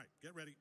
right, get ready.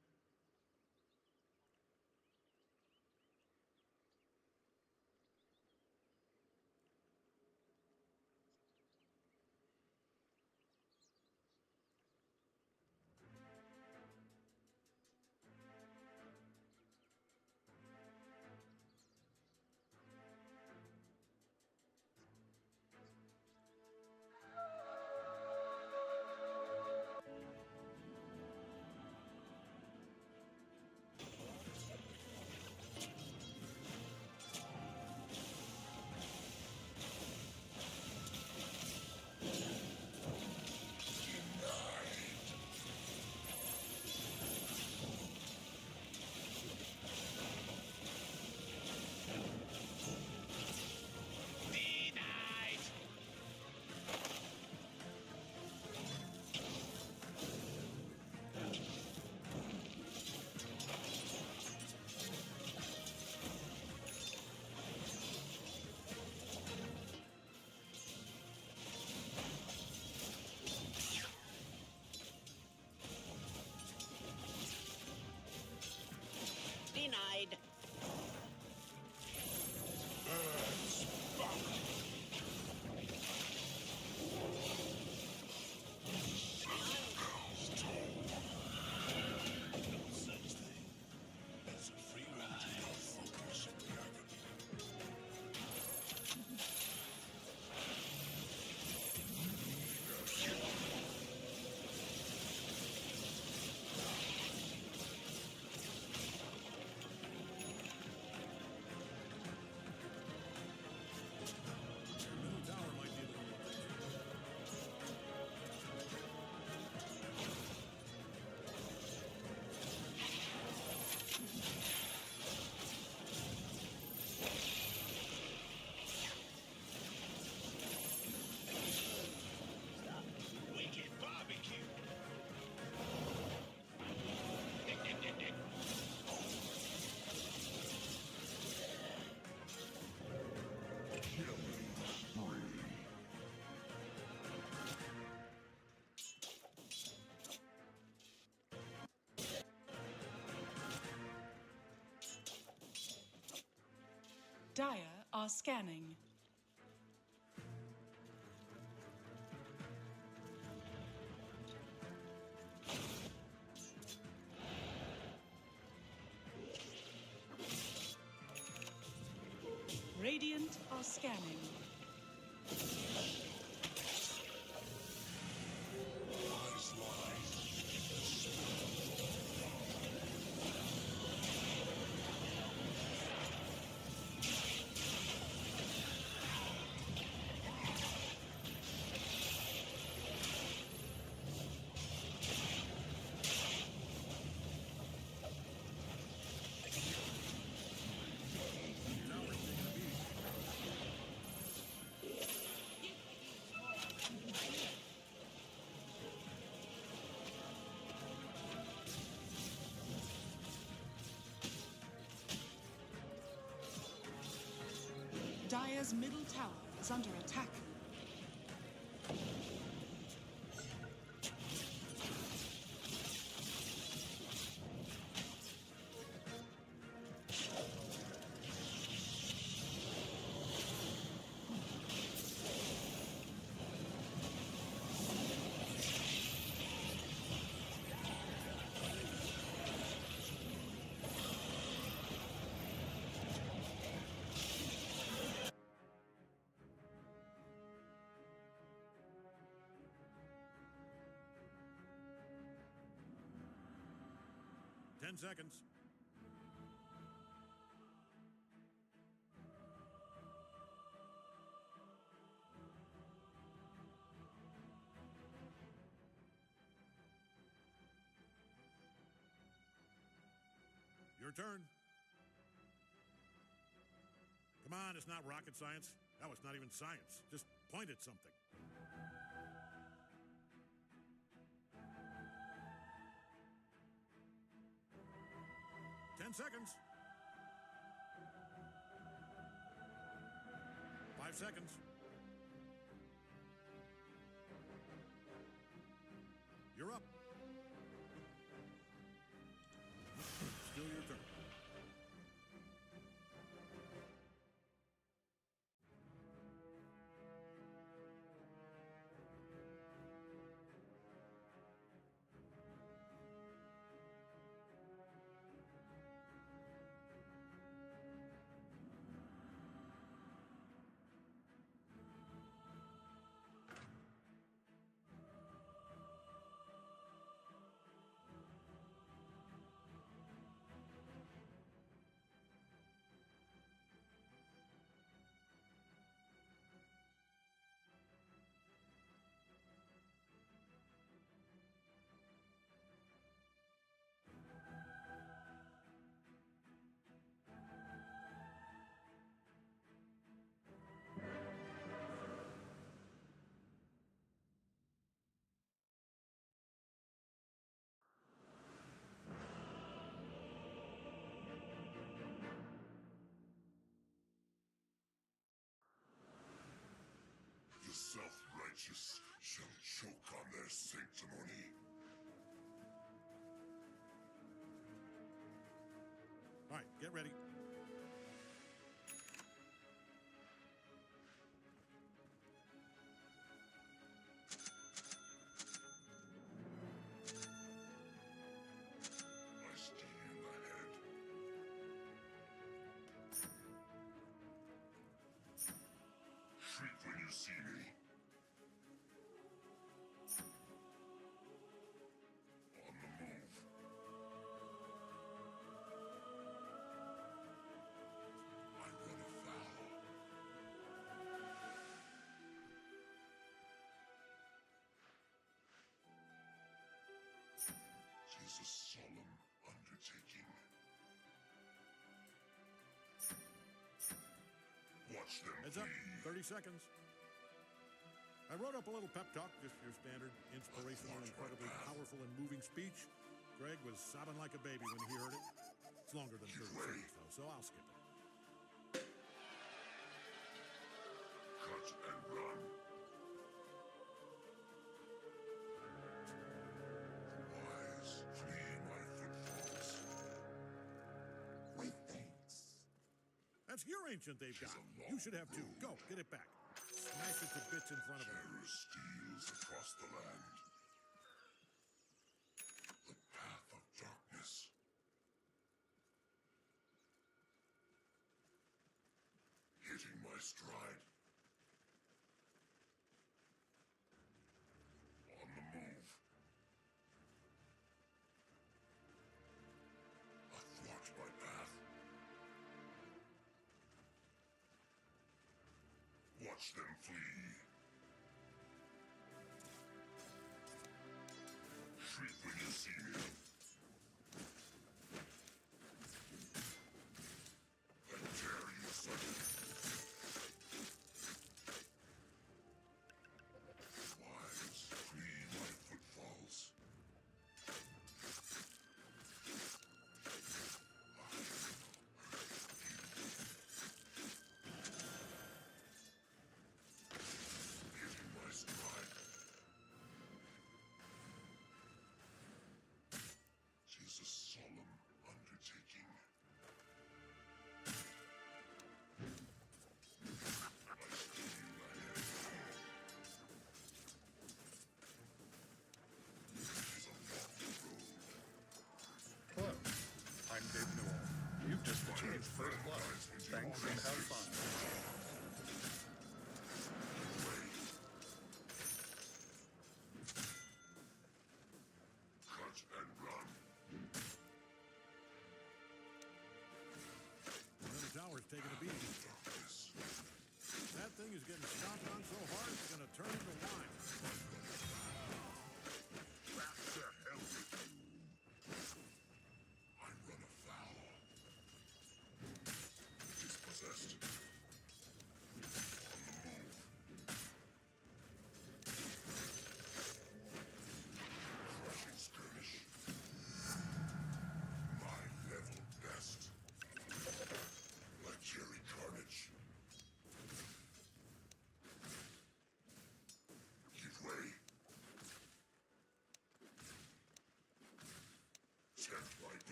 Denied. Middle tower might be a little more. Wicked barbecue. Dire are scanning. Radiant are scanning. Tower's taking a beating. Dire's middle tower is under attack. Ten seconds. Your turn. Come on, it's not rocket science. That was not even science. Just point at something. Ten seconds. 5 seconds. You're up. righteous shall choke on their sanctimony. All right, get ready. I steal ahead. Shriek when you see me. On the move. I run afoul. Tis a solemn undertaking. Watch them Heads up, flee. 30 seconds. I wrote up a little pep talk, just your standard inspirational, incredibly powerful and moving speech. Greg was sobbing like a baby when he heard it. It's longer than 30 seconds, though, so I'll skip it. Cut and run. Wise, flee my footfalls. With thanks. That's your ancient they've got. You should have two. Go, get it back. Smash it to bits in front of them. Terror steals across the land. The path of darkness. Hitting my stride. On the move. Athwart my path. Watch them flee. Shriek when you see me. I tear you asunder. Wise, flee my footfalls. Hitting my stride.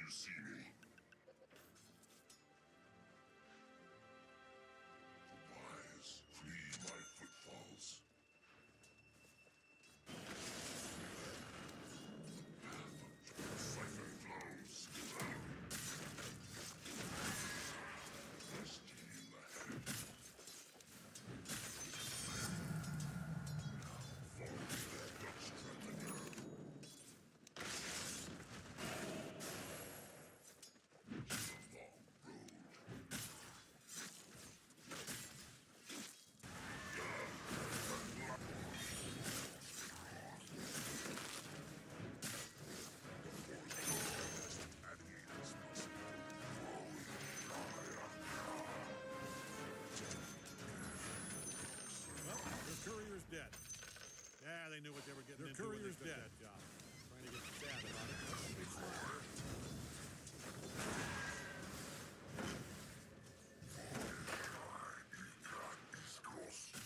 you see me. The wise flee my footfalls. Siphon flows. Steal ahead. Follow their gut strengthener. It's a long road. Well, their courier's dead. Yeah, they knew what they were getting into when they took that job. Trying to get sad about it. Big smile. East Coast.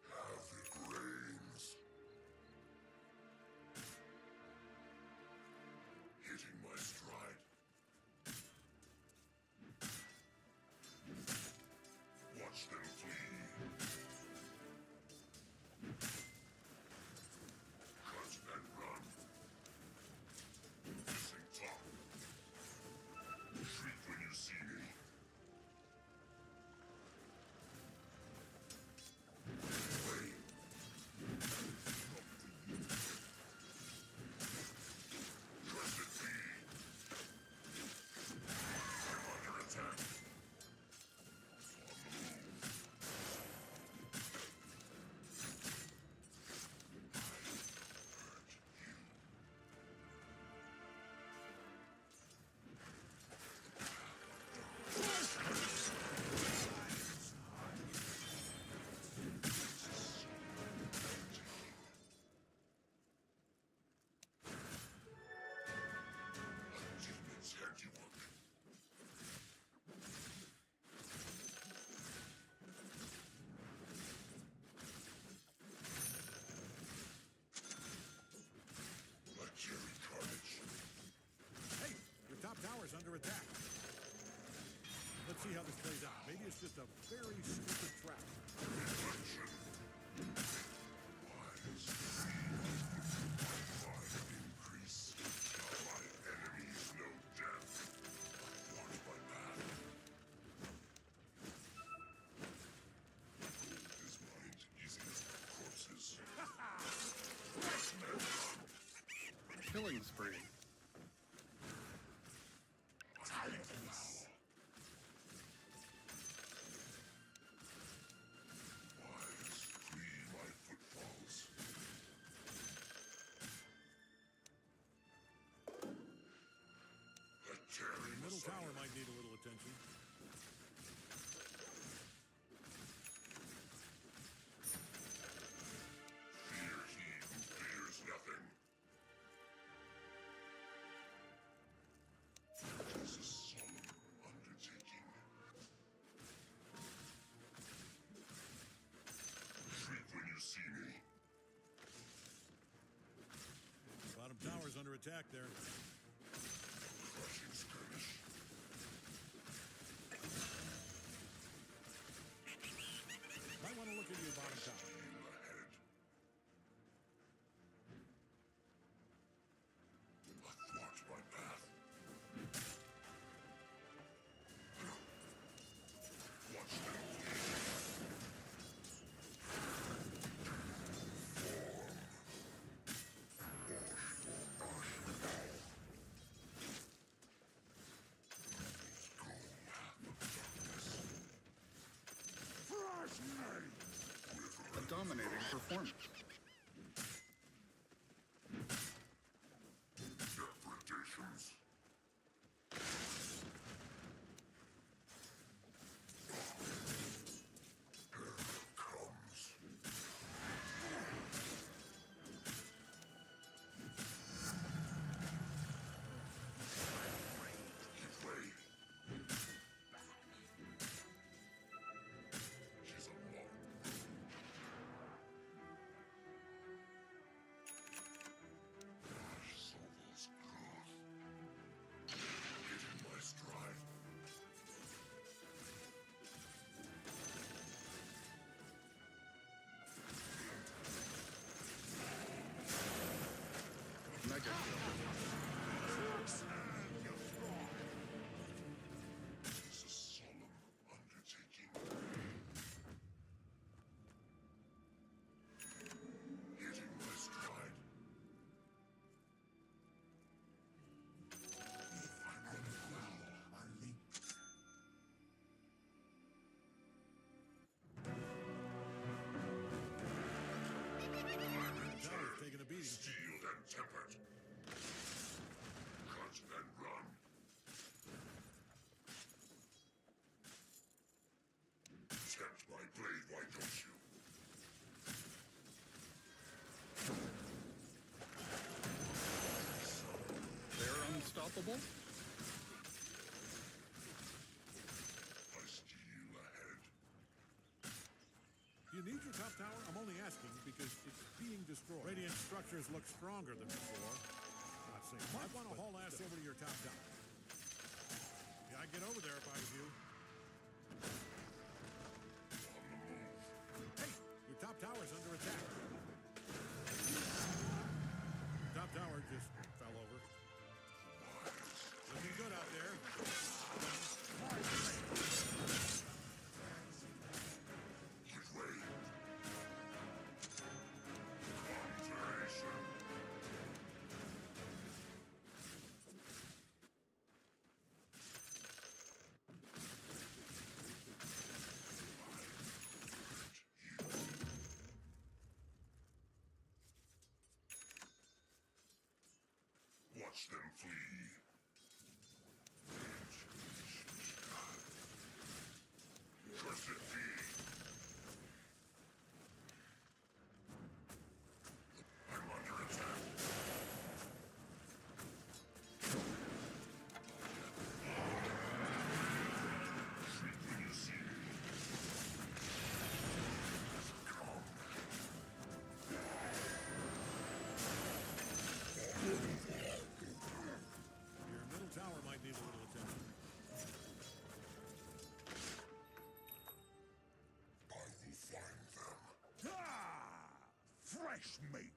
Havoc reigns. Hitting my stride. Watch them flee. Cut and run. Missing top. Shriek when you see me. Wait. Trust it be. I'm under attack. On the move. Hurt you. Demon's handiwork. Legendary carnage. Hey, your top tower's under attack. Let's see how this plays out. Maybe it's just a very stupid trap. Reflection. Wise. My increase. My enemies know death. Watch my path. Gold is mined using as corpses. Killing spree. Wise, flee my footfalls. A tearing Middle aside. tower might need a little attention. Fear he who fears nothing. It is a solemn undertaking. Shriek when you see me. Bottom tower's under attack there. Crushing skirmish. Might want to look into your bottom tower. Steal ahead. Athwart my path. Watch them flee. A dominating performance. Depredations. Here it comes. Give way. She's a long beating. Steeled and tempered. Cut and run. Tempt my blade, why don't you? They're unstoppable? I steal ahead. Do you need your top tower? I'm only asking because it's being destroyed. Radiant structures look stronger than before. Not saying much, I want to haul ass over to your top tower. Yeah, I'd get over there if I was you. Hey, your top tower's under attack. Your top tower just fell over. Looking good out there. Give way. Conjuration. Watch them flee. Cursed be. I'm under attack. Shriek when you see me. Come. Your middle tower might need a little attention. I will find them. Fresh meat.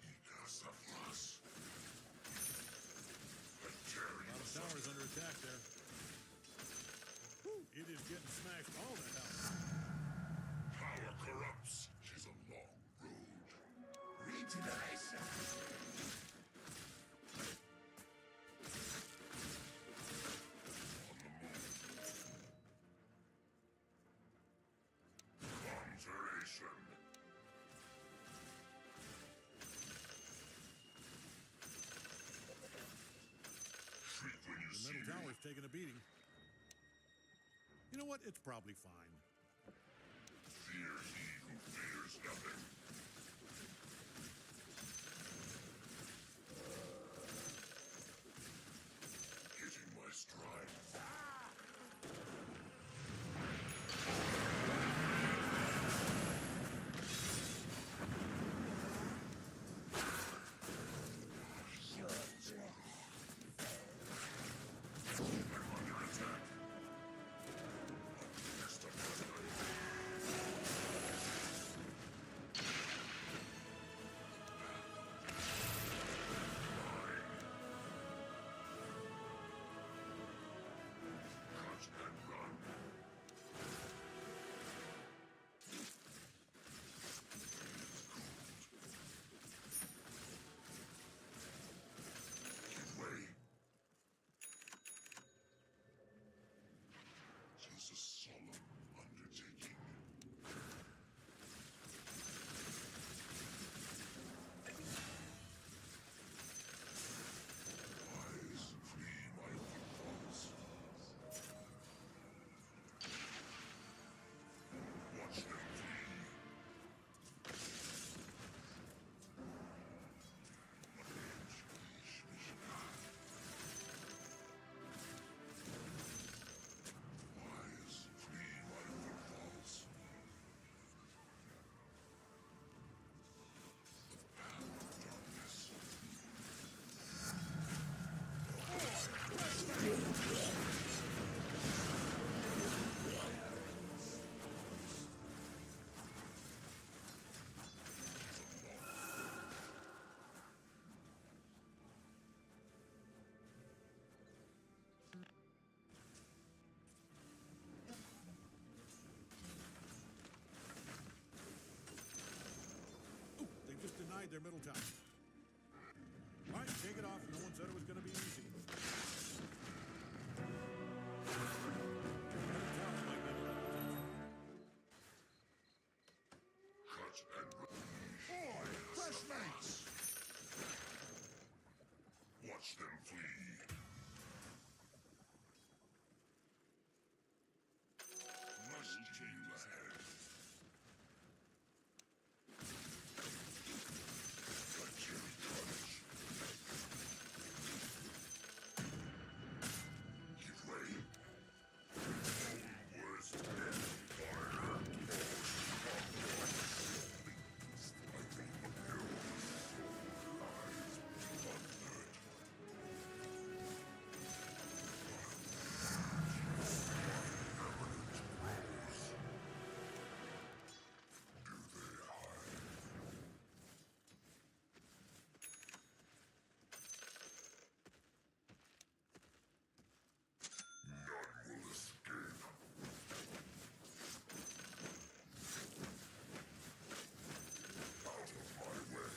Ikasafras. A lot of towers under attack there. Whew, it is getting smashed all that out. Power corrupts. She's a long road. Regeneration. On the move. Conjuration. Shriek when you The see middle me. tower's taking a beating. You know what? It's probably fine. Fear he who fears nothing. Hitting my stride. I'm under attack. Next up, their middle tower. All right, take it off. No one said it was going to be easy. Middle tower might need a little attention. Cut and boy, fresh mates. Watch them flee. Must team ahead. A cherry cottage. Give way. Worst end fire. None will escape. Out of my way.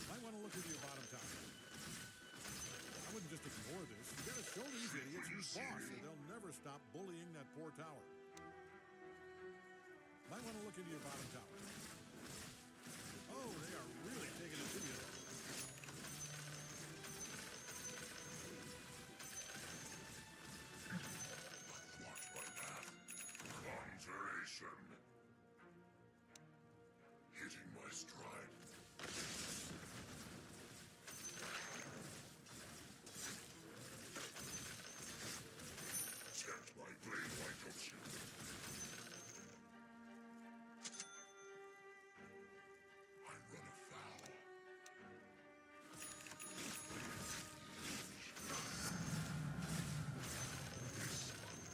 Might want to look into your bottom tower. I wouldn't just ignore this. You got to show these idiots who's boss, or they'll never stop bullying that poor tower. Might want to look into your bottom tower. Oh, they are really taking it to you. Watch my path. Conjuration. Hitting my stride. Tempt my blade, why don't you? I run afoul.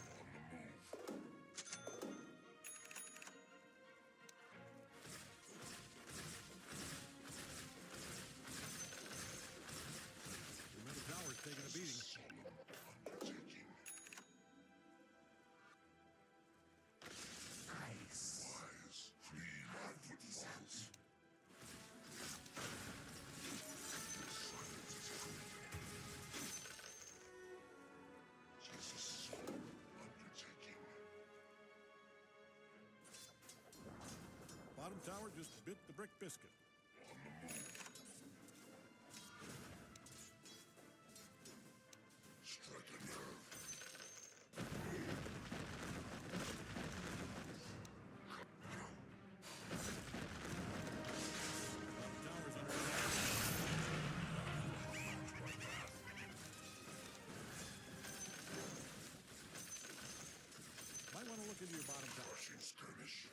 On the move. Your middle tower's taking a beating. Solemn undertaking. Wise, flee my footfalls. Silence is free. Tis a solemn undertaking. Bottom tower just bit the brick biscuit. On the move. Strike a nerve. Bottom tower's under attack. Might want to look into your bottom tower. Crushing skirmish.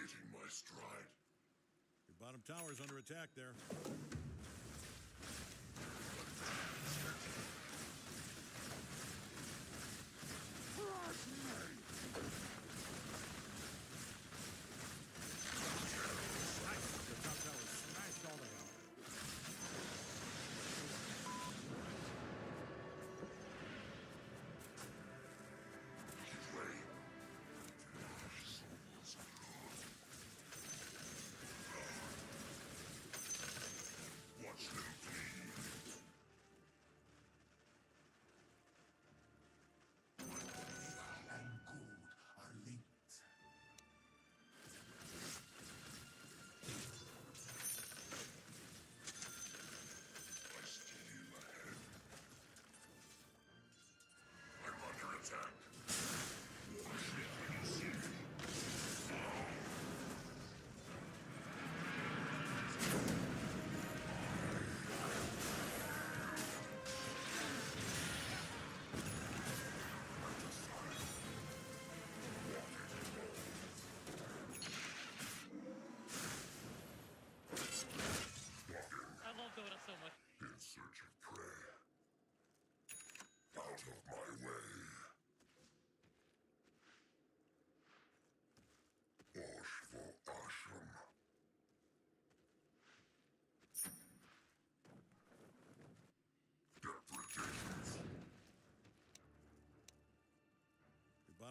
Hitting my stride. Your bottom tower's under attack there. Nice. Your top tower's smashed all the hell. Give way.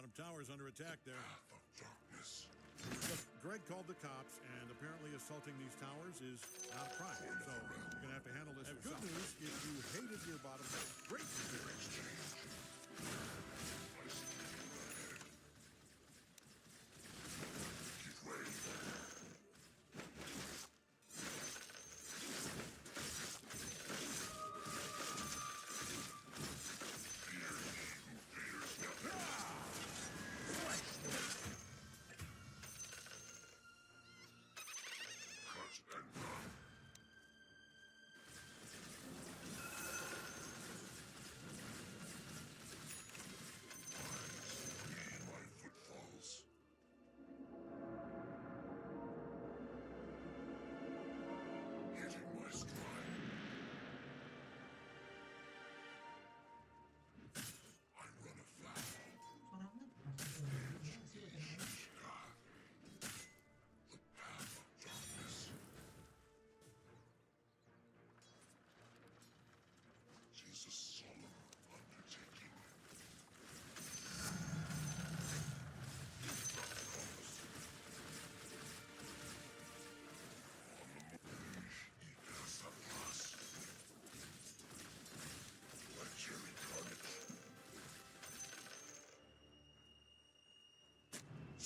Bottom tower's under attack there. Path of darkness. Look, Greg called the cops, and apparently assaulting these towers is not a crime. So you're going to have to handle this yourself. Good news, if you hated your bottom tower, great news.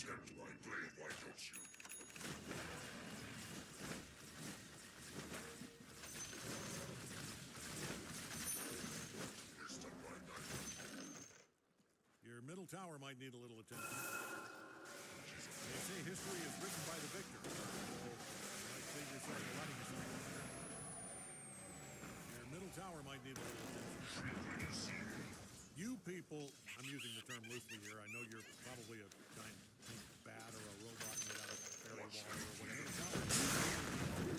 Tempt my blade, why don't you? Wisdom my knife. Your middle tower might need a little attention. They say history is written by the victor. So you might save yourself a lot of mistakes. Your middle tower might need a little attention. You people, I'm using the term loosely here. I know you're probably a giant pink bat or a robot made out of fairy water or whatever.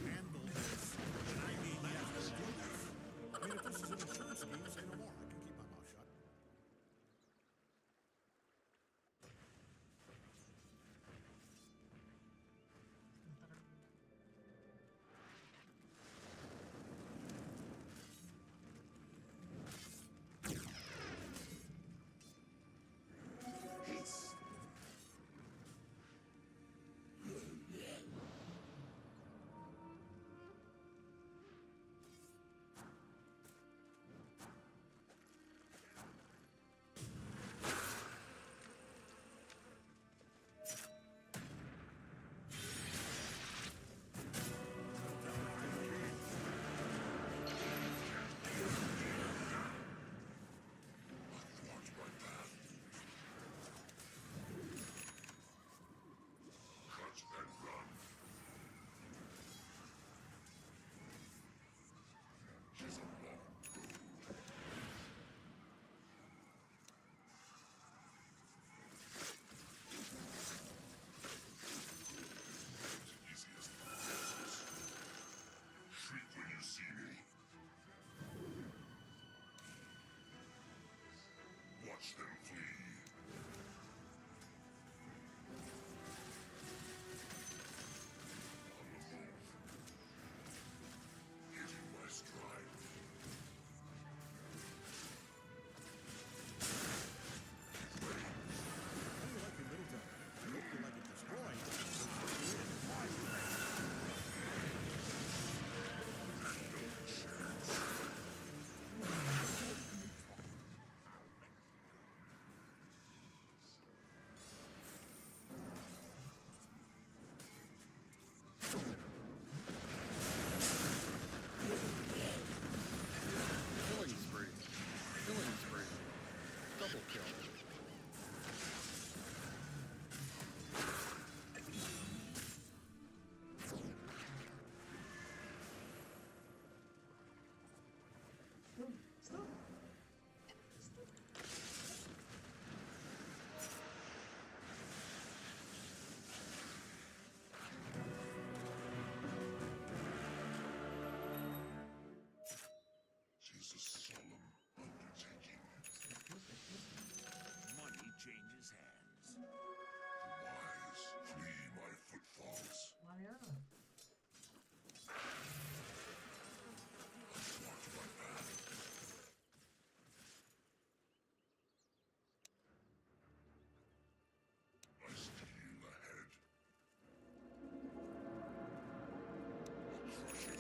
Handle this. And I mean, you have to do this. I mean, if this is an insurance scheme, say no more. I can keep my mouth shut.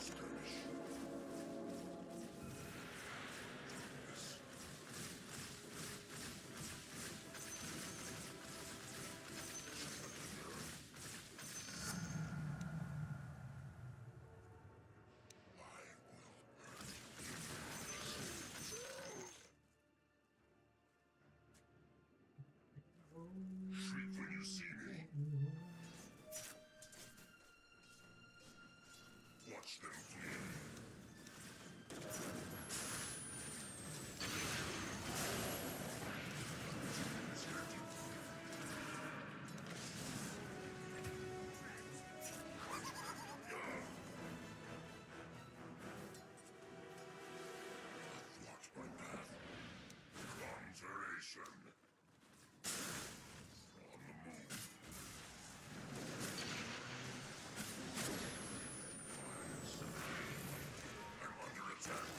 skirmish. Shriek when you see me. Watch them flee. Watch my path. Conjuration. On the move. I'm under attack.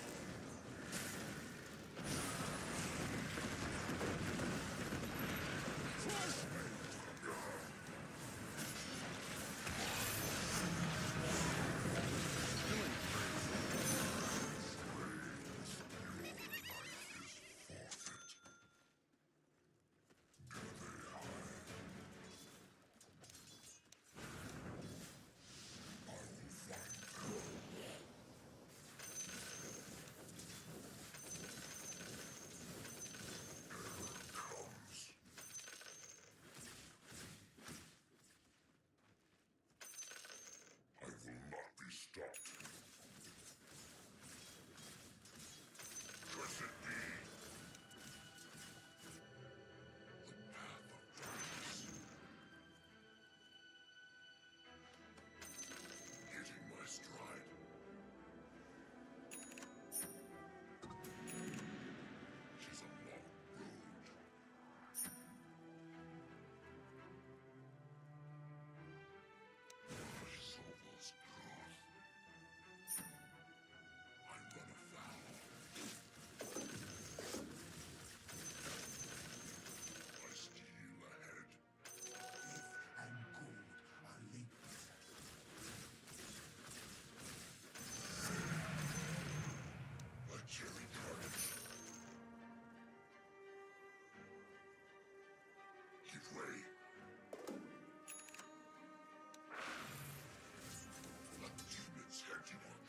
I will not be stopped. Cursed be the path of darkness. Hitting my stride. She's a long road. My soul's growth. I run afoul. I steal ahead. Earth and gold are linked. I carry courage. Give way. A demon's handiwork.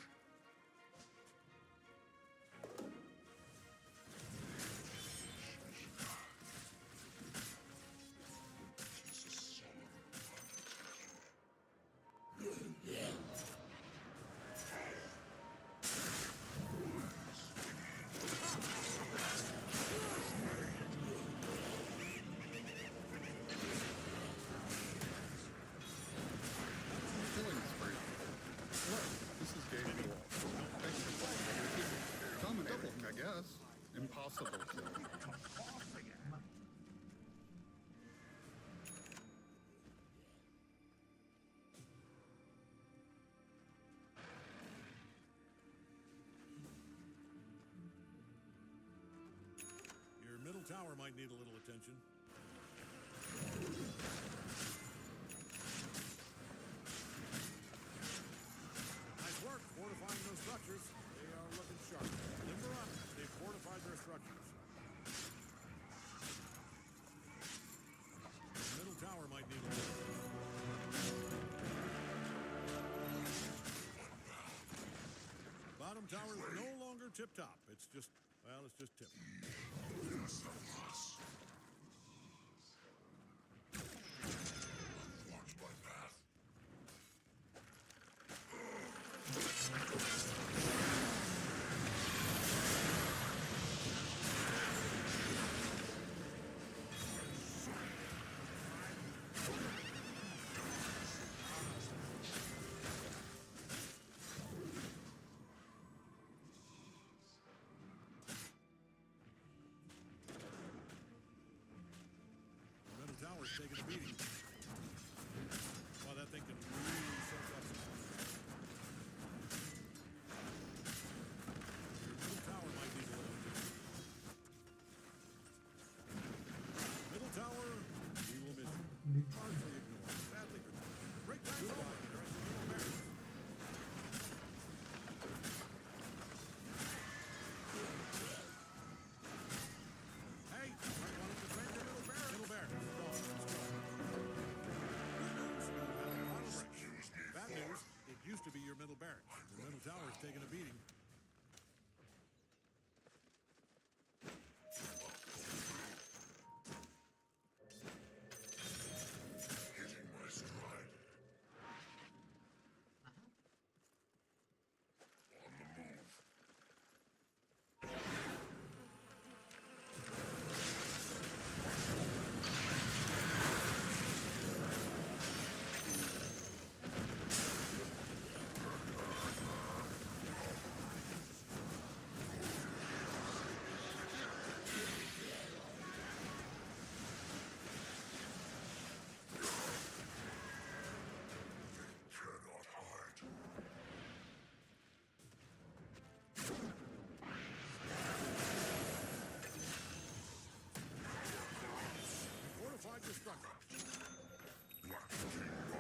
Tis a solemn undertaking. Killing spree. What? This is game wall. Dominating, I guess. Impossible kill. Your middle tower might need a little attention. Nice work fortifying those structures. They are looking sharp. Limber up. They've fortified their structures. The middle tower might need a little. Bottom tower is no longer tip-top. It's just, well, it's just tip. Watch my path. middle barracks. The middle tower's taking a beating. Hitting my stride. On the move. Cannot hide. Fortified the structure. Black King Bar.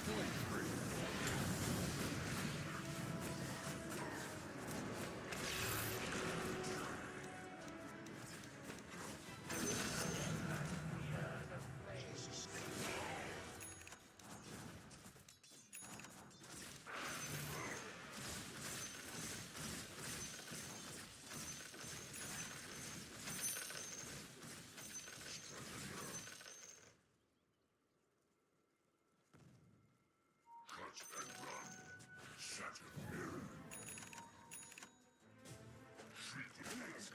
Killing spree. Cut and run. Shattered mirror. Shrieking mask.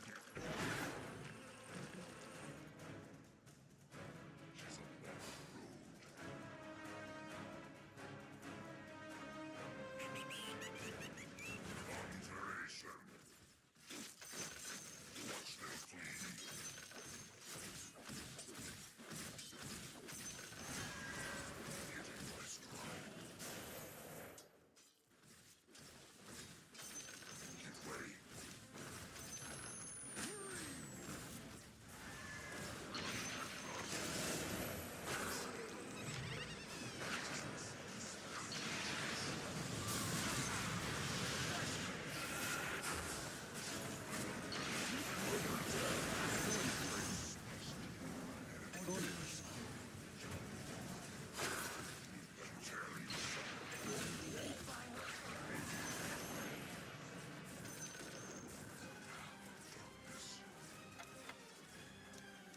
She's a long road. Obliteration. Watch them flee. Hitting my stride. Give way.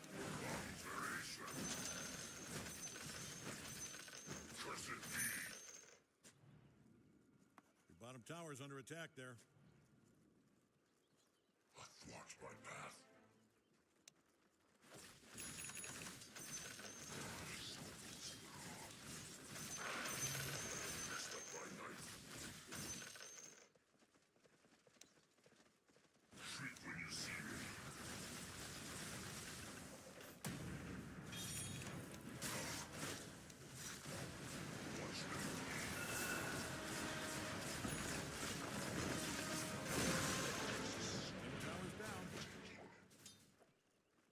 Obliteration. Cursed be. Your bottom tower's under attack there. Athwart my path. Messed up my knife. Shriek when you see me. Watch them Middle tower's down.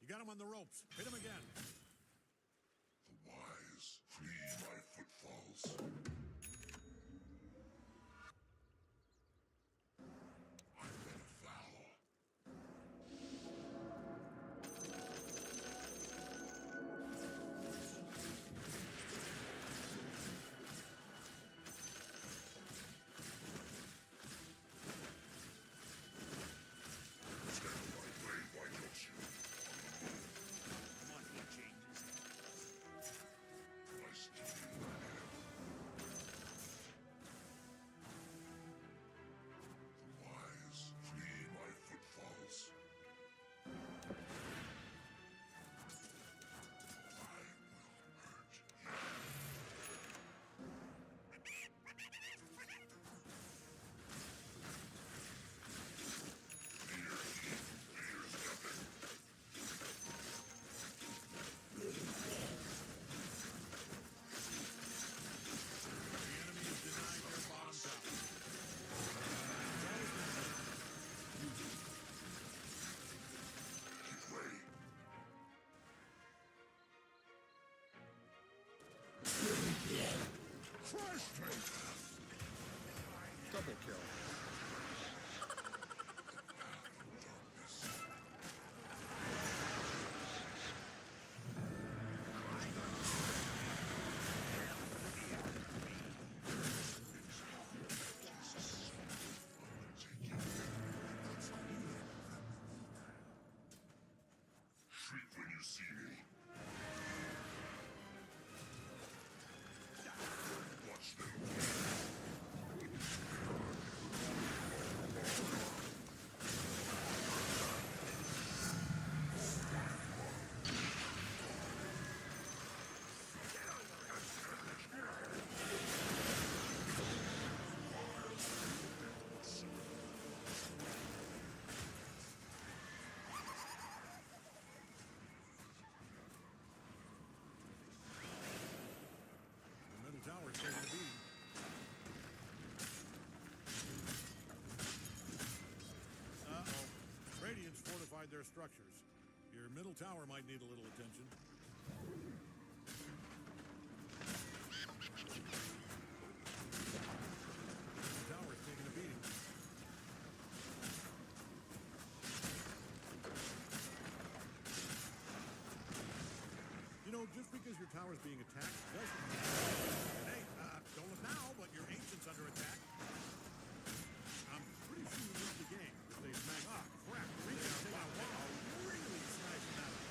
You got him on the ropes. Hit him again. The wise flee my footfalls. I've been foul. Stand my way, why don't you? On the move. Money changes. I steal your hand. see me? Watch them. The middle tower's taking a beating. Uh-oh. Radiant's fortified their structures. Your middle tower might need a little attention. The tower's taking a beating. You know, just because your tower's being attacked doesn't mean... Hey, don't look now, but your ancient's under attack. I'm pretty sure you lose the game if they smash... Ah, crap. Rebound. Wow. Really smashing that up.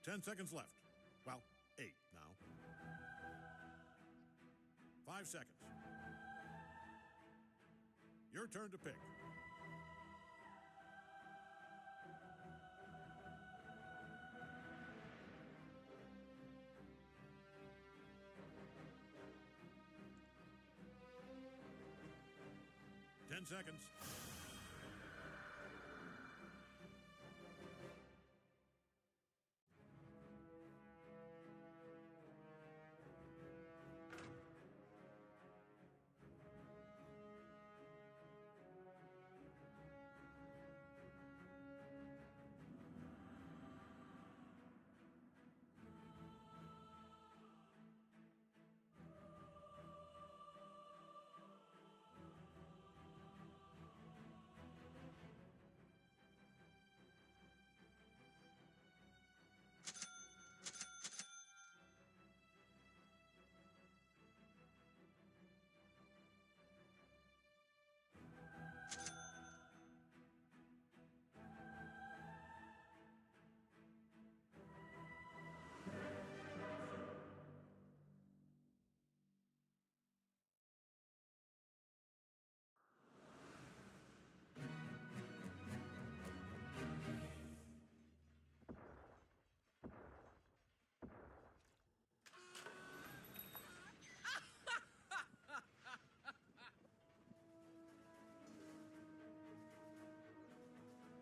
10 seconds left. Well, 8 now. 5 seconds. Your turn to pick. Seconds.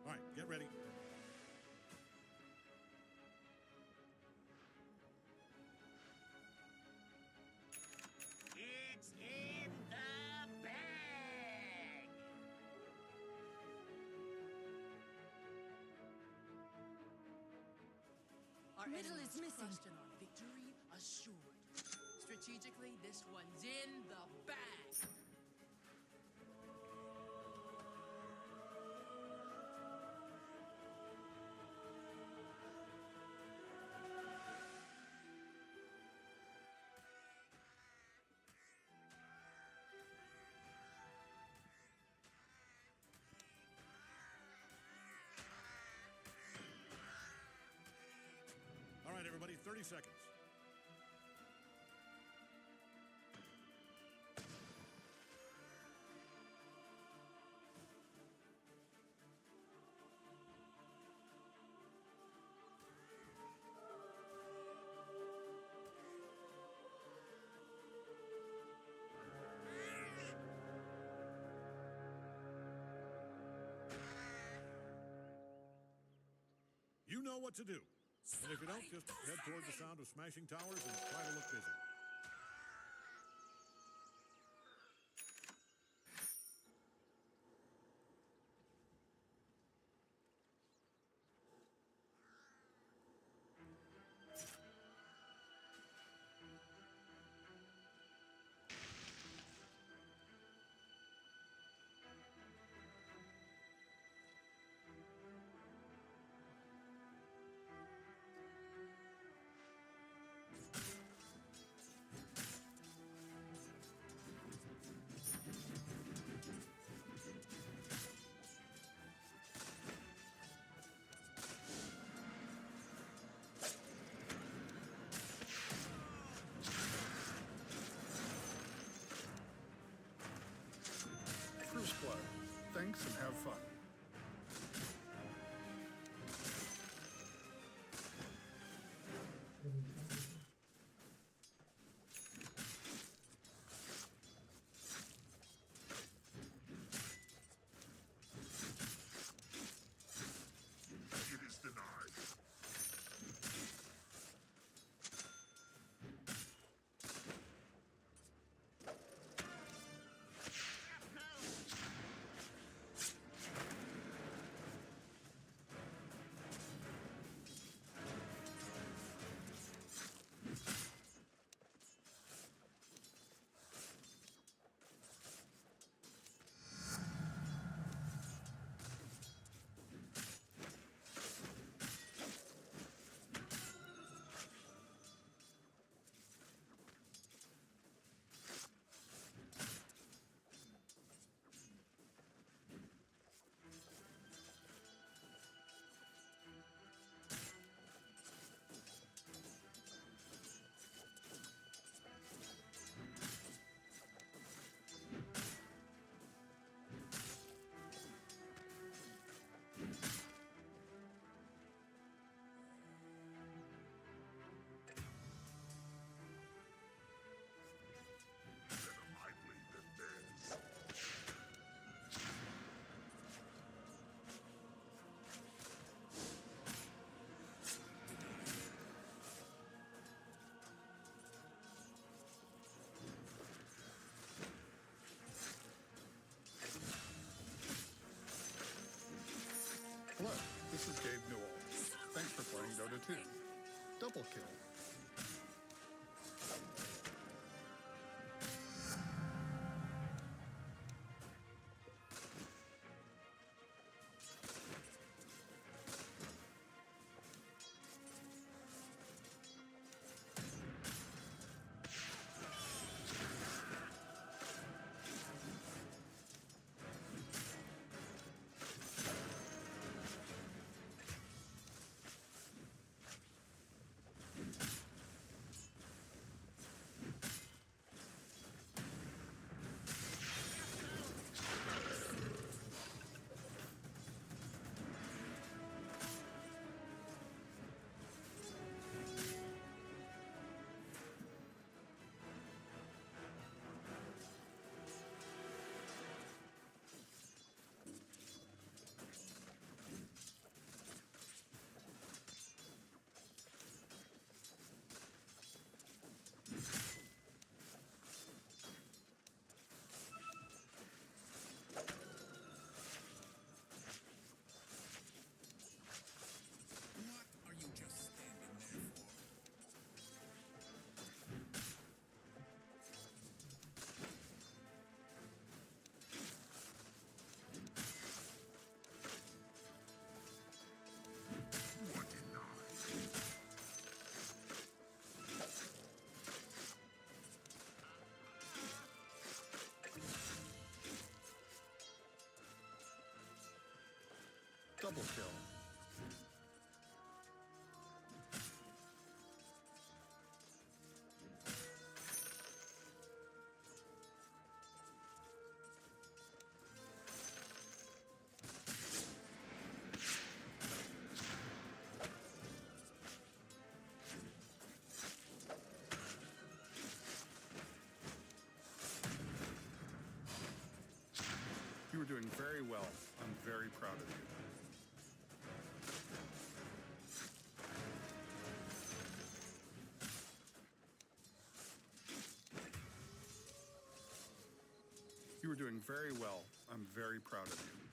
All right, get ready. It's in the bag. Our Middle enemies is missing. trust in our victory assured. Strategically, this one's in the bag. All right, everybody, 30 seconds. You know what to do. And if you don't, just head toward the sound of smashing towers and try to look busy. Thanks for playing Dota 2. Double kill. What are you just standing there for? Double kill. You were doing very well. I'm very proud of you. You were doing very well. I'm very proud of you.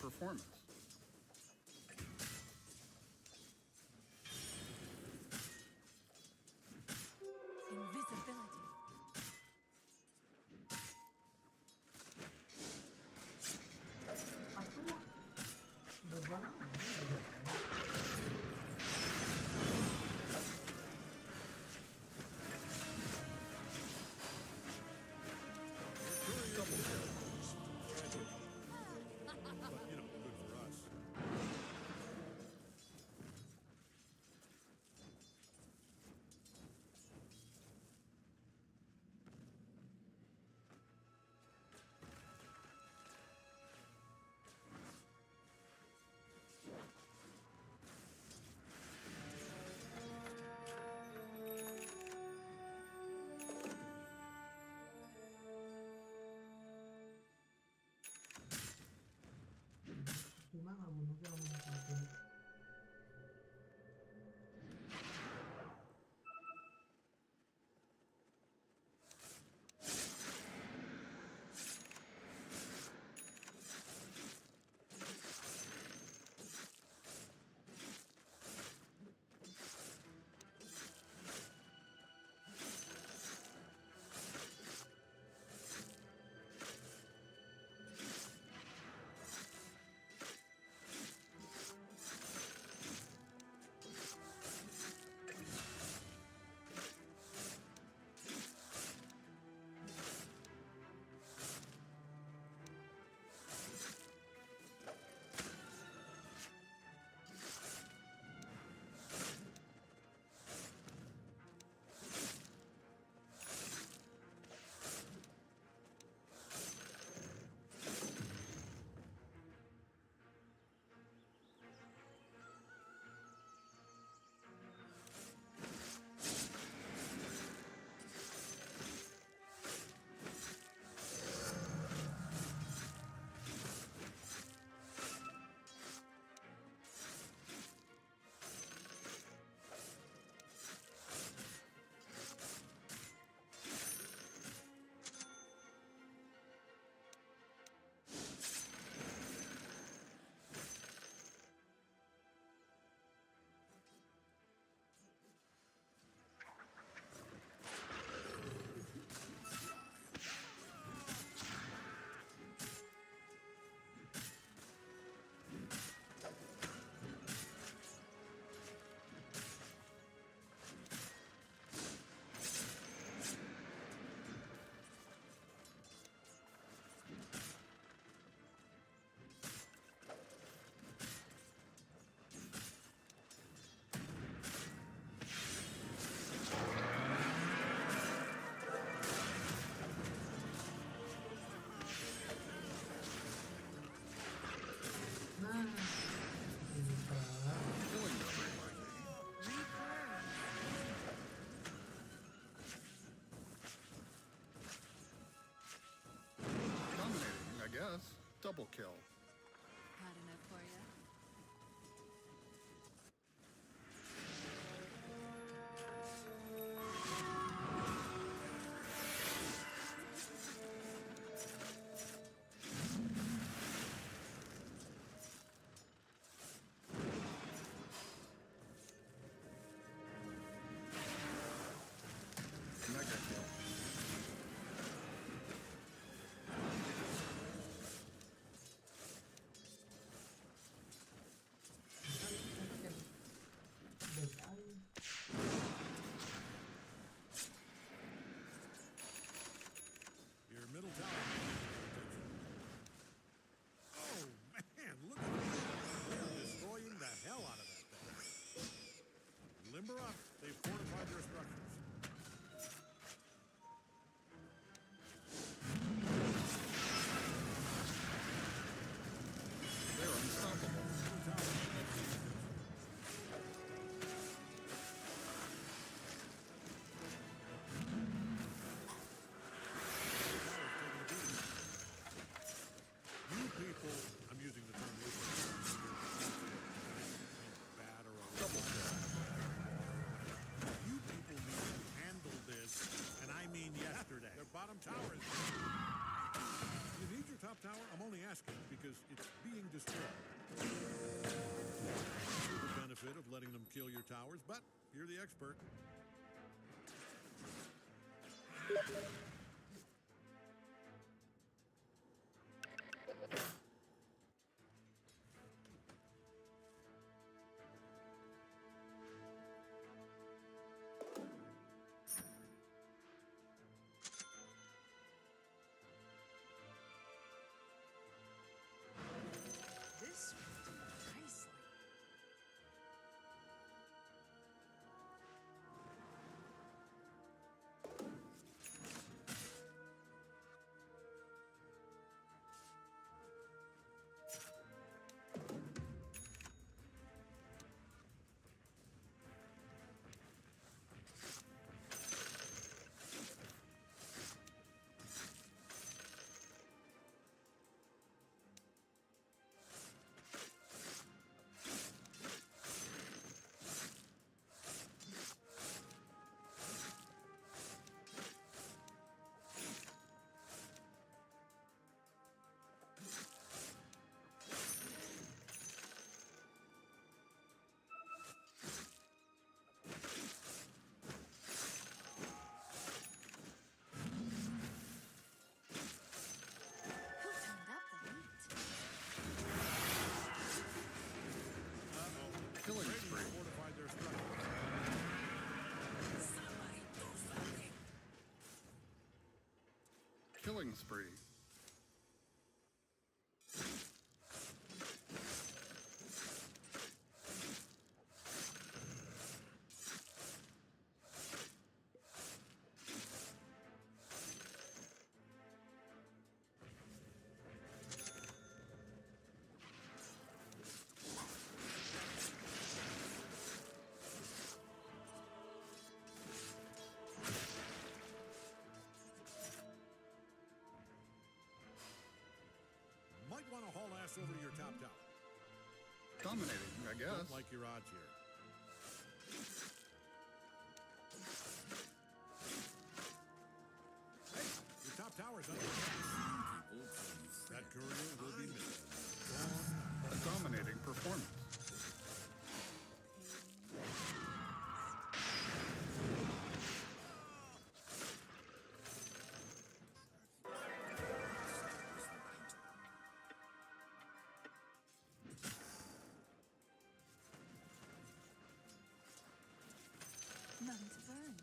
performance. Invisibility. But, you know, good for us. Dominating, I guess. Double kill. Hot enough for you? Mega kill. asking because it's being destroyed. The benefit of letting them kill your towers, but you're the expert. This will do nicely. Who turned up the heat? Killing Brady spree. fortified their structure. Somebody do something. Killing spree. Might want to haul ass over to your top tower. Dominating, I guess. Don't like your odds here. Hey, your top tower's under attack. That courier will be missed. A dominating performance. None to burn.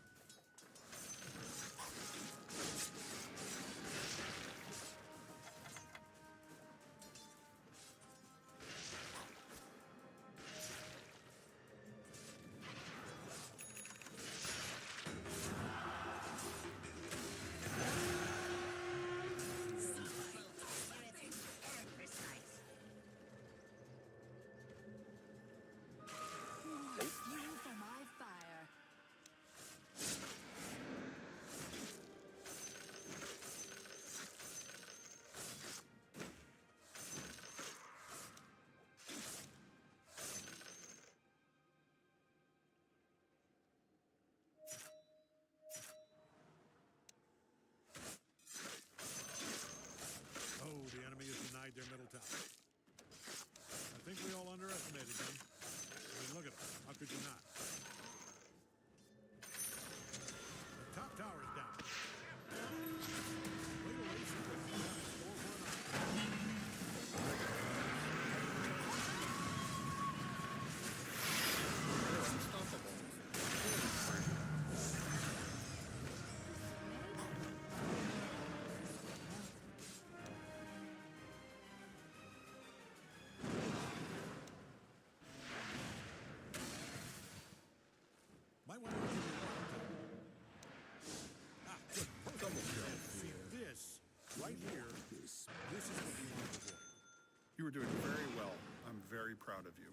Fuel for my fire. Oh, the enemy has denied their middle tower. I think we all underestimated them. I mean, look at them. How could you not? The top tower is down. Wait till they see what you have in store for an eye. They're unstoppable. Killing spree. Might want to give you one. Good. Double kill. See, this right here, this is what we want to avoid. You were doing very well. I'm very proud of you.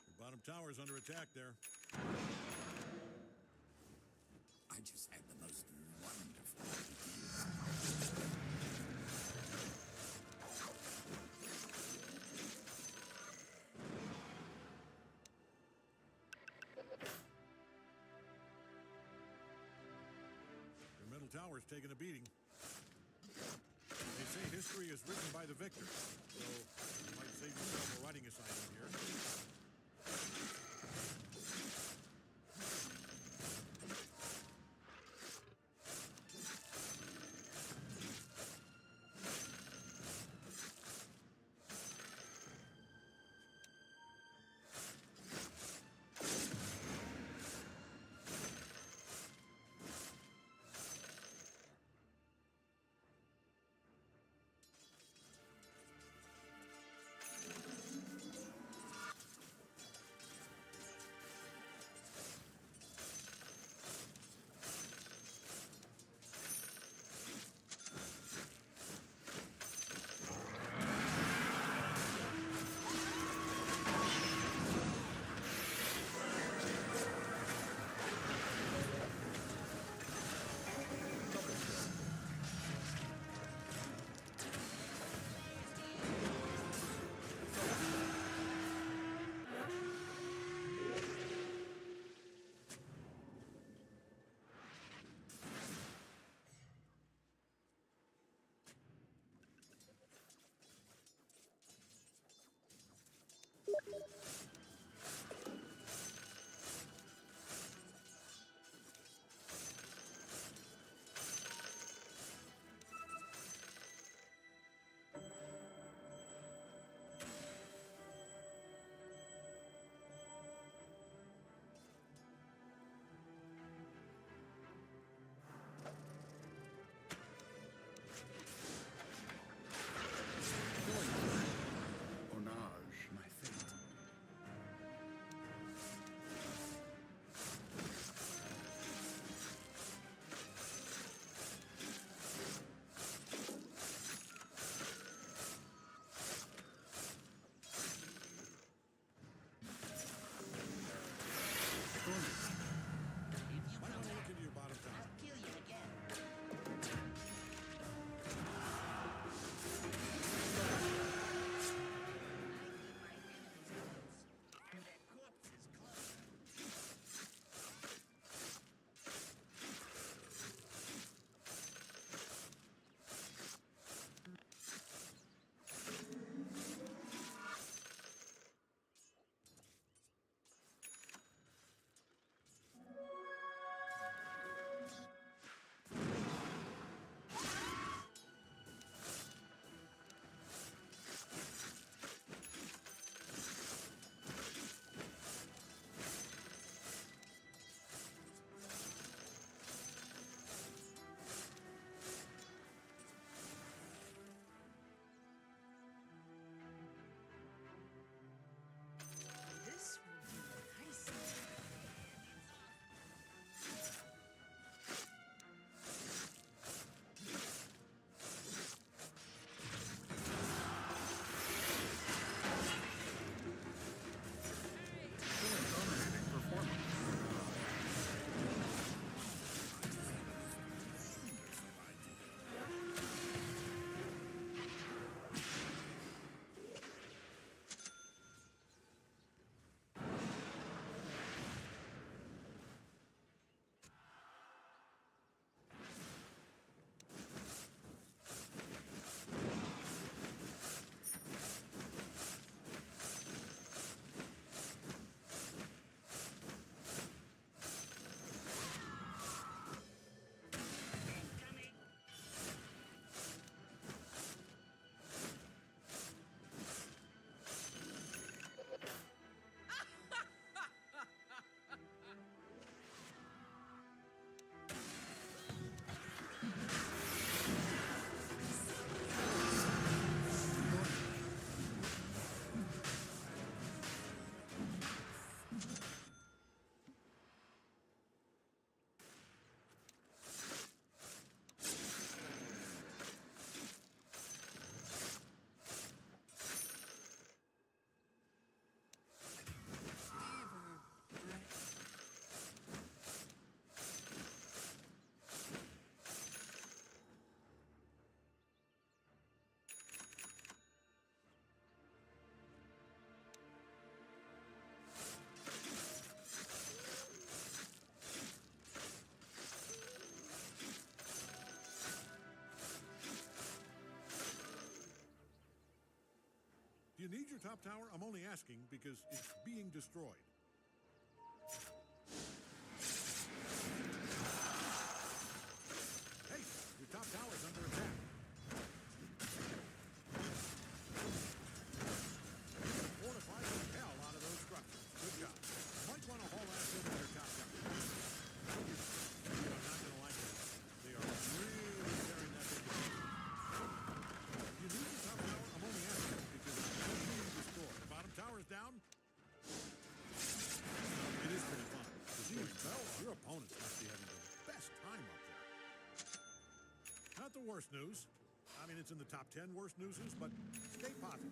Your bottom tower's under attack there. I just had the most wonderful middle tower's taking a beating. They say history is written by the victor, so you might save yourself a writing assignment here. you need your top tower? I'm only asking because it's being destroyed. Hey, your top tower's under attack. Fortify the hell out of those structures. Good job. Might want to haul ass over your top tower. You're not going to like it. They are really tearing that thing down. You need your top tower? I'm only asking because it's being destroyed. The bottom tower is down. It is pretty fun. Geez, Bells, your opponents must be having the best time up there. Not the worst news. I mean, it's in the top 10 worst newses, but stay positive.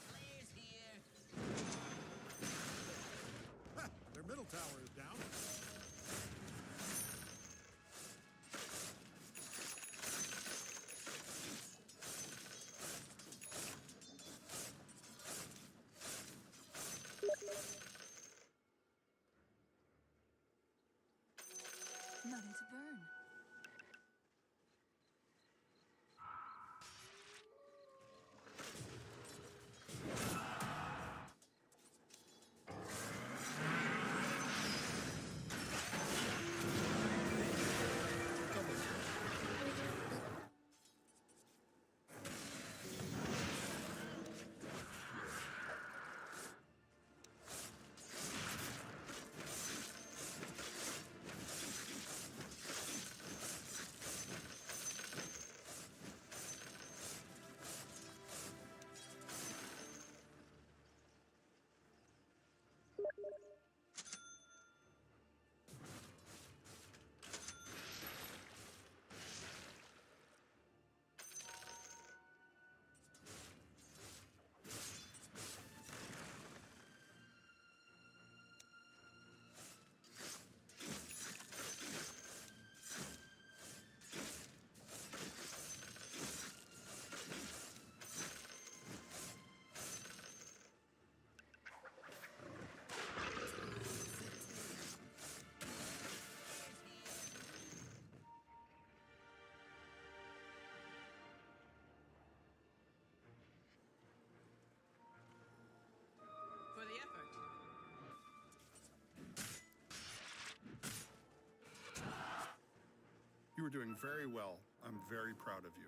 Players here. Their middle tower is down. Nothing to burn. For the effort. You are doing very well. I'm very proud of you.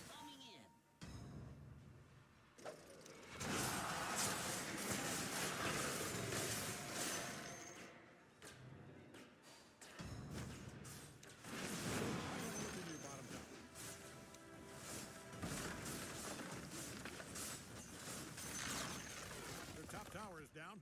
Bombing in. Look in your bottom tower. Their top tower is down.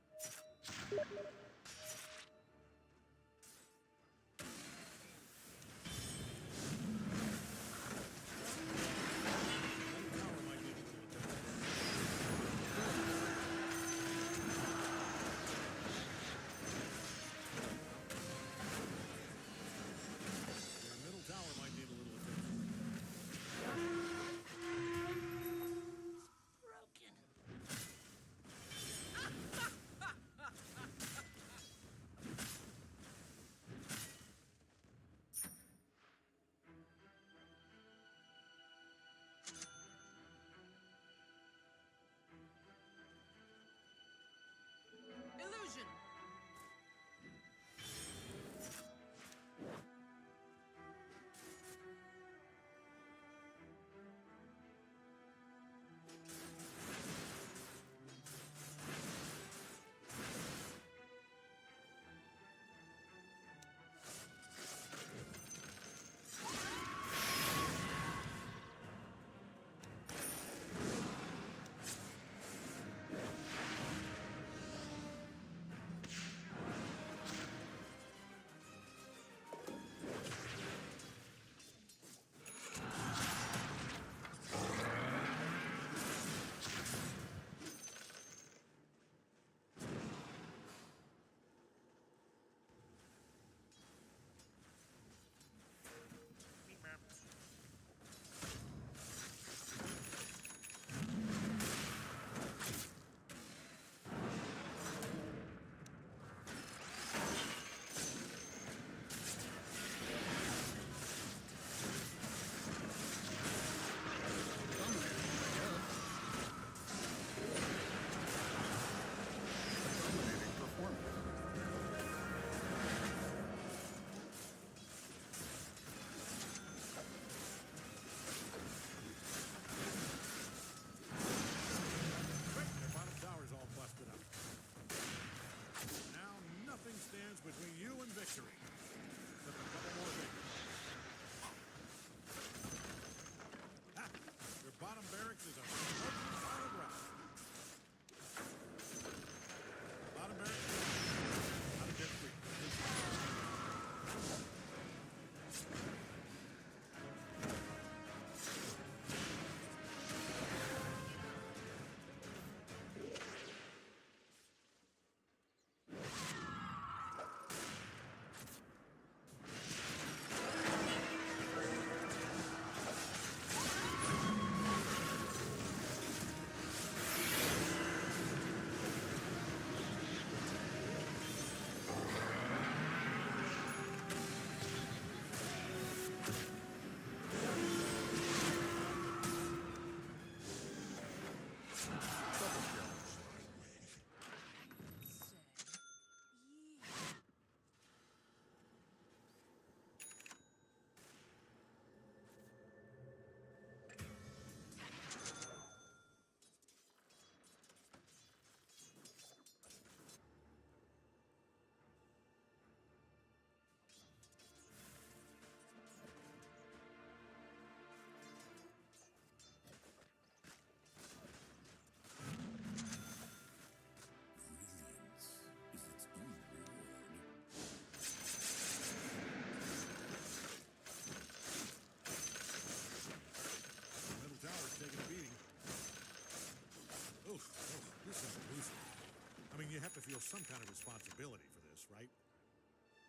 some kind of responsibility for this, right?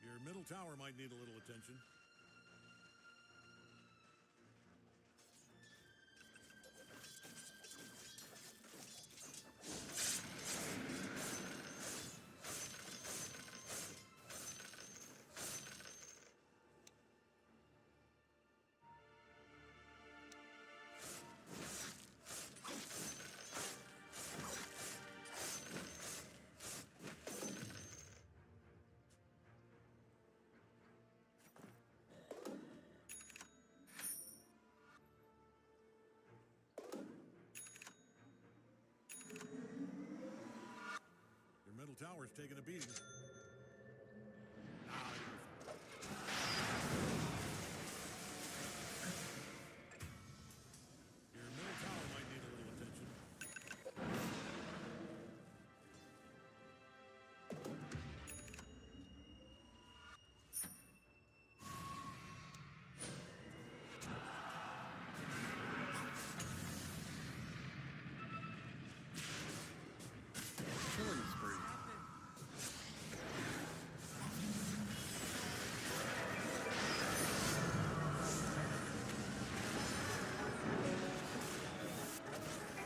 Your middle tower might need a little attention. Your middle tower's taking a beating. Your middle tower might need a little attention. Killing spree.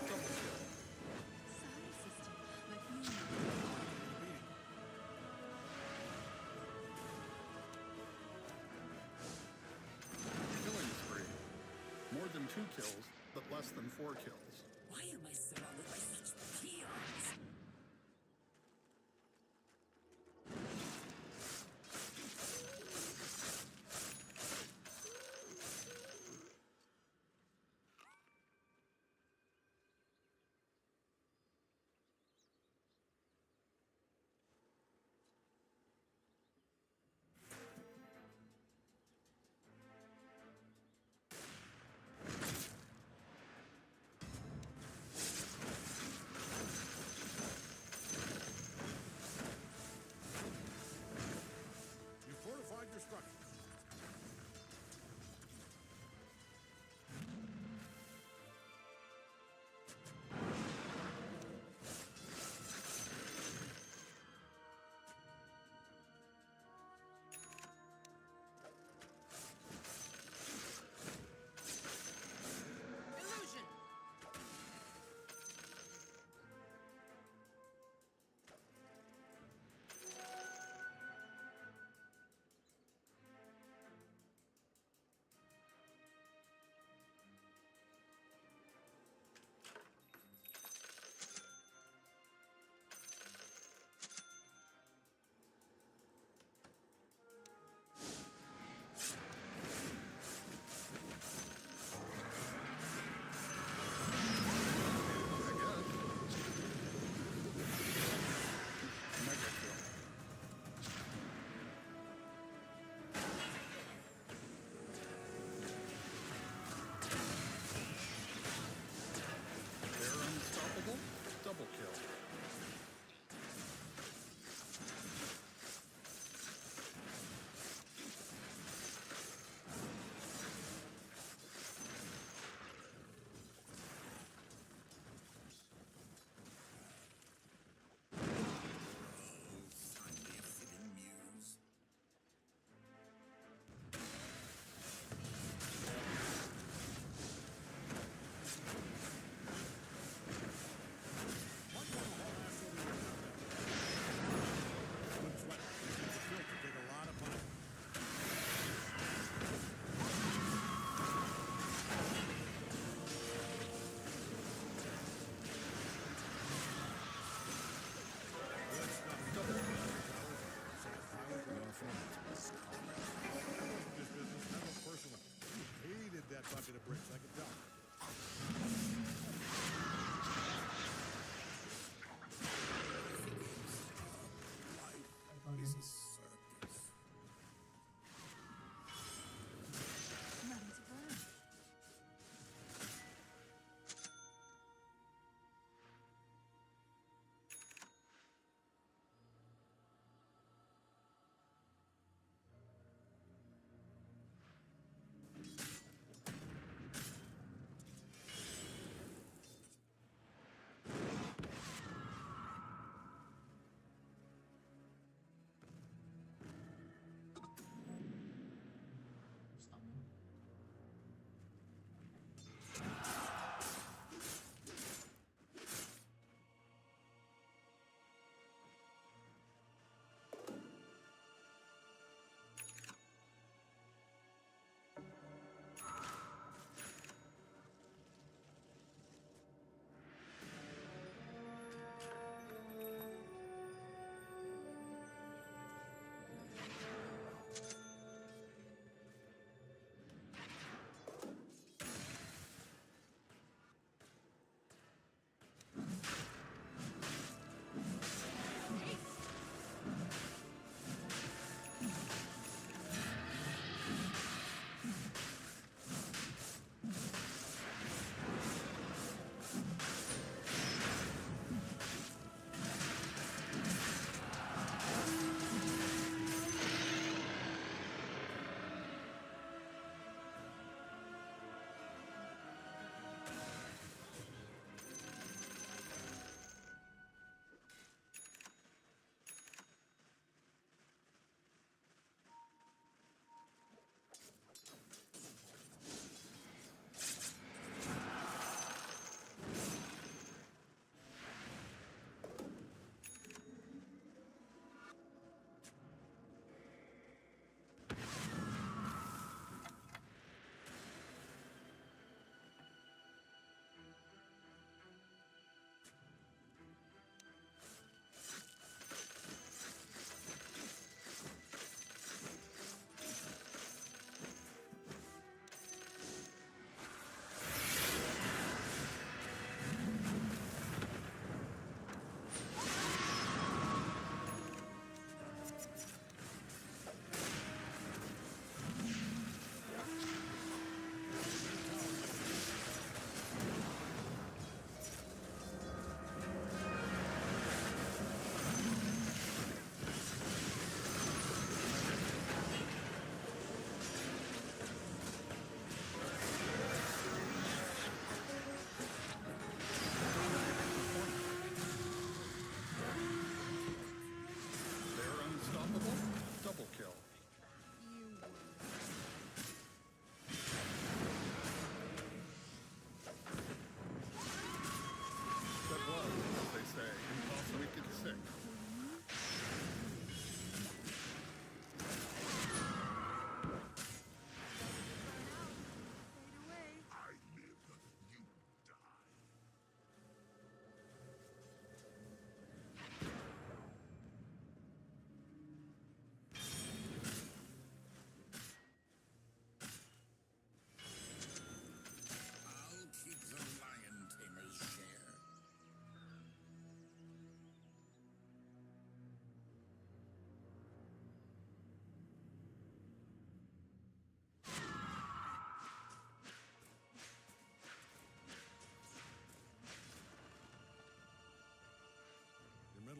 Double kill. Sorry, sister, but you Beating. Killing spree. More than 2 kills, but less than 4 kills. Why am I surrounded by such peons?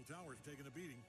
tower's taking a beating.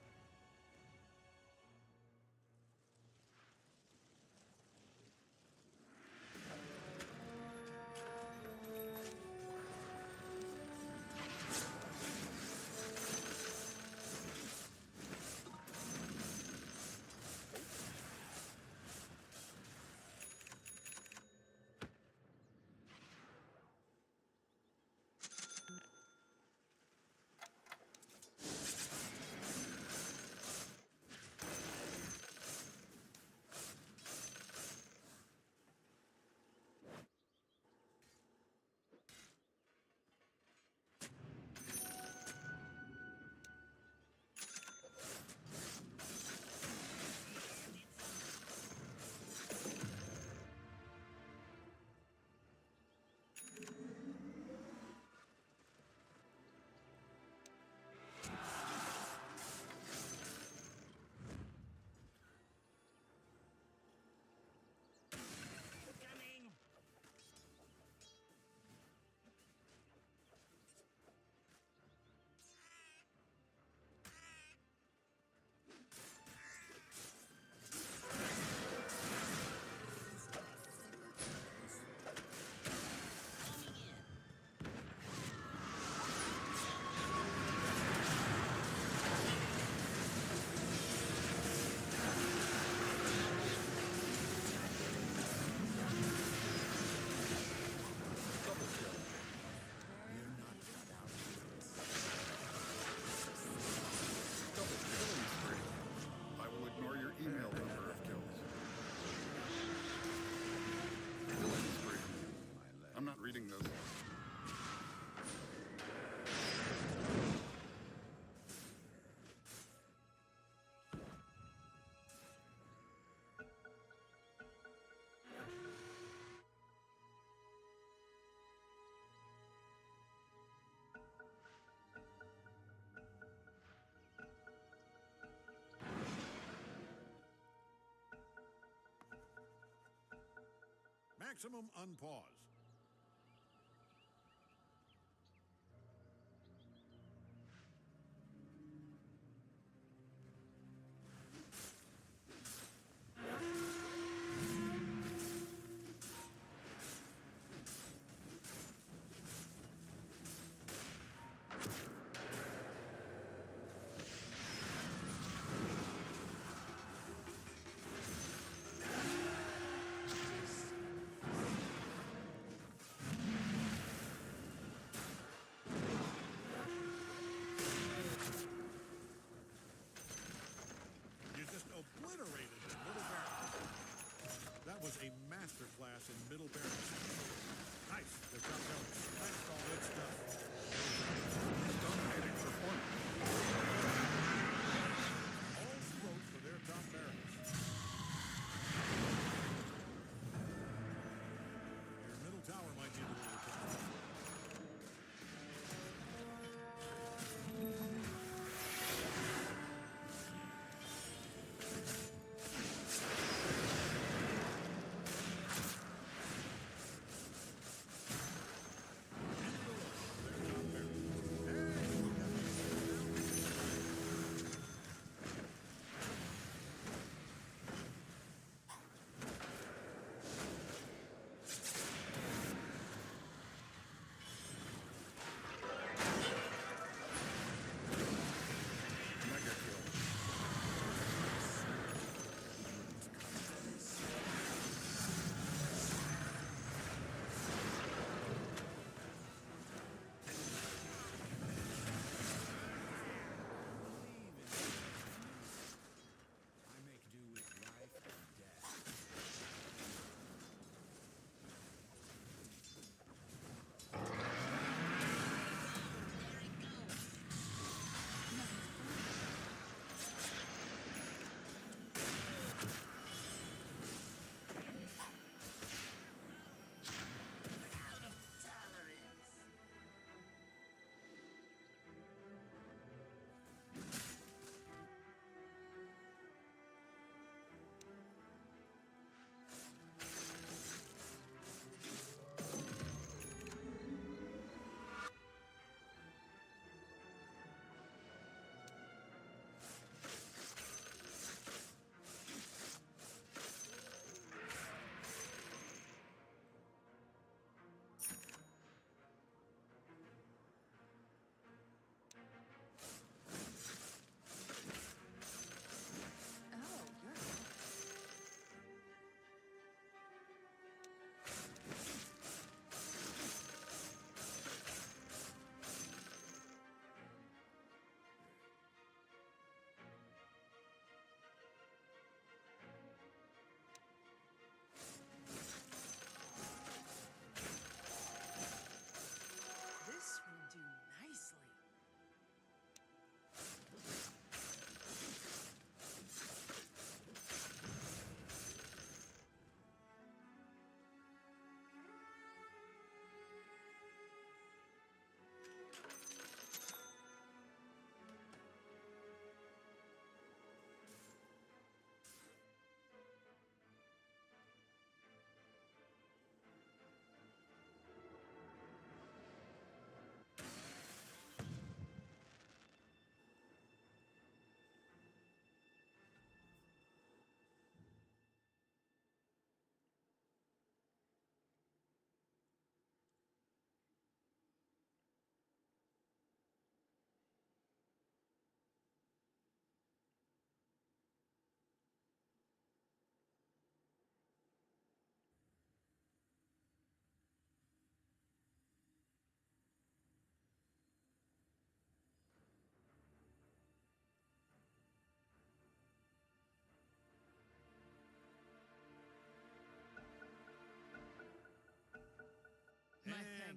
Maximum unpause. Obliterated the middle barracks. That was a masterclass in middle barracks. Nice. They're top barracks. That's all good stuff. Dominating performance. All throat for their top barracks. Your middle tower might need a little attention.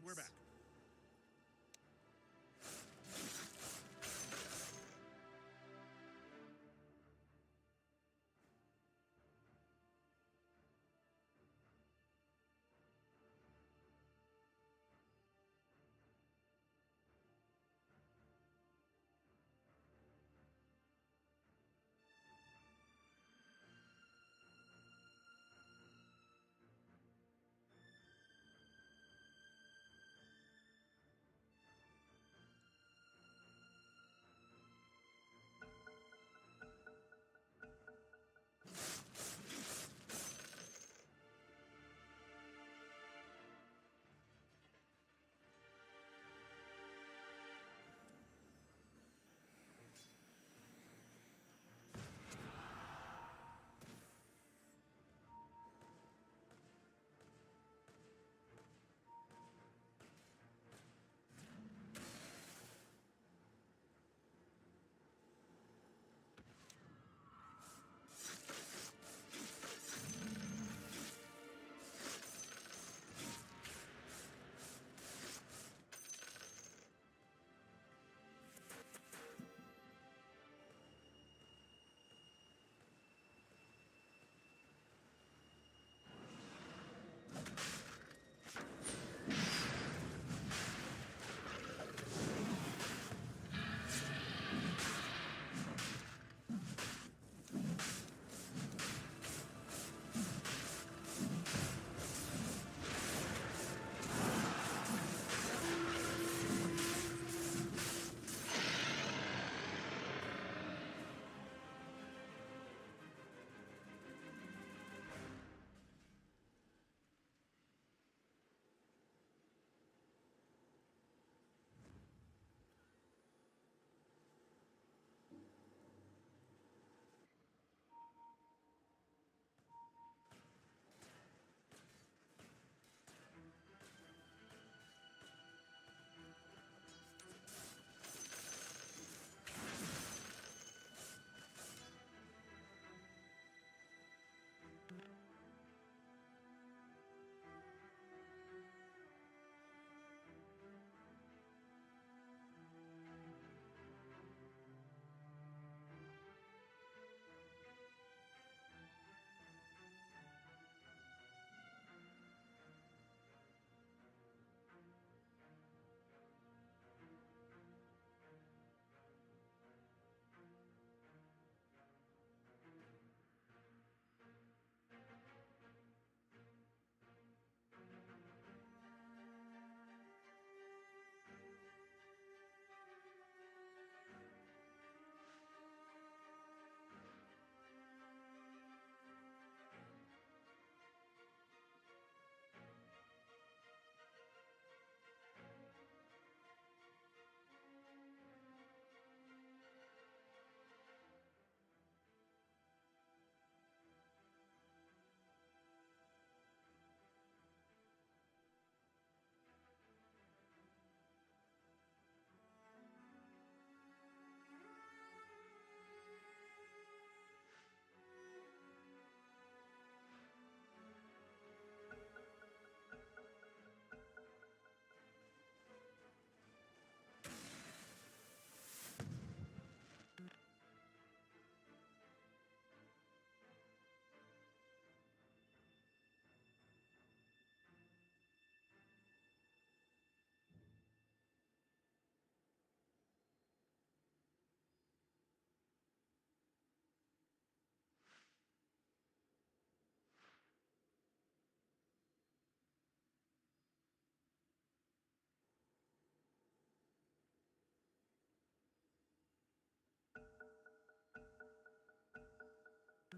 And we're back.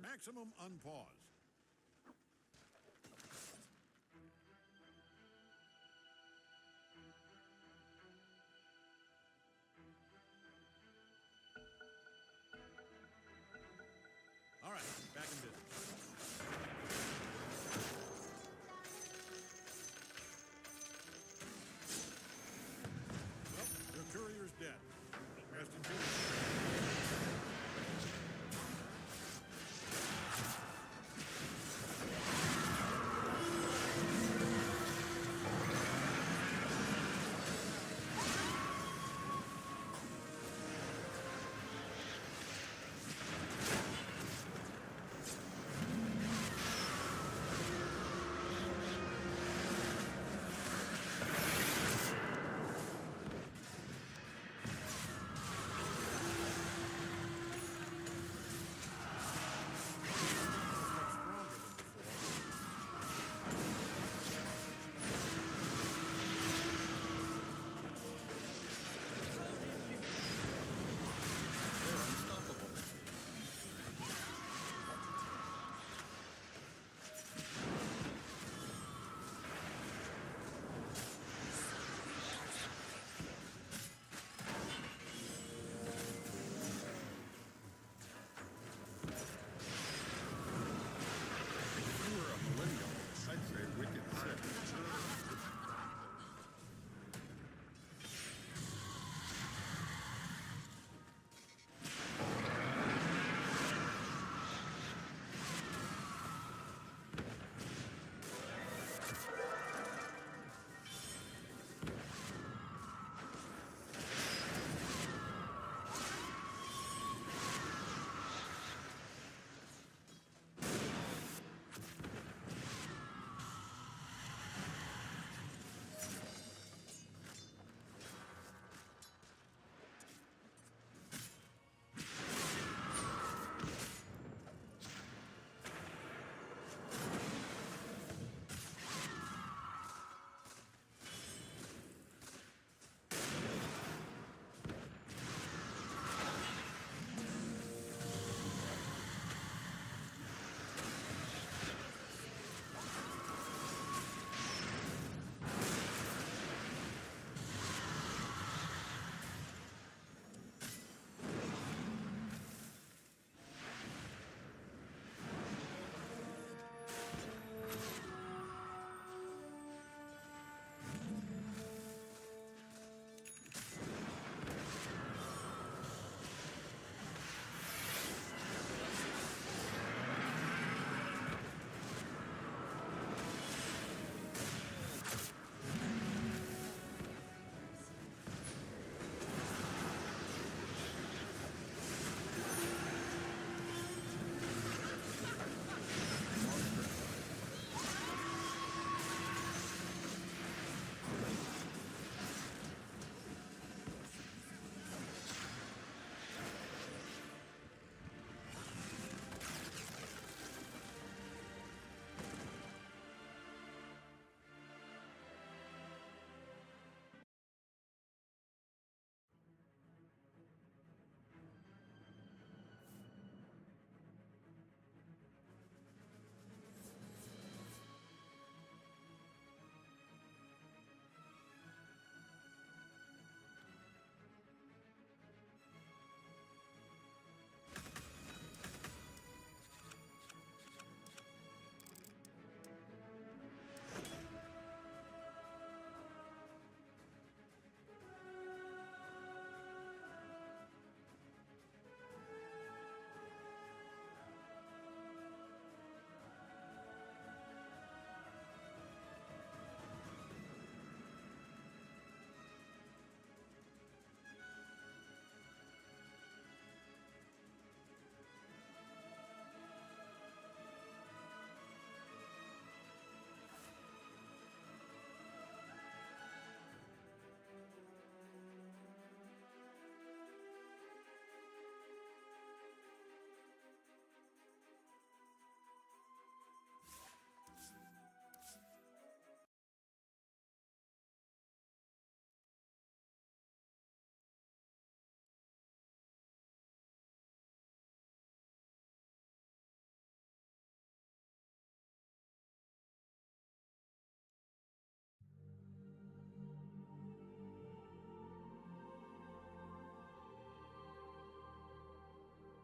Maximum unpause. All right, back in business. Well, your courier's dead. Rest in peace.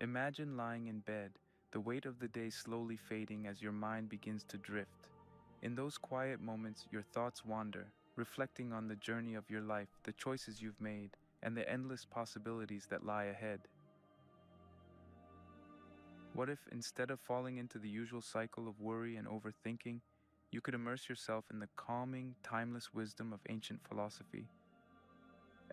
Imagine lying in bed, the weight of the day slowly fading as your mind begins to drift. In those quiet moments, your thoughts wander, reflecting on the journey of your life, the choices you've made, and the endless possibilities that lie ahead. What if, instead of falling into the usual cycle of worry and overthinking, you could immerse yourself in the calming, timeless wisdom of ancient philosophy?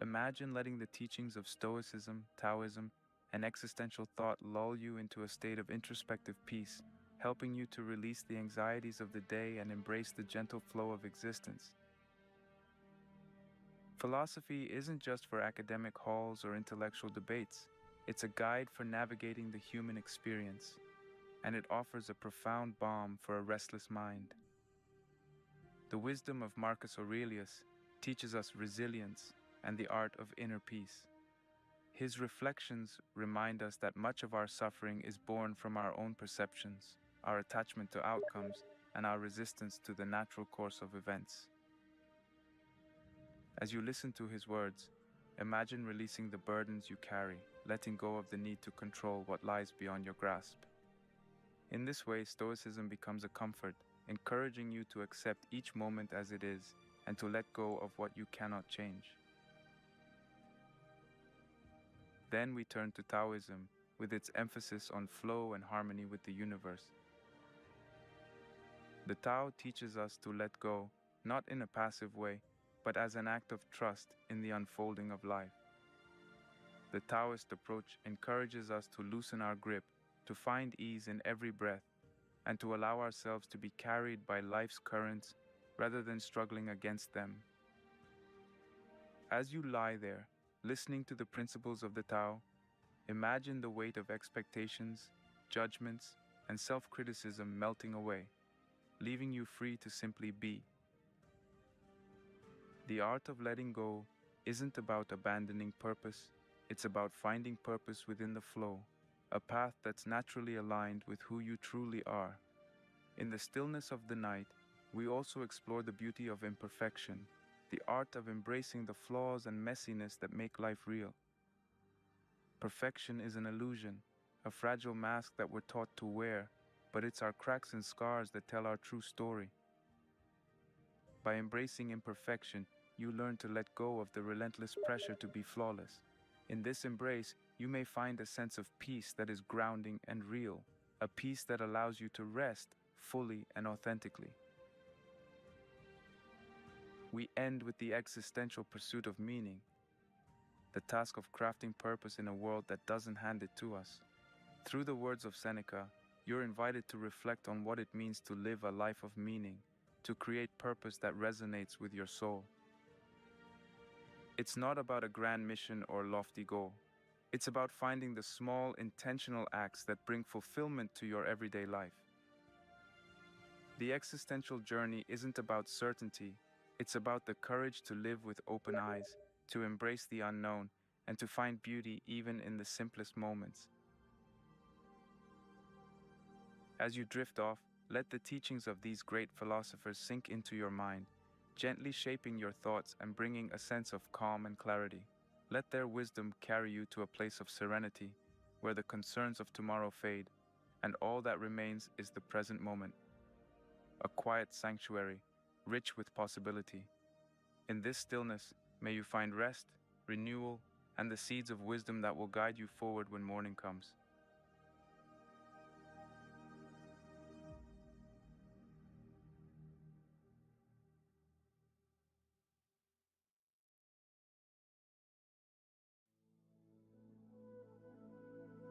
Imagine letting the teachings of Stoicism, Taoism, and existential thought lull you into a state of introspective peace, helping you to release the anxieties of the day and embrace the gentle flow of existence. Philosophy isn't just for academic halls or intellectual debates. It's a guide for navigating the human experience, and it offers a profound balm for a restless mind. The wisdom of Marcus Aurelius teaches us resilience and the art of inner peace. His reflections remind us that much of our suffering is born from our own perceptions, our attachment to outcomes, and our resistance to the natural course of events. As you listen to his words, imagine releasing the burdens you carry, letting go of the need to control what lies beyond your grasp. In this way, Stoicism becomes a comfort, encouraging you to accept each moment as it is and to let go of what you cannot change. Then we turn to Taoism, with its emphasis on flow and harmony with the universe. The Tao teaches us to let go, not in a passive way, but as an act of trust in the unfolding of life. The Taoist approach encourages us to loosen our grip, to find ease in every breath, and to allow ourselves to be carried by life's currents rather than struggling against them. As you lie there, listening to the principles of the Tao, imagine the weight of expectations, judgments, and self-criticism melting away, leaving you free to simply be. The art of letting go isn't about abandoning purpose, it's about finding purpose within the flow, a path that's naturally aligned with who you truly are. In the stillness of the night, we also explore the beauty of imperfection, the art of embracing the flaws and messiness that make life real. Perfection is an illusion, a fragile mask that we're taught to wear, but it's our cracks and scars that tell our true story. By embracing imperfection, you learn to let go of the relentless pressure to be flawless. In this embrace, you may find a sense of peace that is grounding and real, a peace that allows you to rest fully and authentically. We end with the existential pursuit of meaning, the task of crafting purpose in a world that doesn't hand it to us. Through the words of Seneca, you're invited to reflect on what it means to live a life of meaning, to create purpose that resonates with your soul. It's not about a grand mission or lofty goal. It's about finding the small, intentional acts that bring fulfillment to your everyday life. The existential journey isn't about certainty. It's about the courage to live with open eyes, to embrace the unknown, and to find beauty even in the simplest moments. As you drift off, let the teachings of these great philosophers sink into your mind, gently shaping your thoughts and bringing a sense of calm and clarity. Let their wisdom carry you to a place of serenity, where the concerns of tomorrow fade, and all that remains is the present moment. A quiet sanctuary, rich with possibility. In this stillness, may you find rest, renewal, and the seeds of wisdom that will guide you forward when morning comes.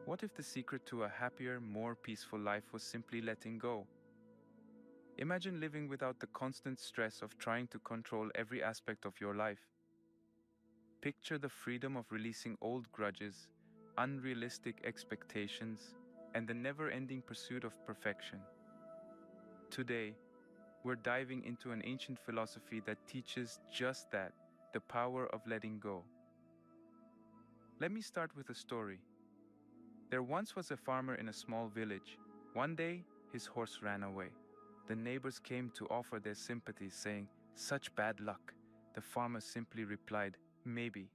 What if the secret to a happier, more peaceful life was simply letting go? Imagine living without the constant stress of trying to control every aspect of your life. Picture the freedom of releasing old grudges, unrealistic expectations, and the never-ending pursuit of perfection. Today, we're diving into an ancient philosophy that teaches just that, the power of letting go. Let me start with a story. There once was a farmer in a small village. One day, his horse ran away. The neighbors came to offer their sympathy, saying, "Such bad luck." The farmer simply replied, "Maybe."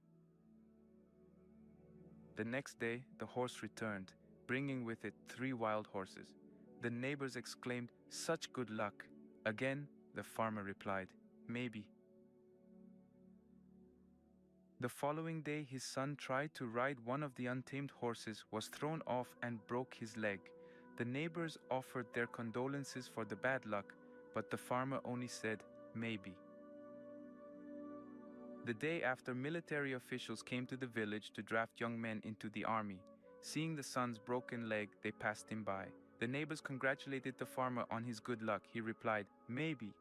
The next day, the horse returned, bringing with it 3 wild horses. The neighbors exclaimed, "Such good luck!" Again, the farmer replied, "Maybe." The following day, his son tried to ride one of the untamed horses, was thrown off and broke his leg. The neighbors offered their condolences for the bad luck, but the farmer only said, "Maybe." The day after, military officials came to the village to draft young men into the army. Seeing the son's broken leg, they passed him by. The neighbors congratulated the farmer on his good luck. He replied, "Maybe."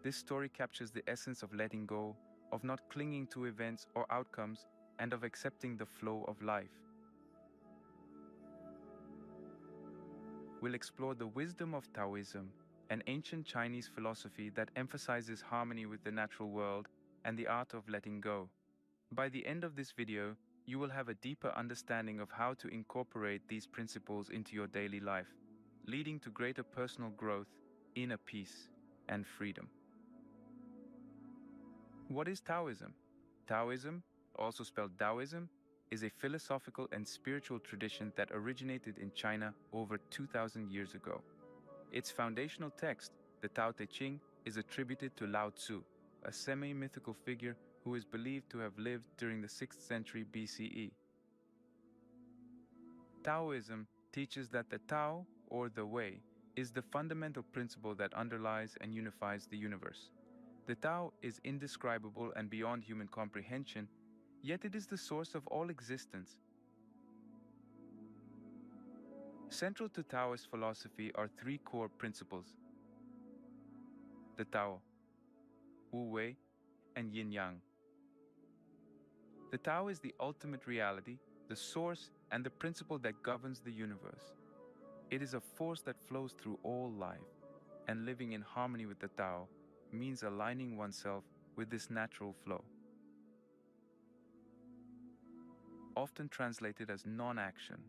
This story captures the essence of letting go, of not clinging to events or outcomes, and of accepting the flow of life. We'll explore the wisdom of Taoism, an ancient Chinese philosophy that emphasizes harmony with the natural world and the art of letting go. By the end of this video, you will have a deeper understanding of how to incorporate these principles into your daily life, leading to greater personal growth, inner peace, and freedom. What is Taoism? Taoism, also spelled Taoism, is a philosophical and spiritual tradition that originated in China over 2,000 years ago. Its foundational text, the Tao Te Ching, is attributed to Lao Tzu, a semi-mythical figure who is believed to have lived during the 6th century BCE. Taoism teaches that the Tao, or the Way, is the fundamental principle that underlies and unifies the universe. The Tao is indescribable and beyond human comprehension, yet it is the source of all existence. Central to Taoist philosophy are 3 core principles: the Tao, Wu Wei, and Yin Yang. The Tao is the ultimate reality, the source, and the principle that governs the universe. It is a force that flows through all life, and living in harmony with the Tao means aligning oneself with this natural flow. Often translated as non-action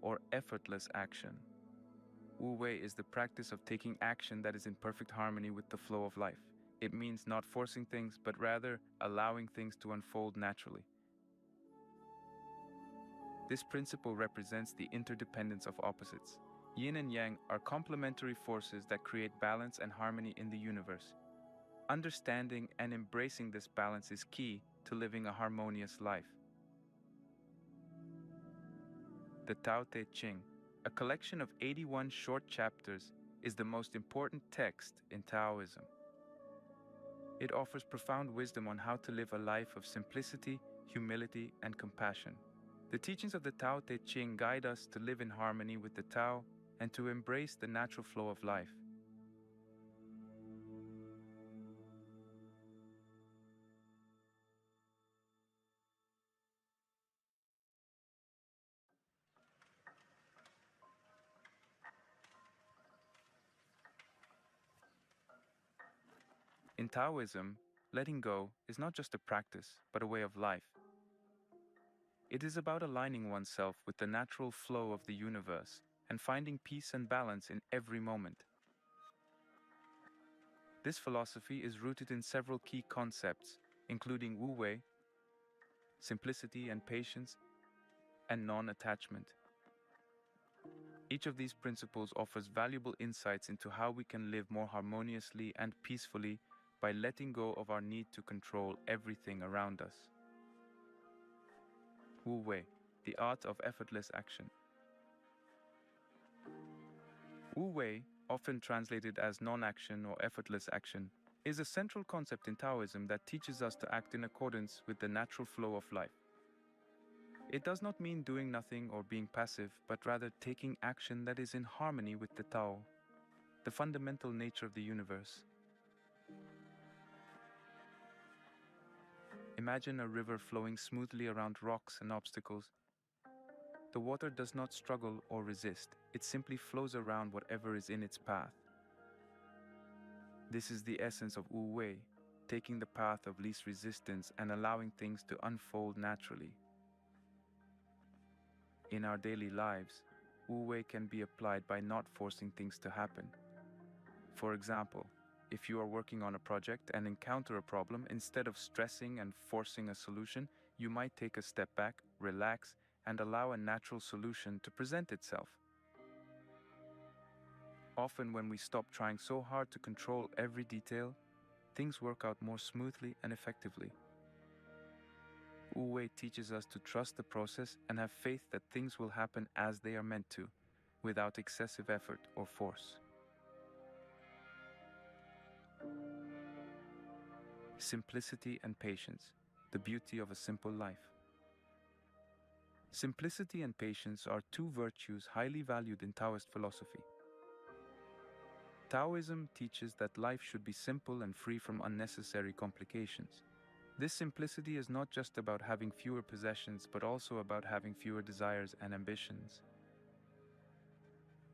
or effortless action, Wu Wei is the practice of taking action that is in perfect harmony with the flow of life. It means not forcing things, but rather allowing things to unfold naturally. This principle represents the interdependence of opposites. Yin and Yang are complementary forces that create balance and harmony in the universe. Understanding and embracing this balance is key to living a harmonious life. The Tao Te Ching, a collection of 81 short chapters, is the most important text in Taoism. It offers profound wisdom on how to live a life of simplicity, humility, and compassion. The teachings of the Tao Te Ching guide us to live in harmony with the Tao and to embrace the natural flow of life. In Taoism, letting go is not just a practice, but a way of life. It is about aligning oneself with the natural flow of the universe and finding peace and balance in every moment. This philosophy is rooted in several key concepts, including Wu Wei, simplicity and patience, and non-attachment. Each of these principles offers valuable insights into how we can live more harmoniously and peacefully by letting go of our need to control everything around us. Wu Wei, the art of effortless action. Wu Wei, often translated as non-action or effortless action, is a central concept in Taoism that teaches us to act in accordance with the natural flow of life. It does not mean doing nothing or being passive, but rather taking action that is in harmony with the Tao, the fundamental nature of the universe. Imagine a river flowing smoothly around rocks and obstacles. The water does not struggle or resist, it simply flows around whatever is in its path. This is the essence of Wu Wei, taking the path of least resistance and allowing things to unfold naturally. In our daily lives, Wu Wei can be applied by not forcing things to happen. For example, if you are working on a project and encounter a problem, instead of stressing and forcing a solution, you might take a step back, relax, and allow a natural solution to present itself. Often when we stop trying so hard to control every detail, things work out more smoothly and effectively. Wu Wei teaches us to trust the process and have faith that things will happen as they are meant to, without excessive effort or force. Simplicity and patience, the beauty of a simple life. Simplicity and patience are two virtues highly valued in Taoist philosophy. Taoism teaches that life should be simple and free from unnecessary complications. This simplicity is not just about having fewer possessions, but also about having fewer desires and ambitions.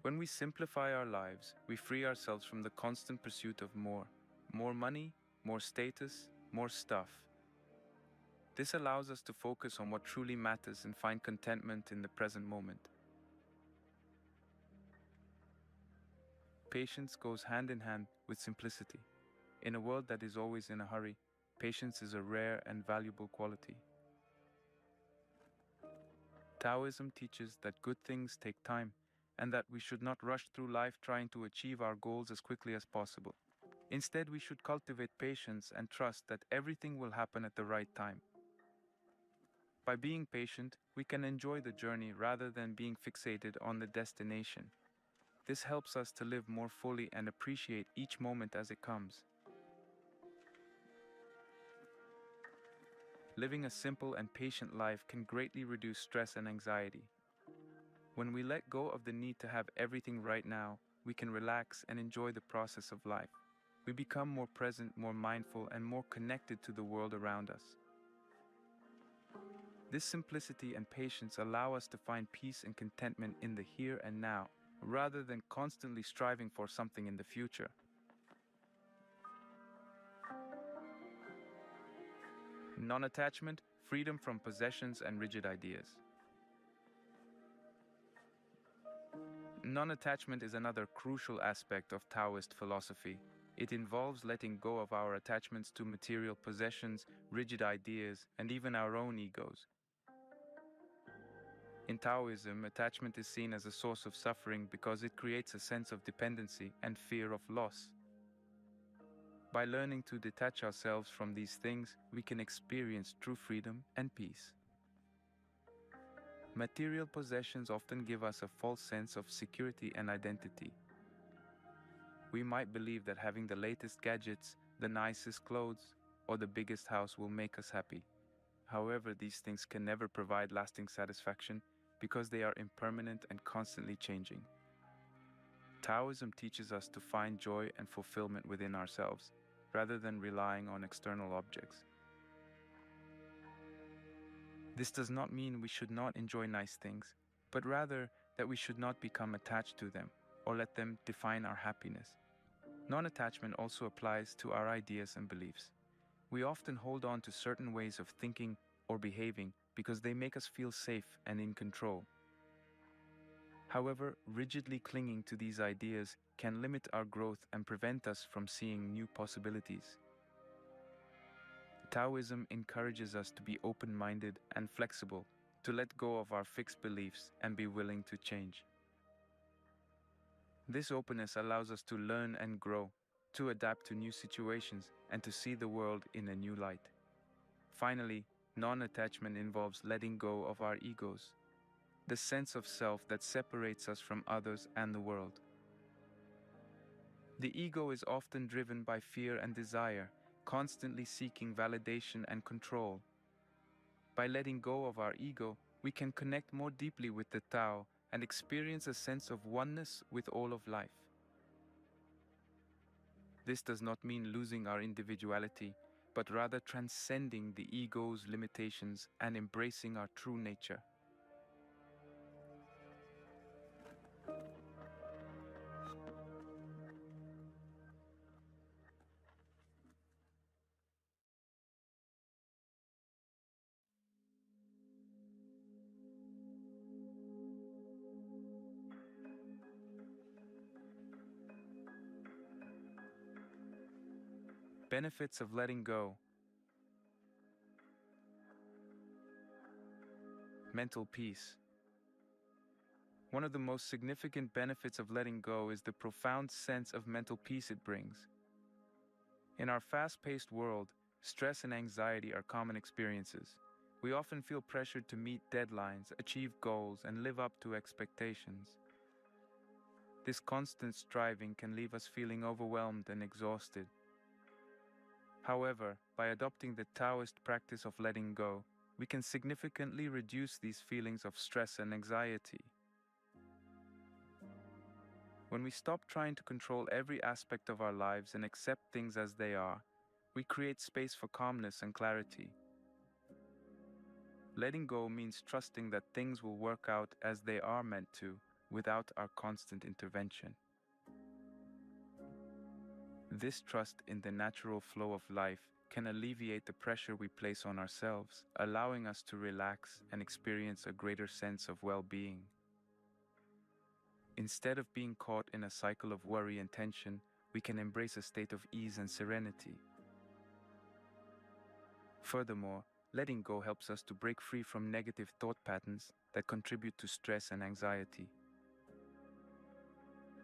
When we simplify our lives, we free ourselves from the constant pursuit of more money, more status, more stuff. This allows us to focus on what truly matters and find contentment in the present moment. Patience goes hand in hand with simplicity. In a world that is always in a hurry, patience is a rare and valuable quality. Taoism teaches that good things take time and that we should not rush through life trying to achieve our goals as quickly as possible. Instead, we should cultivate patience and trust that everything will happen at the right time. By being patient, we can enjoy the journey rather than being fixated on the destination. This helps us to live more fully and appreciate each moment as it comes. Living a simple and patient life can greatly reduce stress and anxiety. When we let go of the need to have everything right now, we can relax and enjoy the process of life. We become more present, more mindful, and more connected to the world around us. This simplicity and patience allow us to find peace and contentment in the here and now, rather than constantly striving for something in the future. Non-attachment, freedom from possessions and rigid ideas. Non-attachment is another crucial aspect of Taoist philosophy. It involves letting go of our attachments to material possessions, rigid ideas, and even our own egos. In Taoism, attachment is seen as a source of suffering because it creates a sense of dependency and fear of loss. By learning to detach ourselves from these things, we can experience true freedom and peace. Material possessions often give us a false sense of security and identity. We might believe that having the latest gadgets, the nicest clothes, or the biggest house will make us happy. However, these things can never provide lasting satisfaction because they are impermanent and constantly changing. Taoism teaches us to find joy and fulfillment within ourselves, rather than relying on external objects. This does not mean we should not enjoy nice things, but rather that we should not become attached to them or let them define our happiness. Non-attachment also applies to our ideas and beliefs. We often hold on to certain ways of thinking or behaving because they make us feel safe and in control. However, rigidly clinging to these ideas can limit our growth and prevent us from seeing new possibilities. Taoism encourages us to be open-minded and flexible, to let go of our fixed beliefs and be willing to change. This openness allows us to learn and grow, to adapt to new situations, and to see the world in a new light. Finally, non-attachment involves letting go of our egos, the sense of self that separates us from others and the world. The ego is often driven by fear and desire, constantly seeking validation and control. By letting go of our ego, we can connect more deeply with the Tao and experience a sense of oneness with all of life. This does not mean losing our individuality, but rather transcending the ego's limitations and embracing our true nature. Benefits of letting go. mental peace. One of the most significant benefits of letting go is the profound sense of mental peace it brings. In our fast-paced world, stress and anxiety are common experiences. We often feel pressured to meet deadlines, achieve goals, and live up to expectations. This constant striving can leave us feeling overwhelmed and exhausted. However, by adopting the Taoist practice of letting go, we can significantly reduce these feelings of stress and anxiety. When we stop trying to control every aspect of our lives and accept things as they are, we create space for calmness and clarity. Letting go means trusting that things will work out as they are meant to, without our constant intervention. This trust in the natural flow of life can alleviate the pressure we place on ourselves, allowing us to relax and experience a greater sense of well-being. Instead of being caught in a cycle of worry and tension, we can embrace a state of ease and serenity. Furthermore, letting go helps us to break free from negative thought patterns that contribute to stress and anxiety.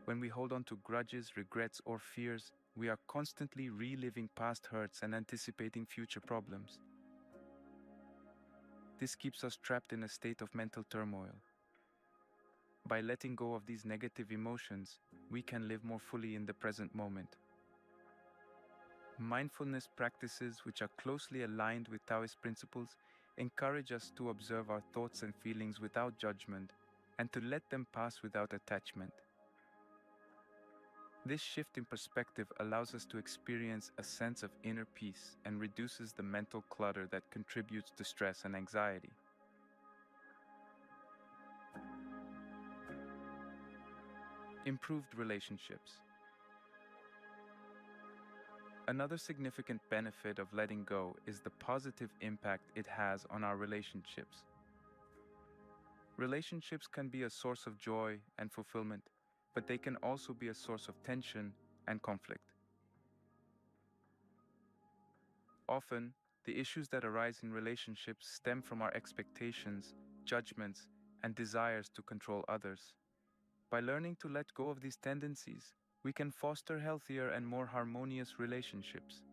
When we hold on to grudges, regrets, or fears, we are constantly reliving past hurts and anticipating future problems. This keeps us trapped in a state of mental turmoil. By letting go of these negative emotions, we can live more fully in the present moment. Mindfulness practices, which are closely aligned with Taoist principles, encourage us to observe our thoughts and feelings without judgment and to let them pass without attachment. This shift in perspective allows us to experience a sense of inner peace and reduces the mental clutter that contributes to stress and anxiety. Improved relationships. Another significant benefit of letting go is the positive impact it has on our relationships. Relationships can be a source of joy and fulfillment, but they can also be a source of tension and conflict. Often, the issues that arise in relationships stem from our expectations, judgments, and desires to control others. By learning to let go of these tendencies, we can foster healthier and more harmonious relationships.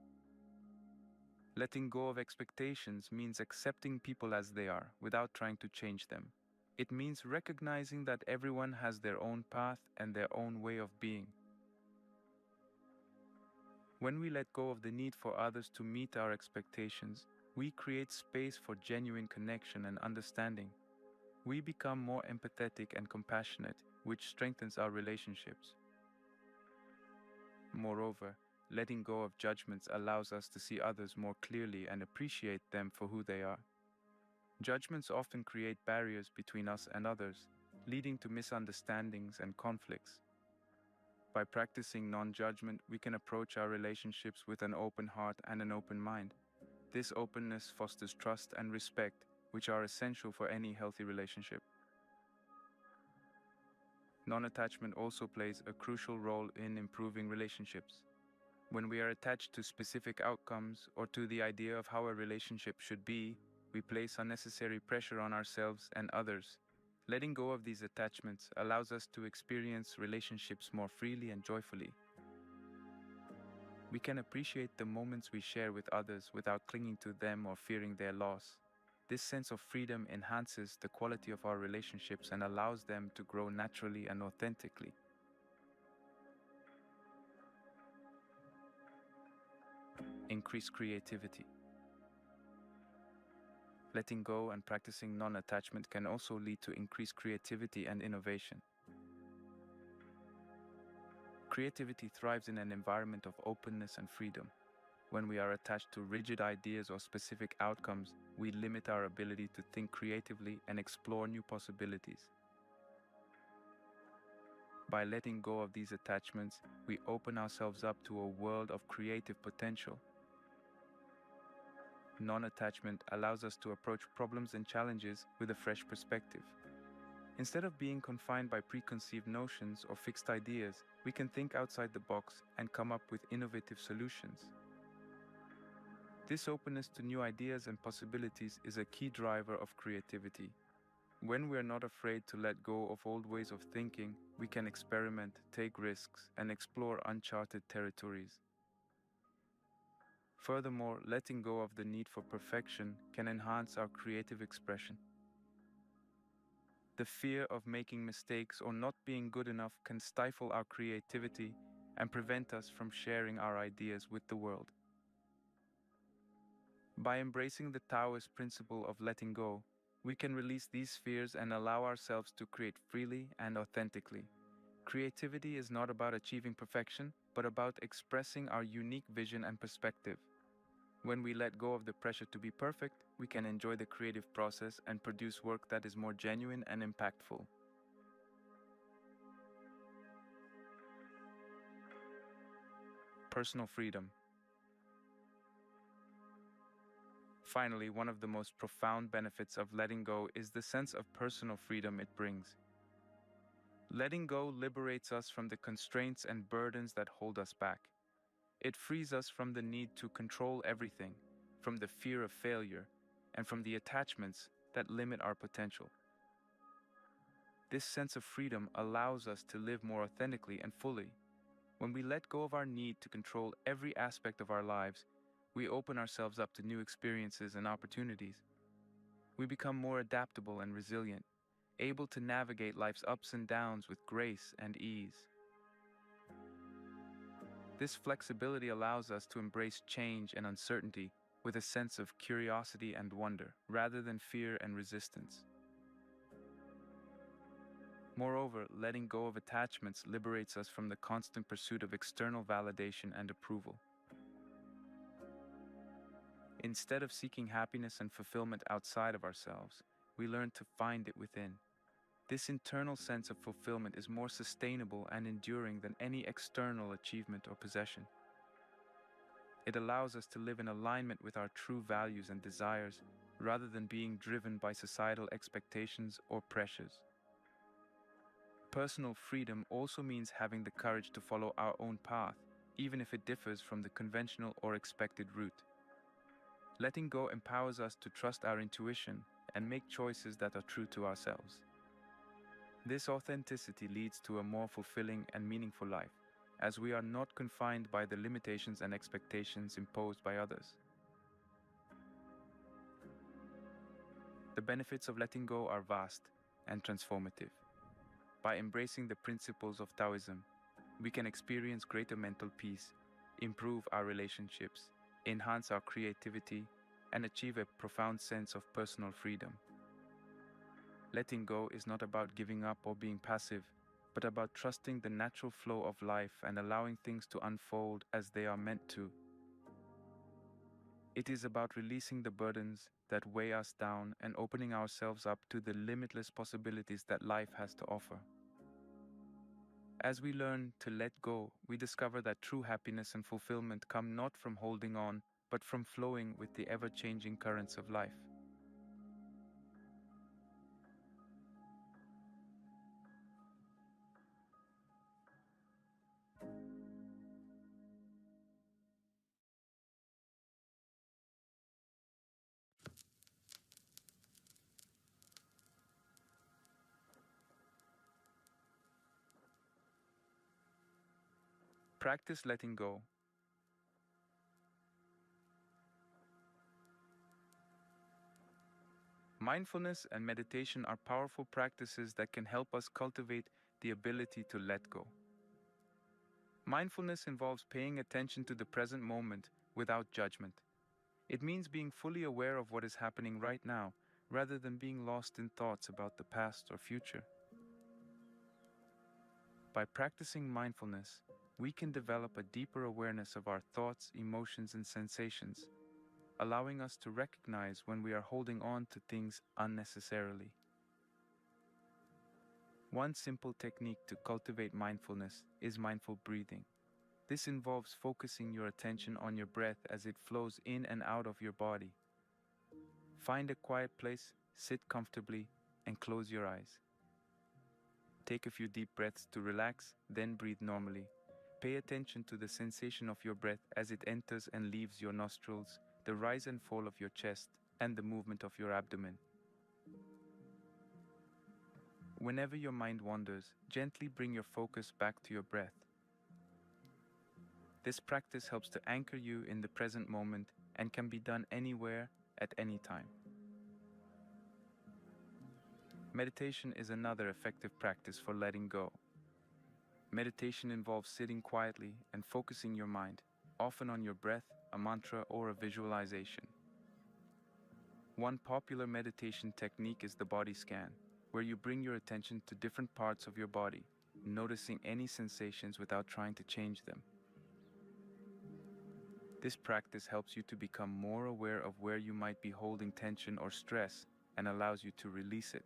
Letting go of expectations means accepting people as they are without trying to change them. It means recognizing that everyone has their own path and their own way of being. When we let go of the need for others to meet our expectations, we create space for genuine connection and understanding. We become more empathetic and compassionate, which strengthens our relationships. Moreover, letting go of judgments allows us to see others more clearly and appreciate them for who they are. Judgments often create barriers between us and others, leading to misunderstandings and conflicts. By practicing non-judgment, we can approach our relationships with an open heart and an open mind. This openness fosters trust and respect, which are essential for any healthy relationship. Non-attachment also plays a crucial role in improving relationships. When we are attached to specific outcomes or to the idea of how a relationship should be, we place unnecessary pressure on ourselves and others. Letting go of these attachments allows us to experience relationships more freely and joyfully. We can appreciate the moments we share with others without clinging to them or fearing their loss. This sense of freedom enhances the quality of our relationships and allows them to grow naturally and authentically. Increase creativity. Letting go and practicing non-attachment can also lead to increased creativity and innovation. Creativity thrives in an environment of openness and freedom. When we are attached to rigid ideas or specific outcomes, we limit our ability to think creatively and explore new possibilities. By letting go of these attachments, we open ourselves up to a world of creative potential. Non-attachment allows us to approach problems and challenges with a fresh perspective. Instead of being confined by preconceived notions or fixed ideas, we can think outside the box and come up with innovative solutions. This openness to new ideas and possibilities is a key driver of creativity. When we are not afraid to let go of old ways of thinking, we can experiment, take risks, and explore uncharted territories. Furthermore, letting go of the need for perfection can enhance our creative expression. The fear of making mistakes or not being good enough can stifle our creativity and prevent us from sharing our ideas with the world. By embracing the Taoist principle of letting go, we can release these fears and allow ourselves to create freely and authentically. Creativity is not about achieving perfection, but about expressing our unique vision and perspective. When we let go of the pressure to be perfect, we can enjoy the creative process and produce work that is more genuine and impactful. Personal freedom. Finally, one of the most profound benefits of letting go is the sense of personal freedom it brings. Letting go liberates us from the constraints and burdens that hold us back. It frees us from the need to control everything, from the fear of failure, and from the attachments that limit our potential. This sense of freedom allows us to live more authentically and fully. When we let go of our need to control every aspect of our lives, we open ourselves up to new experiences and opportunities. We become more adaptable and resilient, able to navigate life's ups and downs with grace and ease. This flexibility allows us to embrace change and uncertainty with a sense of curiosity and wonder, rather than fear and resistance. Moreover, letting go of attachments liberates us from the constant pursuit of external validation and approval. Instead of seeking happiness and fulfillment outside of ourselves, we learn to find it within. This internal sense of fulfillment is more sustainable and enduring than any external achievement or possession. It allows us to live in alignment with our true values and desires, rather than being driven by societal expectations or pressures. Personal freedom also means having the courage to follow our own path, even if it differs from the conventional or expected route. Letting go empowers us to trust our intuition and make choices that are true to ourselves. This authenticity leads to a more fulfilling and meaningful life, as we are not confined by the limitations and expectations imposed by others. The benefits of letting go are vast and transformative. By embracing the principles of Taoism, we can experience greater mental peace, improve our relationships, enhance our creativity, and achieve a profound sense of personal freedom. Letting go is not about giving up or being passive, but about trusting the natural flow of life and allowing things to unfold as they are meant to. It is about releasing the burdens that weigh us down and opening ourselves up to the limitless possibilities that life has to offer. As we learn to let go, we discover that true happiness and fulfillment come not from holding on, but from flowing with the ever-changing currents of life. Practice letting go. Mindfulness and meditation are powerful practices that can help us cultivate the ability to let go. Mindfulness involves paying attention to the present moment without judgment. It means being fully aware of what is happening right now, rather than being lost in thoughts about the past or future. By practicing mindfulness, we can develop a deeper awareness of our thoughts, emotions, and sensations, allowing us to recognize when we are holding on to things unnecessarily. One simple technique to cultivate mindfulness is mindful breathing. This involves focusing your attention on your breath as it flows in and out of your body. Find a quiet place, sit comfortably, and close your eyes. Take a few deep breaths to relax, then breathe normally. Pay attention to the sensation of your breath as it enters and leaves your nostrils, the rise and fall of your chest, and the movement of your abdomen. Whenever your mind wanders, gently bring your focus back to your breath. This practice helps to anchor you in the present moment and can be done anywhere at any time. Meditation is another effective practice for letting go. Meditation involves sitting quietly and focusing your mind, often on your breath, a mantra, or a visualization. One popular meditation technique is the body scan, where you bring your attention to different parts of your body, noticing any sensations without trying to change them. This practice helps you to become more aware of where you might be holding tension or stress and allows you to release it.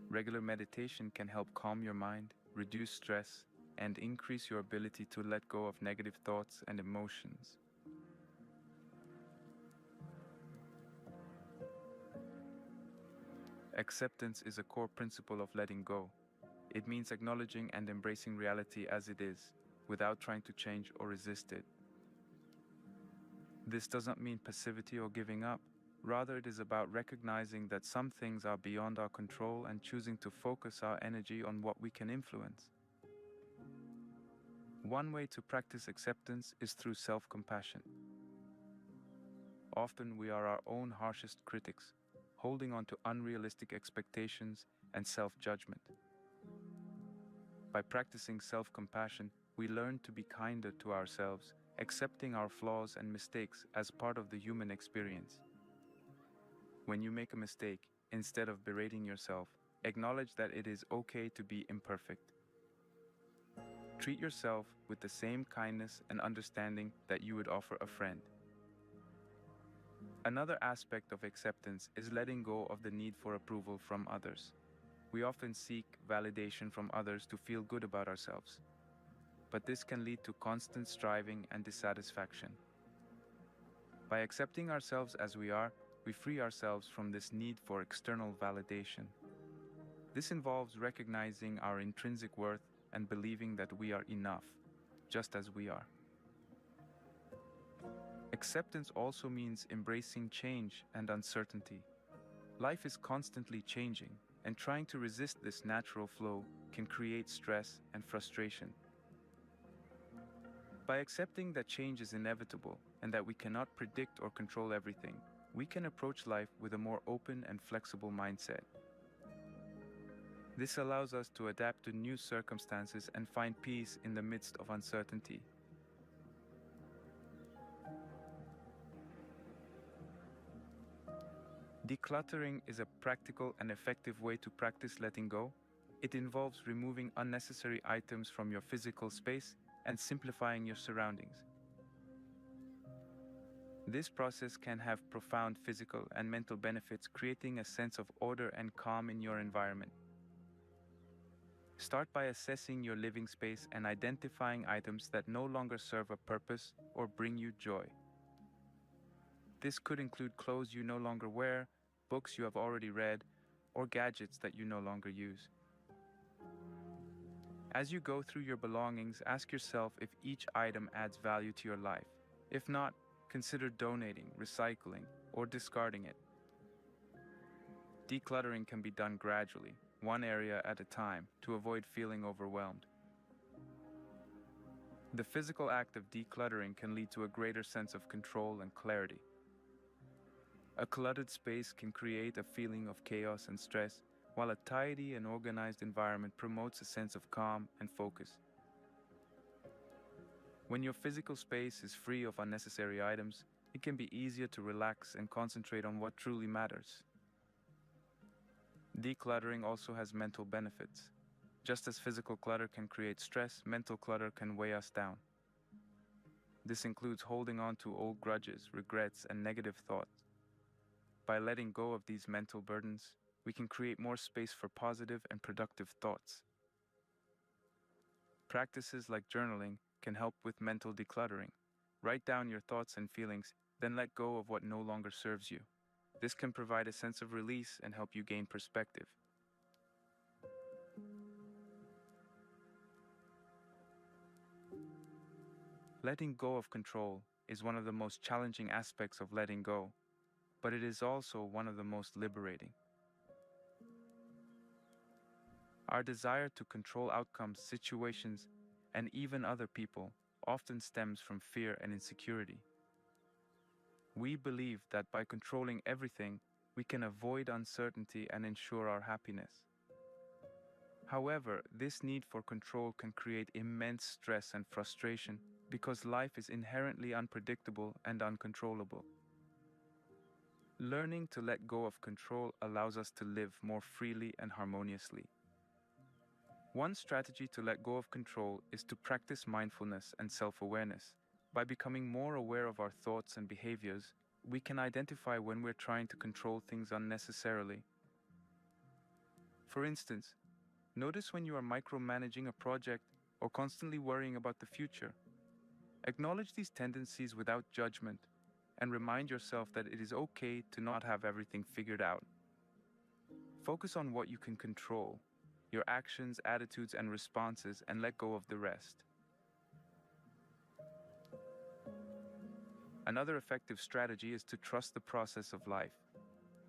Regular meditation can help calm your mind, reduce stress, and increase your ability to let go of negative thoughts and emotions. Acceptance is a core principle of letting go. It means acknowledging and embracing reality as it is, without trying to change or resist it. This doesn't mean passivity or giving up. Rather, it is about recognizing that some things are beyond our control and choosing to focus our energy on what we can influence. One way to practice acceptance is through self-compassion. Often we are our own harshest critics, holding on to unrealistic expectations and self-judgment. By practicing self-compassion, we learn to be kinder to ourselves, accepting our flaws and mistakes as part of the human experience. When you make a mistake, instead of berating yourself, acknowledge that it is okay to be imperfect. Treat yourself with the same kindness and understanding that you would offer a friend. Another aspect of acceptance is letting go of the need for approval from others. We often seek validation from others to feel good about ourselves, but this can lead to constant striving and dissatisfaction. By accepting ourselves as we are, we free ourselves from this need for external validation. This involves recognizing our intrinsic worth and believing that we are enough, just as we are. Acceptance also means embracing change and uncertainty. Life is constantly changing, and trying to resist this natural flow can create stress and frustration. By accepting that change is inevitable and that we cannot predict or control everything, we can approach life with a more open and flexible mindset. This allows us to adapt to new circumstances and find peace in the midst of uncertainty. Decluttering is a practical and effective way to practice letting go. It involves removing unnecessary items from your physical space and simplifying your surroundings. This process can have profound physical and mental benefits, creating a sense of order and calm in your environment. Start by assessing your living space and identifying items that no longer serve a purpose or bring you joy. This could include clothes you no longer wear, books you have already read, or gadgets that you no longer use. As you go through your belongings, ask yourself if each item adds value to your life. If not, consider donating, recycling, or discarding it. Decluttering can be done gradually, one area at a time, to avoid feeling overwhelmed. The physical act of decluttering can lead to a greater sense of control and clarity. A cluttered space can create a feeling of chaos and stress, while a tidy and organized environment promotes a sense of calm and focus. When your physical space is free of unnecessary items, it can be easier to relax and concentrate on what truly matters. Decluttering also has mental benefits. Just as physical clutter can create stress, mental clutter can weigh us down. This includes holding on to old grudges, regrets, and negative thoughts. By letting go of these mental burdens, we can create more space for positive and productive thoughts. Practices like journaling can help with mental decluttering. Write down your thoughts and feelings, then let go of what no longer serves you. This can provide a sense of release and help you gain perspective. Letting go of control is one of the most challenging aspects of letting go, but it is also one of the most liberating. Our desire to control outcomes, situations, and even other people often stems from fear and insecurity. We believe that by controlling everything, we can avoid uncertainty and ensure our happiness. However, this need for control can create immense stress and frustration because life is inherently unpredictable and uncontrollable. Learning to let go of control allows us to live more freely and harmoniously. One strategy to let go of control is to practice mindfulness and self-awareness. By becoming more aware of our thoughts and behaviors, we can identify when we're trying to control things unnecessarily. For instance, notice when you are micromanaging a project or constantly worrying about the future. Acknowledge these tendencies without judgment and remind yourself that it is okay to not have everything figured out. Focus on what you can control, your actions, attitudes, and responses, and let go of the rest. Another effective strategy is to trust the process of life.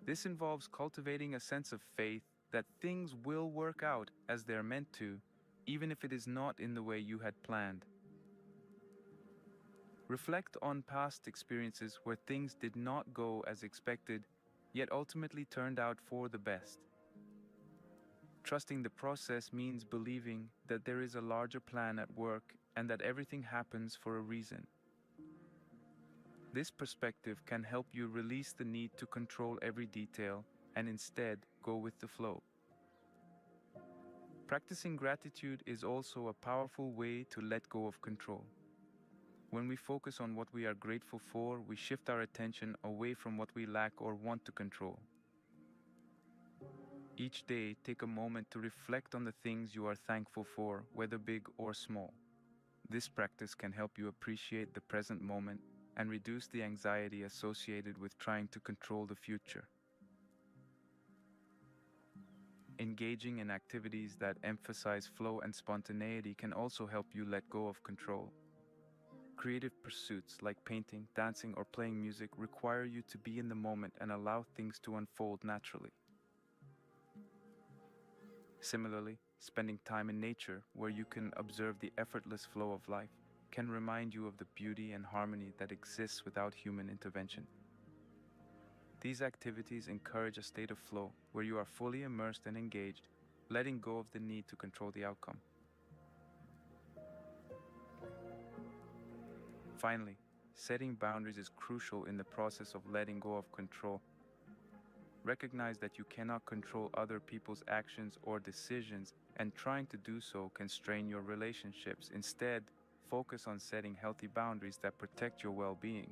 This involves cultivating a sense of faith that things will work out as they're meant to, even if it is not in the way you had planned. Reflect on past experiences where things did not go as expected, yet ultimately turned out for the best. Trusting the process means believing that there is a larger plan at work and that everything happens for a reason. This perspective can help you release the need to control every detail and instead go with the flow. Practicing gratitude is also a powerful way to let go of control. When we focus on what we are grateful for, we shift our attention away from what we lack or want to control. Each day, take a moment to reflect on the things you are thankful for, whether big or small. This practice can help you appreciate the present moment and reduce the anxiety associated with trying to control the future. Engaging in activities that emphasize flow and spontaneity can also help you let go of control. Creative pursuits like painting, dancing, or playing music require you to be in the moment and allow things to unfold naturally. Similarly, spending time in nature, where you can observe the effortless flow of life, can remind you of the beauty and harmony that exists without human intervention. These activities encourage a state of flow where you are fully immersed and engaged, letting go of the need to control the outcome. Finally, setting boundaries is crucial in the process of letting go of control. Recognize that you cannot control other people's actions or decisions, and trying to do so can strain your relationships. Instead, focus on setting healthy boundaries that protect your well-being.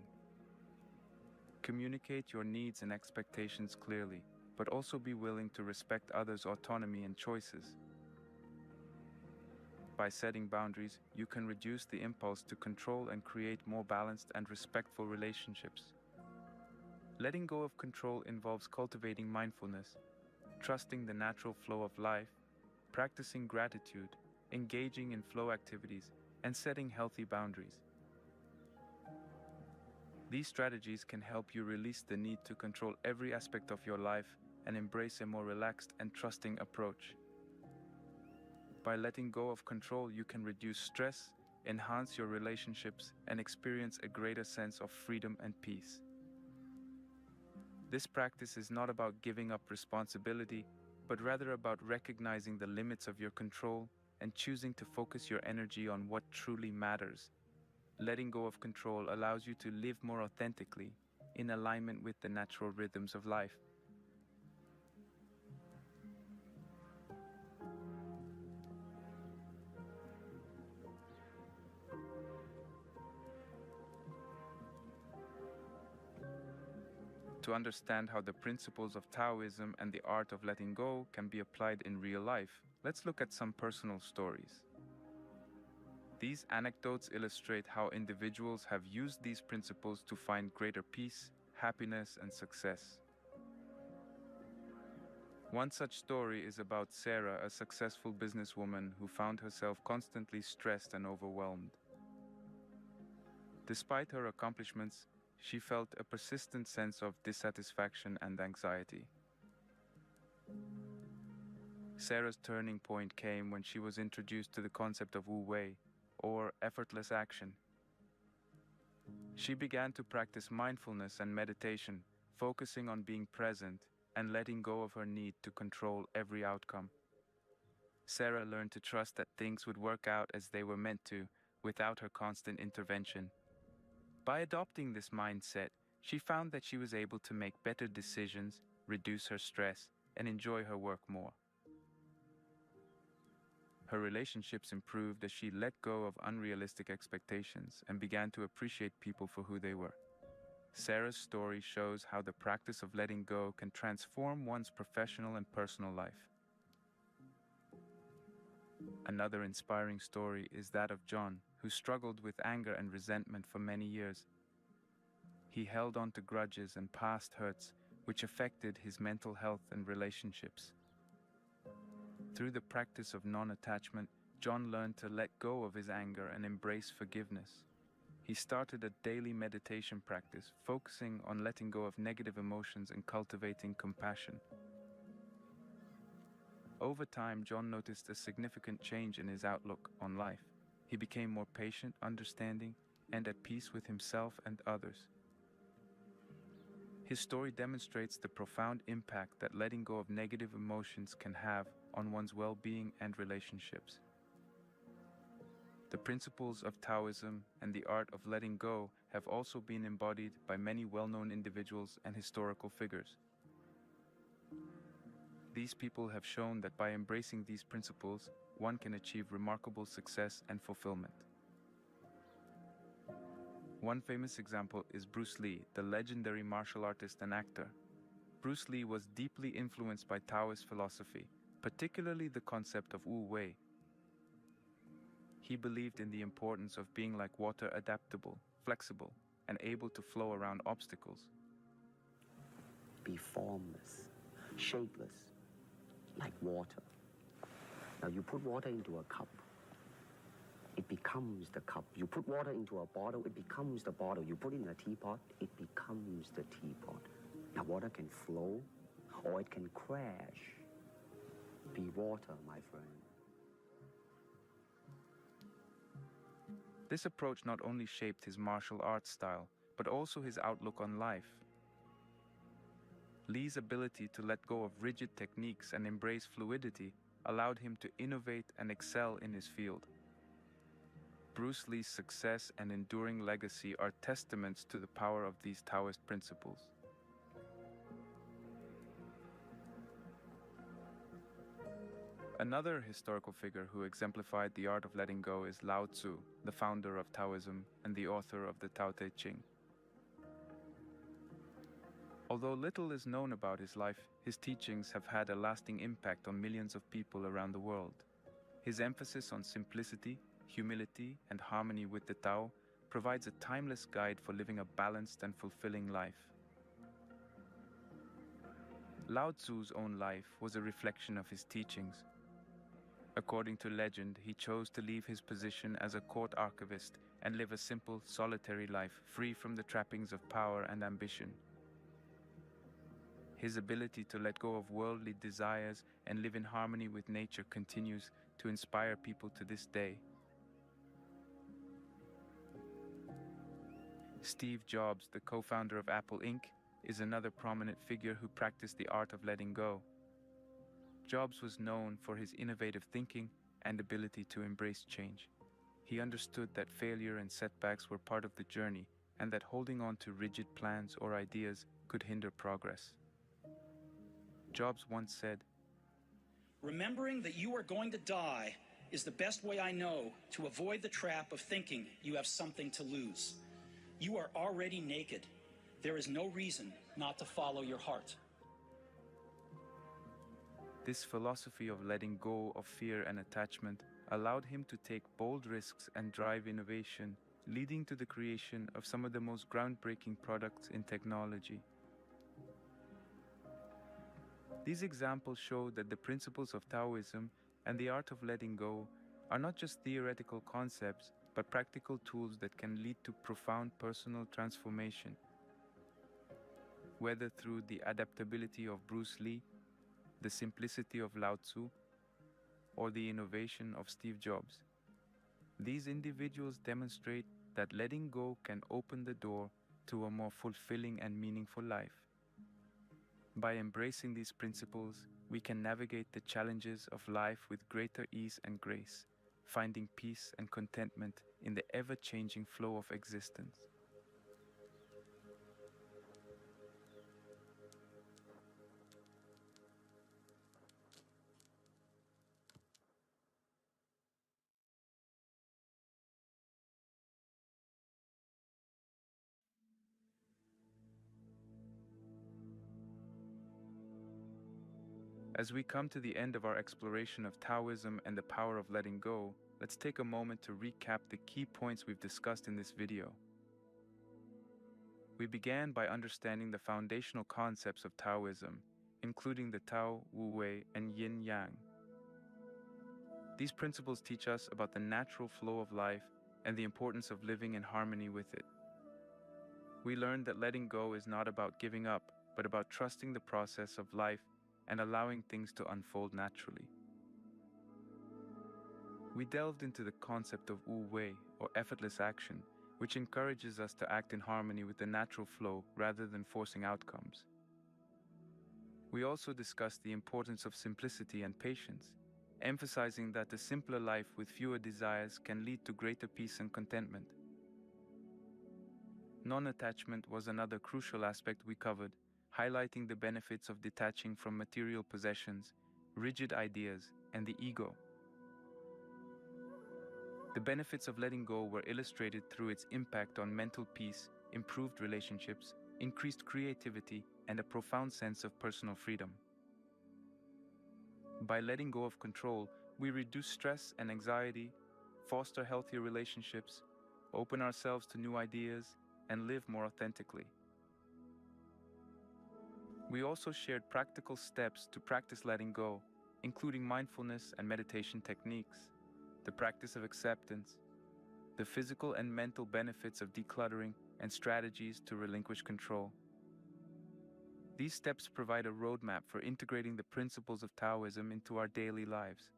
Communicate your needs and expectations clearly, but also be willing to respect others' autonomy and choices. By setting boundaries, you can reduce the impulse to control and create more balanced and respectful relationships. Letting go of control involves cultivating mindfulness, trusting the natural flow of life, practicing gratitude, engaging in flow activities, and setting healthy boundaries. These strategies can help you release the need to control every aspect of your life and embrace a more relaxed and trusting approach. By letting go of control, you can reduce stress, enhance your relationships, and experience a greater sense of freedom and peace. This practice is not about giving up responsibility, but rather about recognizing the limits of your control and choosing to focus your energy on what truly matters. Letting go of control allows you to live more authentically, in alignment with the natural rhythms of life. To understand how the principles of Taoism and the art of letting go can be applied in real life, let's look at some personal stories. These anecdotes illustrate how individuals have used these principles to find greater peace, happiness, and success. One such story is about Sarah, a successful businesswoman who found herself constantly stressed and overwhelmed. Despite her accomplishments, she felt a persistent sense of dissatisfaction and anxiety. Sarah's turning point came when she was introduced to the concept of Wu Wei, or effortless action. She began to practice mindfulness and meditation, focusing on being present and letting go of her need to control every outcome. Sarah learned to trust that things would work out as they were meant to, without her constant intervention. By adopting this mindset, she found that she was able to make better decisions, reduce her stress, and enjoy her work more. Her relationships improved as she let go of unrealistic expectations and began to appreciate people for who they were. Sarah's story shows how the practice of letting go can transform one's professional and personal life. Another inspiring story is that of John, who struggled with anger and resentment for many years. He held on to grudges and past hurts, which affected his mental health and relationships. Through the practice of non-attachment, John learned to let go of his anger and embrace forgiveness. He started a daily meditation practice, focusing on letting go of negative emotions and cultivating compassion. Over time, John noticed a significant change in his outlook on life. He became more patient, understanding, and at peace with himself and others. His story demonstrates the profound impact that letting go of negative emotions can have on one's well-being and relationships. The principles of Taoism and the art of letting go have also been embodied by many well-known individuals and historical figures. These people have shown that by embracing these principles, one can achieve remarkable success and fulfillment. One famous example is Bruce Lee, the legendary martial artist and actor. Bruce Lee was deeply influenced by Taoist philosophy, particularly the concept of Wu Wei. He believed in the importance of being like water, adaptable, flexible, and able to flow around obstacles. Be formless, shapeless, like water. Now you put water into a cup, it becomes the cup. You put water into a bottle, it becomes the bottle. You put it in a teapot, it becomes the teapot. Now water can flow or it can crash. Be water, my friend. This approach not only shaped his martial arts style, but also his outlook on life. Lee's ability to let go of rigid techniques and embrace fluidity allowed him to innovate and excel in his field. Bruce Lee's success and enduring legacy are testaments to the power of these Taoist principles. Another historical figure who exemplified the art of letting go is Lao Tzu, the founder of Taoism and the author of the Tao Te Ching. Although little is known about his life, his teachings have had a lasting impact on millions of people around the world. His emphasis on simplicity, humility, and harmony with the Tao provides a timeless guide for living a balanced and fulfilling life. Lao Tzu's own life was a reflection of his teachings. According to legend, he chose to leave his position as a court archivist and live a simple, solitary life, free from the trappings of power and ambition. His ability to let go of worldly desires and live in harmony with nature continues to inspire people to this day. Steve Jobs, the co-founder of Apple Inc., is another prominent figure who practiced the art of letting go. Jobs was known for his innovative thinking and ability to embrace change. He understood that failure and setbacks were part of the journey, and that holding on to rigid plans or ideas could hinder progress. Jobs once said, "Remembering that you are going to die is the best way I know to avoid the trap of thinking you have something to lose. You are already naked. There is no reason not to follow your heart." This philosophy of letting go of fear and attachment allowed him to take bold risks and drive innovation, leading to the creation of some of the most groundbreaking products in technology. These examples show that the principles of Taoism and the art of letting go are not just theoretical concepts, but practical tools that can lead to profound personal transformation. Whether through the adaptability of Bruce Lee, the simplicity of Lao Tzu, or the innovation of Steve Jobs. These individuals demonstrate that letting go can open the door to a more fulfilling and meaningful life. By embracing these principles, we can navigate the challenges of life with greater ease and grace, finding peace and contentment in the ever-changing flow of existence. As we come to the end of our exploration of Taoism and the power of letting go, let's take a moment to recap the key points we've discussed in this video. We began by understanding the foundational concepts of Taoism, including the Tao, Wu Wei, and Yin Yang. These principles teach us about the natural flow of life and the importance of living in harmony with it. We learned that letting go is not about giving up, but about trusting the process of life and allowing things to unfold naturally. We delved into the concept of Wu Wei, or effortless action, which encourages us to act in harmony with the natural flow rather than forcing outcomes. We also discussed the importance of simplicity and patience, emphasizing that a simpler life with fewer desires can lead to greater peace and contentment. Non-attachment was another crucial aspect we covered, highlighting the benefits of detaching from material possessions, rigid ideas, and the ego. The benefits of letting go were illustrated through its impact on mental peace, improved relationships, increased creativity, and a profound sense of personal freedom. By letting go of control, we reduce stress and anxiety, foster healthier relationships, open ourselves to new ideas, and live more authentically. We also shared practical steps to practice letting go, including mindfulness and meditation techniques, the practice of acceptance, the physical and mental benefits of decluttering, and strategies to relinquish control. These steps provide a roadmap for integrating the principles of Taoism into our daily lives.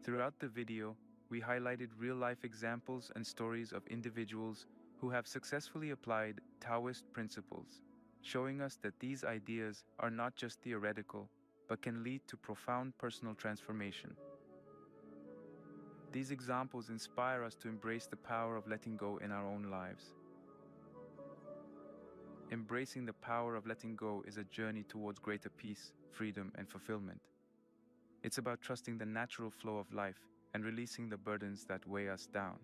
Throughout the video, we highlighted real-life examples and stories of individuals who have successfully applied Taoist principles, showing us that these ideas are not just theoretical, but can lead to profound personal transformation. These examples inspire us to embrace the power of letting go in our own lives. Embracing the power of letting go is a journey towards greater peace, freedom, and fulfillment. It's about trusting the natural flow of life and releasing the burdens that weigh us down.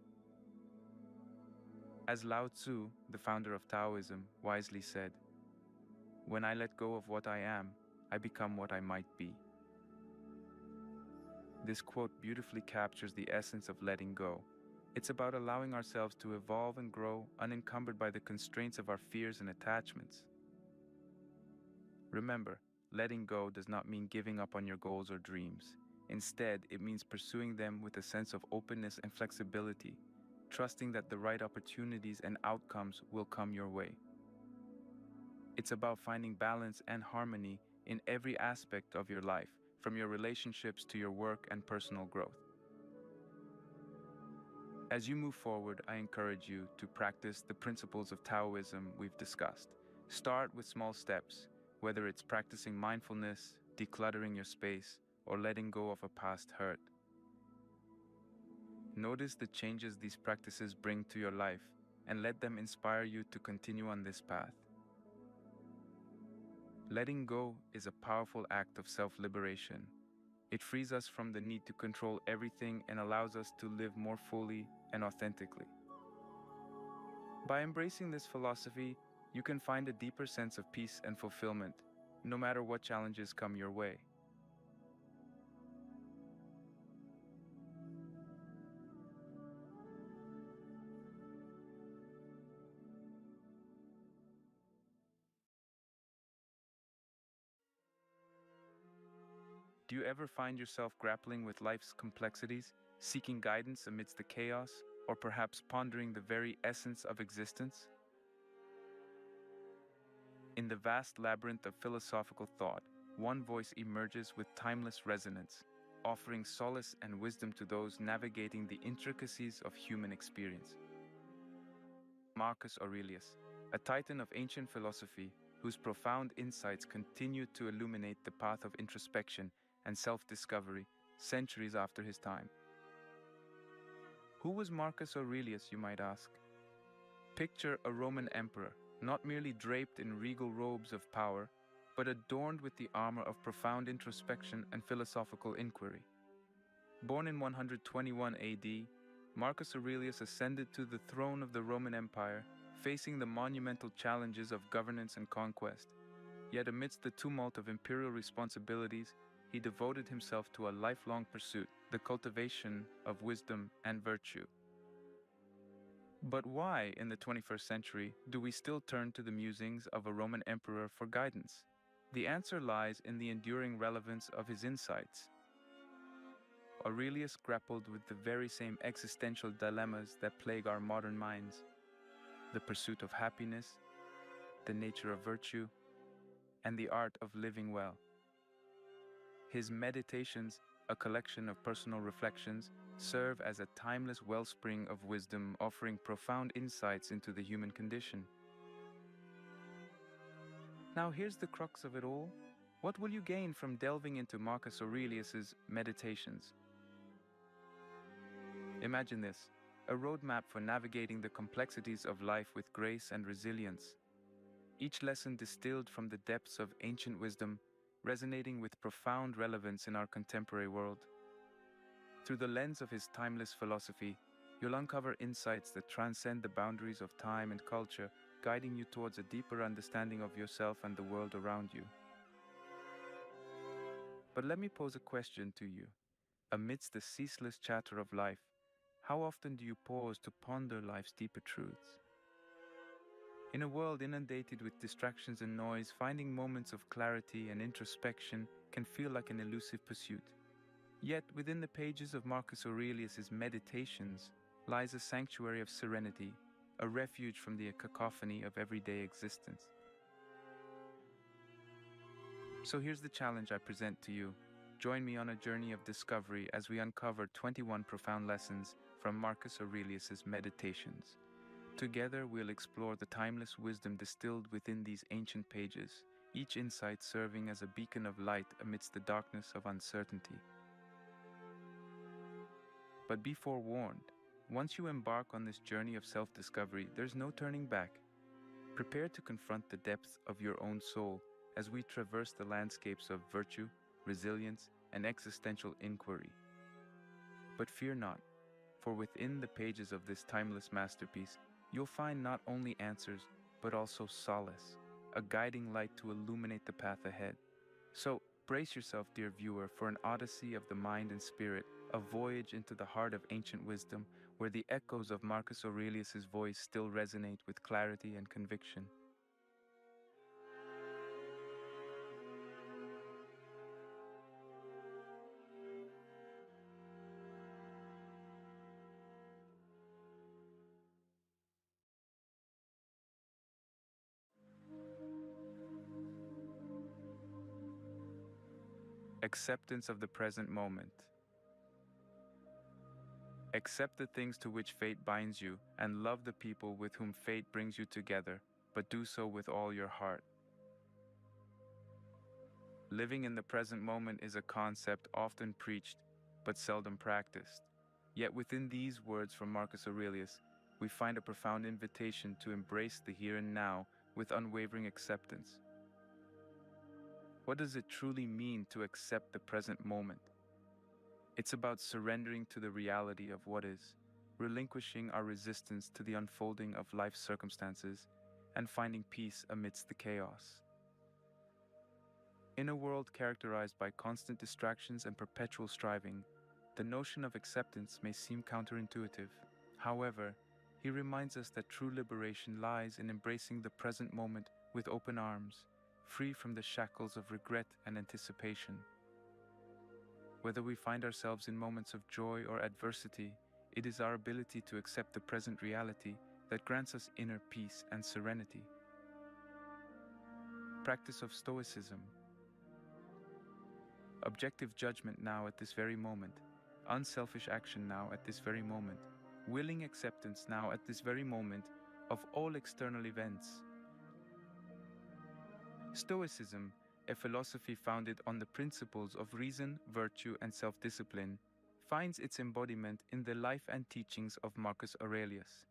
As Lao Tzu, the founder of Taoism, wisely said, "When I let go of what I am, I become what I might be." This quote beautifully captures the essence of letting go. It's about allowing ourselves to evolve and grow unencumbered by the constraints of our fears and attachments. Remember, letting go does not mean giving up on your goals or dreams. Instead, it means pursuing them with a sense of openness and flexibility, trusting that the right opportunities and outcomes will come your way. It's about finding balance and harmony in every aspect of your life, from your relationships to your work and personal growth. As you move forward, I encourage you to practice the principles of Taoism we've discussed. Start with small steps, whether it's practicing mindfulness, decluttering your space, or letting go of a past hurt. Notice the changes these practices bring to your life and let them inspire you to continue on this path. Letting go is a powerful act of self-liberation. It frees us from the need to control everything and allows us to live more fully and authentically. By embracing this philosophy, you can find a deeper sense of peace and fulfillment, no matter what challenges come your way. Do you ever find yourself grappling with life's complexities, seeking guidance amidst the chaos, or perhaps pondering the very essence of existence? In the vast labyrinth of philosophical thought, one voice emerges with timeless resonance, offering solace and wisdom to those navigating the intricacies of human experience. Marcus Aurelius, a titan of ancient philosophy whose profound insights continue to illuminate the path of introspection and self-discovery centuries after his time. Who was Marcus Aurelius, you might ask? Picture a Roman emperor, not merely draped in regal robes of power, but adorned with the armor of profound introspection and philosophical inquiry. Born in 121 AD, Marcus Aurelius ascended to the throne of the Roman Empire, facing the monumental challenges of governance and conquest. Yet amidst the tumult of imperial responsibilities, he devoted himself to a lifelong pursuit, the cultivation of wisdom and virtue. But why, in the 21st century, do we still turn to the musings of a Roman emperor for guidance? The answer lies in the enduring relevance of his insights. Aurelius grappled with the very same existential dilemmas that plague our modern minds: the pursuit of happiness, the nature of virtue, and the art of living well. His Meditations, a collection of personal reflections, serve as a timeless wellspring of wisdom, offering profound insights into the human condition. Now here's the crux of it all. What will you gain from delving into Marcus Aurelius's Meditations? Imagine this: a roadmap for navigating the complexities of life with grace and resilience. Each lesson distilled from the depths of ancient wisdom, resonating with profound relevance in our contemporary world. Through the lens of his timeless philosophy, you'll uncover insights that transcend the boundaries of time and culture, guiding you towards a deeper understanding of yourself and the world around you. But let me pose a question to you. Amidst the ceaseless chatter of life, how often do you pause to ponder life's deeper truths? In a world inundated with distractions and noise, finding moments of clarity and introspection can feel like an elusive pursuit. Yet, within the pages of Marcus Aurelius's Meditations lies a sanctuary of serenity, a refuge from the cacophony of everyday existence. So here's the challenge I present to you. Join me on a journey of discovery as we uncover 21 profound lessons from Marcus Aurelius's Meditations. Together, we'll explore the timeless wisdom distilled within these ancient pages, each insight serving as a beacon of light amidst the darkness of uncertainty. But be forewarned, once you embark on this journey of self-discovery, there's no turning back. Prepare to confront the depths of your own soul as we traverse the landscapes of virtue, resilience, and existential inquiry. But fear not, for within the pages of this timeless masterpiece, you'll find not only answers, but also solace, a guiding light to illuminate the path ahead. So, brace yourself, dear viewer, for an odyssey of the mind and spirit, a voyage into the heart of ancient wisdom, where the echoes of Marcus Aurelius's voice still resonate with clarity and conviction. Acceptance of the present moment. Accept the things to which fate binds you, and love the people with whom fate brings you together, but do so with all your heart. Living in the present moment is a concept often preached, but seldom practiced. Yet within these words from Marcus Aurelius, we find a profound invitation to embrace the here and now with unwavering acceptance. What does it truly mean to accept the present moment? It's about surrendering to the reality of what is, relinquishing our resistance to the unfolding of life's circumstances, and finding peace amidst the chaos. In a world characterized by constant distractions and perpetual striving, the notion of acceptance may seem counterintuitive. However, he reminds us that true liberation lies in embracing the present moment with open arms, free from the shackles of regret and anticipation. Whether we find ourselves in moments of joy or adversity, it is our ability to accept the present reality that grants us inner peace and serenity. Practice of Stoicism. objective judgment now at this very moment, unselfish action now at this very moment, willing acceptance now at this very moment of all external events. Stoicism, a philosophy founded on the principles of reason, virtue, and self-discipline, finds its embodiment in the life and teachings of Marcus Aurelius.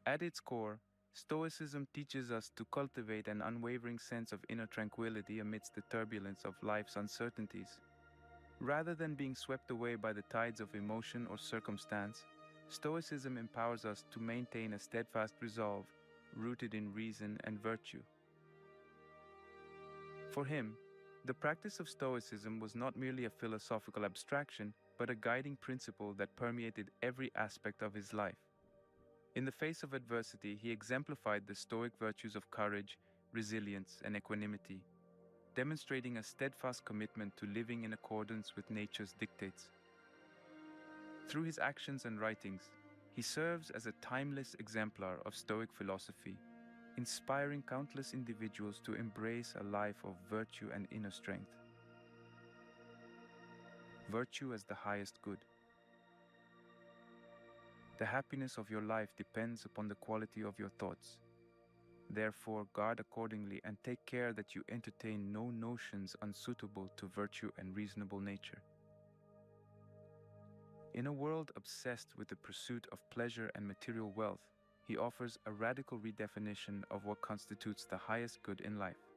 At its core, Stoicism teaches us to cultivate an unwavering sense of inner tranquility amidst the turbulence of life's uncertainties. Rather than being swept away by the tides of emotion or circumstance, Stoicism empowers us to maintain a steadfast resolve, rooted in reason and virtue. For him, the practice of Stoicism was not merely a philosophical abstraction, but a guiding principle that permeated every aspect of his life. In the face of adversity, he exemplified the Stoic virtues of courage, resilience, and equanimity, demonstrating a steadfast commitment to living in accordance with nature's dictates. Through his actions and writings, he serves as a timeless exemplar of Stoic philosophy, inspiring countless individuals to embrace a life of virtue and inner strength. Virtue as the highest good. The happiness of your life depends upon the quality of your thoughts. Therefore, guard accordingly and take care that you entertain no notions unsuitable to virtue and reasonable nature. In a world obsessed with the pursuit of pleasure and material wealth, he offers a radical redefinition of what constitutes the highest good in life,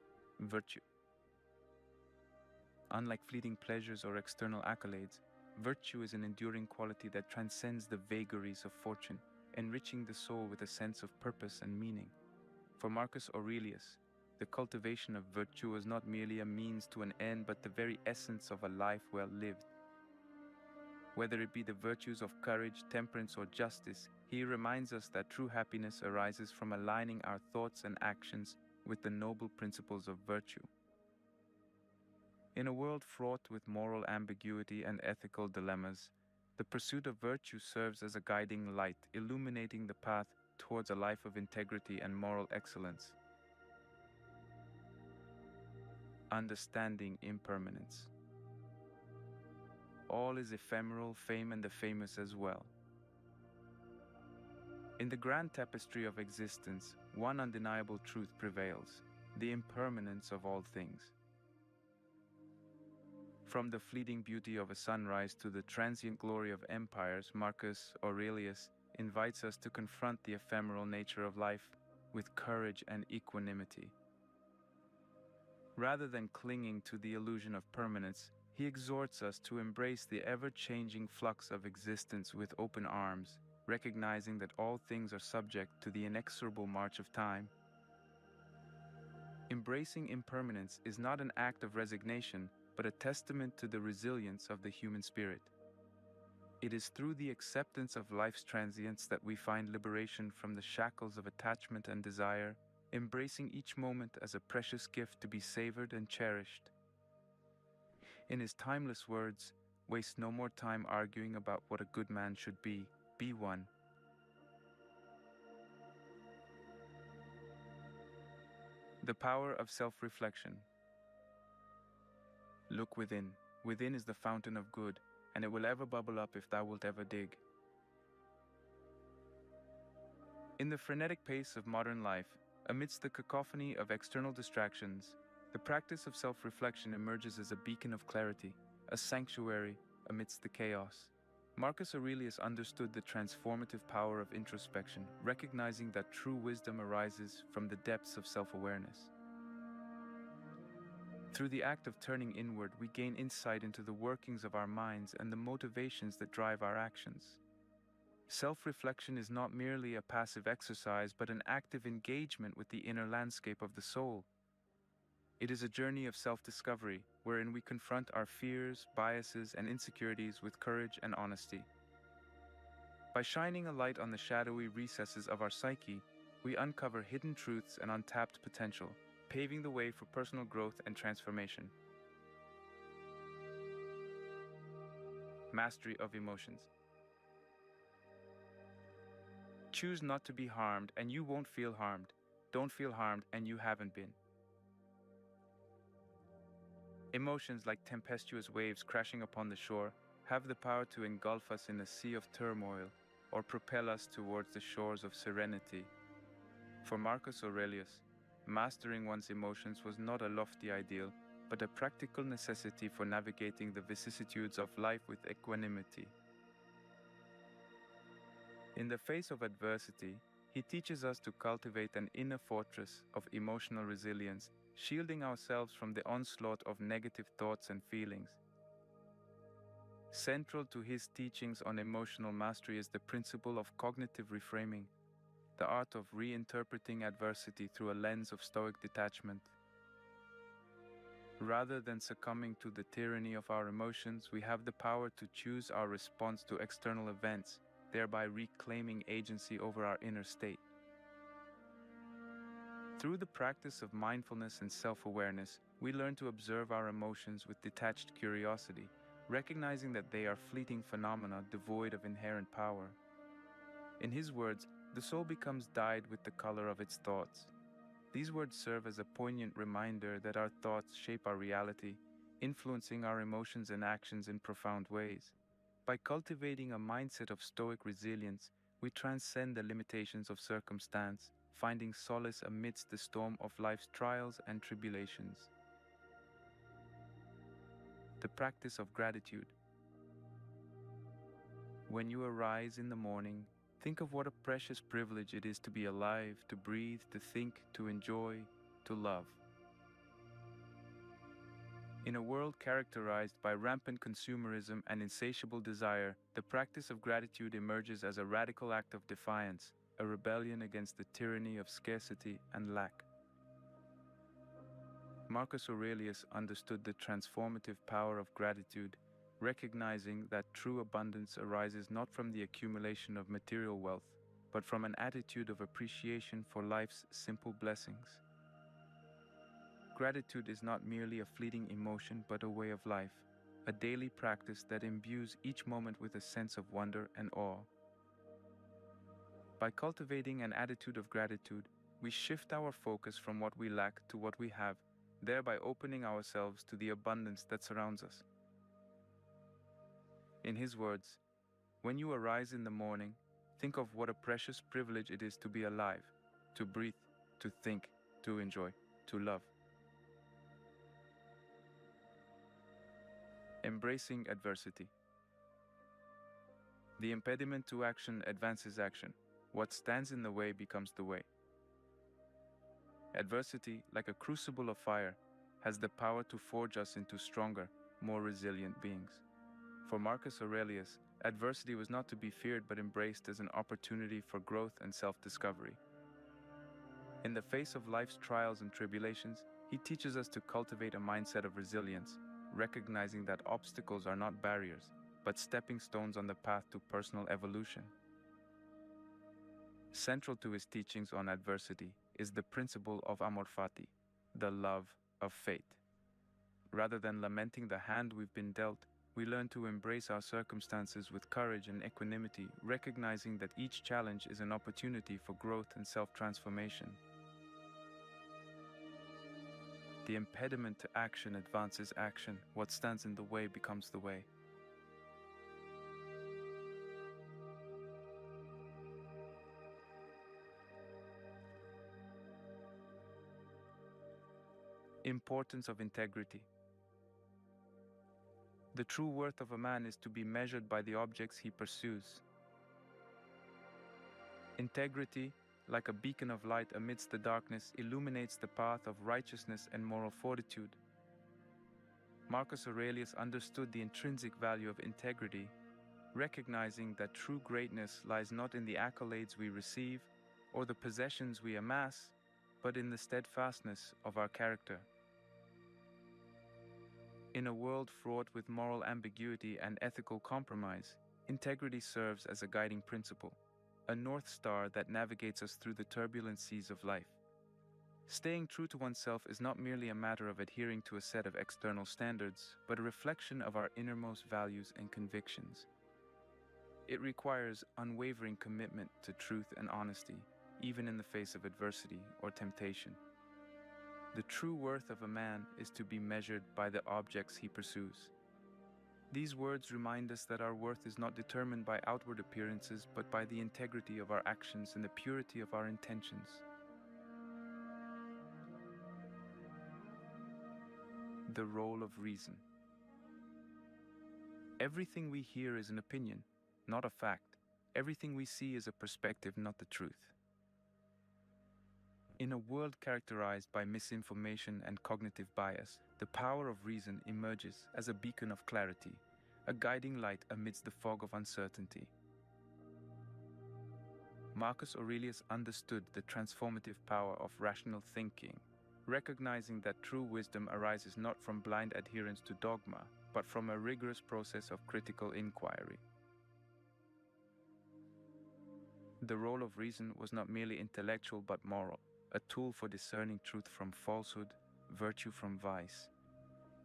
virtue. Unlike fleeting pleasures or external accolades, virtue is an enduring quality that transcends the vagaries of fortune, enriching the soul with a sense of purpose and meaning. For Marcus Aurelius, the cultivation of virtue was not merely a means to an end, but the very essence of a life well lived. Whether it be the virtues of courage, temperance, or justice, he reminds us that true happiness arises from aligning our thoughts and actions with the noble principles of virtue. In a world fraught with moral ambiguity and ethical dilemmas, the pursuit of virtue serves as a guiding light, illuminating the path towards a life of integrity and moral excellence. Understanding impermanence. All is ephemeral, fame and the famous as well. In the grand tapestry of existence, one undeniable truth prevails: the impermanence of all things. From the fleeting beauty of a sunrise to the transient glory of empires, Marcus Aurelius invites us to confront the ephemeral nature of life with courage and equanimity. Rather than clinging to the illusion of permanence, he exhorts us to embrace the ever-changing flux of existence with open arms, recognizing that all things are subject to the inexorable march of time. Embracing impermanence is not an act of resignation, but a testament to the resilience of the human spirit. It is through the acceptance of life's transience that we find liberation from the shackles of attachment and desire, embracing each moment as a precious gift to be savored and cherished. In his timeless words, waste no more time arguing about what a good man should be one. The power of self-reflection. Look within. Within is the fountain of good, and it will ever bubble up if thou wilt ever dig. In the frenetic pace of modern life, amidst the cacophony of external distractions, the practice of self-reflection emerges as a beacon of clarity, a sanctuary amidst the chaos. Marcus Aurelius understood the transformative power of introspection, recognizing that true wisdom arises from the depths of self-awareness. Through the act of turning inward, we gain insight into the workings of our minds and the motivations that drive our actions. Self-reflection is not merely a passive exercise, but an active engagement with the inner landscape of the soul. It is a journey of self-discovery, wherein we confront our fears, biases, and insecurities with courage and honesty. By shining a light on the shadowy recesses of our psyche, we uncover hidden truths and untapped potential, paving the way for personal growth and transformation. Mastery of emotions. Choose not to be harmed, and you won't feel harmed. Don't feel harmed, and you haven't been. Emotions like tempestuous waves crashing upon the shore have the power to engulf us in a sea of turmoil or propel us towards the shores of serenity. For Marcus Aurelius, mastering one's emotions was not a lofty ideal, but a practical necessity for navigating the vicissitudes of life with equanimity. In the face of adversity, he teaches us to cultivate an inner fortress of emotional resilience, shielding ourselves from the onslaught of negative thoughts and feelings. Central to his teachings on emotional mastery is the principle of cognitive reframing, the art of reinterpreting adversity through a lens of stoic detachment. Rather than succumbing to the tyranny of our emotions, we have the power to choose our response to external events, thereby reclaiming agency over our inner state. Through the practice of mindfulness and self-awareness, we learn to observe our emotions with detached curiosity, recognizing that they are fleeting phenomena devoid of inherent power. In his words, the soul becomes dyed with the color of its thoughts. These words serve as a poignant reminder that our thoughts shape our reality, influencing our emotions and actions in profound ways. By cultivating a mindset of stoic resilience, we transcend the limitations of circumstance, finding solace amidst the storm of life's trials and tribulations. The practice of gratitude. When you arise in the morning, think of what a precious privilege it is to be alive, to breathe, to think, to enjoy, to love. In a world characterized by rampant consumerism and insatiable desire, the practice of gratitude emerges as a radical act of defiance, a rebellion against the tyranny of scarcity and lack. Marcus Aurelius understood the transformative power of gratitude, recognizing that true abundance arises not from the accumulation of material wealth, but from an attitude of appreciation for life's simple blessings. Gratitude is not merely a fleeting emotion, but a way of life, a daily practice that imbues each moment with a sense of wonder and awe. By cultivating an attitude of gratitude, we shift our focus from what we lack to what we have, thereby opening ourselves to the abundance that surrounds us. In his words, when you arise in the morning, think of what a precious privilege it is to be alive, to breathe, to think, to enjoy, to love. Embracing adversity. The impediment to action advances action. What stands in the way becomes the way. Adversity, like a crucible of fire, has the power to forge us into stronger, more resilient beings. For Marcus Aurelius, adversity was not to be feared but embraced as an opportunity for growth and self-discovery. In the face of life's trials and tribulations, he teaches us to cultivate a mindset of resilience, recognizing that obstacles are not barriers, but stepping stones on the path to personal evolution. Central to his teachings on adversity is the principle of amor fati, the love of fate. Rather than lamenting the hand we've been dealt, we learn to embrace our circumstances with courage and equanimity, recognizing that each challenge is an opportunity for growth and self-transformation. The impediment to action advances action. What stands in the way becomes the way. Importance of integrity. The true worth of a man is to be measured by the objects he pursues. Integrity, like a beacon of light amidst the darkness, illuminates the path of righteousness and moral fortitude. Marcus Aurelius understood the intrinsic value of integrity, recognizing that true greatness lies not in the accolades we receive or the possessions we amass, but in the steadfastness of our character. In a world fraught with moral ambiguity and ethical compromise, integrity serves as a guiding principle, a north star that navigates us through the turbulent seas of life. Staying true to oneself is not merely a matter of adhering to a set of external standards, but a reflection of our innermost values and convictions. It requires unwavering commitment to truth and honesty, even in the face of adversity or temptation. The true worth of a man is to be measured by the objects he pursues. These words remind us that our worth is not determined by outward appearances, but by the integrity of our actions and the purity of our intentions. The role of reason. Everything we hear is an opinion, not a fact. Everything we see is a perspective, not the truth. In a world characterized by misinformation and cognitive bias, the power of reason emerges as a beacon of clarity, a guiding light amidst the fog of uncertainty. Marcus Aurelius understood the transformative power of rational thinking, recognizing that true wisdom arises not from blind adherence to dogma, but from a rigorous process of critical inquiry. The role of reason was not merely intellectual but moral, a tool for discerning truth from falsehood, virtue from vice.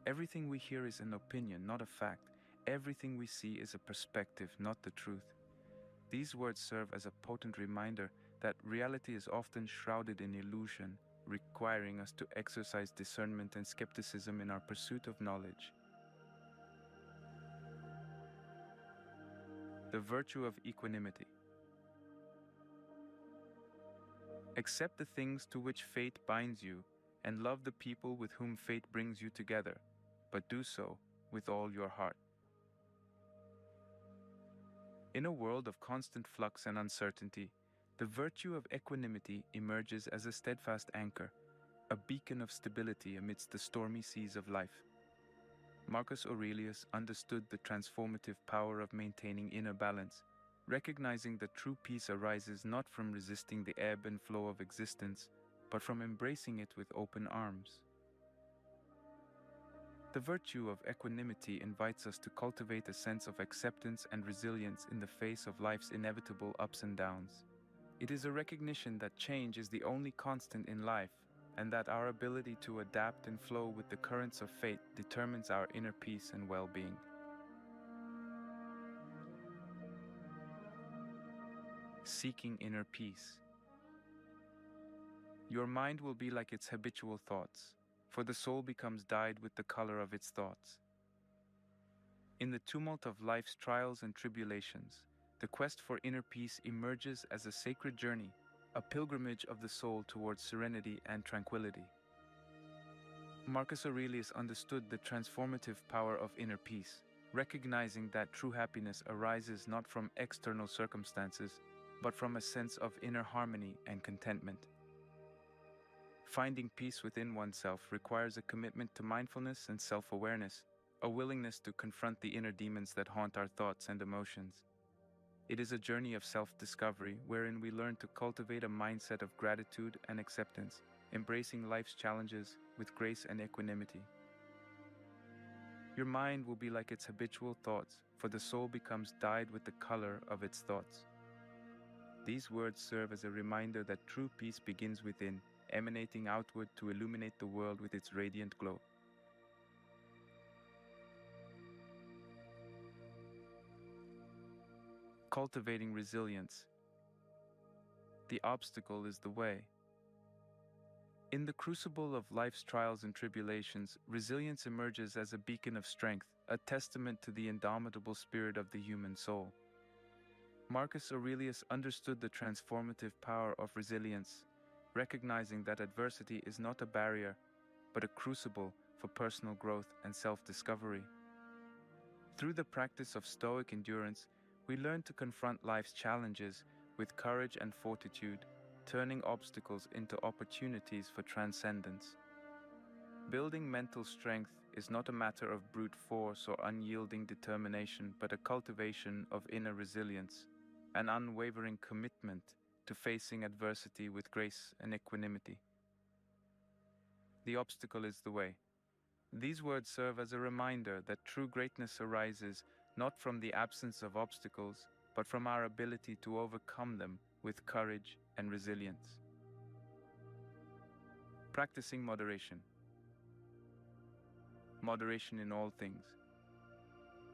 Everything we hear is an opinion, not a fact. Everything we see is a perspective, not the truth. These words serve as a potent reminder that reality is often shrouded in illusion, requiring us to exercise discernment and skepticism in our pursuit of knowledge. The virtue of equanimity. Accept the things to which fate binds you, and love the people with whom fate brings you together, but do so with all your heart. In a world of constant flux and uncertainty, the virtue of equanimity emerges as a steadfast anchor, a beacon of stability amidst the stormy seas of life. Marcus Aurelius understood the transformative power of maintaining inner balance, recognizing that true peace arises not from resisting the ebb and flow of existence, but from embracing it with open arms. The virtue of equanimity invites us to cultivate a sense of acceptance and resilience in the face of life's inevitable ups and downs. It is a recognition that change is the only constant in life, and that our ability to adapt and flow with the currents of fate determines our inner peace and well-being. Seeking inner peace. Your mind will be like its habitual thoughts, for the soul becomes dyed with the color of its thoughts. In the tumult of life's trials and tribulations, the quest for inner peace emerges as a sacred journey, a pilgrimage of the soul towards serenity and tranquility. Marcus Aurelius understood the transformative power of inner peace, recognizing that true happiness arises not from external circumstances, but from a sense of inner harmony and contentment. Finding peace within oneself requires a commitment to mindfulness and self-awareness, a willingness to confront the inner demons that haunt our thoughts and emotions. It is a journey of self-discovery wherein we learn to cultivate a mindset of gratitude and acceptance, embracing life's challenges with grace and equanimity. Your mind will be like its habitual thoughts, for the soul becomes dyed with the color of its thoughts. These words serve as a reminder that true peace begins within, emanating outward to illuminate the world with its radiant glow. Cultivating resilience. The obstacle is the way. In the crucible of life's trials and tribulations, resilience emerges as a beacon of strength, a testament to the indomitable spirit of the human soul. Marcus Aurelius understood the transformative power of resilience, recognizing that adversity is not a barrier, but a crucible for personal growth and self-discovery. Through the practice of stoic endurance, we learn to confront life's challenges with courage and fortitude, turning obstacles into opportunities for transcendence. Building mental strength is not a matter of brute force or unyielding determination, but a cultivation of inner resilience, an unwavering commitment to facing adversity with grace and equanimity. The obstacle is the way. These words serve as a reminder that true greatness arises not from the absence of obstacles, but from our ability to overcome them with courage and resilience. Practicing moderation. Moderation in all things.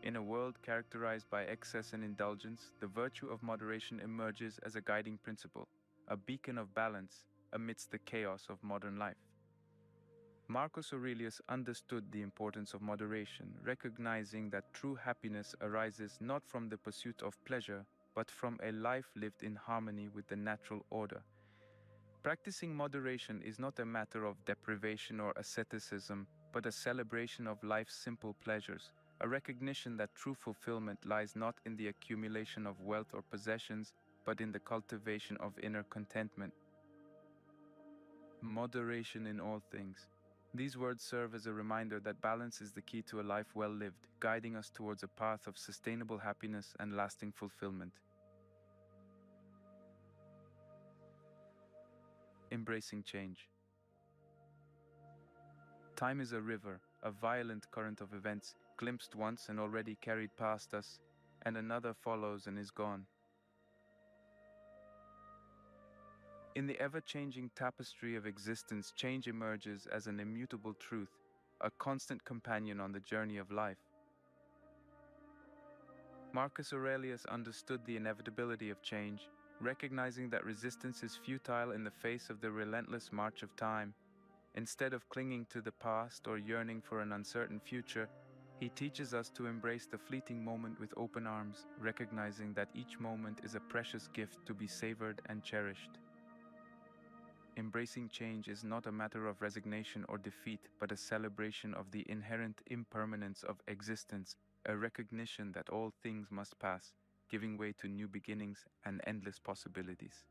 In a world characterized by excess and indulgence, the virtue of moderation emerges as a guiding principle, a beacon of balance amidst the chaos of modern life. Marcus Aurelius understood the importance of moderation, recognizing that true happiness arises not from the pursuit of pleasure, but from a life lived in harmony with the natural order. Practicing moderation is not a matter of deprivation or asceticism, but a celebration of life's simple pleasures, a recognition that true fulfillment lies not in the accumulation of wealth or possessions, but in the cultivation of inner contentment. Moderation in all things. These words serve as a reminder that balance is the key to a life well lived, guiding us towards a path of sustainable happiness and lasting fulfillment. Embracing change. Time is a river, a violent current of events, glimpsed once and already carried past us, and another follows and is gone. In the ever-changing tapestry of existence, change emerges as an immutable truth, a constant companion on the journey of life. Marcus Aurelius understood the inevitability of change, recognizing that resistance is futile in the face of the relentless march of time. Instead of clinging to the past or yearning for an uncertain future, he teaches us to embrace the fleeting moment with open arms, recognizing that each moment is a precious gift to be savored and cherished. Embracing change is not a matter of resignation or defeat, but a celebration of the inherent impermanence of existence, a recognition that all things must pass, giving way to new beginnings and endless possibilities.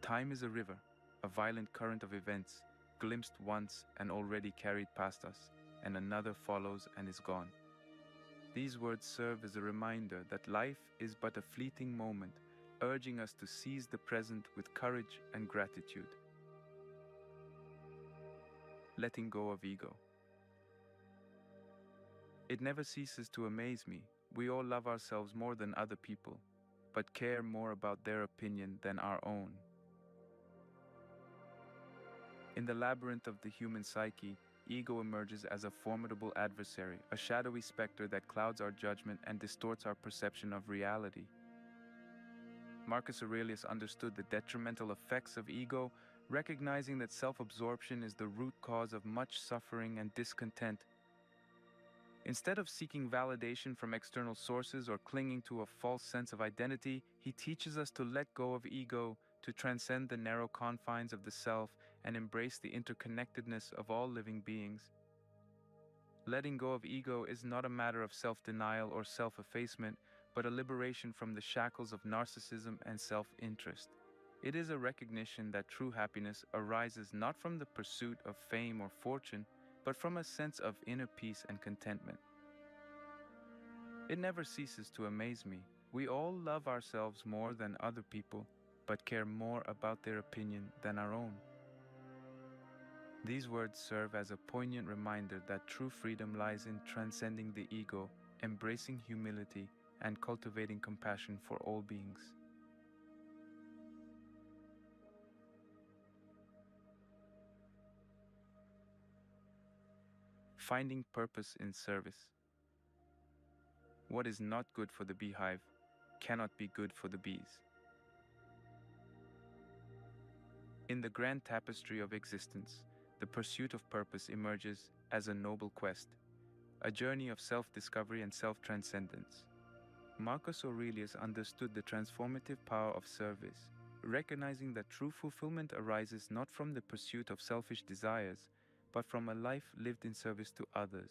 Time is a river, a violent current of events, glimpsed once and already carried past us, and another follows and is gone. These words serve as a reminder that life is but a fleeting moment, urging us to seize the present with courage and gratitude. Letting go of ego. It never ceases to amaze me. We all love ourselves more than other people, but care more about their opinion than our own. In the labyrinth of the human psyche, ego emerges as a formidable adversary, a shadowy specter that clouds our judgment and distorts our perception of reality. Marcus Aurelius understood the detrimental effects of ego, recognizing that self-absorption is the root cause of much suffering and discontent. Instead of seeking validation from external sources or clinging to a false sense of identity, he teaches us to let go of ego, to transcend the narrow confines of the self, and embrace the interconnectedness of all living beings. Letting go of ego is not a matter of self-denial or self-effacement, but a liberation from the shackles of narcissism and self-interest. It is a recognition that true happiness arises not from the pursuit of fame or fortune, but from a sense of inner peace and contentment. It never ceases to amaze me. We all love ourselves more than other people, but care more about their opinion than our own. These words serve as a poignant reminder that true freedom lies in transcending the ego, embracing humility, and cultivating compassion for all beings. Finding purpose in service. What is not good for the beehive cannot be good for the bees. In the grand tapestry of existence, the pursuit of purpose emerges as a noble quest, a journey of self-discovery and self-transcendence. Marcus Aurelius understood the transformative power of service, recognizing that true fulfillment arises not from the pursuit of selfish desires, but from a life lived in service to others.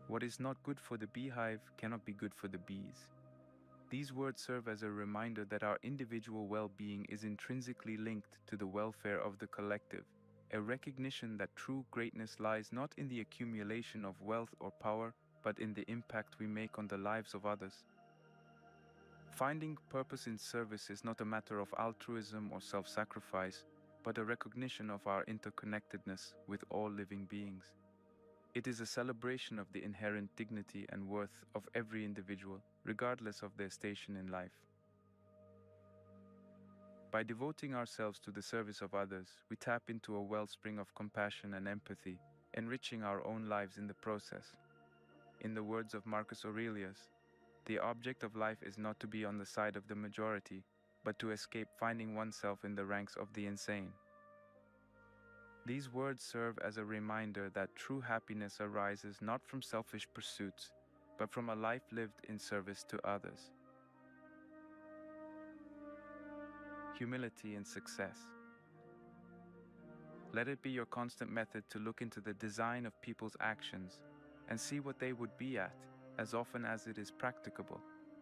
What is not good for the beehive cannot be good for the bees. These words serve as a reminder that our individual well-being is intrinsically linked to the welfare of the collective, a recognition that true greatness lies not in the accumulation of wealth or power, but in the impact we make on the lives of others. Finding purpose in service is not a matter of altruism or self-sacrifice, but a recognition of our interconnectedness with all living beings. It is a celebration of the inherent dignity and worth of every individual, regardless of their station in life. By devoting ourselves to the service of others, we tap into a wellspring of compassion and empathy, enriching our own lives in the process. In the words of Marcus Aurelius, the object of life is not to be on the side of the majority, but to escape finding oneself in the ranks of the insane. These words serve as a reminder that true happiness arises not from selfish pursuits, but from a life lived in service to others. Humility in success. Let it be your constant method to look into the design of people's actions and see what they would be at as often as it is practicable,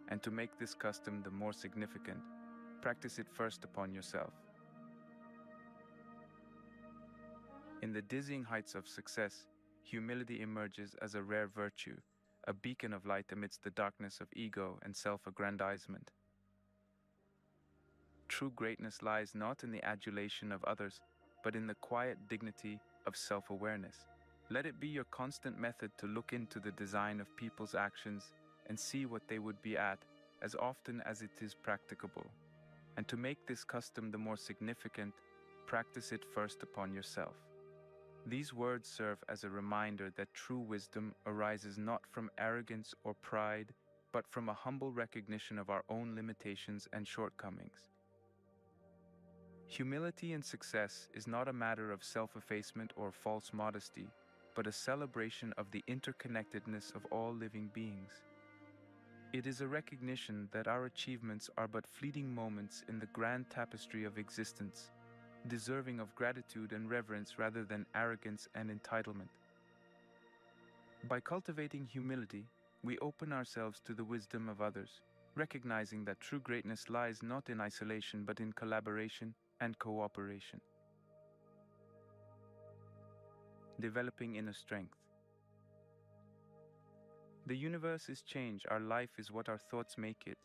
and to make this custom the more significant, practice it first upon yourself. In the dizzying heights of success, humility emerges as a rare virtue, a beacon of light amidst the darkness of ego and self-aggrandizement. True greatness lies not in the adulation of others, but in the quiet dignity of self-awareness. Let it be your constant method to look into the design of people's actions and see what they would be at as often as it is practicable. And to make this custom the more significant, practice it first upon yourself. These words serve as a reminder that true wisdom arises not from arrogance or pride, but from a humble recognition of our own limitations and shortcomings. Humility in success is not a matter of self-effacement or false modesty, but a celebration of the interconnectedness of all living beings. It is a recognition that our achievements are but fleeting moments in the grand tapestry of existence, deserving of gratitude and reverence rather than arrogance and entitlement. By cultivating humility, we open ourselves to the wisdom of others, recognizing that true greatness lies not in isolation but in collaboration and cooperation. Developing inner strength. The universe is change, our life is what our thoughts make it.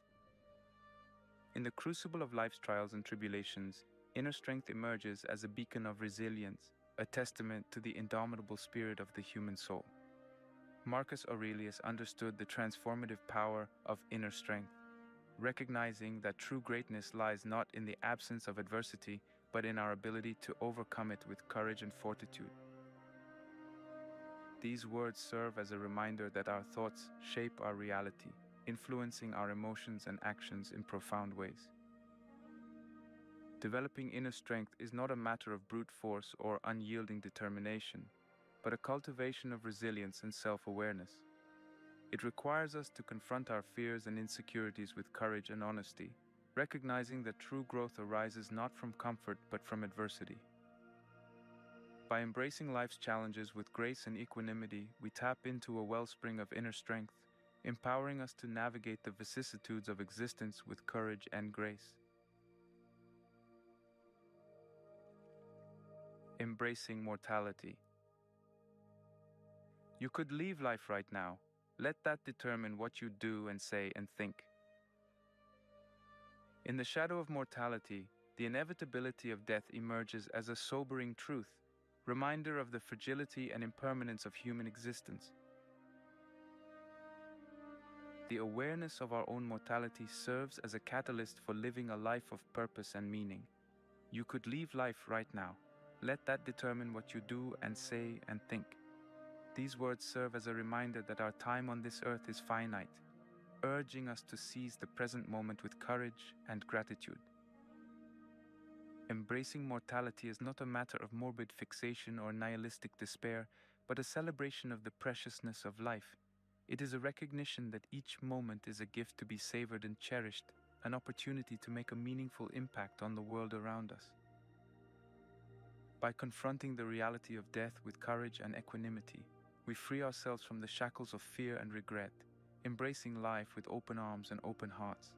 In the crucible of life's trials and tribulations, inner strength emerges as a beacon of resilience, a testament to the indomitable spirit of the human soul. Marcus Aurelius understood the transformative power of inner strength, recognizing that true greatness lies not in the absence of adversity, but in our ability to overcome it with courage and fortitude. These words serve as a reminder that our thoughts shape our reality, influencing our emotions and actions in profound ways. Developing inner strength is not a matter of brute force or unyielding determination, but a cultivation of resilience and self-awareness. It requires us to confront our fears and insecurities with courage and honesty, recognizing that true growth arises not from comfort but from adversity. By embracing life's challenges with grace and equanimity, we tap into a wellspring of inner strength, empowering us to navigate the vicissitudes of existence with courage and grace. Embracing mortality. You could leave life right now. Let that determine what you do and say and think. In the shadow of mortality, the inevitability of death emerges as a sobering truth, reminder of the fragility and impermanence of human existence. The awareness of our own mortality serves as a catalyst for living a life of purpose and meaning. You could leave life right now. Let that determine what you do and say and think. These words serve as a reminder that our time on this earth is finite, urging us to seize the present moment with courage and gratitude. Embracing mortality is not a matter of morbid fixation or nihilistic despair, but a celebration of the preciousness of life. It is a recognition that each moment is a gift to be savored and cherished, an opportunity to make a meaningful impact on the world around us. By confronting the reality of death with courage and equanimity, we free ourselves from the shackles of fear and regret, embracing life with open arms and open hearts.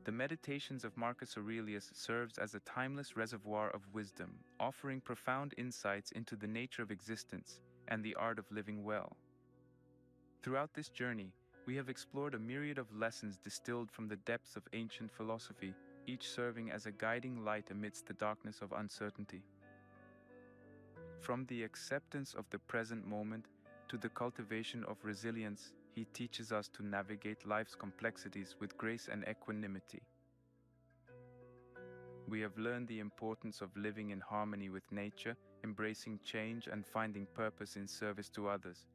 The Meditations of Marcus Aurelius serves as a timeless reservoir of wisdom, offering profound insights into the nature of existence and the art of living well. Throughout this journey, we have explored a myriad of lessons distilled from the depths of ancient philosophy, each serving as a guiding light amidst the darkness of uncertainty. From the acceptance of the present moment to the cultivation of resilience, he teaches us to navigate life's complexities with grace and equanimity. we have learned the importance of living in harmony with nature, embracing change, and finding purpose in service to others.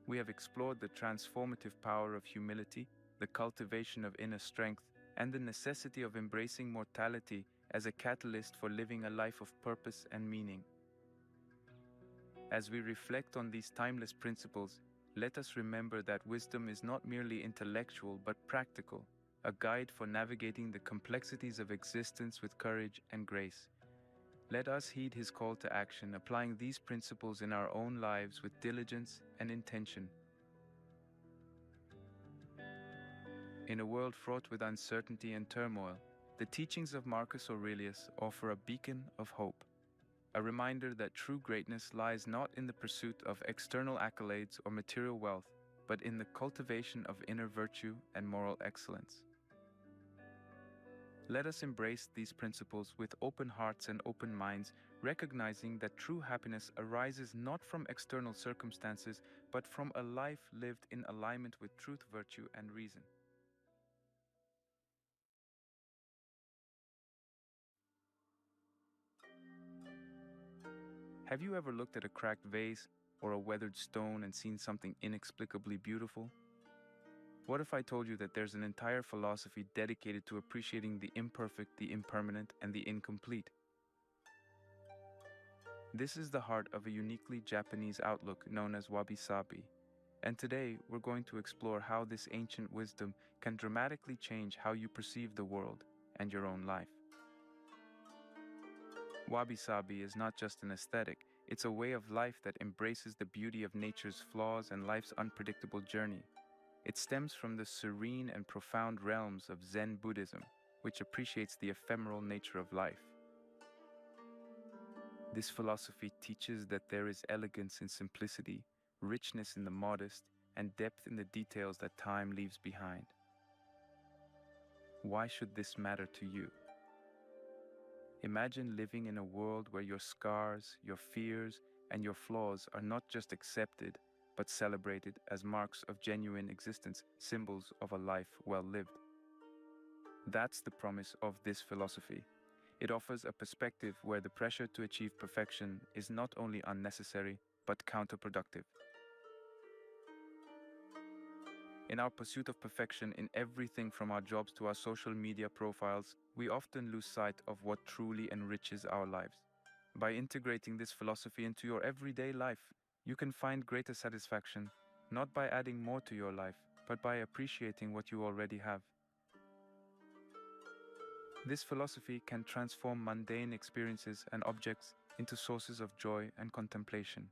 We have explored the transformative power of humility, the cultivation of inner strength, and the necessity of embracing mortality as a catalyst for living a life of purpose and meaning. As we reflect on these timeless principles, let us remember that wisdom is not merely intellectual but practical, a guide for navigating the complexities of existence with courage and grace. Let us heed his call to action, applying these principles in our own lives with diligence and intention. In a world fraught with uncertainty and turmoil, the teachings of Marcus Aurelius offer a beacon of hope, a reminder that true greatness lies not in the pursuit of external accolades or material wealth, but in the cultivation of inner virtue and moral excellence. Let us embrace these principles with open hearts and open minds, recognizing that true happiness arises not from external circumstances, but from a life lived in alignment with truth, virtue, and reason. Have you ever looked at a cracked vase or a weathered stone and seen something inexplicably beautiful? What if I told you that there's an entire philosophy dedicated to appreciating the imperfect, the impermanent, and the incomplete? This is the heart of a uniquely Japanese outlook known as wabi-sabi, and today we're going to explore how this ancient wisdom can dramatically change how you perceive the world and your own life. Wabi-sabi is not just an aesthetic, it's a way of life that embraces the beauty of nature's flaws and life's unpredictable journey. It stems from the serene and profound realms of Zen Buddhism, which appreciates the ephemeral nature of life. This philosophy teaches that there is elegance in simplicity, richness in the modest, and depth in the details that time leaves behind. Why should this matter to you? Imagine living in a world where your scars, your fears, and your flaws are not just accepted, but celebrated as marks of genuine existence, symbols of a life well lived. That's the promise of this philosophy. It offers a perspective where the pressure to achieve perfection is not only unnecessary, but counterproductive. In our pursuit of perfection in everything from our jobs to our social media profiles, we often lose sight of what truly enriches our lives. By integrating this philosophy into your everyday life, you can find greater satisfaction, not by adding more to your life, but by appreciating what you already have. This philosophy can transform mundane experiences and objects into sources of joy and contemplation.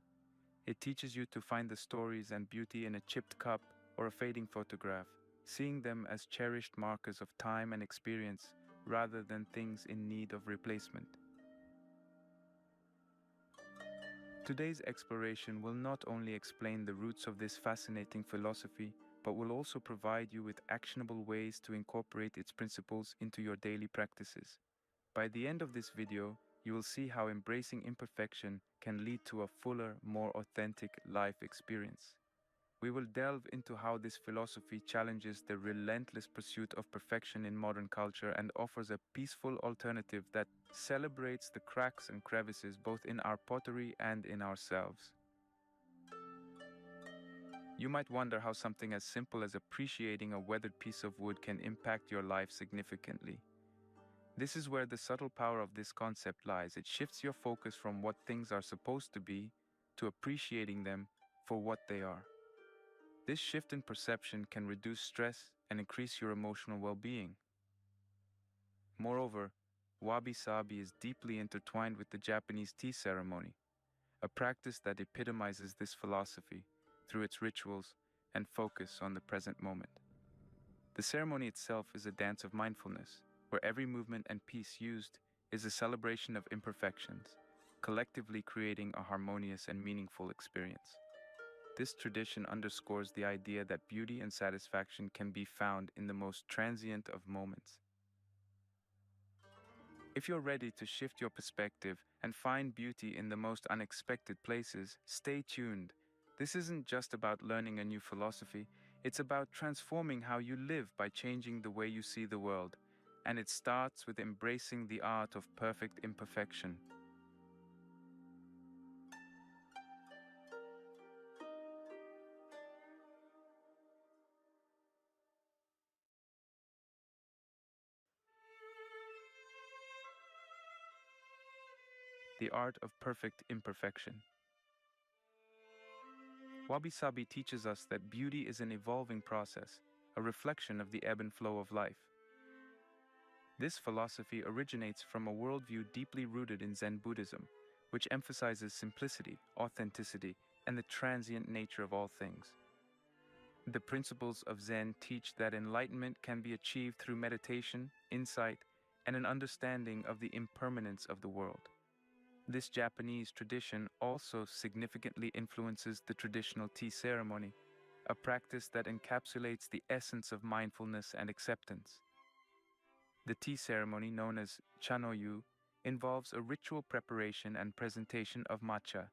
It teaches you to find the stories and beauty in a chipped cup or a fading photograph, seeing them as cherished markers of time and experience rather than things in need of replacement. Today's exploration will not only explain the roots of this fascinating philosophy, but will also provide you with actionable ways to incorporate its principles into your daily practices. By the end of this video, you will see how embracing imperfection can lead to a fuller, more authentic life experience. We will delve into how this philosophy challenges the relentless pursuit of perfection in modern culture and offers a peaceful alternative that celebrates the cracks and crevices both in our pottery and in ourselves. You might wonder how something as simple as appreciating a weathered piece of wood can impact your life significantly. This is where the subtle power of this concept lies. It shifts your focus from what things are supposed to be to appreciating them for what they are. This shift in perception can reduce stress and increase your emotional well-being. Moreover, wabi-sabi is deeply intertwined with the Japanese tea ceremony, a practice that epitomizes this philosophy through its rituals and focus on the present moment. The ceremony itself is a dance of mindfulness, where every movement and piece used is a celebration of imperfections, collectively creating a harmonious and meaningful experience. This tradition underscores the idea that beauty and satisfaction can be found in the most transient of moments. If you're ready to shift your perspective and find beauty in the most unexpected places, stay tuned. This isn't just about learning a new philosophy, it's about transforming how you live by changing the way you see the world. and it starts with embracing the art of perfect imperfection. The art of perfect imperfection. Wabi-sabi teaches us that beauty is an evolving process, a reflection of the ebb and flow of life. This philosophy originates from a worldview deeply rooted in Zen Buddhism, which emphasizes simplicity, authenticity, and the transient nature of all things. The principles of Zen teach that enlightenment can be achieved through meditation, insight, and an understanding of the impermanence of the world. This Japanese tradition also significantly influences the traditional tea ceremony, a practice that encapsulates the essence of mindfulness and acceptance. The tea ceremony, known as chanoyu, involves a ritual preparation and presentation of matcha,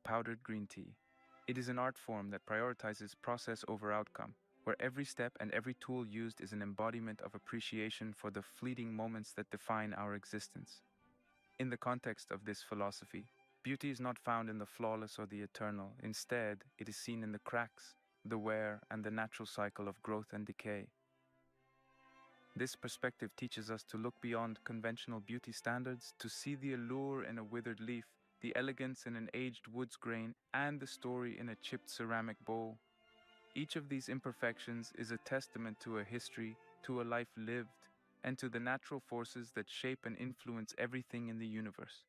powdered green tea. It is an art form that prioritizes process over outcome, where every step and every tool used is an embodiment of appreciation for the fleeting moments that define our existence. In the context of this philosophy, beauty is not found in the flawless or the eternal. Instead, it is seen in the cracks, the wear, and the natural cycle of growth and decay. This perspective teaches us to look beyond conventional beauty standards, to see the allure in a withered leaf, the elegance in an aged woods grain, and the story in a chipped ceramic bowl. Each of these imperfections is a testament to a history, to a life lived, and to the natural forces that shape and influence everything in the universe.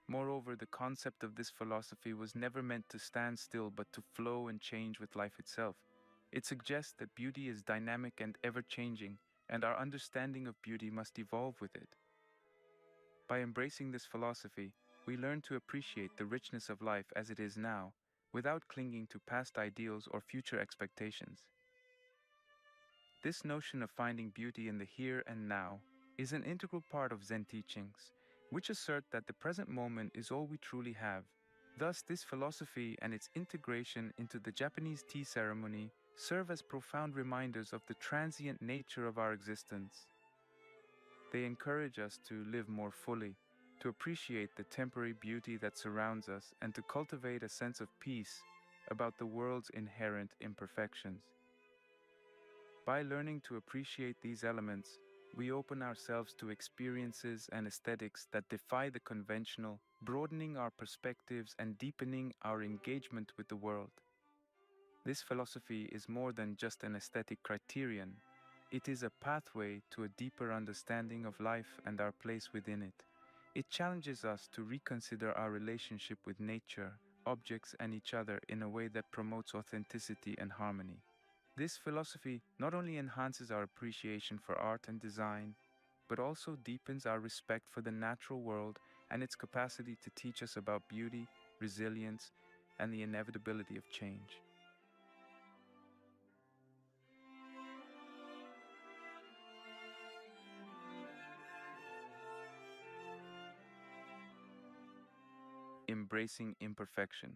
Moreover, the concept of this philosophy was never meant to stand still but to flow and change with life itself. It suggests that beauty is dynamic and ever-changing, and our understanding of beauty must evolve with it. By embracing this philosophy, we learn to appreciate the richness of life as it is now, without clinging to past ideals or future expectations. This notion of finding beauty in the here and now is an integral part of Zen teachings, which assert that the present moment is all we truly have. Thus, this philosophy and its integration into the Japanese tea ceremony serve as profound reminders of the transient nature of our existence. They encourage us to live more fully, to appreciate the temporary beauty that surrounds us, and to cultivate a sense of peace about the world's inherent imperfections. By learning to appreciate these elements, we open ourselves to experiences and aesthetics that defy the conventional, broadening our perspectives and deepening our engagement with the world. This philosophy is more than just an aesthetic criterion. It is a pathway to a deeper understanding of life and our place within it. It challenges us to reconsider our relationship with nature, objects, and each other in a way that promotes authenticity and harmony. This philosophy not only enhances our appreciation for art and design, but also deepens our respect for the natural world and its capacity to teach us about beauty, resilience, and the inevitability of change. Embracing imperfection.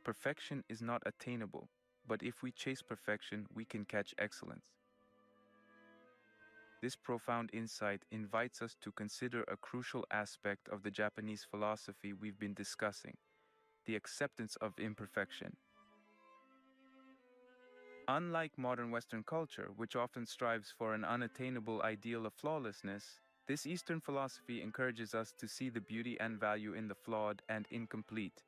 Perfection is not attainable, but if we chase perfection, we can catch excellence. This profound insight invites us to consider a crucial aspect of the Japanese philosophy we've been discussing, the acceptance of imperfection. Unlike modern Western culture, which often strives for an unattainable ideal of flawlessness, this Eastern philosophy encourages us to see the beauty and value in the flawed and incomplete.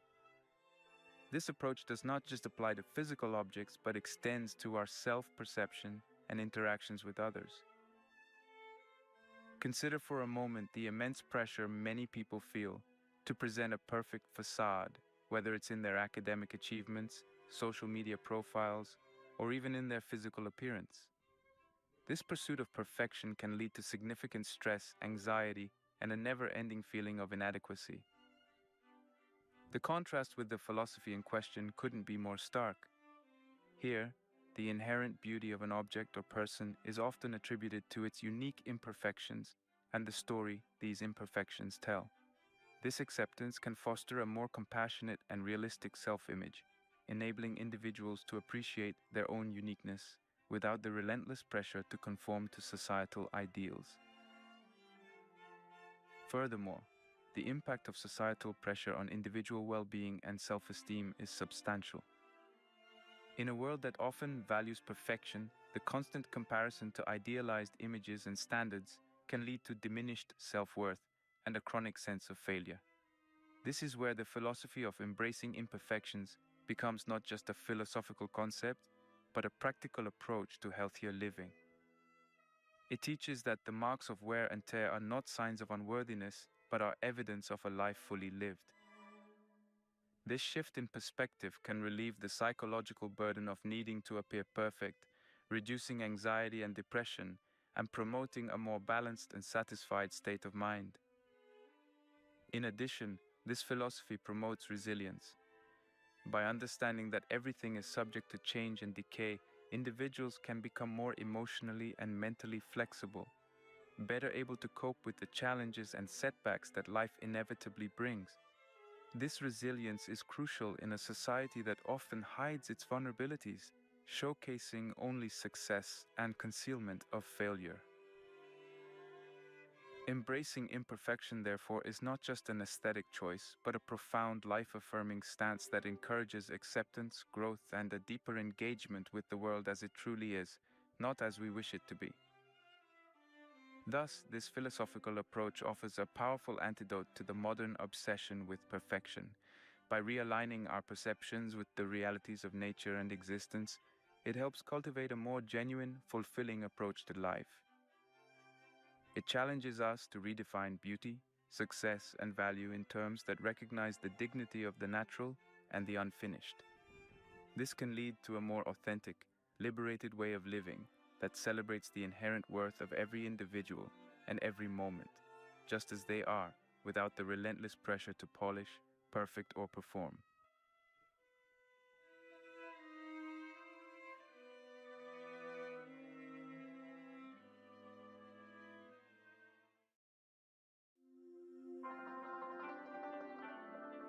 This approach does not just apply to physical objects, but extends to our self-perception and interactions with others. Consider for a moment the immense pressure many people feel to present a perfect facade, whether it's in their academic achievements, social media profiles, or even in their physical appearance. This pursuit of perfection can lead to significant stress, anxiety, and a never-ending feeling of inadequacy. The contrast with the philosophy in question couldn't be more stark. Here, the inherent beauty of an object or person is often attributed to its unique imperfections and the story these imperfections tell. This acceptance can foster a more compassionate and realistic self-image, enabling individuals to appreciate their own uniqueness without the relentless pressure to conform to societal ideals. Furthermore, the impact of societal pressure on individual well-being and self-esteem is substantial. In a world that often values perfection, the constant comparison to idealized images and standards can lead to diminished self-worth and a chronic sense of failure. This is where the philosophy of embracing imperfections becomes not just a philosophical concept, but a practical approach to healthier living. It teaches that the marks of wear and tear are not signs of unworthiness, but are evidence of a life fully lived. This shift in perspective can relieve the psychological burden of needing to appear perfect, reducing anxiety and depression, and promoting a more balanced and satisfied state of mind. In addition, this philosophy promotes resilience. By understanding that everything is subject to change and decay, individuals can become more emotionally and mentally flexible, better able to cope with the challenges and setbacks that life inevitably brings. This resilience is crucial in a society that often hides its vulnerabilities, showcasing only success and concealment of failure. Embracing imperfection, therefore, is not just an aesthetic choice, but a profound life-affirming stance that encourages acceptance, growth, and a deeper engagement with the world as it truly is, not as we wish it to be. Thus, this philosophical approach offers a powerful antidote to the modern obsession with perfection. By realigning our perceptions with the realities of nature and existence, it helps cultivate a more genuine, fulfilling approach to life. It challenges us to redefine beauty, success, and value in terms that recognize the dignity of the natural and the unfinished. This can lead to a more authentic, liberated way of living that celebrates the inherent worth of every individual and every moment, just as they are, without the relentless pressure to polish, perfect, or perform.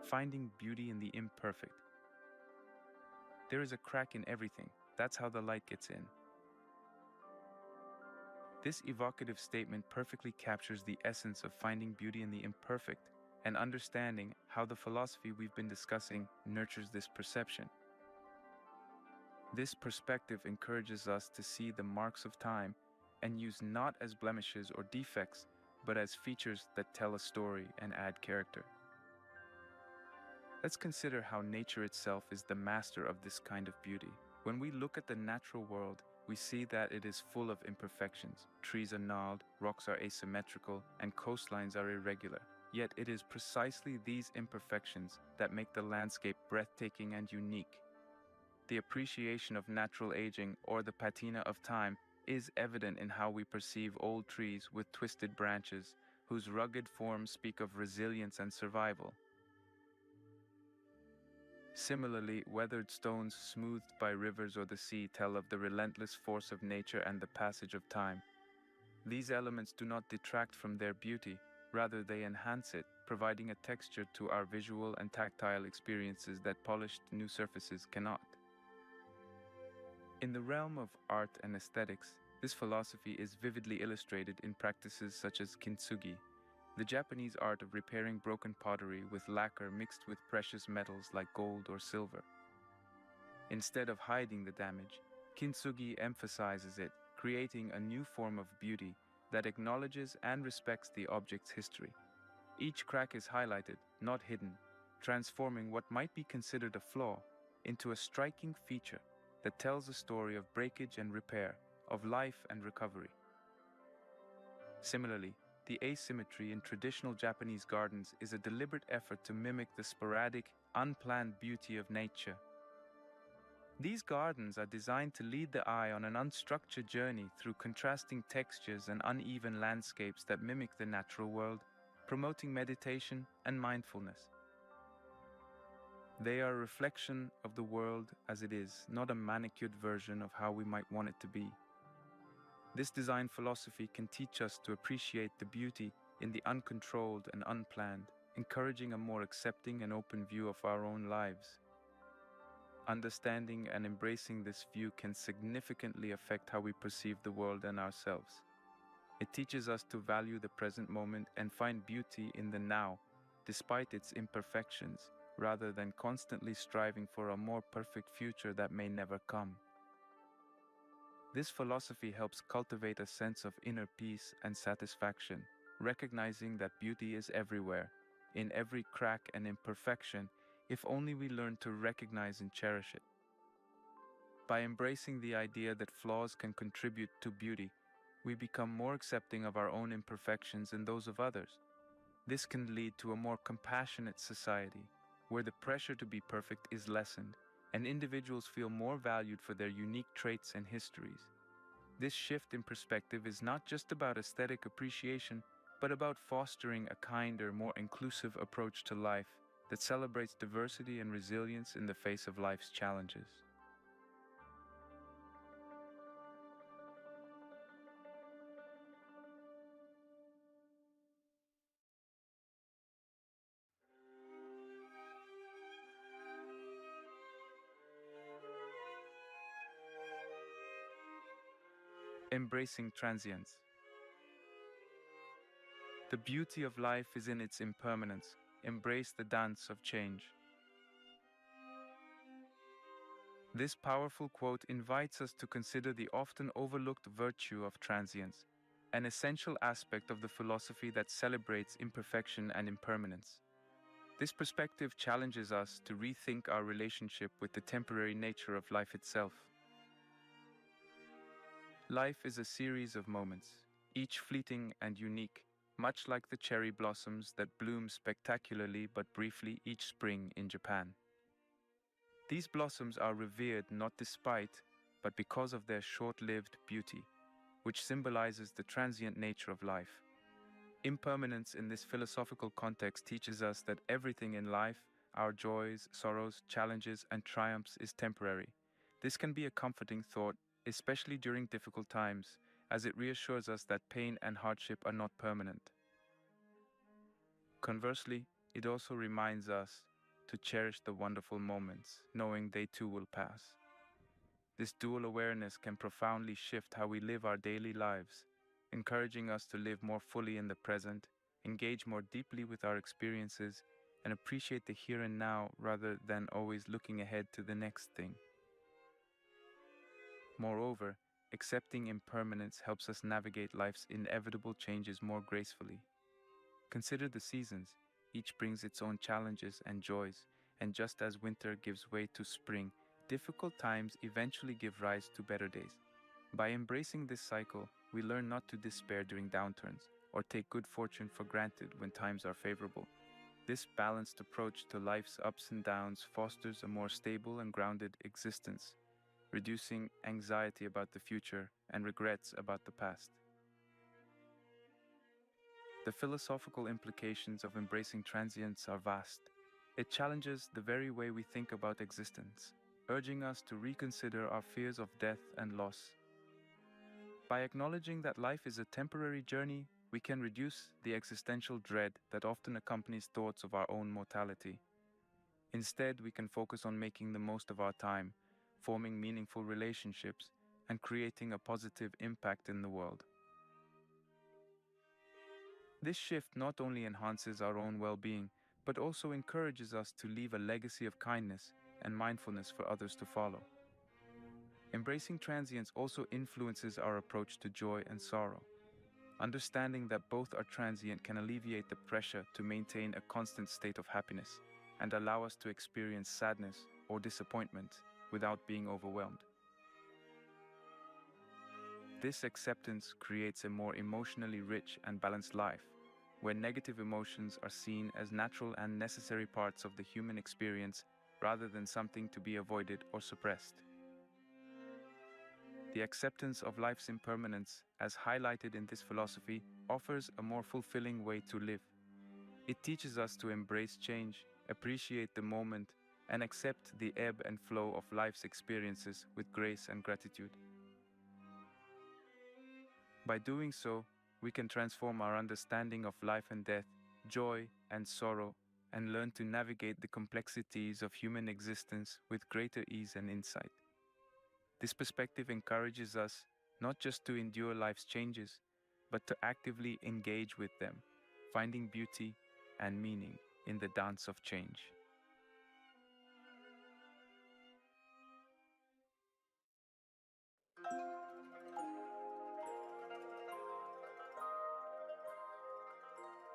Finding beauty in the imperfect. There is a crack in everything. That's how the light gets in. This evocative statement perfectly captures the essence of finding beauty in the imperfect and understanding how the philosophy we've been discussing nurtures this perception. This perspective encourages us to see the marks of time and use not as blemishes or defects, but as features that tell a story and add character. Let's consider how nature itself is the master of this kind of beauty. When we look at the natural world, we see that it is full of imperfections. Trees are gnarled, rocks are asymmetrical, and coastlines are irregular. Yet it is precisely these imperfections that make the landscape breathtaking and unique. The appreciation of natural aging, or the patina of time, is evident in how we perceive old trees with twisted branches, whose rugged forms speak of resilience and survival. Similarly, weathered stones smoothed by rivers or the sea tell of the relentless force of nature and the passage of time. These elements do not detract from their beauty, rather they enhance it, providing a texture to our visual and tactile experiences that polished new surfaces cannot. In the realm of art and aesthetics, this philosophy is vividly illustrated in practices such as kintsugi, the Japanese art of repairing broken pottery with lacquer mixed with precious metals like gold or silver. Instead of hiding the damage, kintsugi emphasizes it, creating a new form of beauty that acknowledges and respects the object's history. Each crack is highlighted, not hidden, transforming what might be considered a flaw into a striking feature that tells a story of breakage and repair, of life and recovery. Similarly, the asymmetry in traditional Japanese gardens is a deliberate effort to mimic the sporadic, unplanned beauty of nature. These gardens are designed to lead the eye on an unstructured journey through contrasting textures and uneven landscapes that mimic the natural world, promoting meditation and mindfulness. They are a reflection of the world as it is, not a manicured version of how we might want it to be. This design philosophy can teach us to appreciate the beauty in the uncontrolled and unplanned, encouraging a more accepting and open view of our own lives. Understanding and embracing this view can significantly affect how we perceive the world and ourselves. It teaches us to value the present moment and find beauty in the now, despite its imperfections, rather than constantly striving for a more perfect future that may never come. This philosophy helps cultivate a sense of inner peace and satisfaction, recognizing that beauty is everywhere, in every crack and imperfection, if only we learn to recognize and cherish it. By embracing the idea that flaws can contribute to beauty, we become more accepting of our own imperfections and those of others. This can lead to a more compassionate society, where the pressure to be perfect is lessened, and individuals feel more valued for their unique traits and histories. This shift in perspective is not just about aesthetic appreciation, but about fostering a kinder, more inclusive approach to life that celebrates diversity and resilience in the face of life's challenges. Embracing transience. The beauty of life is in its impermanence. Embrace the dance of change. This powerful quote invites us to consider the often overlooked virtue of transience, an essential aspect of the philosophy that celebrates imperfection and impermanence. This perspective challenges us to rethink our relationship with the temporary nature of life itself. Life is a series of moments, each fleeting and unique, much like the cherry blossoms that bloom spectacularly but briefly each spring in Japan. These blossoms are revered not despite, but because of their short-lived beauty, which symbolizes the transient nature of life. Impermanence in this philosophical context teaches us that everything in life, our joys, sorrows, challenges, and triumphs, is temporary. This can be a comforting thought, especially during difficult times, as it reassures us that pain and hardship are not permanent. Conversely, it also reminds us to cherish the wonderful moments, knowing they too will pass. This dual awareness can profoundly shift how we live our daily lives, encouraging us to live more fully in the present, engage more deeply with our experiences, and appreciate the here and now rather than always looking ahead to the next thing. Moreover, accepting impermanence helps us navigate life's inevitable changes more gracefully. Consider the seasons. Each brings its own challenges and joys, and just as winter gives way to spring, difficult times eventually give rise to better days. By embracing this cycle, we learn not to despair during downturns or take good fortune for granted when times are favorable. This balanced approach to life's ups and downs fosters a more stable and grounded existence, reducing anxiety about the future and regrets about the past. The philosophical implications of embracing transience are vast. It challenges the very way we think about existence, urging us to reconsider our fears of death and loss. By acknowledging that life is a temporary journey, we can reduce the existential dread that often accompanies thoughts of our own mortality. Instead, we can focus on making the most of our time, forming meaningful relationships, and creating a positive impact in the world. This shift not only enhances our own well-being, but also encourages us to leave a legacy of kindness and mindfulness for others to follow. Embracing transience also influences our approach to joy and sorrow. Understanding that both are transient can alleviate the pressure to maintain a constant state of happiness and allow us to experience sadness or disappointment without being overwhelmed. This acceptance creates a more emotionally rich and balanced life, where negative emotions are seen as natural and necessary parts of the human experience rather than something to be avoided or suppressed. The acceptance of life's impermanence, as highlighted in this philosophy, offers a more fulfilling way to live. It teaches us to embrace change, appreciate the moment, and accept the ebb and flow of life's experiences with grace and gratitude. By doing so, we can transform our understanding of life and death, joy and sorrow, and learn to navigate the complexities of human existence with greater ease and insight. This perspective encourages us not just to endure life's changes, but to actively engage with them, finding beauty and meaning in the dance of change.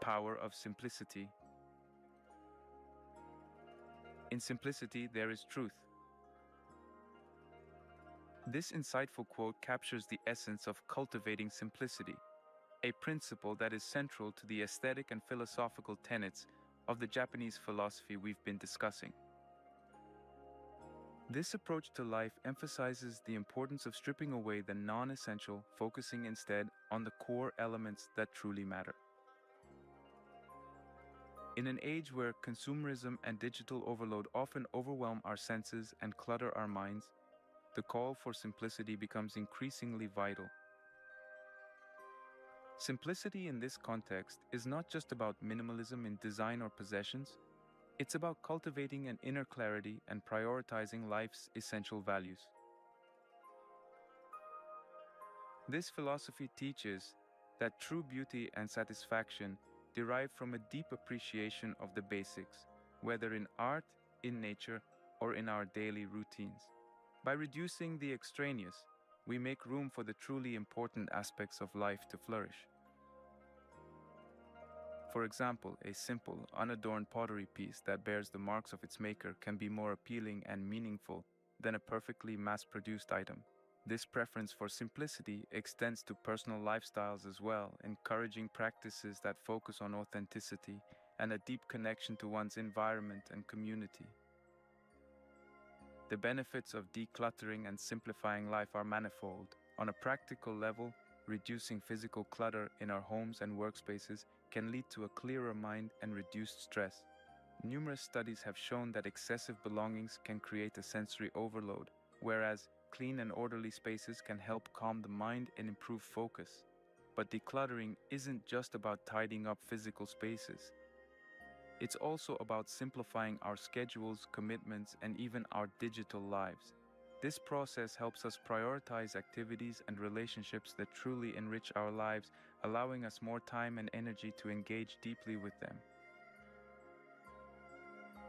Power of simplicity. In simplicity, there is truth. This insightful quote captures the essence of cultivating simplicity, a principle that is central to the aesthetic and philosophical tenets of the Japanese philosophy we've been discussing. This approach to life emphasizes the importance of stripping away the non-essential, focusing instead on the core elements that truly matter. In an age where consumerism and digital overload often overwhelm our senses and clutter our minds, the call for simplicity becomes increasingly vital. Simplicity in this context is not just about minimalism in design or possessions, it's about cultivating an inner clarity and prioritizing life's essential values. This philosophy teaches that true beauty and satisfaction derive from a deep appreciation of the basics, whether in art, in nature, or in our daily routines. By reducing the extraneous, we make room for the truly important aspects of life to flourish. For example, a simple, unadorned pottery piece that bears the marks of its maker can be more appealing and meaningful than a perfectly mass-produced item. This preference for simplicity extends to personal lifestyles as well, encouraging practices that focus on authenticity and a deep connection to one's environment and community. The benefits of decluttering and simplifying life are manifold. On a practical level, reducing physical clutter in our homes and workspaces can lead to a clearer mind and reduced stress. Numerous studies have shown that excessive belongings can create a sensory overload, whereas clean and orderly spaces can help calm the mind and improve focus. But decluttering isn't just about tidying up physical spaces. It's also about simplifying our schedules, commitments, and even our digital lives. This process helps us prioritize activities and relationships that truly enrich our lives, allowing us more time and energy to engage deeply with them.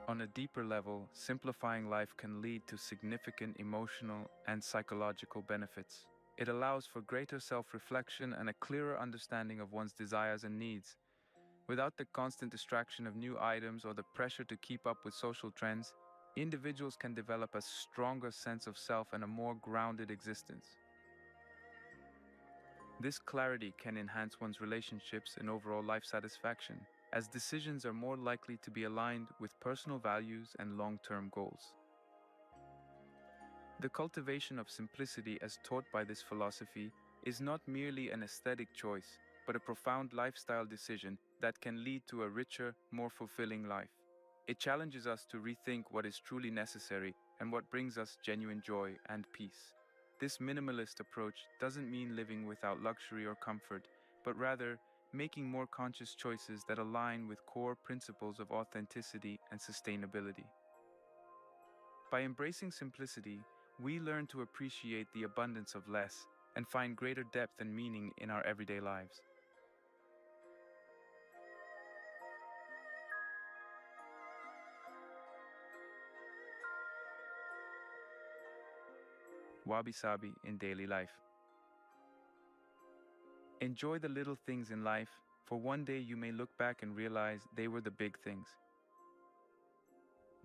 On a deeper level, simplifying life can lead to significant emotional and psychological benefits. It allows for greater self-reflection and a clearer understanding of one's desires and needs. Without the constant distraction of new items or the pressure to keep up with social trends, individuals can develop a stronger sense of self and a more grounded existence. This clarity can enhance one's relationships and overall life satisfaction, as decisions are more likely to be aligned with personal values and long-term goals. The cultivation of simplicity as taught by this philosophy is not merely an aesthetic choice, but a profound lifestyle decision that can lead to a richer, more fulfilling life. It challenges us to rethink what is truly necessary and what brings us genuine joy and peace. This minimalist approach doesn't mean living without luxury or comfort, but rather making more conscious choices that align with core principles of authenticity and sustainability. By embracing simplicity, we learn to appreciate the abundance of less and find greater depth and meaning in our everyday lives. Wabi-sabi in daily life. Enjoy the little things in life, for one day you may look back and realize they were the big things.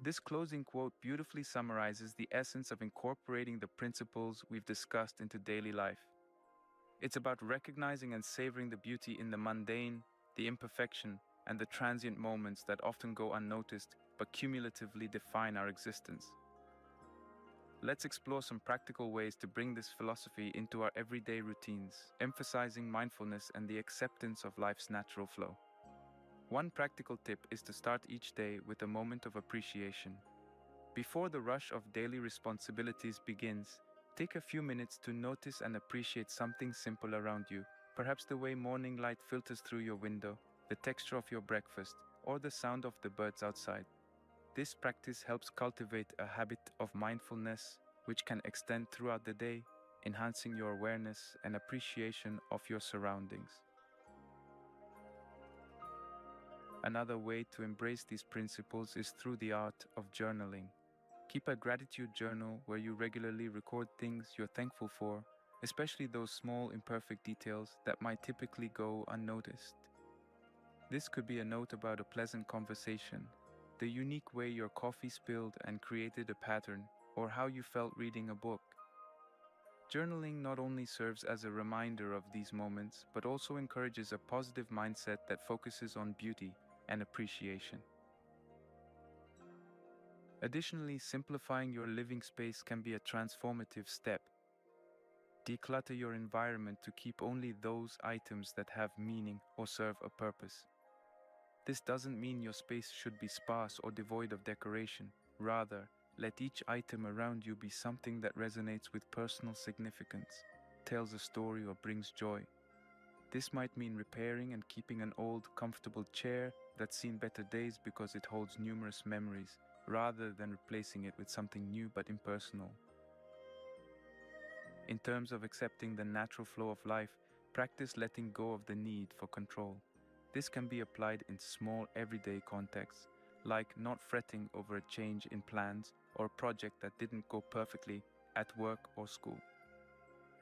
This closing quote beautifully summarizes the essence of incorporating the principles we've discussed into daily life. It's about recognizing and savoring the beauty in the mundane, the imperfection, and the transient moments that often go unnoticed but cumulatively define our existence. Let's explore some practical ways to bring this philosophy into our everyday routines, emphasizing mindfulness and the acceptance of life's natural flow. One practical tip is to start each day with a moment of appreciation. Before the rush of daily responsibilities begins, take a few minutes to notice and appreciate something simple around you, perhaps the way morning light filters through your window, the texture of your breakfast, or the sound of the birds outside. This practice helps cultivate a habit of mindfulness, which can extend throughout the day, enhancing your awareness and appreciation of your surroundings. Another way to embrace these principles is through the art of journaling. Keep a gratitude journal where you regularly record things you're thankful for, especially those small, imperfect details that might typically go unnoticed. This could be a note about a pleasant conversation, the unique way your coffee spilled and created a pattern, or how you felt reading a book. Journaling not only serves as a reminder of these moments, but also encourages a positive mindset that focuses on beauty and appreciation. Additionally, simplifying your living space can be a transformative step. Declutter your environment to keep only those items that have meaning or serve a purpose. This doesn't mean your space should be sparse or devoid of decoration. Rather, let each item around you be something that resonates with personal significance, tells a story, or brings joy. This might mean repairing and keeping an old, comfortable chair that's seen better days because it holds numerous memories, rather than replacing it with something new but impersonal. In terms of accepting the natural flow of life, practice letting go of the need for control. This can be applied in small, everyday contexts, like not fretting over a change in plans or a project that didn't go perfectly at work or school.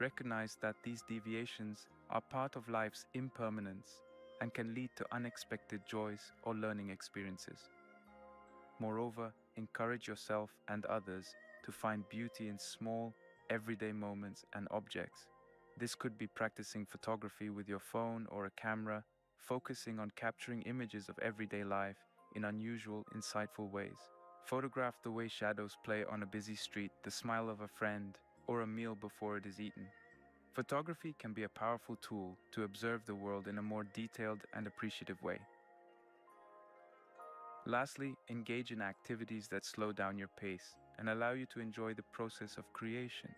Recognize that these deviations are part of life's impermanence and can lead to unexpected joys or learning experiences. Moreover, encourage yourself and others to find beauty in small, everyday moments and objects. This could be practicing photography with your phone or a camera, focusing on capturing images of everyday life in unusual, insightful ways. Photograph the way shadows play on a busy street, the smile of a friend, or a meal before it is eaten. Photography can be a powerful tool to observe the world in a more detailed and appreciative way. Lastly, engage in activities that slow down your pace and allow you to enjoy the process of creation.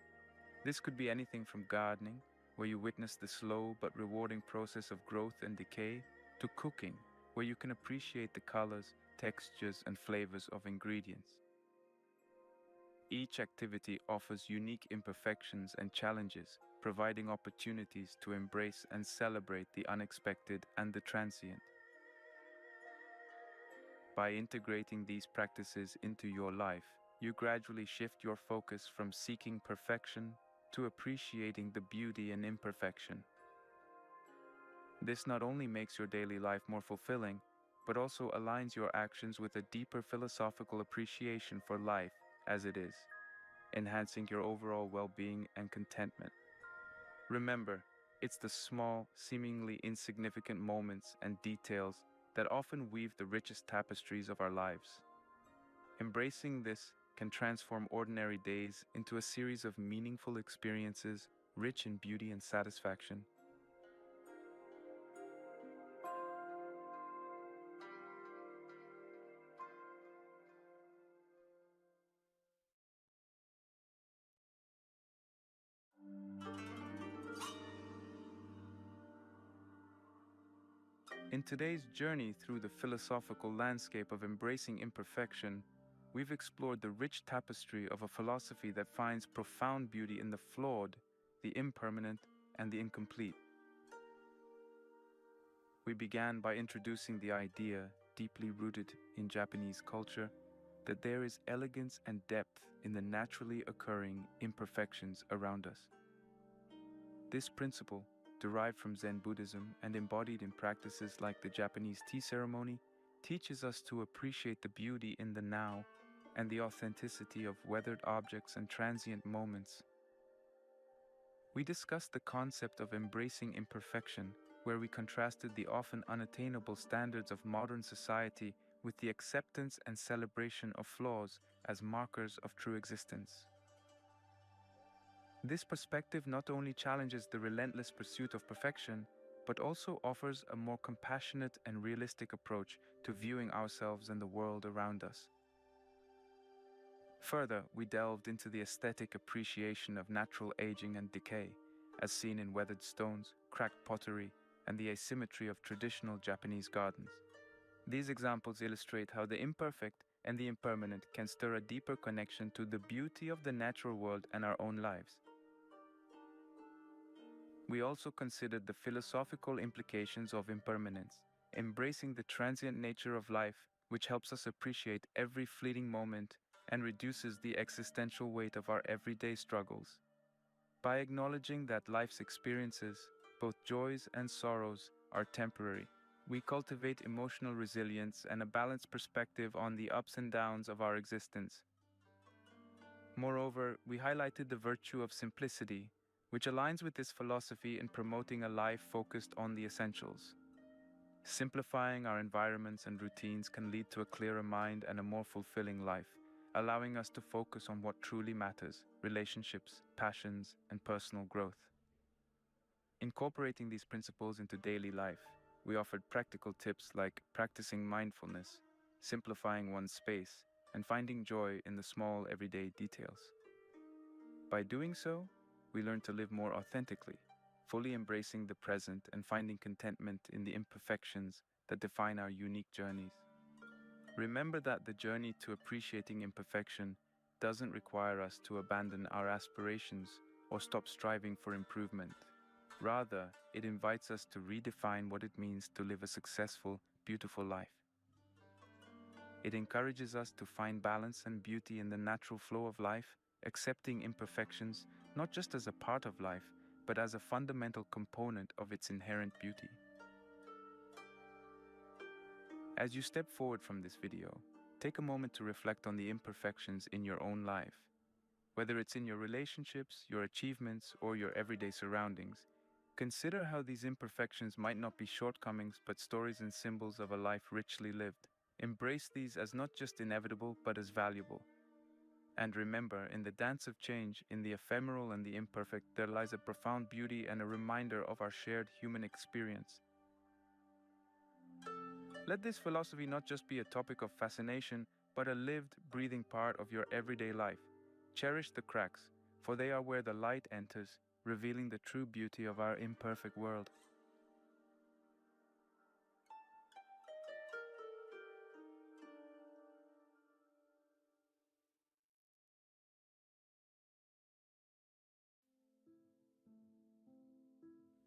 This could be anything from gardening, where you witness the slow but rewarding process of growth and decay, to cooking, where you can appreciate the colors, textures, and flavors of ingredients. Each activity offers unique imperfections and challenges, providing opportunities to embrace and celebrate the unexpected and the transient. By integrating these practices into your life, you gradually shift your focus from seeking perfection to appreciating the beauty in imperfection. This not only makes your daily life more fulfilling, but also aligns your actions with a deeper philosophical appreciation for life as it is, enhancing your overall well-being and contentment. Remember, it's the small, seemingly insignificant moments and details that often weave the richest tapestries of our lives. Embracing this can transform ordinary days into a series of meaningful experiences, rich in beauty and satisfaction. In today's journey through the philosophical landscape of embracing imperfection, we've explored the rich tapestry of a philosophy that finds profound beauty in the flawed, the impermanent, and the incomplete. We began by introducing the idea, deeply rooted in Japanese culture, that there is elegance and depth in the naturally occurring imperfections around us. This principle, derived from Zen Buddhism and embodied in practices like the Japanese tea ceremony, teaches us to appreciate the beauty in the now and the authenticity of weathered objects and transient moments. We discussed the concept of embracing imperfection, where we contrasted the often unattainable standards of modern society with the acceptance and celebration of flaws as markers of true existence. This perspective not only challenges the relentless pursuit of perfection, but also offers a more compassionate and realistic approach to viewing ourselves and the world around us. Further, we delved into the aesthetic appreciation of natural aging and decay, as seen in weathered stones, cracked pottery, and the asymmetry of traditional Japanese gardens. These examples illustrate how the imperfect and the impermanent can stir a deeper connection to the beauty of the natural world and our own lives. We also considered the philosophical implications of impermanence, embracing the transient nature of life, which helps us appreciate every fleeting moment and reduces the existential weight of our everyday struggles. By acknowledging that life's experiences, both joys and sorrows, are temporary, we cultivate emotional resilience and a balanced perspective on the ups and downs of our existence. Moreover, we highlighted the virtue of simplicity, which aligns with this philosophy in promoting a life focused on the essentials. Simplifying our environments and routines can lead to a clearer mind and a more fulfilling life, allowing us to focus on what truly matters: relationships, passions, and personal growth. Incorporating these principles into daily life, we offered practical tips like practicing mindfulness, simplifying one's space, and finding joy in the small everyday details. By doing so, we learn to live more authentically, fully embracing the present and finding contentment in the imperfections that define our unique journeys. Remember that the journey to appreciating imperfection doesn't require us to abandon our aspirations or stop striving for improvement. Rather, it invites us to redefine what it means to live a successful, beautiful life. It encourages us to find balance and beauty in the natural flow of life, accepting imperfections not just as a part of life, but as a fundamental component of its inherent beauty. As you step forward from this video, take a moment to reflect on the imperfections in your own life. Whether it's in your relationships, your achievements, or your everyday surroundings, consider how these imperfections might not be shortcomings but stories and symbols of a life richly lived. Embrace these as not just inevitable but as valuable. And remember, in the dance of change, in the ephemeral and the imperfect, there lies a profound beauty and a reminder of our shared human experience. Let this philosophy not just be a topic of fascination, but a lived, breathing part of your everyday life. Cherish the cracks, for they are where the light enters, revealing the true beauty of our imperfect world.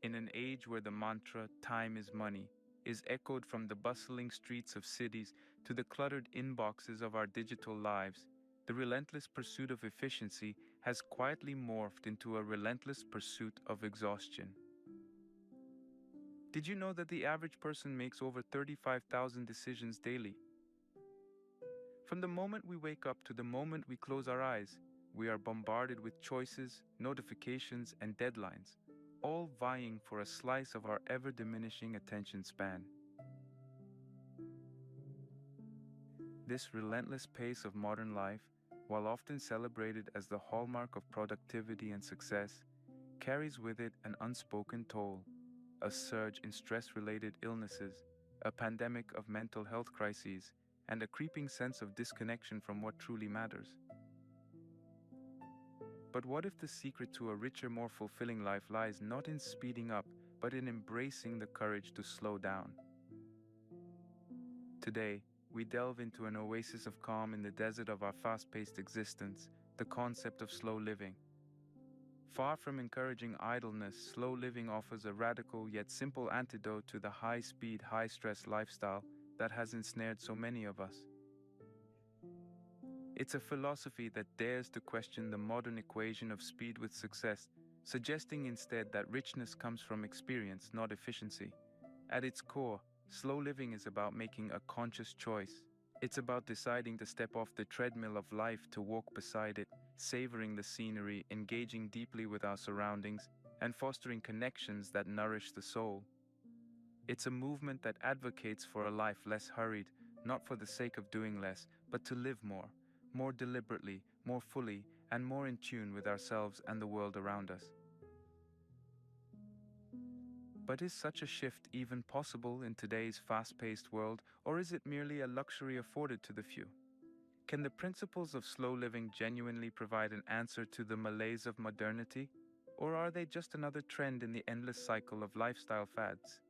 In an age where the mantra, "time is money," is echoed from the bustling streets of cities to the cluttered inboxes of our digital lives, the relentless pursuit of efficiency has quietly morphed into a relentless pursuit of exhaustion. Did you know that the average person makes over 35,000 decisions daily? From the moment we wake up to the moment we close our eyes, we are bombarded with choices, notifications, and deadlines, all vying for a slice of our ever-diminishing attention span. This relentless pace of modern life, while often celebrated as the hallmark of productivity and success, carries with it an unspoken toll: a surge in stress-related illnesses, a pandemic of mental health crises, and a creeping sense of disconnection from what truly matters. But what if the secret to a richer, more fulfilling life lies not in speeding up, but in embracing the courage to slow down? Today, we delve into an oasis of calm in the desert of our fast-paced existence, the concept of slow living. Far from encouraging idleness, slow living offers a radical yet simple antidote to the high-speed, high-stress lifestyle that has ensnared so many of us. It's a philosophy that dares to question the modern equation of speed with success, suggesting instead that richness comes from experience, not efficiency. At its core, slow living is about making a conscious choice. It's about deciding to step off the treadmill of life to walk beside it, savoring the scenery, engaging deeply with our surroundings, and fostering connections that nourish the soul. It's a movement that advocates for a life less hurried, not for the sake of doing less, but to live more deliberately, more fully, and more in tune with ourselves and the world around us. But is such a shift even possible in today's fast-paced world, or is it merely a luxury afforded to the few? Can the principles of slow living genuinely provide an answer to the malaise of modernity, or are they just another trend in the endless cycle of lifestyle fads?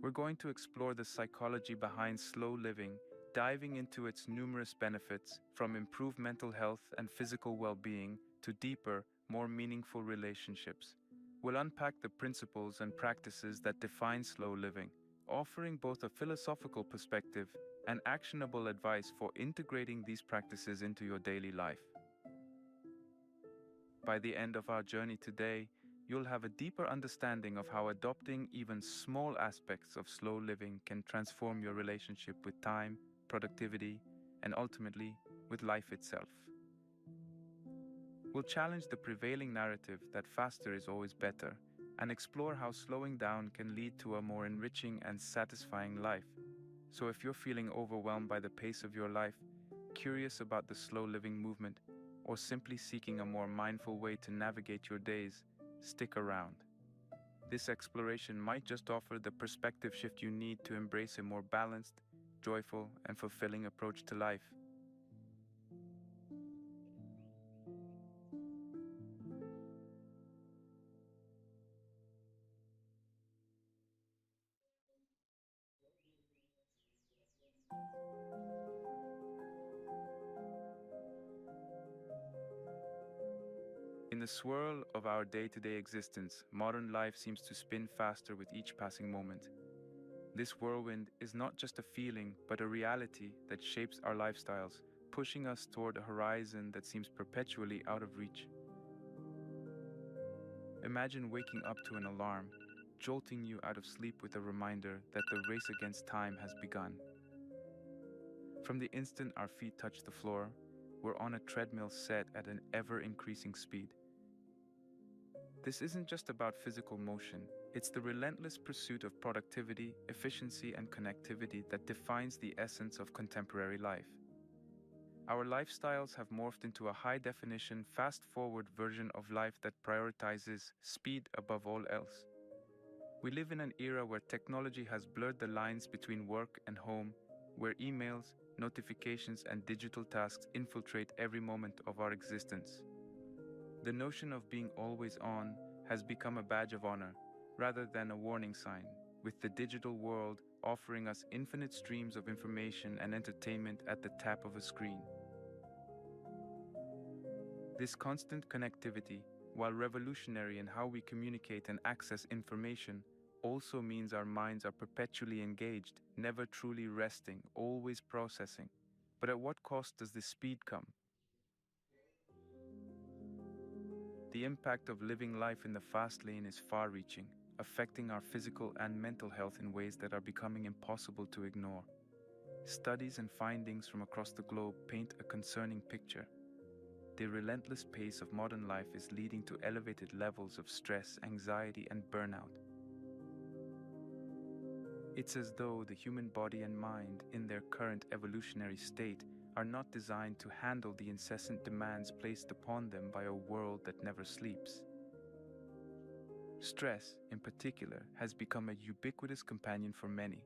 We're going to explore the psychology behind slow living, diving into its numerous benefits, from improved mental health and physical well-being to deeper, more meaningful relationships. We'll unpack the principles and practices that define slow living, offering both a philosophical perspective and actionable advice for integrating these practices into your daily life. By the end of our journey today, you'll have a deeper understanding of how adopting even small aspects of slow living can transform your relationship with time, productivity, and ultimately with life itself. We'll challenge the prevailing narrative that faster is always better and explore how slowing down can lead to a more enriching and satisfying life. So if you're feeling overwhelmed by the pace of your life, curious about the slow living movement, or simply seeking a more mindful way to navigate your days, stick around. This exploration might just offer the perspective shift you need to embrace a more balanced, joyful, and fulfilling approach to life. In the swirl of our day-to-day existence, modern life seems to spin faster with each passing moment. This whirlwind is not just a feeling, but a reality that shapes our lifestyles, pushing us toward a horizon that seems perpetually out of reach. Imagine waking up to an alarm, jolting you out of sleep with a reminder that the race against time has begun. From the instant our feet touch the floor, we're on a treadmill set at an ever-increasing speed. This isn't just about physical motion, it's the relentless pursuit of productivity, efficiency, and connectivity that defines the essence of contemporary life. Our lifestyles have morphed into a high-definition, fast-forward version of life that prioritizes speed above all else. We live in an era where technology has blurred the lines between work and home, where emails, notifications, and digital tasks infiltrate every moment of our existence. The notion of being always on has become a badge of honor, rather than a warning sign, with the digital world offering us infinite streams of information and entertainment at the tap of a screen. This constant connectivity, while revolutionary in how we communicate and access information, also means our minds are perpetually engaged, never truly resting, always processing. But at what cost does this speed come? The impact of living life in the fast lane is far-reaching, affecting our physical and mental health in ways that are becoming impossible to ignore. Studies and findings from across the globe paint a concerning picture. The relentless pace of modern life is leading to elevated levels of stress, anxiety, and burnout. It's as though the human body and mind, in their current evolutionary state, are not designed to handle the incessant demands placed upon them by a world that never sleeps. Stress, in particular, has become a ubiquitous companion for many.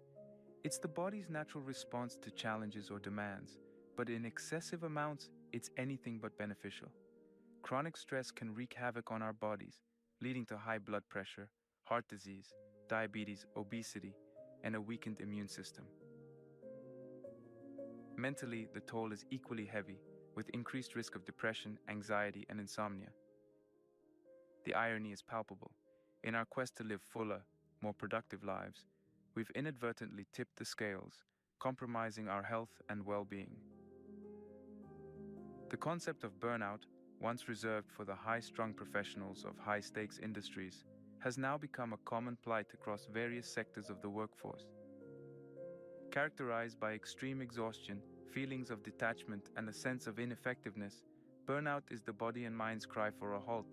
It's the body's natural response to challenges or demands, but in excessive amounts, it's anything but beneficial. Chronic stress can wreak havoc on our bodies, leading to high blood pressure, heart disease, diabetes, obesity, and a weakened immune system. Mentally, the toll is equally heavy, with increased risk of depression, anxiety, and insomnia. The irony is palpable. In our quest to live fuller, more productive lives, we've inadvertently tipped the scales, compromising our health and well-being. The concept of burnout, once reserved for the high-strung professionals of high-stakes industries, has now become a common plight across various sectors of the workforce. Characterized by extreme exhaustion, feelings of detachment, and a sense of ineffectiveness, burnout is the body and mind's cry for a halt,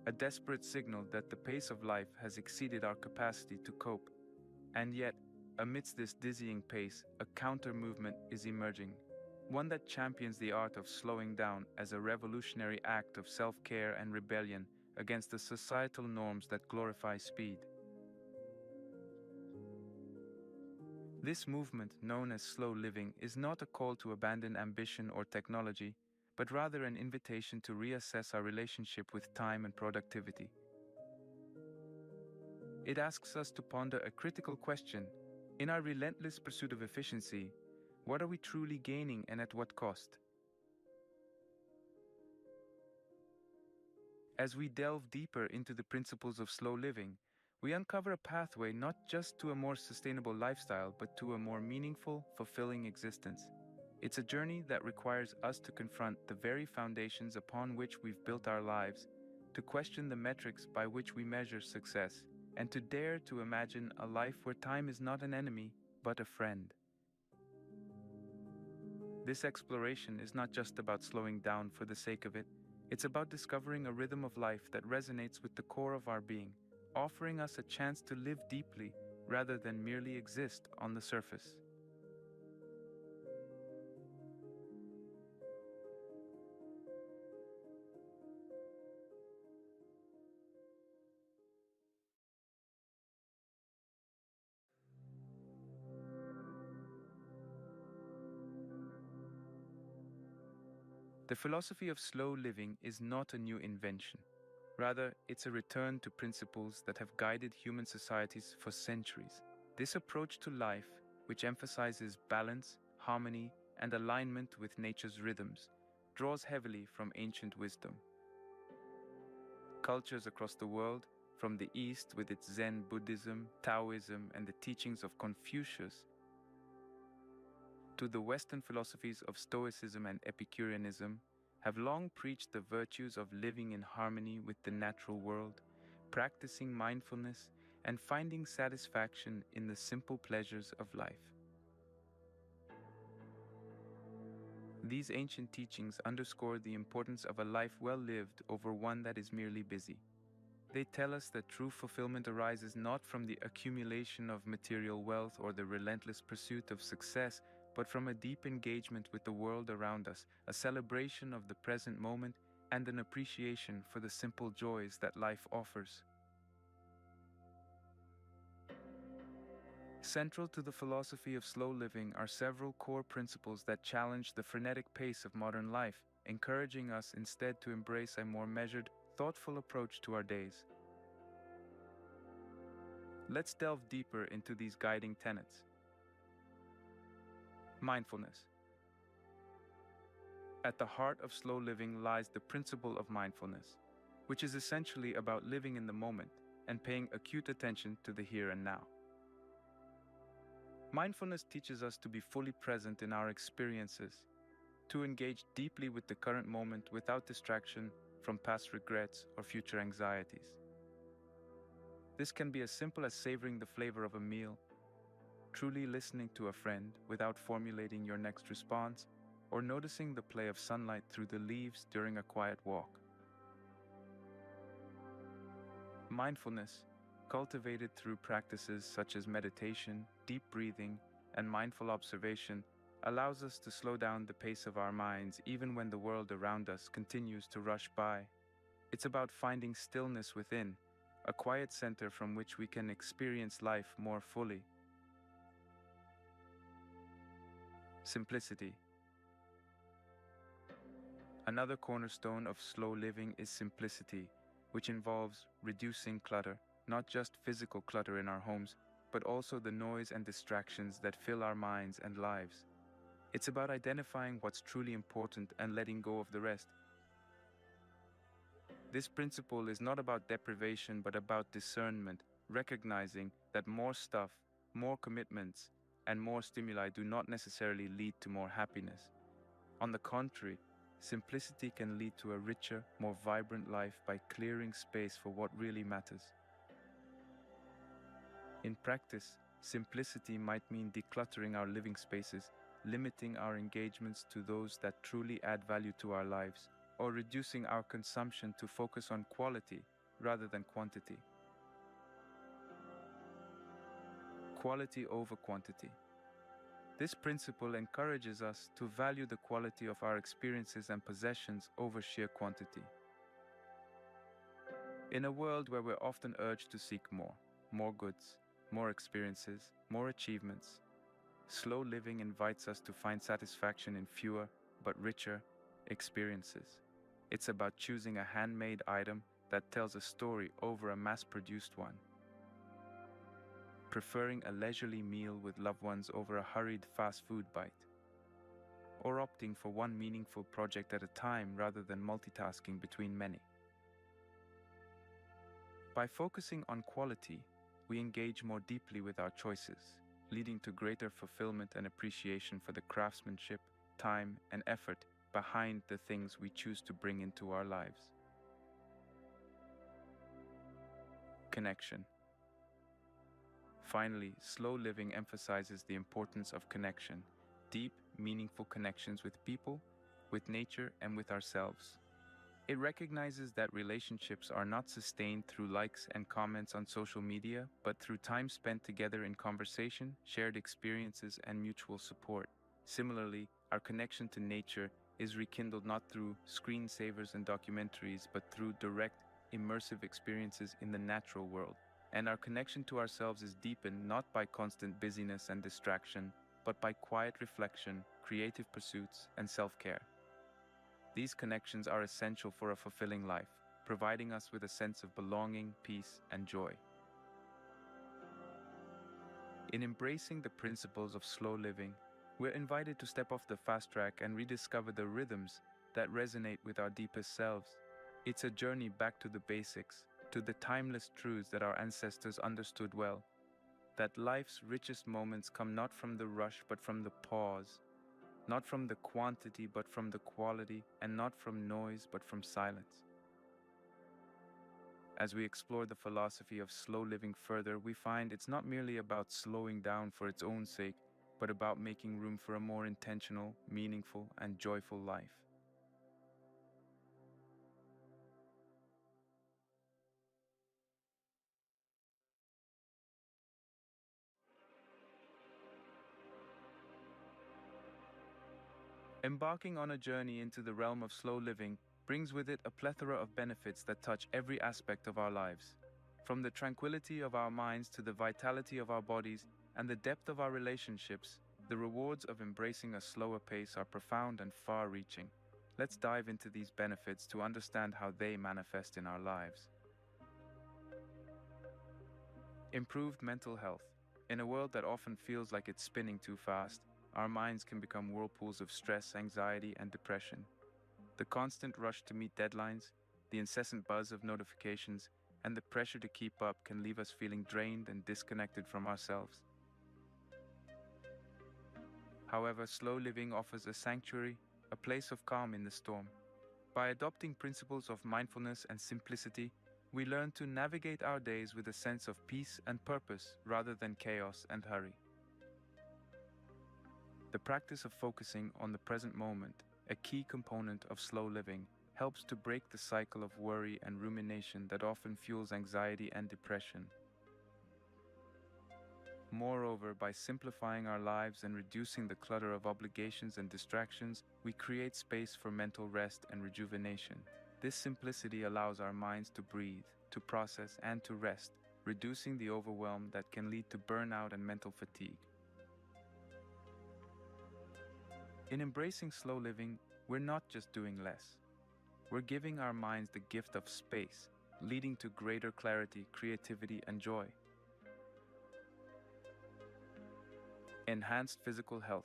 a desperate signal that the pace of life has exceeded our capacity to cope. And yet, amidst this dizzying pace, a counter-movement is emerging, one that champions the art of slowing down as a revolutionary act of self-care and rebellion against the societal norms that glorify speed. This movement, known as slow living, is not a call to abandon ambition or technology, but rather an invitation to reassess our relationship with time and productivity. It asks us to ponder a critical question: In our relentless pursuit of efficiency, what are we truly gaining and at what cost? As we delve deeper into the principles of slow living, we uncover a pathway not just to a more sustainable lifestyle, but to a more meaningful, fulfilling existence. It's a journey that requires us to confront the very foundations upon which we've built our lives, to question the metrics by which we measure success, and to dare to imagine a life where time is not an enemy, but a friend. This exploration is not just about slowing down for the sake of it. It's about discovering a rhythm of life that resonates with the core of our being, offering us a chance to live deeply rather than merely exist on the surface. The philosophy of slow living is not a new invention. Rather, it's a return to principles that have guided human societies for centuries. This approach to life, which emphasizes balance, harmony, and alignment with nature's rhythms, draws heavily from ancient wisdom. Cultures across the world, from the East with its Zen Buddhism, Taoism, and the teachings of Confucius, to the Western philosophies of Stoicism and Epicureanism, have long preached the virtues of living in harmony with the natural world, practicing mindfulness, and finding satisfaction in the simple pleasures of life. These ancient teachings underscore the importance of a life well lived over one that is merely busy. They tell us that true fulfillment arises not from the accumulation of material wealth or the relentless pursuit of success, but from a deep engagement with the world around us, a celebration of the present moment, and an appreciation for the simple joys that life offers. Central to the philosophy of slow living are several core principles that challenge the frenetic pace of modern life, encouraging us instead to embrace a more measured, thoughtful approach to our days. Let's delve deeper into these guiding tenets. Mindfulness. At the heart of slow living lies the principle of mindfulness, which is essentially about living in the moment and paying acute attention to the here and now. Mindfulness teaches us to be fully present in our experiences, to engage deeply with the current moment without distraction from past regrets or future anxieties. This can be as simple as savoring the flavor of a meal, truly listening to a friend without formulating your next response, or noticing the play of sunlight through the leaves during a quiet walk. Mindfulness, cultivated through practices such as meditation, deep breathing, and mindful observation, allows us to slow down the pace of our minds even when the world around us continues to rush by. It's about finding stillness within, a quiet center from which we can experience life more fully. Simplicity. Another cornerstone of slow living is simplicity, which involves reducing clutter, not just physical clutter in our homes, but also the noise and distractions that fill our minds and lives. It's about identifying what's truly important and letting go of the rest. This principle is not about deprivation, but about discernment, recognizing that more stuff, more commitments, and more stimuli do not necessarily lead to more happiness. On the contrary, simplicity can lead to a richer, more vibrant life by clearing space for what really matters. In practice, simplicity might mean decluttering our living spaces, limiting our engagements to those that truly add value to our lives, or reducing our consumption to focus on quality rather than quantity. Quality over quantity. This principle encourages us to value the quality of our experiences and possessions over sheer quantity. In a world where we're often urged to seek more goods, more experiences, more achievements, slow living invites us to find satisfaction in fewer but richer experiences. It's about choosing a handmade item that tells a story over a mass-produced one. preferring a leisurely meal with loved ones over a hurried fast food bite, or opting for one meaningful project at a time rather than multitasking between many. By focusing on quality, we engage more deeply with our choices, leading to greater fulfillment and appreciation for the craftsmanship, time, and effort behind the things we choose to bring into our lives. Connection. Finally, slow living emphasizes the importance of connection, deep, meaningful connections with people, with nature, and with ourselves. It recognizes that relationships are not sustained through likes and comments on social media, but through time spent together in conversation, shared experiences, and mutual support. Similarly, our connection to nature is rekindled not through screensavers and documentaries, but through direct, immersive experiences in the natural world. And our connection to ourselves is deepened not by constant busyness and distraction, but by quiet reflection, creative pursuits, and self-care. These connections are essential for a fulfilling life, providing us with a sense of belonging, peace, and joy. In embracing the principles of slow living, we're invited to step off the fast track and rediscover the rhythms that resonate with our deepest selves. It's a journey back to the basics, to the timeless truths that our ancestors understood well, that life's richest moments come not from the rush but from the pause, not from the quantity but from the quality, and not from noise but from silence. As we explore the philosophy of slow living further, we find it's not merely about slowing down for its own sake, but about making room for a more intentional, meaningful, and joyful life. Embarking on a journey into the realm of slow living brings with it a plethora of benefits that touch every aspect of our lives. From the tranquility of our minds to the vitality of our bodies and the depth of our relationships, the rewards of embracing a slower pace are profound and far-reaching. Let's dive into these benefits to understand how they manifest in our lives. Improved mental health. In a world that often feels like it's spinning too fast, our minds can become whirlpools of stress, anxiety, and depression. The constant rush to meet deadlines, the incessant buzz of notifications, and the pressure to keep up can leave us feeling drained and disconnected from ourselves. However, slow living offers a sanctuary, a place of calm in the storm. By adopting principles of mindfulness and simplicity, we learn to navigate our days with a sense of peace and purpose rather than chaos and hurry. The practice of focusing on the present moment, a key component of slow living, helps to break the cycle of worry and rumination that often fuels anxiety and depression. Moreover, by simplifying our lives and reducing the clutter of obligations and distractions, we create space for mental rest and rejuvenation. This simplicity allows our minds to breathe, to process, and to rest, reducing the overwhelm that can lead to burnout and mental fatigue. In embracing slow living, we're not just doing less. We're giving our minds the gift of space, leading to greater clarity, creativity, and joy. Enhanced physical health.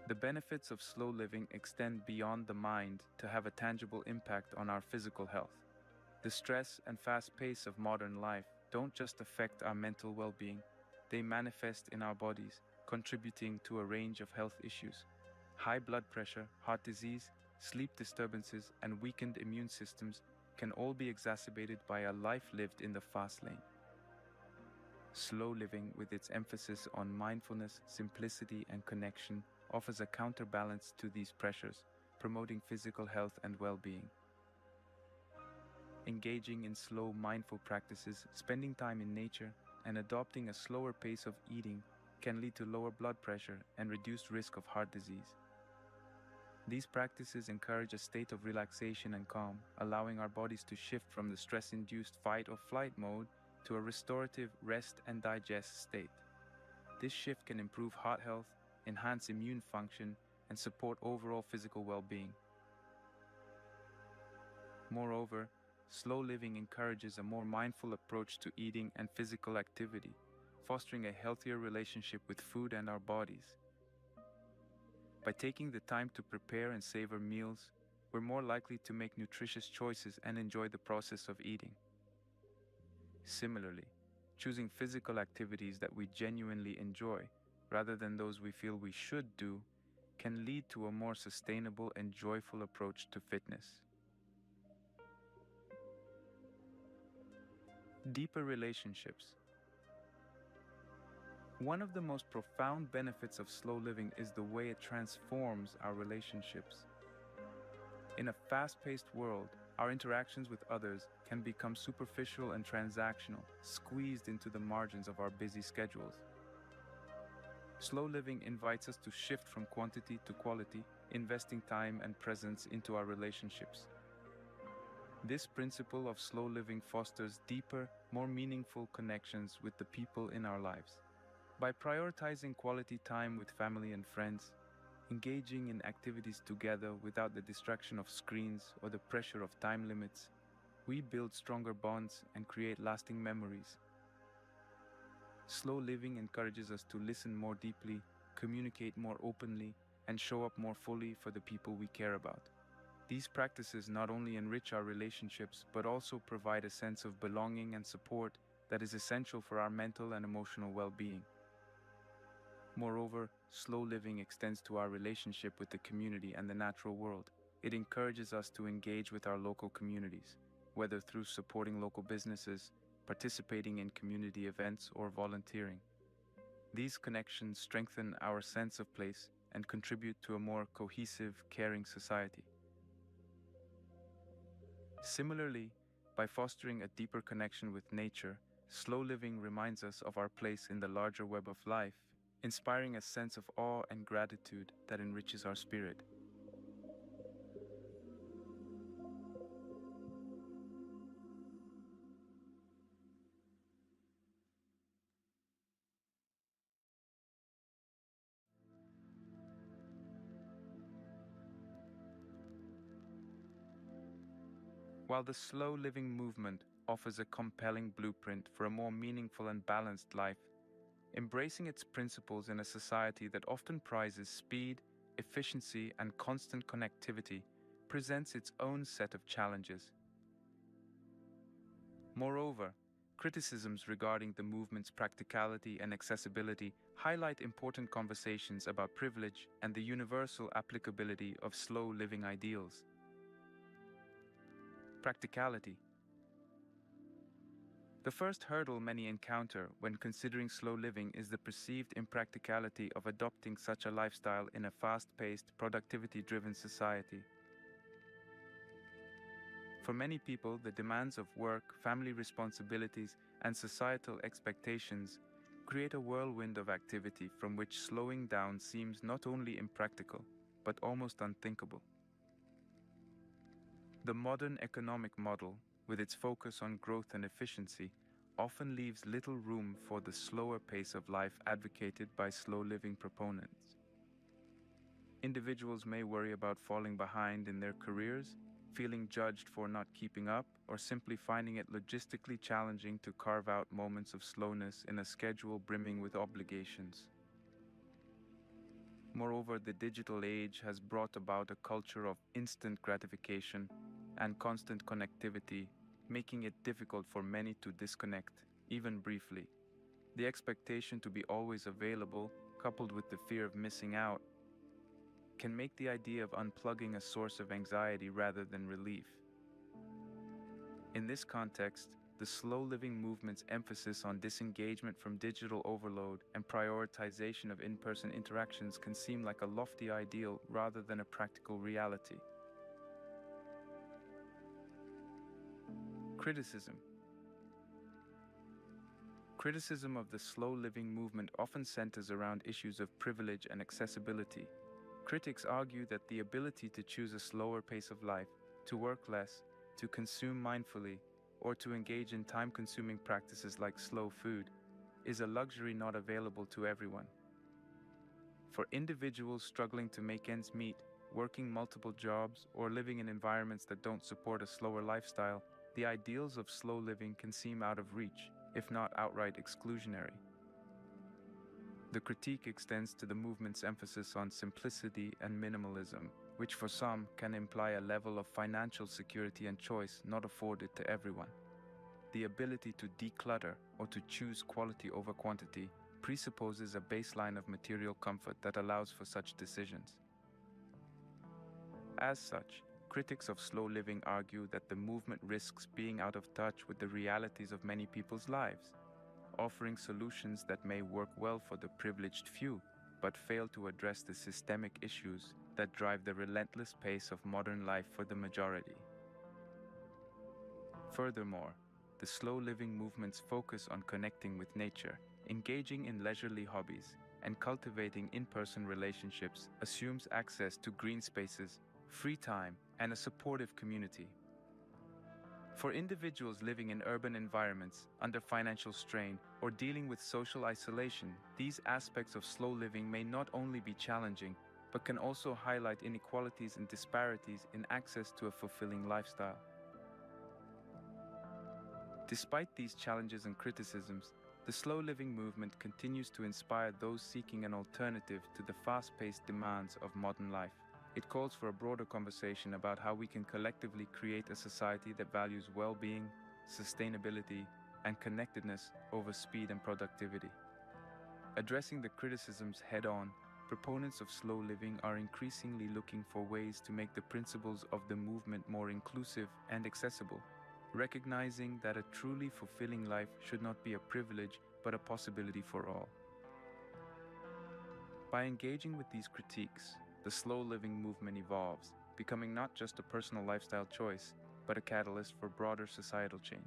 The benefits of slow living extend beyond the mind to have a tangible impact on our physical health. The stress and fast pace of modern life don't just affect our mental well-being, they manifest in our bodies, contributing to a range of health issues. High blood pressure, heart disease, sleep disturbances, and weakened immune systems can all be exacerbated by a life lived in the fast lane. Slow living, with its emphasis on mindfulness, simplicity, and connection, offers a counterbalance to these pressures, promoting physical health and well-being. Engaging in slow, mindful practices, spending time in nature, and adopting a slower pace of eating can lead to lower blood pressure and reduced risk of heart disease. These practices encourage a state of relaxation and calm, allowing our bodies to shift from the stress-induced fight or flight mode to a restorative rest and digest state. This shift can improve heart health, enhance immune function, and support overall physical well-being. Moreover, slow living encourages a more mindful approach to eating and physical activity, fostering a healthier relationship with food and our bodies. By taking the time to prepare and savor meals, we're more likely to make nutritious choices and enjoy the process of eating. Similarly, choosing physical activities that we genuinely enjoy, rather than those we feel we should do, can lead to a more sustainable and joyful approach to fitness. Deeper relationships. One of the most profound benefits of slow living is the way it transforms our relationships. In a fast-paced world, our interactions with others can become superficial and transactional, squeezed into the margins of our busy schedules. Slow living invites us to shift from quantity to quality, investing time and presence into our relationships. This principle of slow living fosters deeper, more meaningful connections with the people in our lives. By prioritizing quality time with family and friends, engaging in activities together without the distraction of screens or the pressure of time limits, we build stronger bonds and create lasting memories. Slow living encourages us to listen more deeply, communicate more openly, and show up more fully for the people we care about. These practices not only enrich our relationships, but also provide a sense of belonging and support that is essential for our mental and emotional well-being. Moreover, slow living extends to our relationship with the community and the natural world. It encourages us to engage with our local communities, whether through supporting local businesses, participating in community events, or volunteering. These connections strengthen our sense of place and contribute to a more cohesive, caring society. Similarly, by fostering a deeper connection with nature, slow living reminds us of our place in the larger web of life, inspiring a sense of awe and gratitude that enriches our spirit. While the slow living movement offers a compelling blueprint for a more meaningful and balanced life, embracing its principles in a society that often prizes speed, efficiency, and constant connectivity presents its own set of challenges. Moreover, criticisms regarding the movement's practicality and accessibility highlight important conversations about privilege and the universal applicability of slow living ideals. Practicality. The first hurdle many encounter when considering slow living is the perceived impracticality of adopting such a lifestyle in a fast-paced, productivity-driven society. For many people, the demands of work, family responsibilities, and societal expectations create a whirlwind of activity from which slowing down seems not only impractical, but almost unthinkable. The modern economic model, with its focus on growth and efficiency, often leaves little room for the slower pace of life advocated by slow living proponents. Individuals may worry about falling behind in their careers, feeling judged for not keeping up, or simply finding it logistically challenging to carve out moments of slowness in a schedule brimming with obligations. Moreover, the digital age has brought about a culture of instant gratification and constant connectivity, making it difficult for many to disconnect, even briefly. The expectation to be always available, coupled with the fear of missing out, can make the idea of unplugging a source of anxiety rather than relief. In this context, the slow living movement's emphasis on disengagement from digital overload and prioritization of in-person interactions can seem like a lofty ideal rather than a practical reality. Criticism. Criticism of the slow living movement often centers around issues of privilege and accessibility. Critics argue that the ability to choose a slower pace of life, to work less, to consume mindfully, or to engage in time-consuming practices like slow food is a luxury not available to everyone. For individuals struggling to make ends meet, working multiple jobs, or living in environments that don't support a slower lifestyle, the ideals of slow living can seem out of reach, if not outright exclusionary. The critique extends to the movement's emphasis on simplicity and minimalism, which for some can imply a level of financial security and choice not afforded to everyone. The ability to declutter or to choose quality over quantity presupposes a baseline of material comfort that allows for such decisions. As such, critics of slow living argue that the movement risks being out of touch with the realities of many people's lives, offering solutions that may work well for the privileged few, but fail to address the systemic issues that drive the relentless pace of modern life for the majority. Furthermore, the slow living movement's focus on connecting with nature, engaging in leisurely hobbies, and cultivating in-person relationships assumes access to green spaces, free time, and a supportive community. For individuals living in urban environments, under financial strain, or dealing with social isolation, these aspects of slow living may not only be challenging, but can also highlight inequalities and disparities in access to a fulfilling lifestyle. Despite these challenges and criticisms, the slow living movement continues to inspire those seeking an alternative to the fast-paced demands of modern life. It calls for a broader conversation about how we can collectively create a society that values well-being, sustainability, and connectedness over speed and productivity. Addressing the criticisms head-on, proponents of slow living are increasingly looking for ways to make the principles of the movement more inclusive and accessible, recognizing that a truly fulfilling life should not be a privilege but a possibility for all. By engaging with these critiques, the slow living movement evolves, becoming not just a personal lifestyle choice, but a catalyst for broader societal change.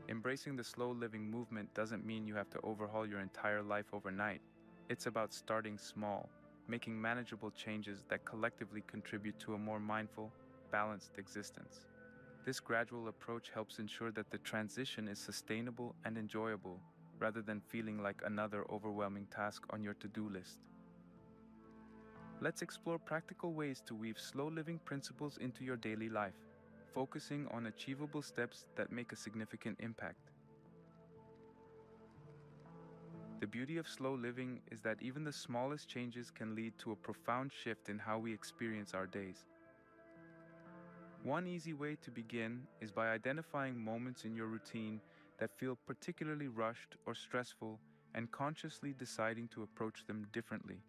Embracing the slow living movement doesn't mean you have to overhaul your entire life overnight. It's about starting small, making manageable changes that collectively contribute to a more mindful, balanced existence. This gradual approach helps ensure that the transition is sustainable and enjoyable, rather than feeling like another overwhelming task on your to-do list. Let's explore practical ways to weave slow living principles into your daily life, focusing on achievable steps that make a significant impact. The beauty of slow living is that even the smallest changes can lead to a profound shift in how we experience our days. One easy way to begin is by identifying moments in your routine that feel particularly rushed or stressful and consciously deciding to approach them differently.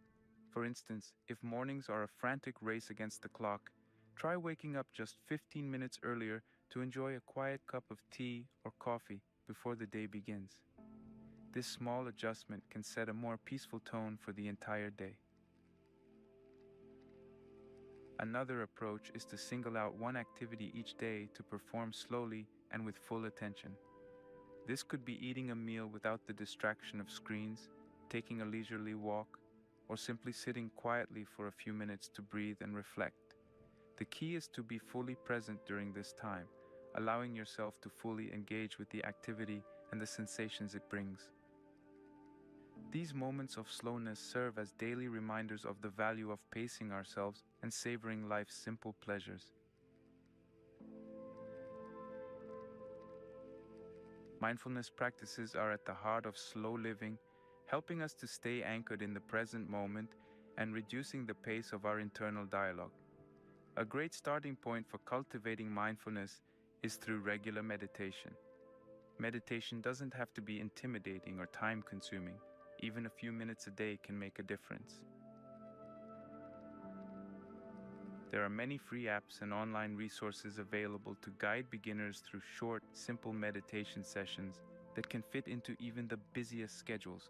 For instance, if mornings are a frantic race against the clock, try waking up just 15 minutes earlier to enjoy a quiet cup of tea or coffee before the day begins. This small adjustment can set a more peaceful tone for the entire day. Another approach is to single out one activity each day to perform slowly and with full attention. This could be eating a meal without the distraction of screens, taking a leisurely walk, or simply sitting quietly for a few minutes to breathe and reflect. The key is to be fully present during this time, allowing yourself to fully engage with the activity and the sensations it brings. These moments of slowness serve as daily reminders of the value of pacing ourselves and savoring life's simple pleasures. Mindfulness practices are at the heart of slow living, helping us to stay anchored in the present moment and reducing the pace of our internal dialogue. A great starting point for cultivating mindfulness is through regular meditation. Meditation doesn't have to be intimidating or time-consuming. Even a few minutes a day can make a difference. There are many free apps and online resources available to guide beginners through short, simple meditation sessions that can fit into even the busiest schedules.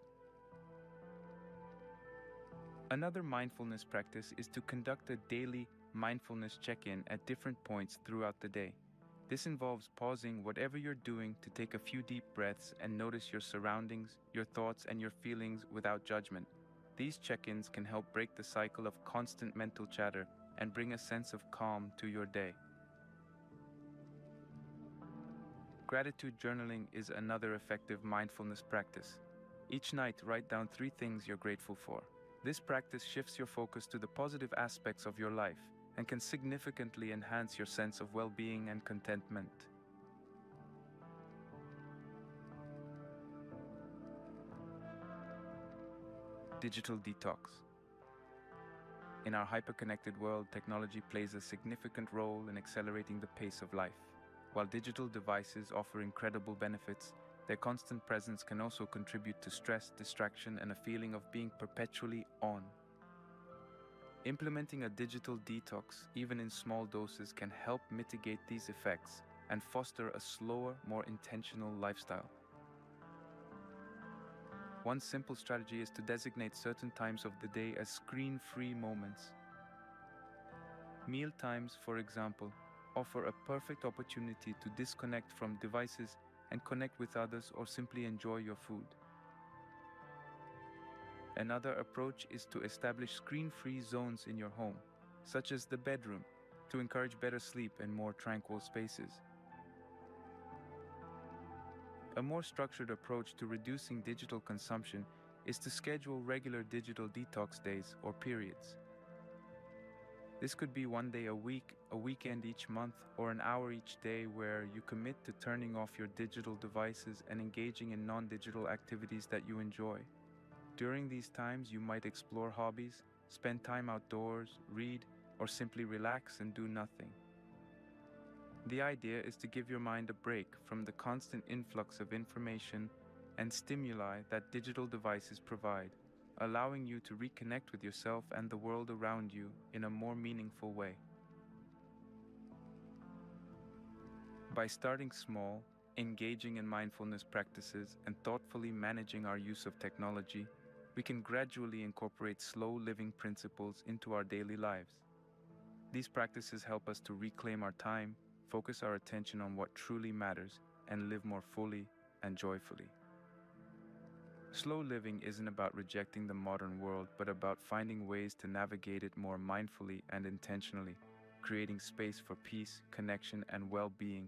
Another mindfulness practice is to conduct a daily mindfulness check-in at different points throughout the day. This involves pausing whatever you're doing to take a few deep breaths and notice your surroundings, your thoughts, and your feelings without judgment. These check-ins can help break the cycle of constant mental chatter and bring a sense of calm to your day. Gratitude journaling is another effective mindfulness practice. Each night, write down 3 things you're grateful for. This practice shifts your focus to the positive aspects of your life and can significantly enhance your sense of well-being and contentment. Digital detox. In our hyper-connected world, technology plays a significant role in accelerating the pace of life. While digital devices offer incredible benefits, their constant presence can also contribute to stress, distraction, and a feeling of being perpetually on. Implementing a digital detox, even in small doses, can help mitigate these effects and foster a slower, more intentional lifestyle. One simple strategy is to designate certain times of the day as screen-free moments. Meal times, for example, offer a perfect opportunity to disconnect from devices and connect with others or simply enjoy your food. Another approach is to establish screen-free zones in your home, such as the bedroom, to encourage better sleep and more tranquil spaces. A more structured approach to reducing digital consumption is to schedule regular digital detox days or periods. This could be 1 day a week, a weekend each month, or an hour each day where you commit to turning off your digital devices and engaging in non-digital activities that you enjoy. During these times, you might explore hobbies, spend time outdoors, read, or simply relax and do nothing. The idea is to give your mind a break from the constant influx of information and stimuli that digital devices provide, allowing you to reconnect with yourself and the world around you in a more meaningful way. By starting small, engaging in mindfulness practices, and thoughtfully managing our use of technology, we can gradually incorporate slow living principles into our daily lives. These practices help us to reclaim our time, focus our attention on what truly matters, and live more fully and joyfully. Slow living isn't about rejecting the modern world, but about finding ways to navigate it more mindfully and intentionally, creating space for peace, connection, and well-being.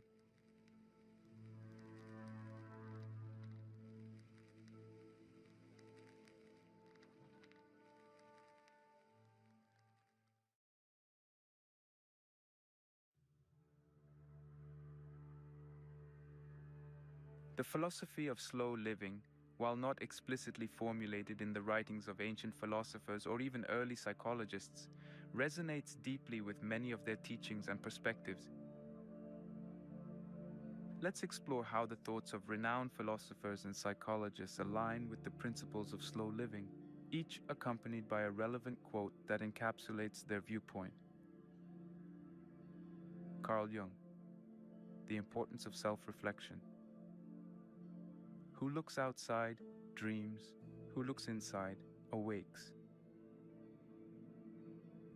The philosophy of slow living, while not explicitly formulated in the writings of ancient philosophers or even early psychologists, resonates deeply with many of their teachings and perspectives. Let's explore how the thoughts of renowned philosophers and psychologists align with the principles of slow living, each accompanied by a relevant quote that encapsulates their viewpoint. Carl Jung, The Importance of Self-Reflection. Who looks outside, dreams. Who looks inside, awakes.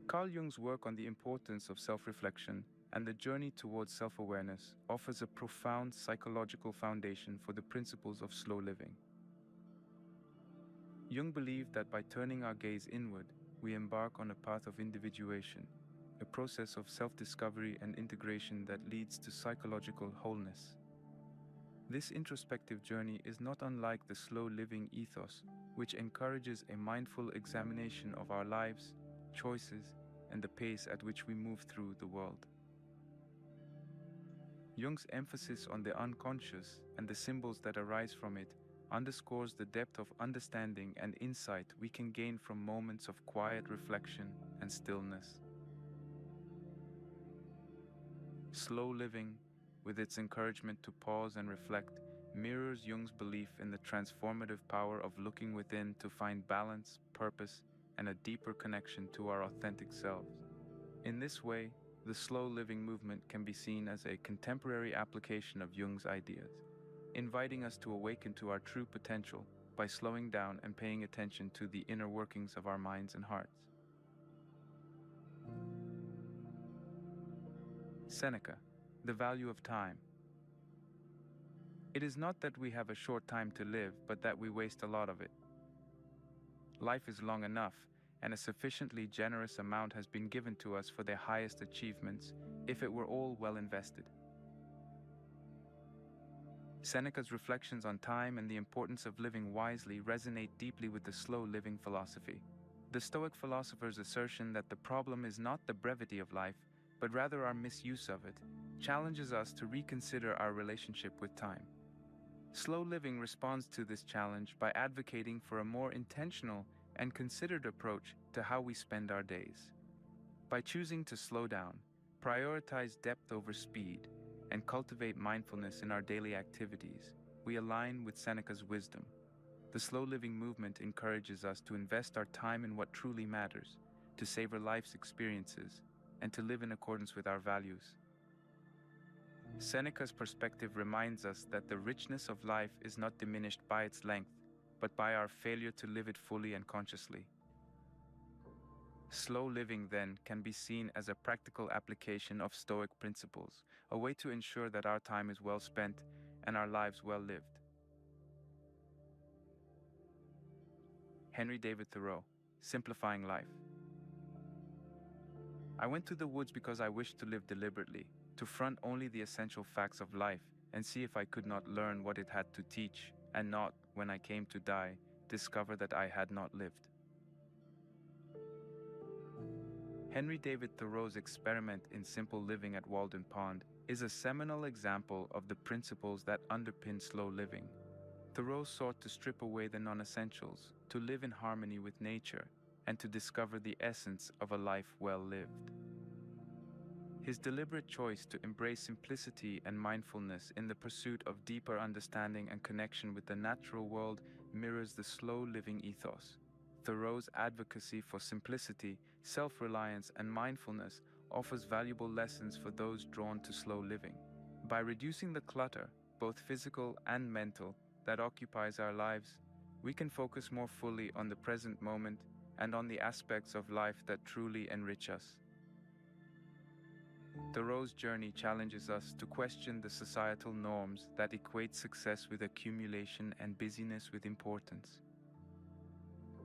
Carl Jung's work on the importance of self-reflection and the journey towards self-awareness offers a profound psychological foundation for the principles of slow living. Jung believed that by turning our gaze inward, we embark on a path of individuation, a process of self-discovery and integration that leads to psychological wholeness. This introspective journey is not unlike the slow living ethos, which encourages a mindful examination of our lives, choices, and the pace at which we move through the world. Jung's emphasis on the unconscious and the symbols that arise from it underscores the depth of understanding and insight we can gain from moments of quiet reflection and stillness. Slow living, with its encouragement to pause and reflect, mirrors Jung's belief in the transformative power of looking within to find balance, purpose, and a deeper connection to our authentic selves. In this way, the slow living movement can be seen as a contemporary application of Jung's ideas, inviting us to awaken to our true potential by slowing down and paying attention to the inner workings of our minds and hearts. Seneca, The Value of Time. It is not that we have a short time to live, but that we waste a lot of it. Life is long enough, and a sufficiently generous amount has been given to us for their highest achievements, if it were all well invested. Seneca's reflections on time and the importance of living wisely resonate deeply with the slow living philosophy. The Stoic philosopher's assertion that the problem is not the brevity of life, but rather our misuse of it, challenges us to reconsider our relationship with time. Slow living responds to this challenge by advocating for a more intentional and considered approach to how we spend our days. By choosing to slow down, prioritize depth over speed, and cultivate mindfulness in our daily activities, we align with Seneca's wisdom. The slow living movement encourages us to invest our time in what truly matters, to savor life's experiences, and to live in accordance with our values. Seneca's perspective reminds us that the richness of life is not diminished by its length, but by our failure to live it fully and consciously. Slow living, then, can be seen as a practical application of Stoic principles, a way to ensure that our time is well spent and our lives well lived. Henry David Thoreau, Simplifying Life. I went to the woods because I wished to live deliberately, to front only the essential facts of life and see if I could not learn what it had to teach, and not, when I came to die, discover that I had not lived. Henry David Thoreau's experiment in simple living at Walden Pond is a seminal example of the principles that underpin slow living. Thoreau sought to strip away the non-essentials, to live in harmony with nature, and to discover the essence of a life well lived. His deliberate choice to embrace simplicity and mindfulness in the pursuit of deeper understanding and connection with the natural world mirrors the slow living ethos. Thoreau's advocacy for simplicity, self-reliance, and mindfulness offers valuable lessons for those drawn to slow living. By reducing the clutter, both physical and mental, that occupies our lives, we can focus more fully on the present moment and on the aspects of life that truly enrich us. Thoreau's journey challenges us to question the societal norms that equate success with accumulation and busyness with importance.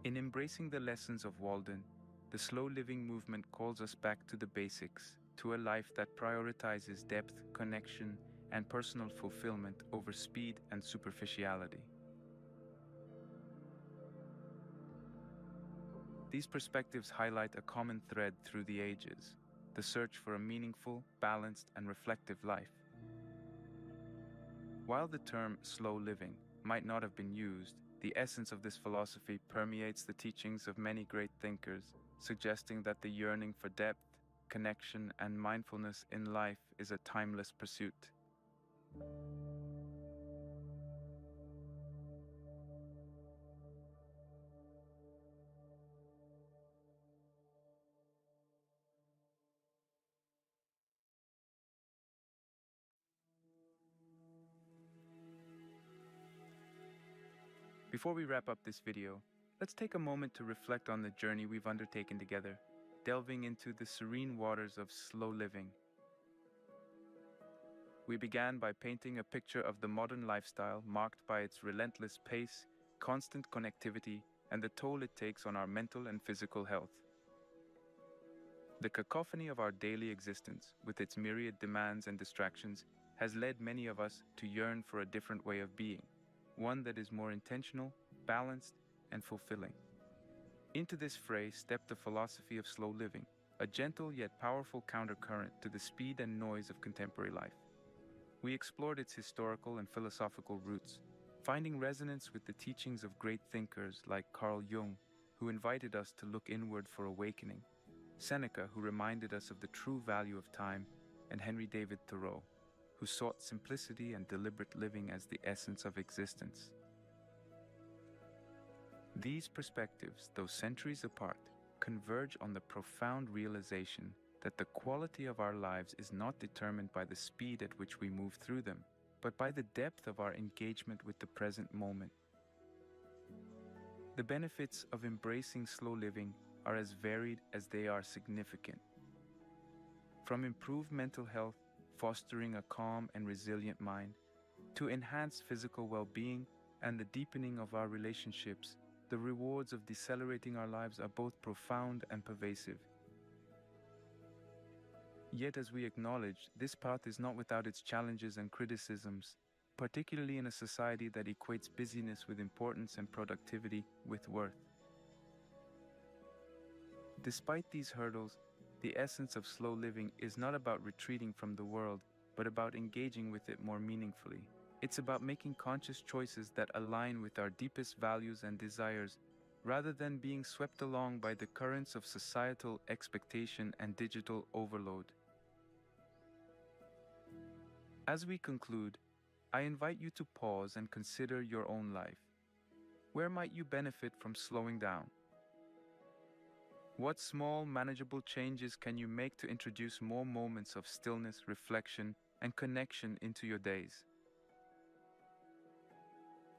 In embracing the lessons of Walden, the slow living movement calls us back to the basics, to a life that prioritizes depth, connection, and personal fulfillment over speed and superficiality. These perspectives highlight a common thread through the ages: the search for a meaningful, balanced, and reflective life. While the term slow living might not have been used, the essence of this philosophy permeates the teachings of many great thinkers, suggesting that the yearning for depth, connection, and mindfulness in life is a timeless pursuit. Before we wrap up this video, let's take a moment to reflect on the journey we've undertaken together, delving into the serene waters of slow living. We began by painting a picture of the modern lifestyle marked by its relentless pace, constant connectivity, and the toll it takes on our mental and physical health. The cacophony of our daily existence, with its myriad demands and distractions, has led many of us to yearn for a different way of being, one that is more intentional, balanced, and fulfilling. Into this fray stepped the philosophy of slow living, a gentle yet powerful countercurrent to the speed and noise of contemporary life. We explored its historical and philosophical roots, finding resonance with the teachings of great thinkers like Carl Jung, who invited us to look inward for awakening, Seneca, who reminded us of the true value of time, and Henry David Thoreau, who sought simplicity and deliberate living as the essence of existence. These perspectives, though centuries apart, converge on the profound realization that the quality of our lives is not determined by the speed at which we move through them, but by the depth of our engagement with the present moment. The benefits of embracing slow living are as varied as they are significant. From improved mental health, fostering a calm and resilient mind, to enhanced physical well-being and the deepening of our relationships, the rewards of decelerating our lives are both profound and pervasive. Yet, as we acknowledge, this path is not without its challenges and criticisms. particularly in a society that equates busyness with importance and productivity with worth. Despite these hurdles, the essence of slow living is not about retreating from the world, but about engaging with it more meaningfully. It's about making conscious choices that align with our deepest values and desires, rather than being swept along by the currents of societal expectation and digital overload. As we conclude, I invite you to pause and consider your own life. Where might you benefit from slowing down? What small, manageable changes can you make to introduce more moments of stillness, reflection, and connection into your days?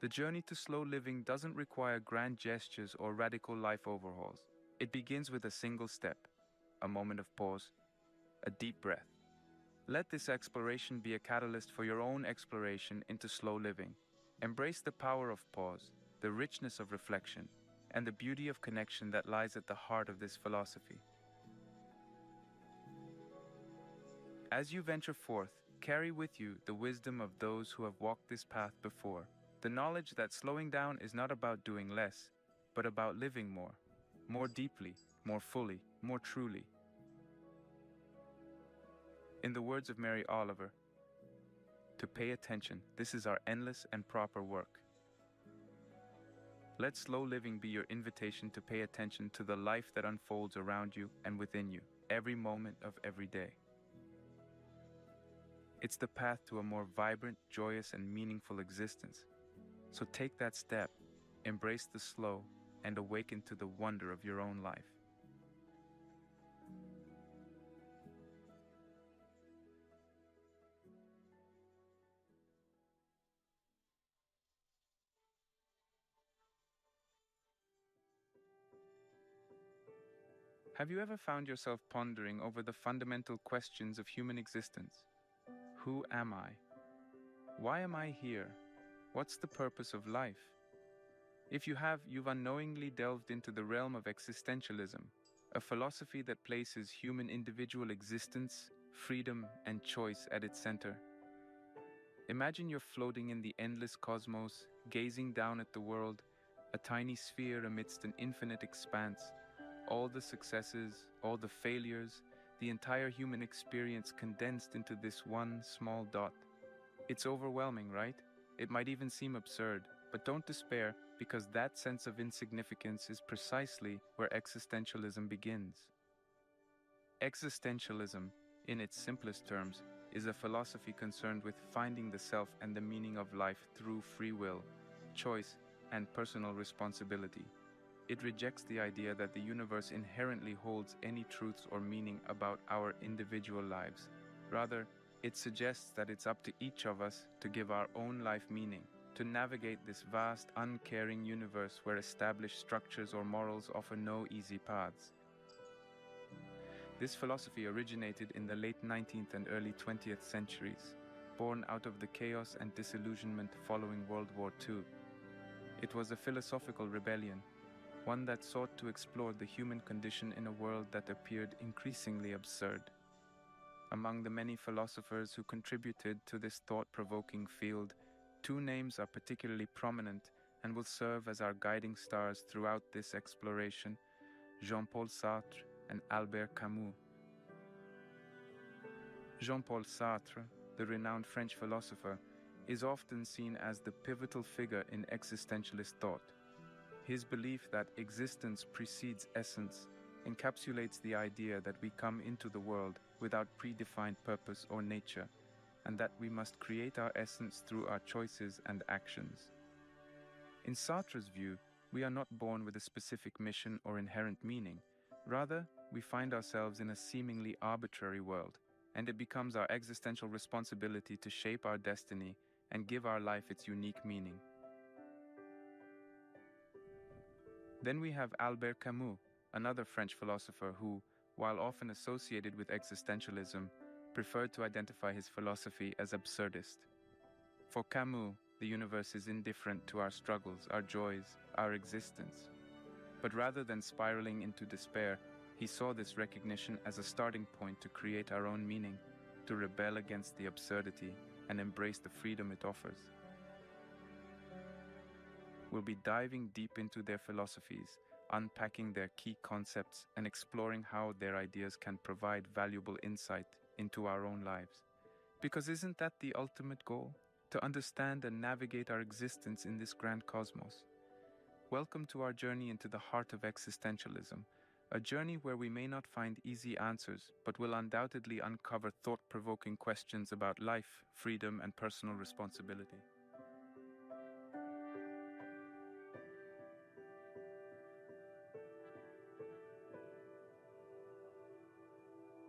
The journey to slow living doesn't require grand gestures or radical life overhauls. It begins with a single step, a moment of pause, a deep breath. Let this exploration be a catalyst for your own exploration into slow living. Embrace the power of pause, the richness of reflection, and the beauty of connection that lies at the heart of this philosophy. As you venture forth, carry with you the wisdom of those who have walked this path before, the knowledge that slowing down is not about doing less, but about living more deeply, more fully, more truly. In the words of Mary Oliver, to pay attention, this is our endless and proper work. Let slow living be your invitation to pay attention to the life that unfolds around you and within you, every moment of every day. It's the path to a more vibrant, joyous, and meaningful existence. So take that step, embrace the slow, and awaken to the wonder of your own life. Have you ever found yourself pondering over the fundamental questions of human existence? Who am I? Why am I here? What's the purpose of life? If you have, you've unknowingly delved into the realm of existentialism, a philosophy that places human individual existence, freedom, and choice at its center. Imagine you're floating in the endless cosmos, gazing down at the world, a tiny sphere amidst an infinite expanse. All the successes, all the failures, the entire human experience condensed into this one small dot. It's overwhelming, right? It might even seem absurd, but don't despair, because that sense of insignificance is precisely where existentialism begins. Existentialism, in its simplest terms, is a philosophy concerned with finding the self and the meaning of life through free will, choice, and personal responsibility. It rejects the idea that the universe inherently holds any truths or meaning about our individual lives. Rather, it suggests that it's up to each of us to give our own life meaning, to navigate this vast, uncaring universe where established structures or morals offer no easy paths. This philosophy originated in the late 19th and early 20th centuries, born out of the chaos and disillusionment following World War II. It was a philosophical rebellion, one that sought to explore the human condition in a world that appeared increasingly absurd. Among the many philosophers who contributed to this thought-provoking field, two names are particularly prominent and will serve as our guiding stars throughout this exploration: Jean-Paul Sartre and Albert Camus. Jean-Paul Sartre, the renowned French philosopher, is often seen as the pivotal figure in existentialist thought. His belief that existence precedes essence encapsulates the idea that we come into the world without predefined purpose or nature, and that we must create our essence through our choices and actions. In Sartre's view, we are not born with a specific mission or inherent meaning. Rather, we find ourselves in a seemingly arbitrary world, and it becomes our existential responsibility to shape our destiny and give our life its unique meaning. Then we have Albert Camus, another French philosopher who, while often associated with existentialism, preferred to identify his philosophy as absurdist. For Camus, the universe is indifferent to our struggles, our joys, our existence. But rather than spiraling into despair, he saw this recognition as a starting point to create our own meaning, to rebel against the absurdity, and embrace the freedom it offers. We'll be diving deep into their philosophies, unpacking their key concepts, and exploring how their ideas can provide valuable insight into our own lives. Because isn't that the ultimate goal? To understand and navigate our existence in this grand cosmos. Welcome to our journey into the heart of existentialism, a journey where we may not find easy answers, but will undoubtedly uncover thought-provoking questions about life, freedom, and personal responsibility.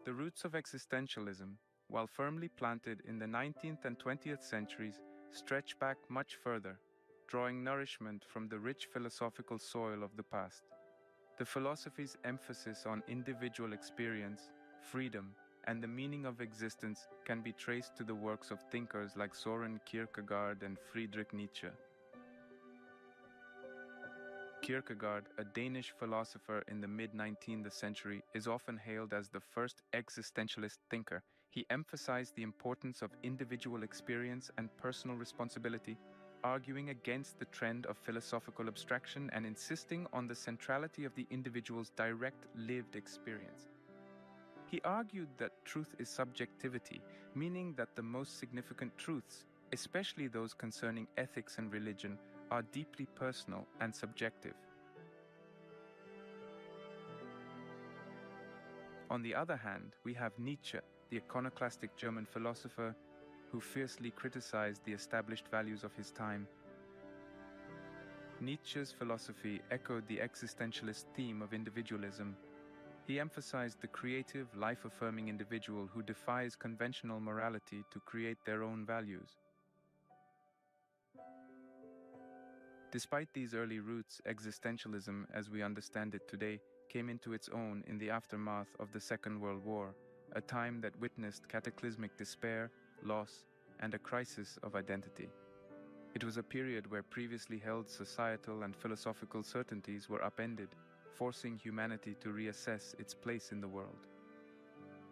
The roots of existentialism, while firmly planted in the 19th and 20th centuries, stretch back much further, drawing nourishment from the rich philosophical soil of the past. The philosophy's emphasis on individual experience, freedom, and the meaning of existence can be traced to the works of thinkers like Søren Kierkegaard and Friedrich Nietzsche. Kierkegaard, a Danish philosopher in the mid-19th century, is often hailed as the first existentialist thinker. He emphasized the importance of individual experience and personal responsibility, arguing against the trend of philosophical abstraction and insisting on the centrality of the individual's direct lived experience. He argued that truth is subjectivity, meaning that the most significant truths, especially those concerning ethics and religion, are deeply personal and subjective. On the other hand, we have Nietzsche, the iconoclastic German philosopher who fiercely criticized the established values of his time. Nietzsche's philosophy echoed the existentialist theme of individualism. He emphasized the creative, life-affirming individual who defies conventional morality to create their own values. Despite these early roots, existentialism, as we understand it today, came into its own in the aftermath of the Second World War, a time that witnessed cataclysmic despair, loss, and a crisis of identity. It was a period where previously held societal and philosophical certainties were upended, forcing humanity to reassess its place in the world.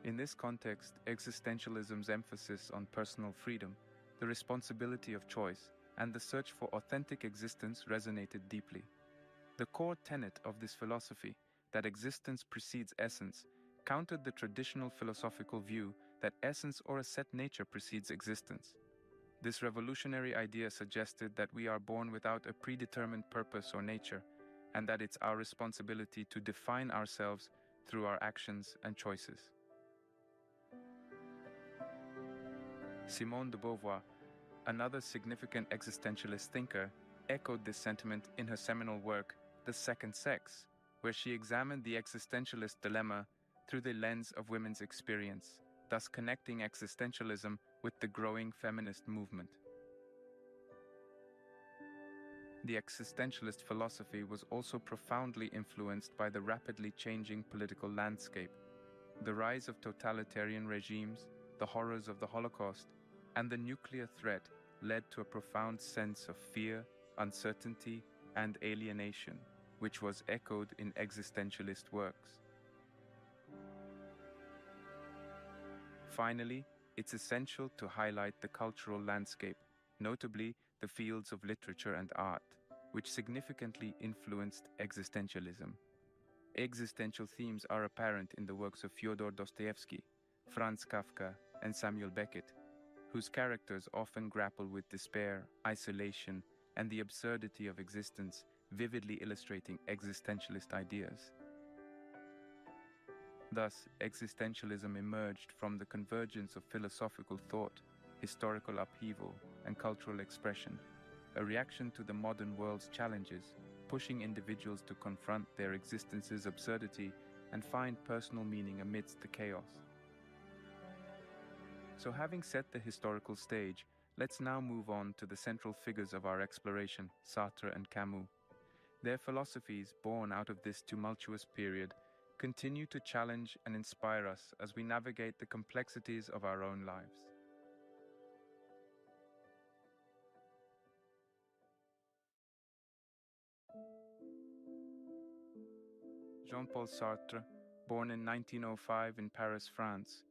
In this context, existentialism's emphasis on personal freedom, the responsibility of choice, and the search for authentic existence resonated deeply. The core tenet of this philosophy, that existence precedes essence, countered the traditional philosophical view that essence or a set nature precedes existence. This revolutionary idea suggested that we are born without a predetermined purpose or nature, and that it's our responsibility to define ourselves through our actions and choices. Simone de Beauvoir, another significant existentialist thinker, echoed this sentiment in her seminal work, The Second Sex, where she examined the existentialist dilemma through the lens of women's experience, thus connecting existentialism with the growing feminist movement. The existentialist philosophy was also profoundly influenced by the rapidly changing political landscape. The rise of totalitarian regimes, the horrors of the Holocaust, and the nuclear threat led to a profound sense of fear, uncertainty, and alienation, which was echoed in existentialist works. Finally, it's essential to highlight the cultural landscape, notably the fields of literature and art, which significantly influenced existentialism. Existential themes are apparent in the works of Fyodor Dostoevsky, Franz Kafka, and Samuel Beckett, whose characters often grapple with despair, isolation, and the absurdity of existence, vividly illustrating existentialist ideas. Thus, existentialism emerged from the convergence of philosophical thought, historical upheaval, and cultural expression, a reaction to the modern world's challenges, pushing individuals to confront their existence's absurdity and find personal meaning amidst the chaos. So having set the historical stage, let's now move on to the central figures of our exploration, Sartre and Camus. Their philosophies, born out of this tumultuous period, continue to challenge and inspire us as we navigate the complexities of our own lives. Jean-Paul Sartre, born in 1905 in Paris, France,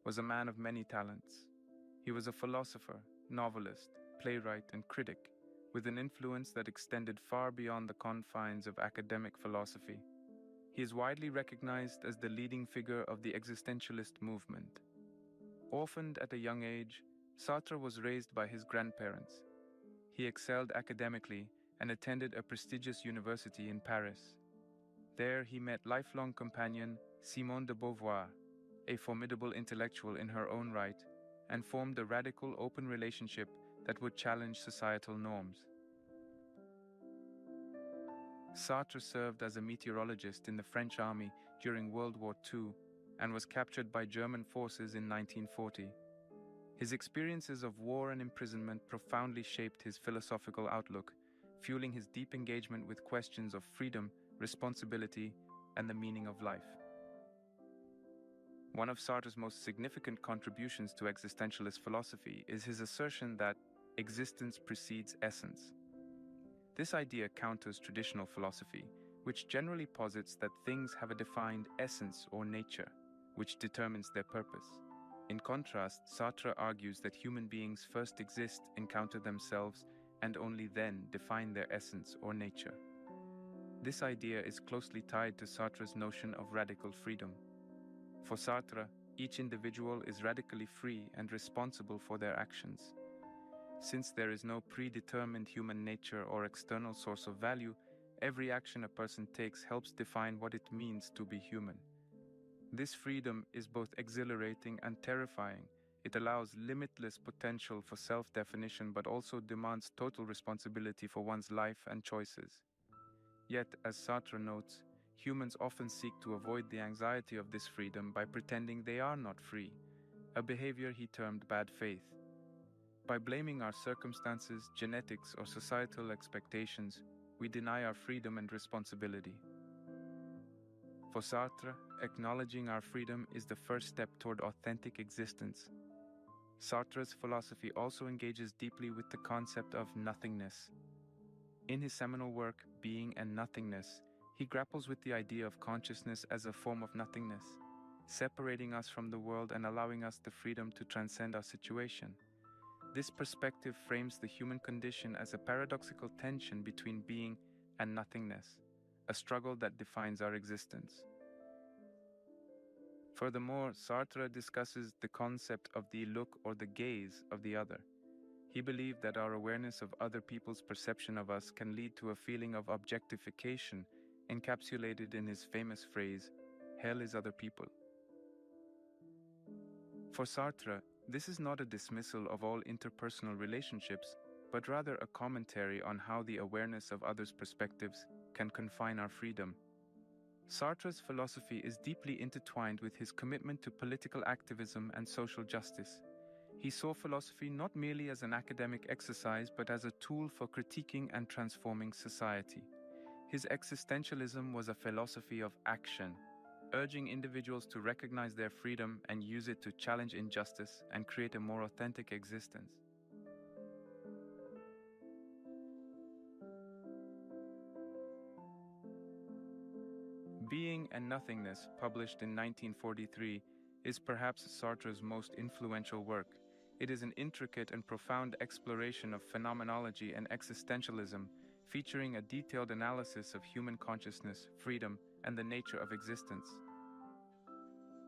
was a man of many talents. He was a philosopher, novelist, playwright, and critic, with an influence that extended far beyond the confines of academic philosophy. He is widely recognized as the leading figure of the existentialist movement. Orphaned at a young age, Sartre was raised by his grandparents. He excelled academically and attended a prestigious university in Paris. There he met lifelong companion Simone de Beauvoir, a formidable intellectual in her own right, and formed a radical open relationship that would challenge societal norms. Sartre served as a meteorologist in the French army during World War II and was captured by German forces in 1940. His experiences of war and imprisonment profoundly shaped his philosophical outlook, fueling his deep engagement with questions of freedom, responsibility, and the meaning of life. One of Sartre's most significant contributions to existentialist philosophy is his assertion that existence precedes essence. This idea counters traditional philosophy, which generally posits that things have a defined essence or nature, which determines their purpose. In contrast, Sartre argues that human beings first exist, encounter themselves, and only then define their essence or nature. This idea is closely tied to Sartre's notion of radical freedom. For Sartre, each individual is radically free and responsible for their actions. Since there is no predetermined human nature or external source of value, every action a person takes helps define what it means to be human. This freedom is both exhilarating and terrifying. It allows limitless potential for self-definition but also demands total responsibility for one's life and choices. Yet, as Sartre notes, humans often seek to avoid the anxiety of this freedom by pretending they are not free, a behavior he termed bad faith. By blaming our circumstances, genetics, or societal expectations, we deny our freedom and responsibility. For Sartre, acknowledging our freedom is the first step toward authentic existence. Sartre's philosophy also engages deeply with the concept of nothingness. In his seminal work, Being and Nothingness, he grapples with the idea of consciousness as a form of nothingness, separating us from the world and allowing us the freedom to transcend our situation. This perspective frames the human condition as a paradoxical tension between being and nothingness, a struggle that defines our existence. Furthermore, Sartre discusses the concept of the look or the gaze of the other. He believed that our awareness of other people's perception of us can lead to a feeling of objectification, encapsulated in his famous phrase, "Hell is other people." For Sartre, this is not a dismissal of all interpersonal relationships, but rather a commentary on how the awareness of others' perspectives can confine our freedom. Sartre's philosophy is deeply intertwined with his commitment to political activism and social justice. He saw philosophy not merely as an academic exercise, but as a tool for critiquing and transforming society. His existentialism was a philosophy of action, urging individuals to recognize their freedom and use it to challenge injustice and create a more authentic existence. Being and Nothingness, published in 1943, is perhaps Sartre's most influential work. It is an intricate and profound exploration of phenomenology and existentialism, featuring a detailed analysis of human consciousness, freedom, and the nature of existence.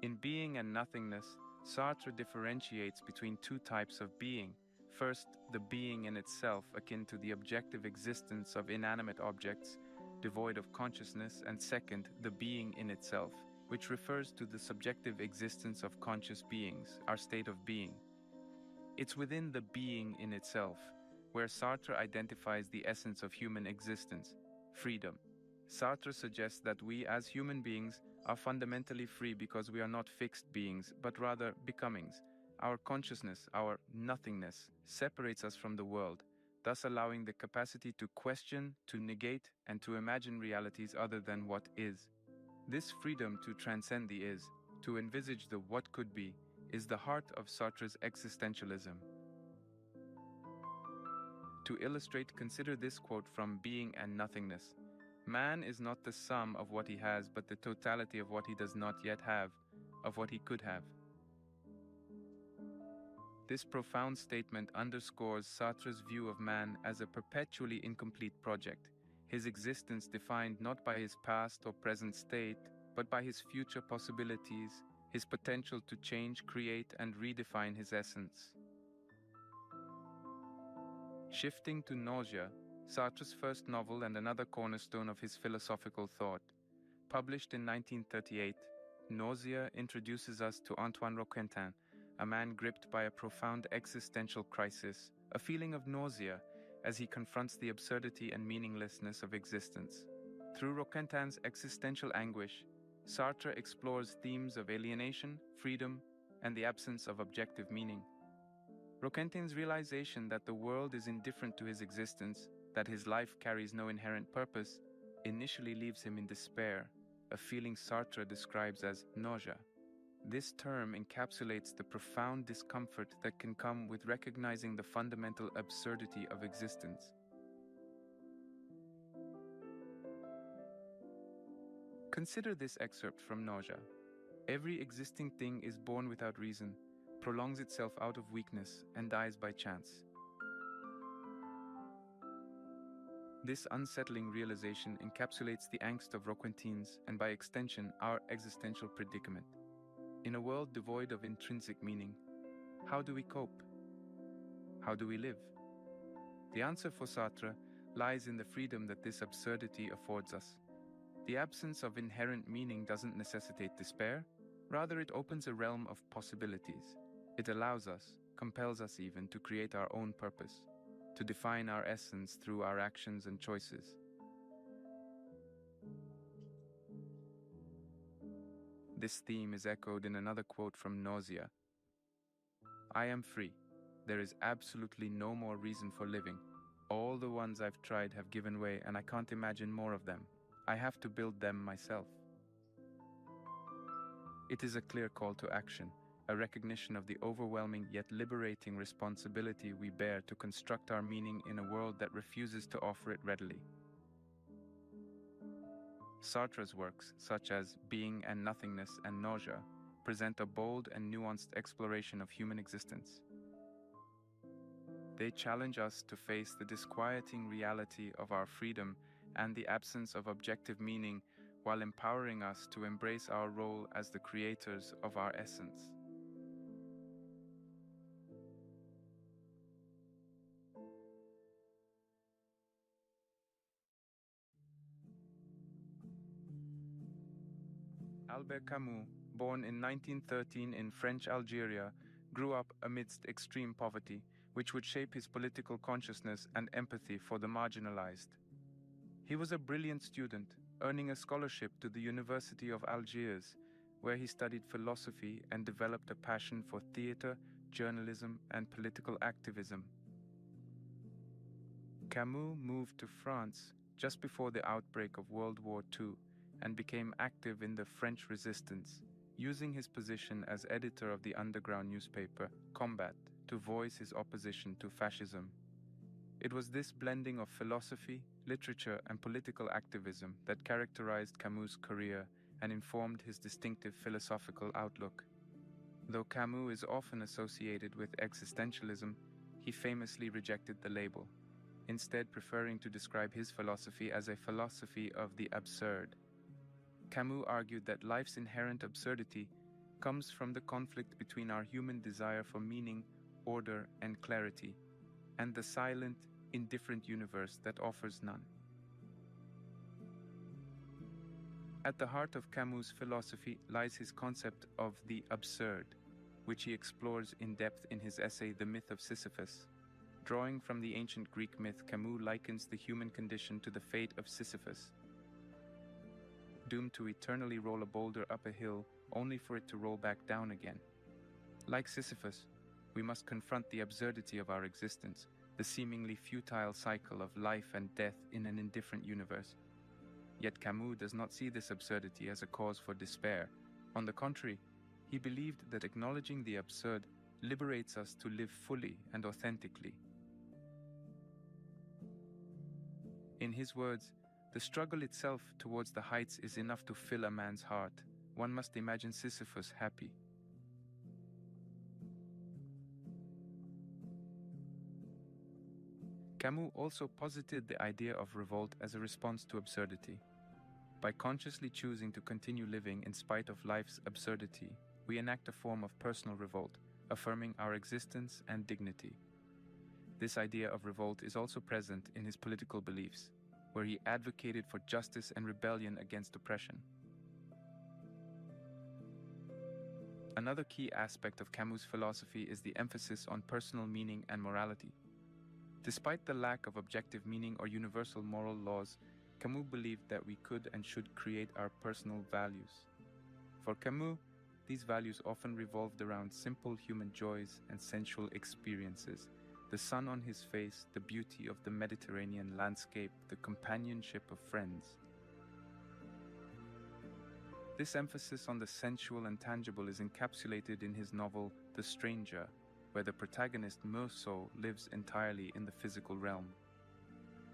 In Being and Nothingness, Sartre differentiates between two types of being. First, the being in itself, akin to the objective existence of inanimate objects, devoid of consciousness, and second, the being in itself, which refers to the subjective existence of conscious beings, our state of being. It's within the being in itself, where Sartre identifies the essence of human existence, freedom. Sartre suggests that we as human beings are fundamentally free because we are not fixed beings, but rather becomings. Our consciousness, our nothingness, separates us from the world, thus allowing the capacity to question, to negate, and to imagine realities other than what is. This freedom to transcend the is, to envisage the what could be, is the heart of Sartre's existentialism. To illustrate, consider this quote from Being and Nothingness. Man is not the sum of what he has, but the totality of what he does not yet have, of what he could have. This profound statement underscores Sartre's view of man as a perpetually incomplete project, his existence defined not by his past or present state, but by his future possibilities, his potential to change, create, and redefine his essence. Shifting to Nausea, Sartre's first novel and another cornerstone of his philosophical thought. Published in 1938, Nausea introduces us to Antoine Roquentin, a man gripped by a profound existential crisis, a feeling of nausea as he confronts the absurdity and meaninglessness of existence. Through Roquentin's existential anguish, Sartre explores themes of alienation, freedom, and the absence of objective meaning. Roquentin's realization that the world is indifferent to his existence, that his life carries no inherent purpose, initially leaves him in despair, a feeling Sartre describes as nausea. This term encapsulates the profound discomfort that can come with recognizing the fundamental absurdity of existence. Consider this excerpt from Nausea. Every existing thing is born without reason, prolongs itself out of weakness, and dies by chance. This unsettling realization encapsulates the angst of Roquentin's and, by extension, our existential predicament. In a world devoid of intrinsic meaning, how do we cope? How do we live? The answer for Sartre lies in the freedom that this absurdity affords us. The absence of inherent meaning doesn't necessitate despair, rather it opens a realm of possibilities. It allows us, compels us even, to create our own purpose, to define our essence through our actions and choices. This theme is echoed in another quote from Nausea. I am free. There is absolutely no more reason for living. All the ones I've tried have given way, and I can't imagine more of them. I have to build them myself. It is a clear call to action, a recognition of the overwhelming yet liberating responsibility we bear to construct our meaning in a world that refuses to offer it readily. Sartre's works, such as Being and Nothingness and Nausea, present a bold and nuanced exploration of human existence. They challenge us to face the disquieting reality of our freedom and the absence of objective meaning, while empowering us to embrace our role as the creators of our essence. Albert Camus, born in 1913 in French Algeria, grew up amidst extreme poverty, which would shape his political consciousness and empathy for the marginalized. He was a brilliant student, earning a scholarship to the University of Algiers, where he studied philosophy and developed a passion for theater, journalism, and political activism. Camus moved to France just before the outbreak of World War II and became active in the French resistance, using his position as editor of the underground newspaper Combat to voice his opposition to fascism. It was this blending of philosophy, literature, and political activism that characterized Camus' career and informed his distinctive philosophical outlook. Though Camus is often associated with existentialism, he famously rejected the label, instead preferring to describe his philosophy as a philosophy of the absurd. Camus argued that life's inherent absurdity comes from the conflict between our human desire for meaning, order, and clarity, and the silent, indifferent universe that offers none. At the heart of Camus' philosophy lies his concept of the absurd, which he explores in depth in his essay The Myth of Sisyphus. Drawing from the ancient Greek myth, Camus likens the human condition to the fate of Sisyphus, doomed to eternally roll a boulder up a hill only for it to roll back down again. Like Sisyphus, we must confront the absurdity of our existence, the seemingly futile cycle of life and death in an indifferent universe. Yet Camus does not see this absurdity as a cause for despair. On the contrary, he believed that acknowledging the absurd liberates us to live fully and authentically. In his words, the struggle itself towards the heights is enough to fill a man's heart. One must imagine Sisyphus happy. Camus also posited the idea of revolt as a response to absurdity. By consciously choosing to continue living in spite of life's absurdity, we enact a form of personal revolt, affirming our existence and dignity. This idea of revolt is also present in his political beliefs, where he advocated for justice and rebellion against oppression. Another key aspect of Camus' philosophy is the emphasis on personal meaning and morality. Despite the lack of objective meaning or universal moral laws, Camus believed that we could and should create our personal values. For Camus, these values often revolved around simple human joys and sensual experiences: the sun on his face, the beauty of the Mediterranean landscape, the companionship of friends. This emphasis on the sensual and tangible is encapsulated in his novel The Stranger, where the protagonist Meursault lives entirely in the physical realm.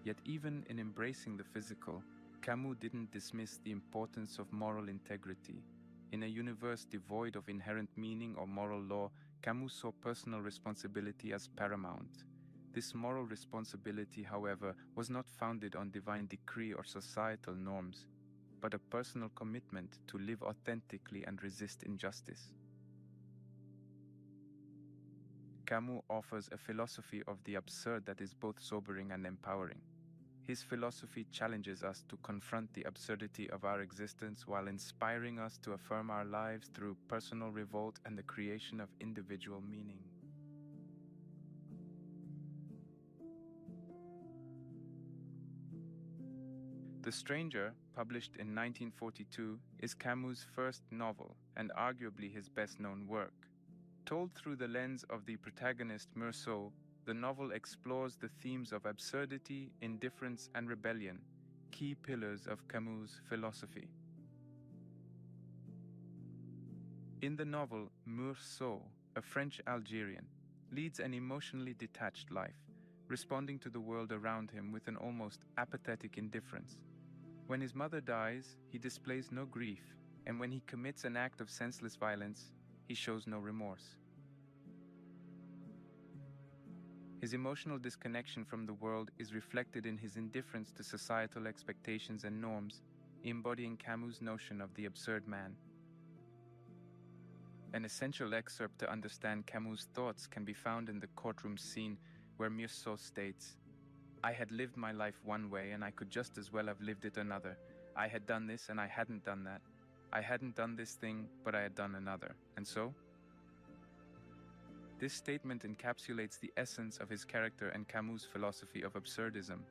Yet even in embracing the physical, Camus didn't dismiss the importance of moral integrity. In a universe devoid of inherent meaning or moral law, Camus saw personal responsibility as paramount. This moral responsibility, however, was not founded on divine decree or societal norms, but a personal commitment to live authentically and resist injustice. Camus offers a philosophy of the absurd that is both sobering and empowering. His philosophy challenges us to confront the absurdity of our existence while inspiring us to affirm our lives through personal revolt and the creation of individual meaning. The Stranger, published in 1942, is Camus' first novel and arguably his best-known work. Told through the lens of the protagonist Meursault, the novel explores the themes of absurdity, indifference, and rebellion, key pillars of Camus' philosophy. In the novel, Meursault, a French Algerian, leads an emotionally detached life, responding to the world around him with an almost apathetic indifference. When his mother dies, he displays no grief, and when he commits an act of senseless violence, he shows no remorse. His emotional disconnection from the world is reflected in his indifference to societal expectations and norms, embodying Camus' notion of the absurd man. An essential excerpt to understand Camus' thoughts can be found in the courtroom scene where Meursault states, "I had lived my life one way and I could just as well have lived it another. I had done this and I hadn't done that. I hadn't done this thing, but I had done another. And so?" This statement encapsulates the essence of his character and Camus' philosophy of absurdism.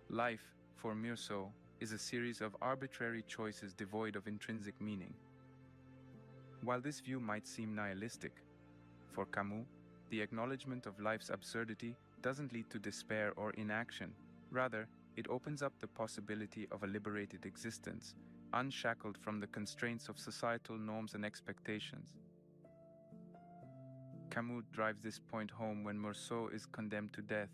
Life, for Meursault, is a series of arbitrary choices devoid of intrinsic meaning. While this view might seem nihilistic, for Camus, the acknowledgement of life's absurdity doesn't lead to despair or inaction. Rather, it opens up the possibility of a liberated existence, unshackled from the constraints of societal norms and expectations. Camus drives this point home when Meursault is condemned to death.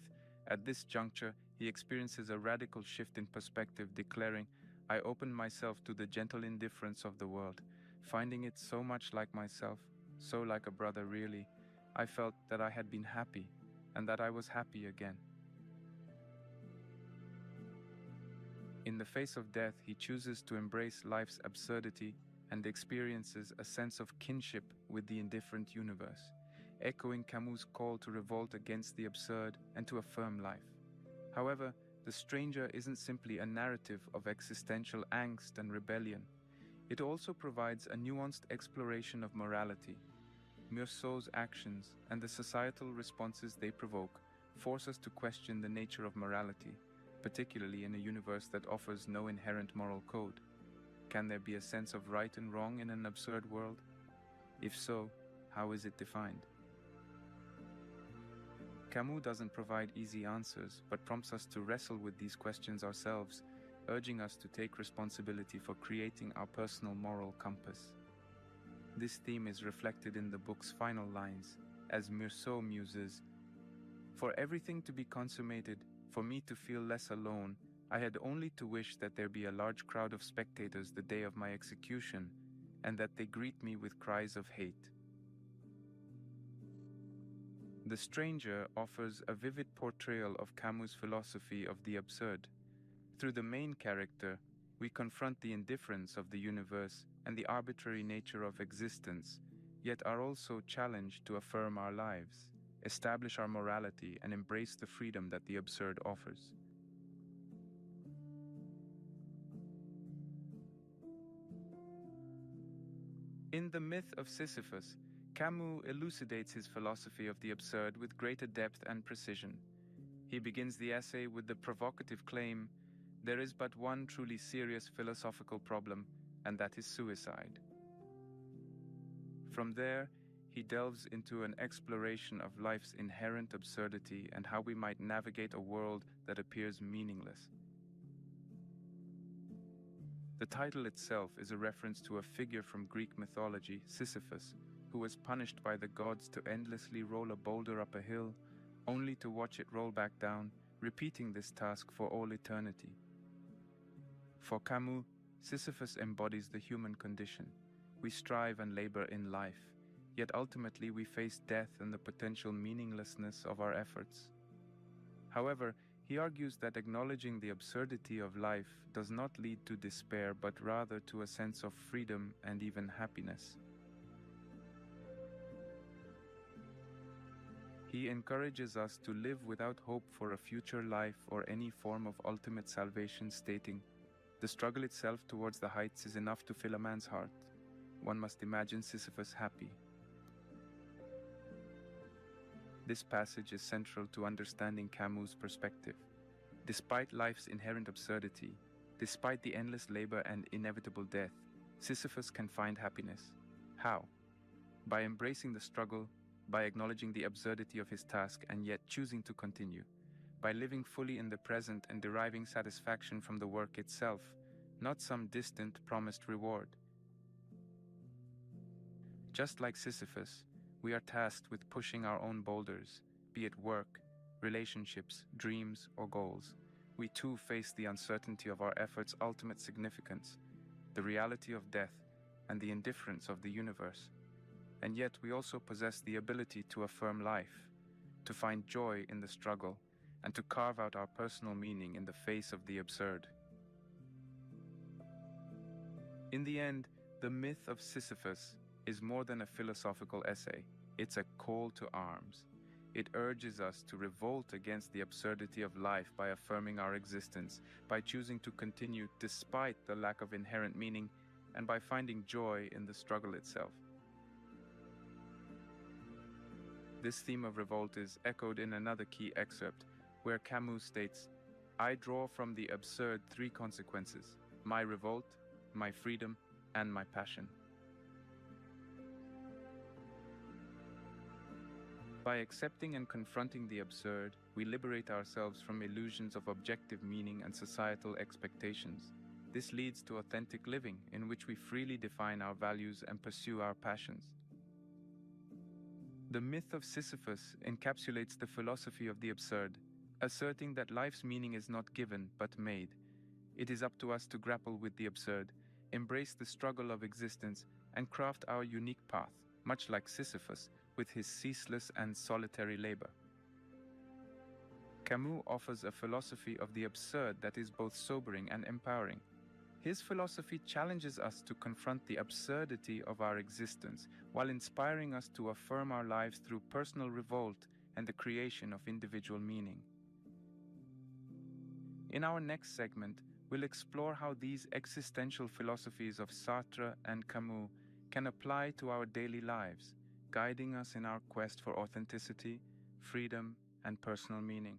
At this juncture, he experiences a radical shift in perspective, declaring, "I opened myself to the gentle indifference of the world, finding it so much like myself, so like a brother really. I felt that I had been happy, and that I was happy again." In the face of death, he chooses to embrace life's absurdity and experiences a sense of kinship with the indifferent universe, echoing Camus' call to revolt against the absurd and to affirm life. However, The Stranger isn't simply a narrative of existential angst and rebellion. It also provides a nuanced exploration of morality. Meursault's actions and the societal responses they provoke force us to question the nature of morality, particularly in a universe that offers no inherent moral code. Can there be a sense of right and wrong in an absurd world? If so, how is it defined? Camus doesn't provide easy answers, but prompts us to wrestle with these questions ourselves, urging us to take responsibility for creating our personal moral compass. This theme is reflected in the book's final lines, as Meursault muses, "For everything to be consummated, for me to feel less alone, I had only to wish that there be a large crowd of spectators the day of my execution, and that they greet me with cries of hate." The Stranger offers a vivid portrayal of Camus' philosophy of the absurd. Through the main character, we confront the indifference of the universe and the arbitrary nature of existence, yet are also challenged to affirm our lives, establish our morality, and embrace the freedom that the absurd offers. In The Myth of Sisyphus, Camus elucidates his philosophy of the absurd with greater depth and precision. He begins the essay with the provocative claim, "There is but one truly serious philosophical problem, and that is suicide." From there, he delves into an exploration of life's inherent absurdity and how we might navigate a world that appears meaningless. The title itself is a reference to a figure from Greek mythology, Sisyphus, who was punished by the gods to endlessly roll a boulder up a hill, only to watch it roll back down, repeating this task for all eternity. For Camus, Sisyphus embodies the human condition. We strive and labor in life, yet ultimately we face death and the potential meaninglessness of our efforts. However, he argues that acknowledging the absurdity of life does not lead to despair, but rather to a sense of freedom and even happiness. He encourages us to live without hope for a future life or any form of ultimate salvation, stating, "The struggle itself towards the heights is enough to fill a man's heart. One must imagine Sisyphus happy." This passage is central to understanding Camus' perspective. Despite life's inherent absurdity, despite the endless labor and inevitable death, Sisyphus can find happiness. How? By embracing the struggle, by acknowledging the absurdity of his task and yet choosing to continue, by living fully in the present and deriving satisfaction from the work itself, not some distant, promised reward. Just like Sisyphus, we are tasked with pushing our own boulders, be it work, relationships, dreams, or goals. We too face the uncertainty of our efforts' ultimate significance, the reality of death, and the indifference of the universe. And yet we also possess the ability to affirm life, to find joy in the struggle, and to carve out our personal meaning in the face of the absurd. In the end, the myth of Sisyphus is more than a philosophical essay. It's a call to arms. It urges us to revolt against the absurdity of life by affirming our existence, by choosing to continue despite the lack of inherent meaning, and by finding joy in the struggle itself. This theme of revolt is echoed in another key excerpt, where Camus states, "I draw from the absurd three consequences: my revolt, my freedom, and my passion." By accepting and confronting the absurd, we liberate ourselves from illusions of objective meaning and societal expectations. This leads to authentic living, in which we freely define our values and pursue our passions. The myth of Sisyphus encapsulates the philosophy of the absurd, asserting that life's meaning is not given but made. It is up to us to grapple with the absurd, embrace the struggle of existence, and craft our unique path, much like Sisyphus, with his ceaseless and solitary labor. Camus offers a philosophy of the absurd that is both sobering and empowering. His philosophy challenges us to confront the absurdity of our existence, while inspiring us to affirm our lives through personal revolt and the creation of individual meaning. In our next segment, we'll explore how these existential philosophies of Sartre and Camus can apply to our daily lives, guiding us in our quest for authenticity, freedom, and personal meaning.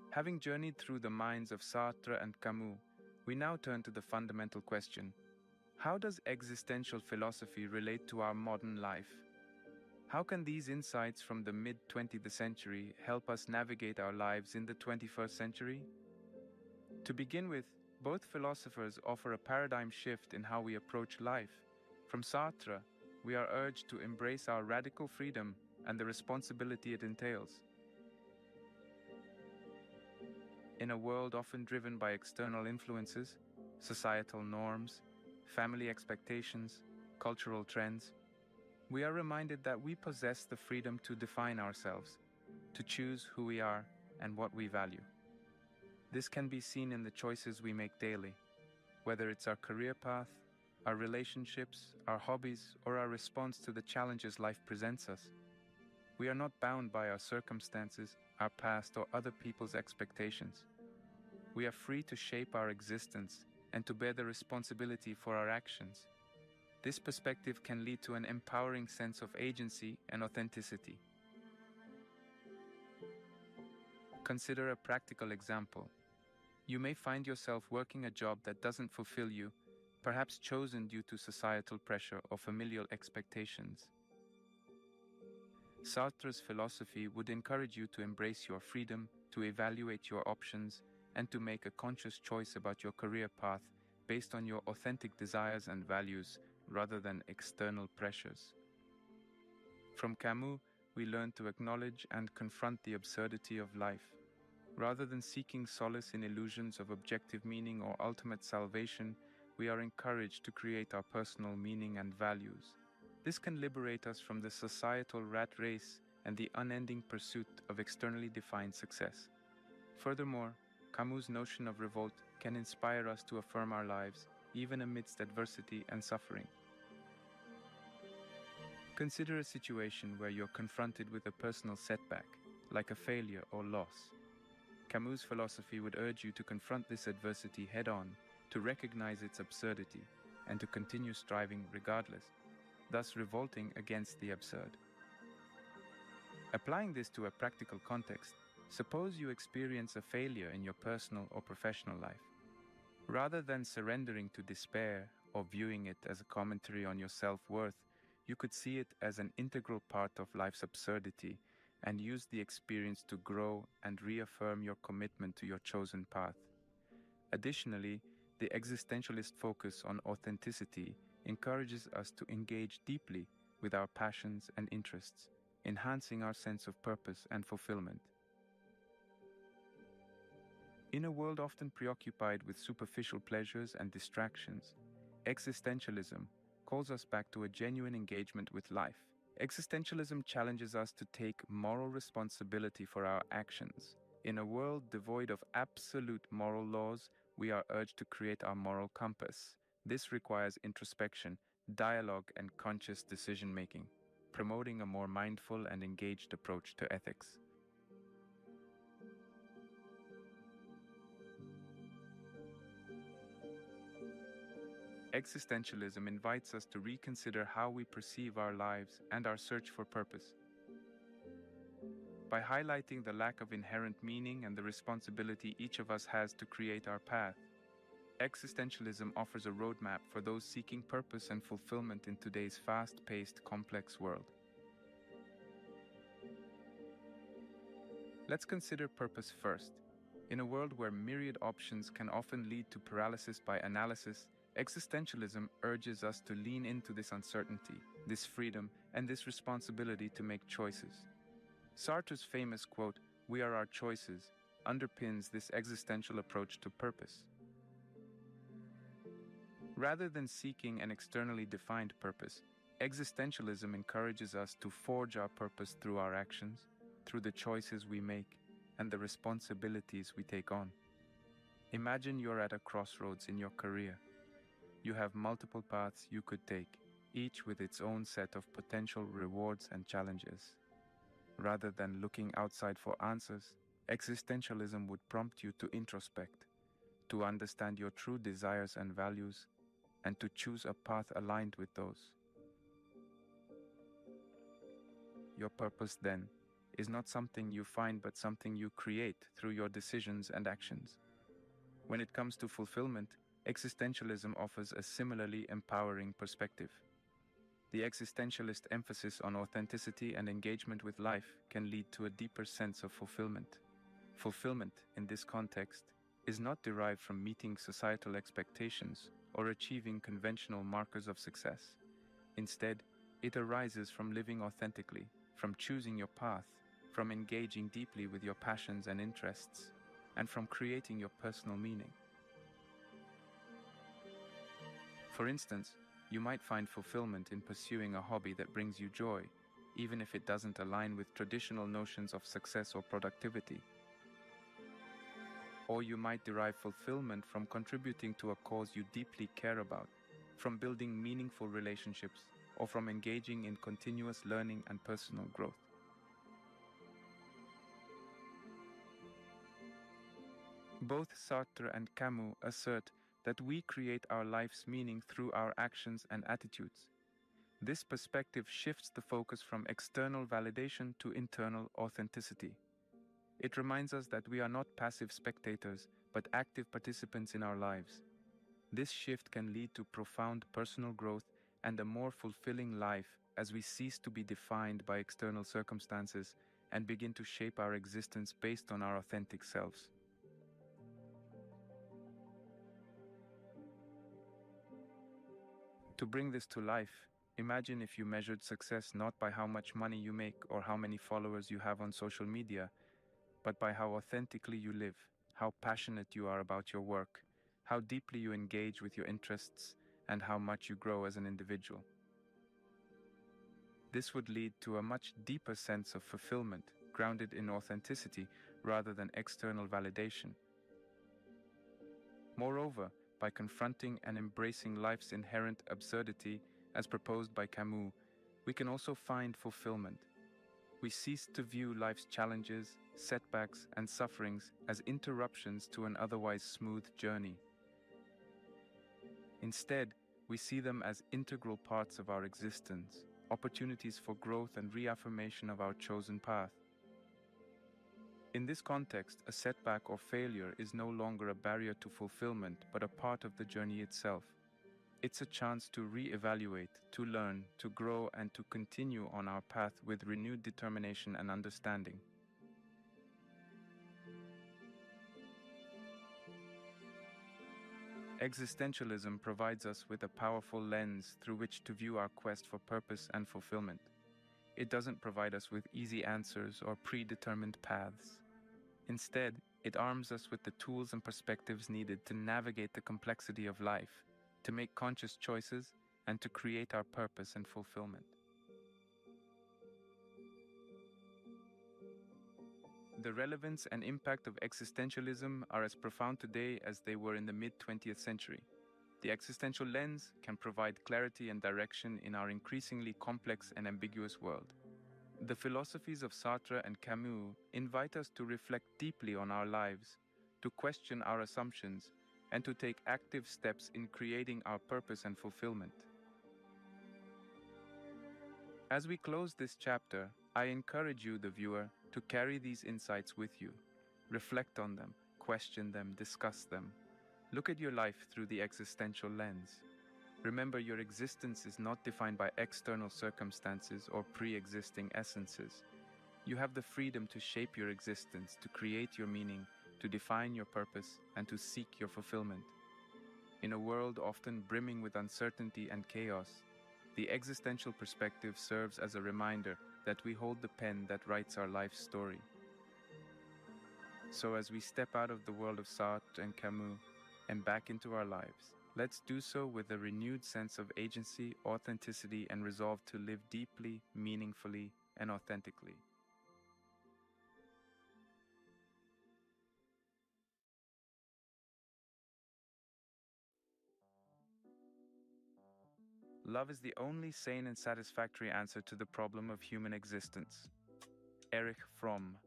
Having journeyed through the minds of Sartre and Camus, we now turn to the fundamental question: how does existential philosophy relate to our modern life? How can these insights from the mid-20th century help us navigate our lives in the 21st century? To begin with, both philosophers offer a paradigm shift in how we approach life. From Sartre, we are urged to embrace our radical freedom and the responsibility it entails. In a world often driven by external influences, societal norms, family expectations, cultural trends, we are reminded that we possess the freedom to define ourselves, to choose who we are and what we value. This can be seen in the choices we make daily, whether it's our career path, our relationships, our hobbies, or our response to the challenges life presents us. We are not bound by our circumstances, our past, or other people's expectations. We are free to shape our existence and to bear the responsibility for our actions. This perspective can lead to an empowering sense of agency and authenticity. Consider a practical example. You may find yourself working a job that doesn't fulfill you, perhaps chosen due to societal pressure or familial expectations. Sartre's philosophy would encourage you to embrace your freedom, to evaluate your options, and to make a conscious choice about your career path based on your authentic desires and values rather than external pressures. From Camus, we learn to acknowledge and confront the absurdity of life. Rather than seeking solace in illusions of objective meaning or ultimate salvation, we are encouraged to create our personal meaning and values. This can liberate us from the societal rat race and the unending pursuit of externally defined success. Furthermore, Camus' notion of revolt can inspire us to affirm our lives, even amidst adversity and suffering. Consider a situation where you're confronted with a personal setback, like a failure or loss. Camus' philosophy would urge you to confront this adversity head-on, to recognize its absurdity, and to continue striving regardless, thus revolting against the absurd. Applying this to a practical context, suppose you experience a failure in your personal or professional life. Rather than surrendering to despair or viewing it as a commentary on your self-worth, you could see it as an integral part of life's absurdity and use the experience to grow and reaffirm your commitment to your chosen path. Additionally, the existentialist focus on authenticity encourages us to engage deeply with our passions and interests, enhancing our sense of purpose and fulfillment. In a world often preoccupied with superficial pleasures and distractions, existentialism calls us back to a genuine engagement with life. Existentialism challenges us to take moral responsibility for our actions. In a world devoid of absolute moral laws, we are urged to create our moral compass. This requires introspection, dialogue, and conscious decision-making, promoting a more mindful and engaged approach to ethics. Existentialism invites us to reconsider how we perceive our lives and our search for purpose. By highlighting the lack of inherent meaning and the responsibility each of us has to create our path, existentialism offers a roadmap for those seeking purpose and fulfillment in today's fast-paced, complex world. Let's consider purpose first. In a world where myriad options can often lead to paralysis by analysis, existentialism urges us to lean into this uncertainty, this freedom, and this responsibility to make choices. Sartre's famous quote, "We are our choices," underpins this existential approach to purpose. Rather than seeking an externally defined purpose, existentialism encourages us to forge our purpose through our actions, through the choices we make, and the responsibilities we take on. Imagine you're at a crossroads in your career. You have multiple paths you could take, each with its own set of potential rewards and challenges. Rather than looking outside for answers, existentialism would prompt you to introspect, to understand your true desires and values, and to choose a path aligned with those. Your purpose, then, is not something you find but something you create through your decisions and actions. When it comes to fulfillment, existentialism offers a similarly empowering perspective. The existentialist emphasis on authenticity and engagement with life can lead to a deeper sense of fulfillment. Fulfillment, in this context, is not derived from meeting societal expectations or achieving conventional markers of success. Instead, it arises from living authentically, from choosing your path, from engaging deeply with your passions and interests, and from creating your personal meaning. For instance, you might find fulfillment in pursuing a hobby that brings you joy, even if it doesn't align with traditional notions of success or productivity. Or you might derive fulfillment from contributing to a cause you deeply care about, from building meaningful relationships, or from engaging in continuous learning and personal growth. Both Sartre and Camus assert that we create our life's meaning through our actions and attitudes. This perspective shifts the focus from external validation to internal authenticity. It reminds us that we are not passive spectators, but active participants in our lives. This shift can lead to profound personal growth and a more fulfilling life as we cease to be defined by external circumstances and begin to shape our existence based on our authentic selves. To bring this to life, imagine if you measured success not by how much money you make or how many followers you have on social media, but by how authentically you live, how passionate you are about your work, how deeply you engage with your interests, and how much you grow as an individual. This would lead to a much deeper sense of fulfillment, grounded in authenticity rather than external validation. Moreover, by confronting and embracing life's inherent absurdity, as proposed by Camus, we can also find fulfillment. We cease to view life's challenges, setbacks, and sufferings as interruptions to an otherwise smooth journey. Instead, we see them as integral parts of our existence, opportunities for growth and reaffirmation of our chosen path. In this context, a setback or failure is no longer a barrier to fulfillment, but a part of the journey itself. It's a chance to re-evaluate, to learn, to grow, and to continue on our path with renewed determination and understanding. Existentialism provides us with a powerful lens through which to view our quest for purpose and fulfillment. It doesn't provide us with easy answers or predetermined paths. Instead, it arms us with the tools and perspectives needed to navigate the complexity of life, to make conscious choices, and to create our purpose and fulfillment. The relevance and impact of existentialism are as profound today as they were in the mid-20th century. The existential lens can provide clarity and direction in our increasingly complex and ambiguous world. The philosophies of Sartre and Camus invite us to reflect deeply on our lives, to question our assumptions, and to take active steps in creating our purpose and fulfillment. As we close this chapter, I encourage you, the viewer, to carry these insights with you. Reflect on them, question them, discuss them. Look at your life through the existential lens. Remember, your existence is not defined by external circumstances or pre-existing essences. You have the freedom to shape your existence, to create your meaning, to define your purpose, and to seek your fulfillment. In a world often brimming with uncertainty and chaos, the existential perspective serves as a reminder that we hold the pen that writes our life's story. So as we step out of the world of Sartre and Camus and back into our lives, let's do so with a renewed sense of agency, authenticity, and resolve to live deeply, meaningfully, and authentically. Love is the only sane and satisfactory answer to the problem of human existence. Erich Fromm.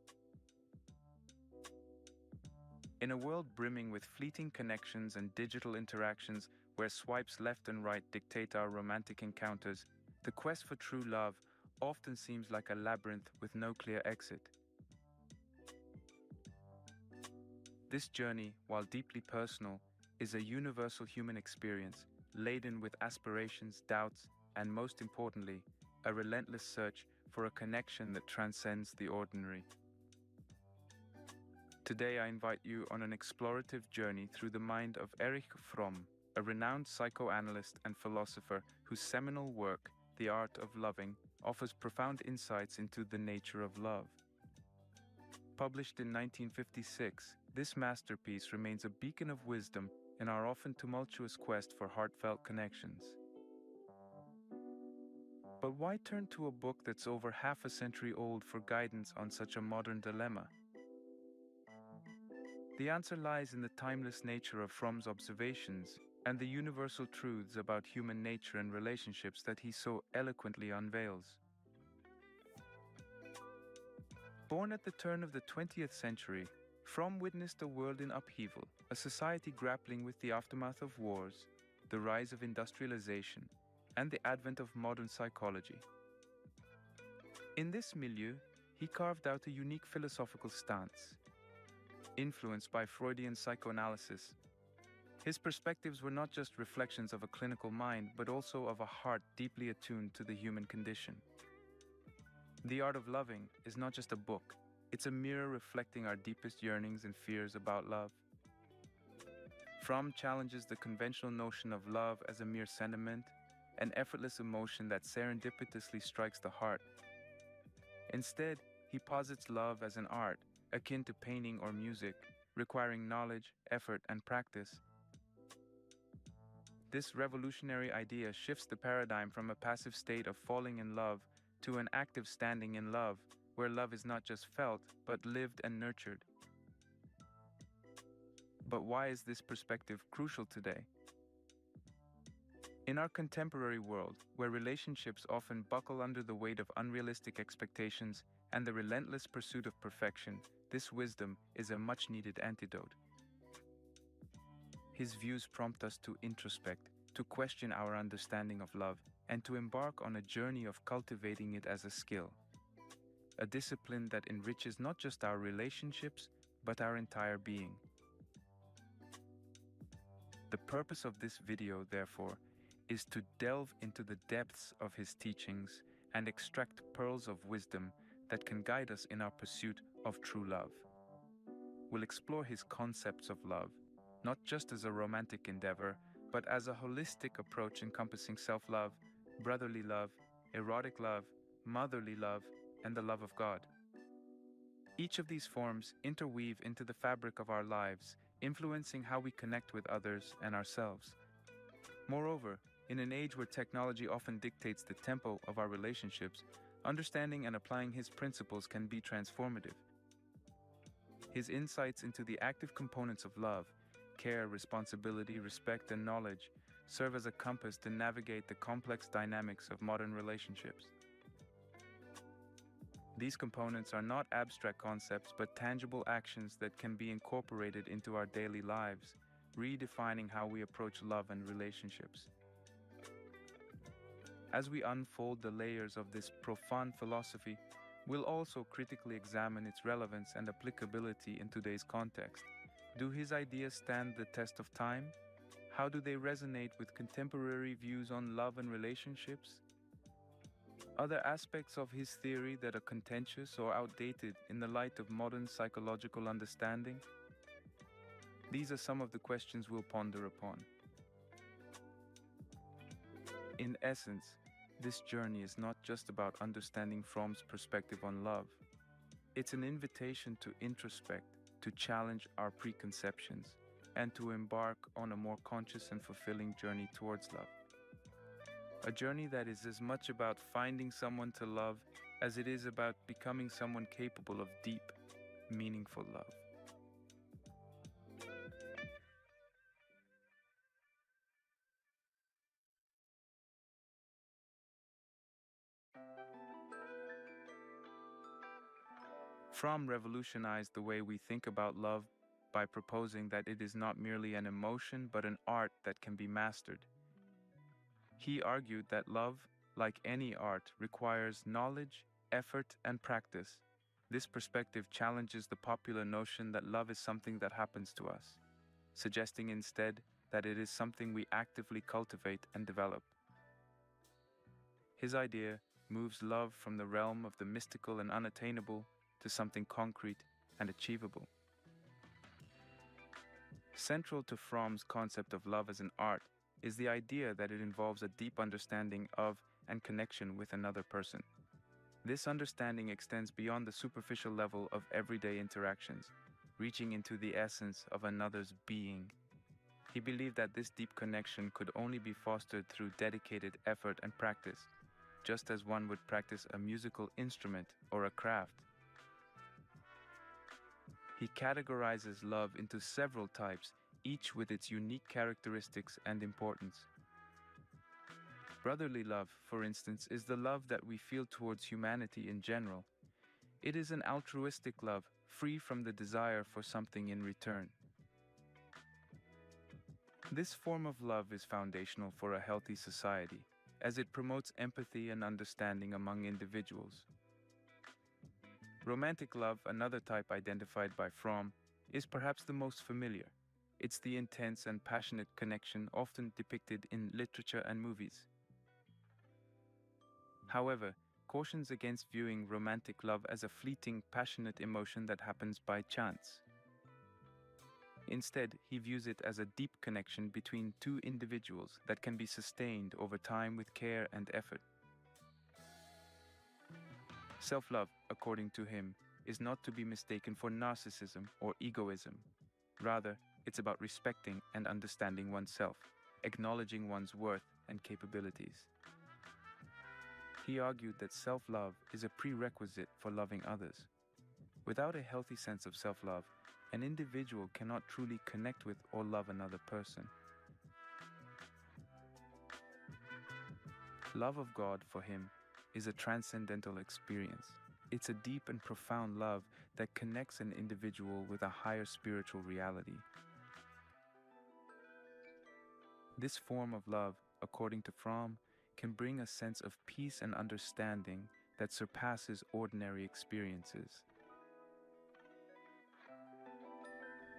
In a world brimming with fleeting connections and digital interactions where swipes left and right dictate our romantic encounters, the quest for true love often seems like a labyrinth with no clear exit. This journey, while deeply personal, is a universal human experience, laden with aspirations, doubts, and most importantly, a relentless search for a connection that transcends the ordinary. Today I invite you on an explorative journey through the mind of Erich Fromm, a renowned psychoanalyst and philosopher whose seminal work, The Art of Loving, offers profound insights into the nature of love. Published in 1956, this masterpiece remains a beacon of wisdom, in our often tumultuous quest for heartfelt connections. But why turn to a book that's over half a century old for guidance on such a modern dilemma? The answer lies in the timeless nature of Fromm's observations and the universal truths about human nature and relationships that he so eloquently unveils. Born at the turn of the 20th century, Fromm witnessed a world in upheaval, a society grappling with the aftermath of wars, the rise of industrialization, and the advent of modern psychology. In this milieu, he carved out a unique philosophical stance. Influenced by Freudian psychoanalysis, his perspectives were not just reflections of a clinical mind, but also of a heart deeply attuned to the human condition. The Art of Loving is not just a book, it's a mirror reflecting our deepest yearnings and fears about love. Fromm challenges the conventional notion of love as a mere sentiment, an effortless emotion that serendipitously strikes the heart. Instead, he posits love as an art, akin to painting or music, requiring knowledge, effort, and practice. This revolutionary idea shifts the paradigm from a passive state of falling in love to an active standing in love, where love is not just felt, but lived and nurtured. But why is this perspective crucial today? In our contemporary world, where relationships often buckle under the weight of unrealistic expectations and the relentless pursuit of perfection, this wisdom is a much-needed antidote. His views prompt us to introspect, to question our understanding of love, and to embark on a journey of cultivating it as a skill, a discipline that enriches not just our relationships, but our entire being. The purpose of this video, therefore, is to delve into the depths of his teachings and extract pearls of wisdom that can guide us in our pursuit of true love. We'll explore his concepts of love, not just as a romantic endeavor, but as a holistic approach encompassing self-love, brotherly love, erotic love, motherly love, and the love of God. Each of these forms interweave into the fabric of our lives, influencing how we connect with others and ourselves. Moreover, in an age where technology often dictates the tempo of our relationships, understanding and applying his principles can be transformative. His insights into the active components of love, care, responsibility, respect, and knowledge, serve as a compass to navigate the complex dynamics of modern relationships. These components are not abstract concepts, but tangible actions that can be incorporated into our daily lives, redefining how we approach love and relationships. As we unfold the layers of this profound philosophy, we'll also critically examine its relevance and applicability in today's context. Do his ideas stand the test of time? How do they resonate with contemporary views on love and relationships? Are there aspects of his theory that are contentious or outdated in the light of modern psychological understanding? These are some of the questions we'll ponder upon. In essence, this journey is not just about understanding Fromm's perspective on love. It's an invitation to introspect, to challenge our preconceptions, and to embark on a more conscious and fulfilling journey towards love. A journey that is as much about finding someone to love as it is about becoming someone capable of deep, meaningful love. Fromm revolutionized the way we think about love by proposing that it is not merely an emotion but an art that can be mastered. He argued that love, like any art, requires knowledge, effort, and practice. This perspective challenges the popular notion that love is something that happens to us, suggesting instead that it is something we actively cultivate and develop. His idea moves love from the realm of the mystical and unattainable to something concrete and achievable. Central to Fromm's concept of love as an art is the idea that it involves a deep understanding of and connection with another person. This understanding extends beyond the superficial level of everyday interactions, reaching into the essence of another's being. He believed that this deep connection could only be fostered through dedicated effort and practice, just as one would practice a musical instrument or a craft. He categorizes love into several types, each with its unique characteristics and importance. Brotherly love, for instance, is the love that we feel towards humanity in general. It is an altruistic love, free from the desire for something in return. This form of love is foundational for a healthy society, as it promotes empathy and understanding among individuals. Romantic love, another type identified by Fromm, is perhaps the most familiar. It's the intense and passionate connection often depicted in literature and movies. However, cautions against viewing romantic love as a fleeting, passionate emotion that happens by chance. Instead, he views it as a deep connection between two individuals that can be sustained over time with care and effort. Self-love, according to him, is not to be mistaken for narcissism or egoism. Rather, it's about respecting and understanding oneself, acknowledging one's worth and capabilities. He argued that self-love is a prerequisite for loving others. Without a healthy sense of self-love, an individual cannot truly connect with or love another person. Love of God, for him, is a transcendental experience. It's a deep and profound love that connects an individual with a higher spiritual reality. This form of love, according to Fromm, can bring a sense of peace and understanding that surpasses ordinary experiences.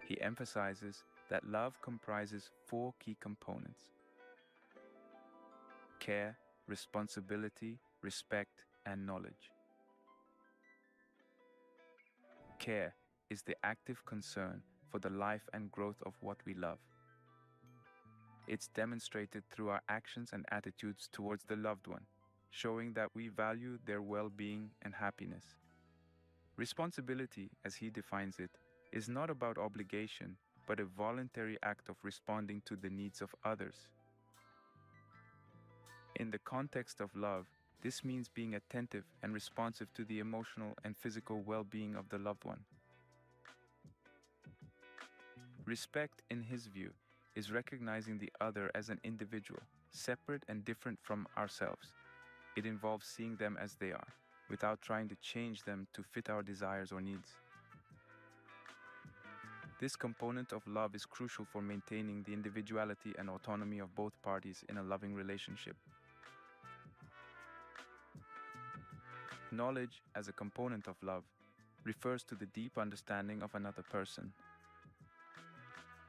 He emphasizes that love comprises 4 key components: care, responsibility, respect, and knowledge. Care is the active concern for the life and growth of what we love. It's demonstrated through our actions and attitudes towards the loved one, showing that we value their well-being and happiness. Responsibility, as he defines it, is not about obligation, but a voluntary act of responding to the needs of others. In the context of love, this means being attentive and responsive to the emotional and physical well-being of the loved one. Respect, in his view, is recognizing the other as an individual, separate and different from ourselves. It involves seeing them as they are, without trying to change them to fit our desires or needs. This component of love is crucial for maintaining the individuality and autonomy of both parties in a loving relationship. Knowledge, as a component of love, refers to the deep understanding of another person.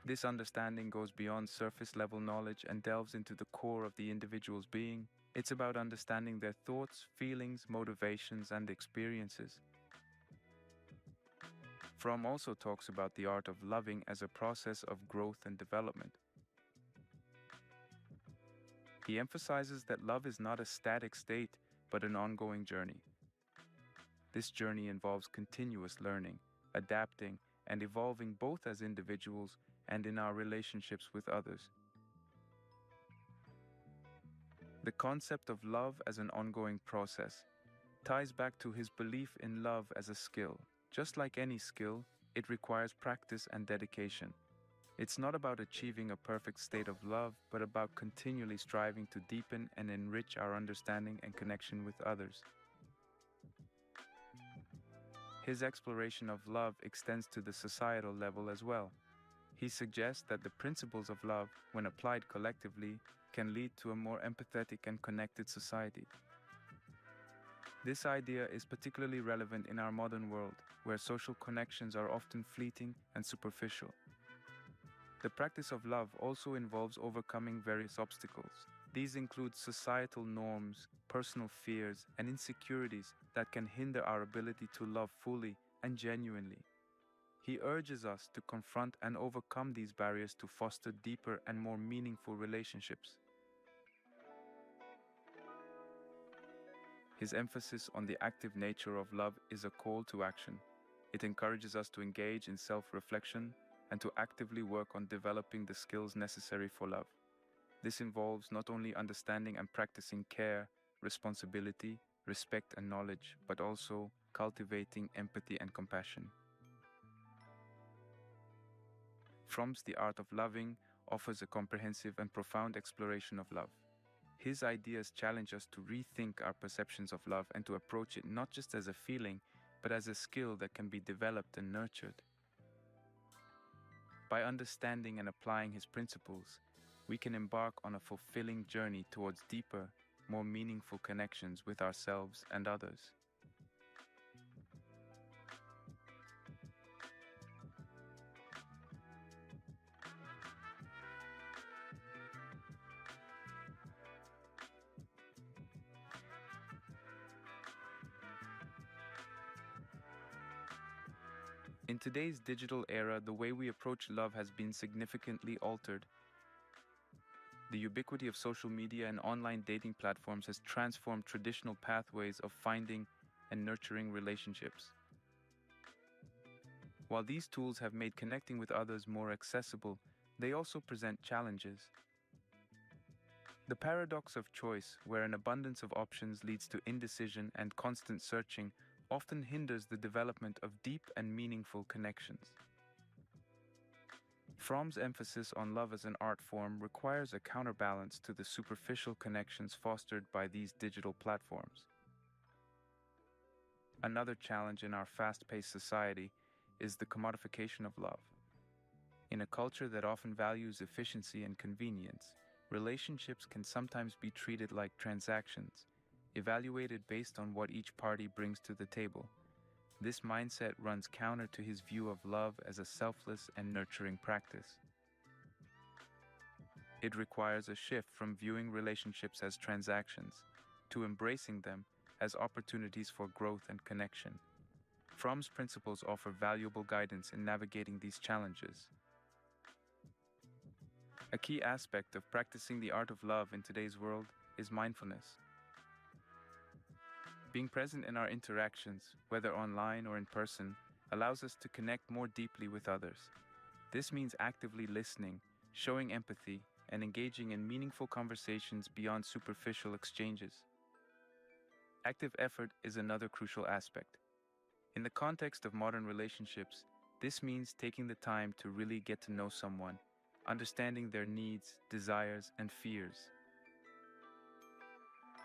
This understanding goes beyond surface-level knowledge and delves into the core of the individual's being. It's about understanding their thoughts, feelings, motivations, and experiences. Fromm also talks about the art of loving as a process of growth and development. He emphasizes that love is not a static state, but an ongoing journey. This journey involves continuous learning, adapting, and evolving both as individuals and in our relationships with others. The concept of love as an ongoing process ties back to his belief in love as a skill. Just like any skill, it requires practice and dedication. It's not about achieving a perfect state of love, but about continually striving to deepen and enrich our understanding and connection with others. His exploration of love extends to the societal level as well. He suggests that the principles of love, when applied collectively, can lead to a more empathetic and connected society. This idea is particularly relevant in our modern world, where social connections are often fleeting and superficial. The practice of love also involves overcoming various obstacles. These include societal norms, personal fears, and insecurities that can hinder our ability to love fully and genuinely. He urges us to confront and overcome these barriers to foster deeper and more meaningful relationships. His emphasis on the active nature of love is a call to action. It encourages us to engage in self-reflection and to actively work on developing the skills necessary for love. This involves not only understanding and practicing care, responsibility, respect, and knowledge, but also cultivating empathy and compassion. From's The Art of Loving offers a comprehensive and profound exploration of love. His ideas challenge us to rethink our perceptions of love and to approach it not just as a feeling, but as a skill that can be developed and nurtured. By understanding and applying his principles, we can embark on a fulfilling journey towards deeper, more meaningful connections with ourselves and others. In today's digital era, the way we approach love has been significantly altered. The ubiquity of social media and online dating platforms has transformed traditional pathways of finding and nurturing relationships. While these tools have made connecting with others more accessible, they also present challenges. The paradox of choice, where an abundance of options leads to indecision and constant searching, often hinders the development of deep and meaningful connections. From's emphasis on love as an art form requires a counterbalance to the superficial connections fostered by these digital platforms. Another challenge in our fast-paced society is the commodification of love. In a culture that often values efficiency and convenience, relationships can sometimes be treated like transactions, evaluated based on what each party brings to the table. This mindset runs counter to his view of love as a selfless and nurturing practice. It requires a shift from viewing relationships as transactions to embracing them as opportunities for growth and connection. From's principles offer valuable guidance in navigating these challenges. A key aspect of practicing the art of love in today's world is mindfulness. Being present in our interactions, whether online or in person, allows us to connect more deeply with others. This means actively listening, showing empathy, and engaging in meaningful conversations beyond superficial exchanges. Active effort is another crucial aspect. In the context of modern relationships, this means taking the time to really get to know someone, understanding their needs, desires, and fears.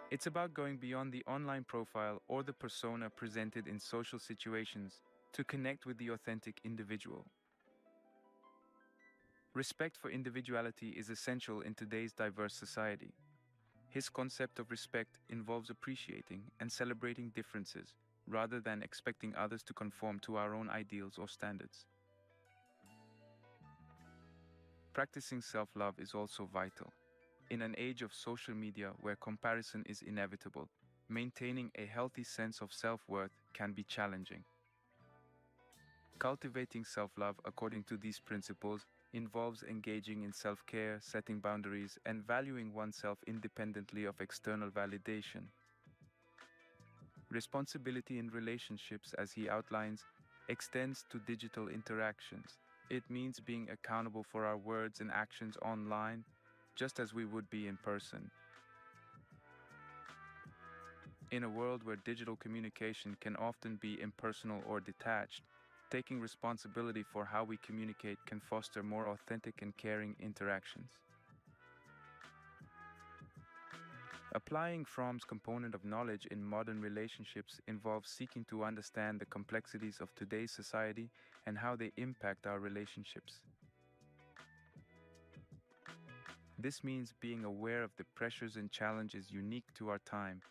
It's about going beyond the online profile or the persona presented in social situations to connect with the authentic individual. Respect for individuality is essential in today's diverse society. His concept of respect involves appreciating and celebrating differences rather than expecting others to conform to our own ideals or standards. Practicing self-love is also vital. In an age of social media where comparison is inevitable, maintaining a healthy sense of self-worth can be challenging. Cultivating self-love according to these principles involves engaging in self-care, setting boundaries, and valuing oneself independently of external validation. Responsibility in relationships, as he outlines, extends to digital interactions. It means being accountable for our words and actions online, just as we would be in person. In a world where digital communication can often be impersonal or detached, taking responsibility for how we communicate can foster more authentic and caring interactions. Applying From's component of knowledge in modern relationships involves seeking to understand the complexities of today's society and how they impact our relationships. This means being aware of the pressures and challenges unique to our time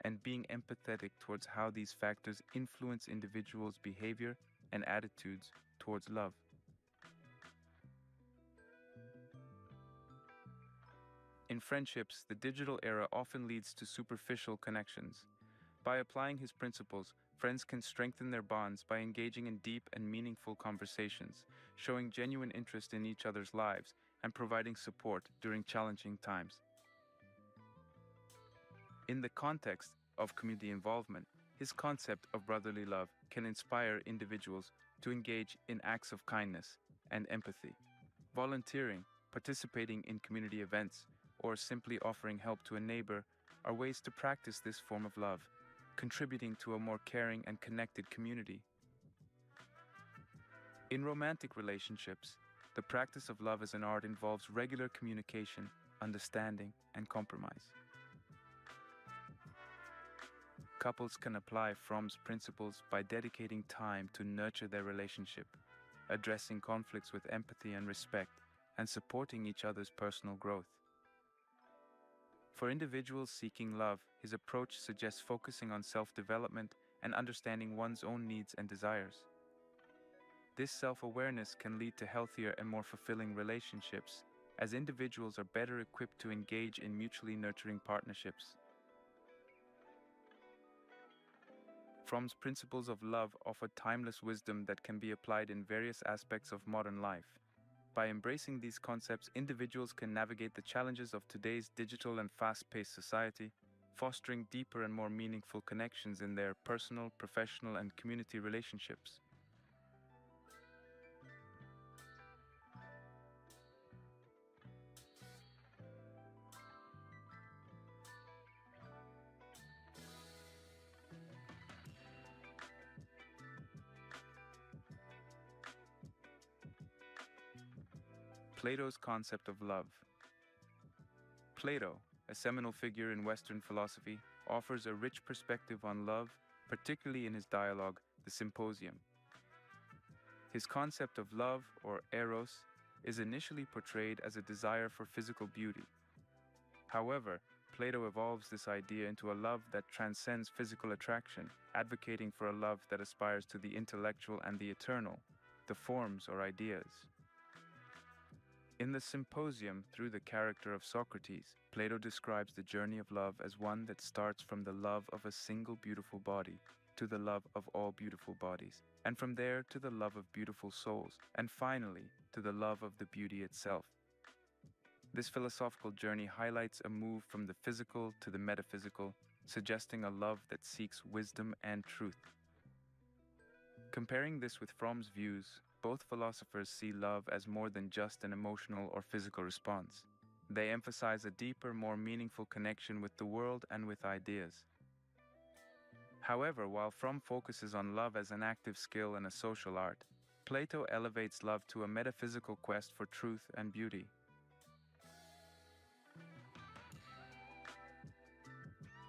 and being empathetic towards how these factors influence individuals' behavior and attitudes towards love. In friendships, the digital era often leads to superficial connections. By applying his principles, friends can strengthen their bonds by engaging in deep and meaningful conversations, showing genuine interest in each other's lives, and providing support during challenging times. In the context of community involvement, his concept of brotherly love can inspire individuals to engage in acts of kindness, and empathy. Volunteering, participating in community events, or simply offering help to a neighbor are ways to practice this form of love, contributing to a more caring and connected community. In romantic relationships, the practice of love as an art involves regular communication, understanding, and compromise. Couples can apply Fromm's principles by dedicating time to nurture their relationship, addressing conflicts with empathy and respect, and supporting each other's personal growth. For individuals seeking love, his approach suggests focusing on self-development and understanding one's own needs and desires. This self-awareness can lead to healthier and more fulfilling relationships, as individuals are better equipped to engage in mutually nurturing partnerships. Fromm's principles of love offer timeless wisdom that can be applied in various aspects of modern life. By embracing these concepts, individuals can navigate the challenges of today's digital and fast-paced society, fostering deeper and more meaningful connections in their personal, professional, and community relationships. Plato's concept of love. Plato, a seminal figure in Western philosophy, offers a rich perspective on love, particularly in his dialogue, The Symposium. His concept of love, or eros, is initially portrayed as a desire for physical beauty. However, Plato evolves this idea into a love that transcends physical attraction, advocating for a love that aspires to the intellectual and the eternal, the forms or ideas. In the Symposium, through the character of Socrates, Plato describes the journey of love as one that starts from the love of a single beautiful body to the love of all beautiful bodies, and from there to the love of beautiful souls, and finally to the love of the beauty itself. This philosophical journey highlights a move from the physical to the metaphysical, suggesting a love that seeks wisdom and truth. Comparing this with Fromm's views, both philosophers see love as more than just an emotional or physical response. They emphasize a deeper, more meaningful connection with the world and with ideas. However, while Fromm focuses on love as an active skill and a social art, Plato elevates love to a metaphysical quest for truth and beauty.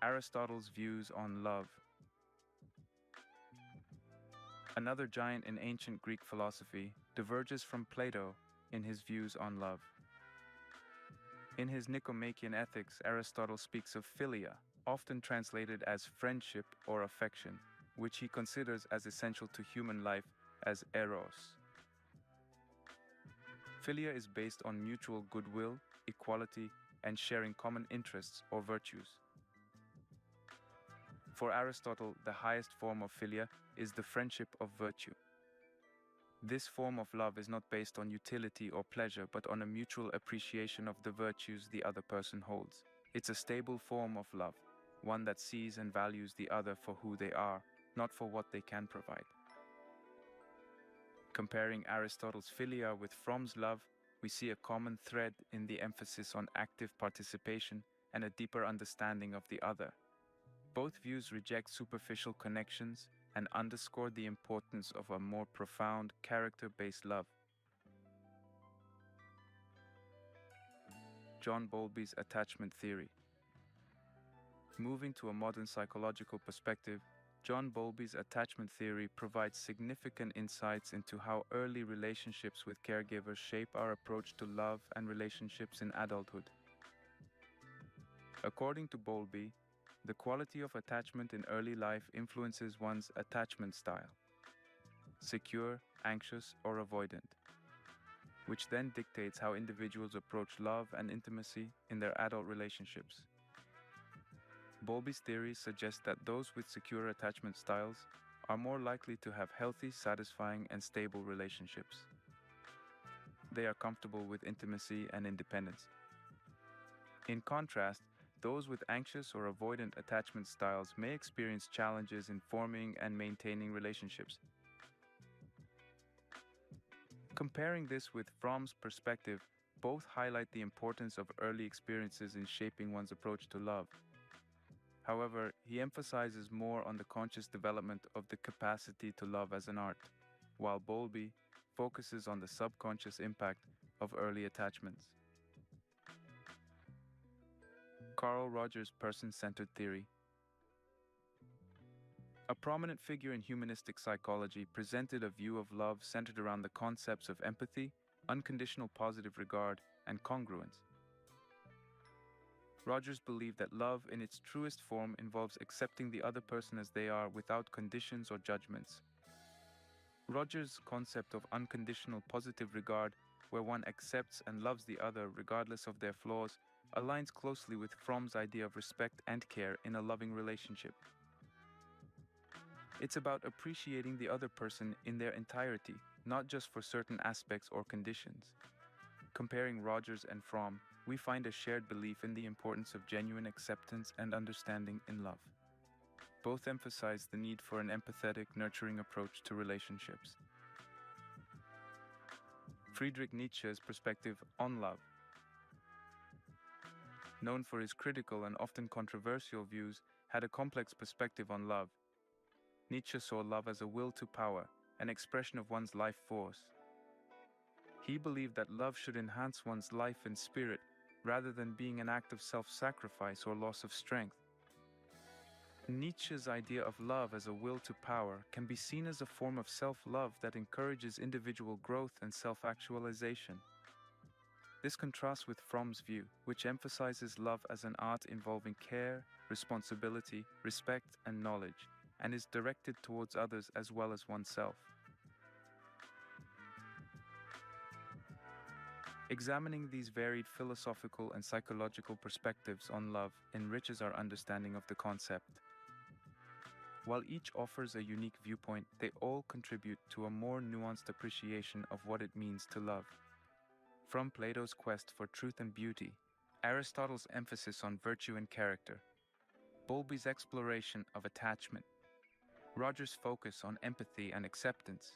Aristotle's views on love. Another giant in ancient Greek philosophy diverges from Plato in his views on love. In his Nicomachean Ethics, Aristotle speaks of philia, often translated as friendship or affection, which he considers as essential to human life as eros. Philia is based on mutual goodwill, equality, and sharing common interests or virtues. For Aristotle, the highest form of philia is the friendship of virtue. This form of love is not based on utility or pleasure, but on a mutual appreciation of the virtues the other person holds. It's a stable form of love, one that sees and values the other for who they are, not for what they can provide. Comparing Aristotle's philia with Fromm's love, we see a common thread in the emphasis on active participation and a deeper understanding of the other. Both views reject superficial connections and underscore the importance of a more profound, character-based love. John Bowlby's attachment theory. Moving to a modern psychological perspective, John Bowlby's attachment theory provides significant insights into how early relationships with caregivers shape our approach to love and relationships in adulthood. According to Bowlby, the quality of attachment in early life influences one's attachment style, secure, anxious, or avoidant, which then dictates how individuals approach love and intimacy in their adult relationships. Bowlby's theory suggests that those with secure attachment styles are more likely to have healthy, satisfying, and stable relationships. They are comfortable with intimacy and independence. In contrast, those with anxious or avoidant attachment styles may experience challenges in forming and maintaining relationships. Comparing this with Fromm's perspective, both highlight the importance of early experiences in shaping one's approach to love. However, he emphasizes more on the conscious development of the capacity to love as an art, while Bowlby focuses on the subconscious impact of early attachments. Carl Rogers' person-centered theory. A prominent figure in humanistic psychology presented a view of love centered around the concepts of empathy, unconditional positive regard, and congruence. Rogers believed that love in its truest form involves accepting the other person as they are without conditions or judgments. Rogers' concept of unconditional positive regard, where one accepts and loves the other regardless of their flaws, aligns closely with Fromm's idea of respect and care in a loving relationship. It's about appreciating the other person in their entirety, not just for certain aspects or conditions. Comparing Rogers and Fromm, we find a shared belief in the importance of genuine acceptance and understanding in love. Both emphasize the need for an empathetic, nurturing approach to relationships. Friedrich Nietzsche's perspective on love. Known for his critical and often controversial views, had a complex perspective on love. Nietzsche saw love as a will to power, an expression of one's life force. He believed that love should enhance one's life and spirit, rather than being an act of self-sacrifice or loss of strength. Nietzsche's idea of love as a will to power can be seen as a form of self-love that encourages individual growth and self-actualization. This contrasts with Fromm's view, which emphasizes love as an art involving care, responsibility, respect, and knowledge, and is directed towards others as well as oneself. Examining these varied philosophical and psychological perspectives on love enriches our understanding of the concept. While each offers a unique viewpoint, they all contribute to a more nuanced appreciation of what it means to love. From Plato's quest for truth and beauty, Aristotle's emphasis on virtue and character, Bowlby's exploration of attachment, Rogers' focus on empathy and acceptance,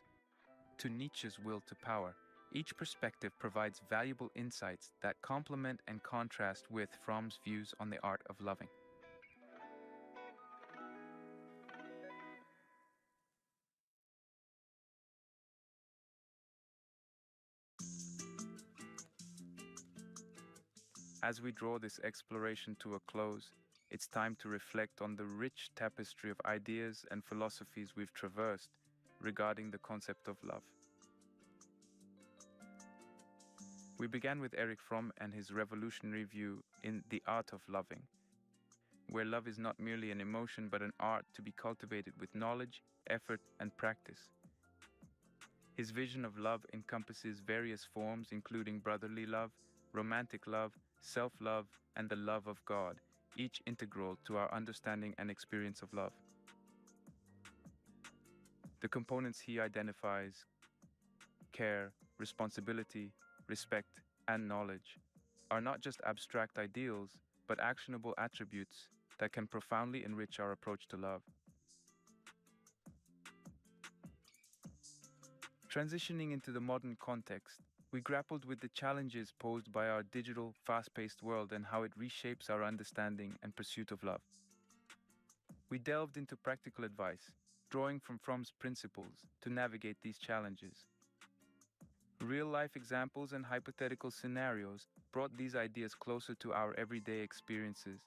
to Nietzsche's will to power, each perspective provides valuable insights that complement and contrast with Fromm's views on the art of loving. As we draw this exploration to a close, it's time to reflect on the rich tapestry of ideas and philosophies we've traversed regarding the concept of love. We began with Erich Fromm and his revolutionary view in The Art of Loving, where love is not merely an emotion but an art to be cultivated with knowledge, effort, and practice. His vision of love encompasses various forms including brotherly love, romantic love, self-love, and the love of God, each integral to our understanding and experience of love. The components he identifies, care, responsibility, respect, and knowledge, are not just abstract ideals, but actionable attributes that can profoundly enrich our approach to love. Transitioning into the modern context, we grappled with the challenges posed by our digital, fast-paced world and how it reshapes our understanding and pursuit of love. We delved into practical advice, drawing from Fromm's principles to navigate these challenges. Real-life examples and hypothetical scenarios brought these ideas closer to our everyday experiences,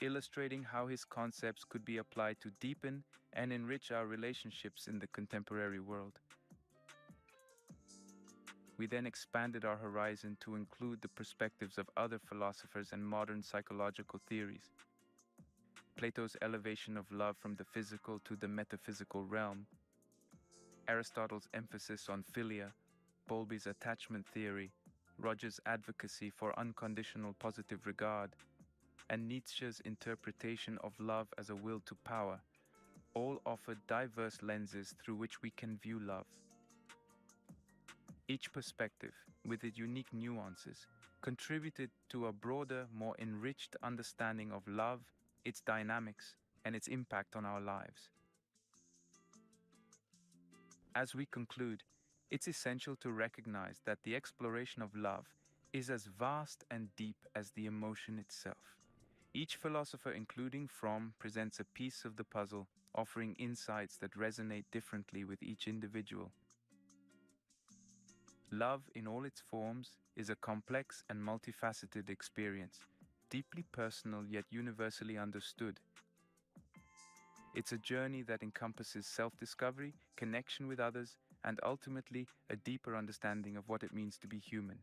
illustrating how his concepts could be applied to deepen and enrich our relationships in the contemporary world. We then expanded our horizon to include the perspectives of other philosophers and modern psychological theories. Plato's elevation of love from the physical to the metaphysical realm, Aristotle's emphasis on philia, Bowlby's attachment theory, Rogers' advocacy for unconditional positive regard, and Nietzsche's interpretation of love as a will to power, all offered diverse lenses through which we can view love. Each perspective, with its unique nuances, contributed to a broader, more enriched understanding of love, its dynamics, and its impact on our lives. As we conclude, It's essential to recognize that the exploration of love is as vast and deep as the emotion itself. Each philosopher, including Fromm, presents a piece of the puzzle, offering insights that resonate differently with each individual. Love, in all its forms, is a complex and multifaceted experience, deeply personal yet universally understood. It's a journey that encompasses self-discovery, connection with others, and ultimately a deeper understanding of what it means to be human.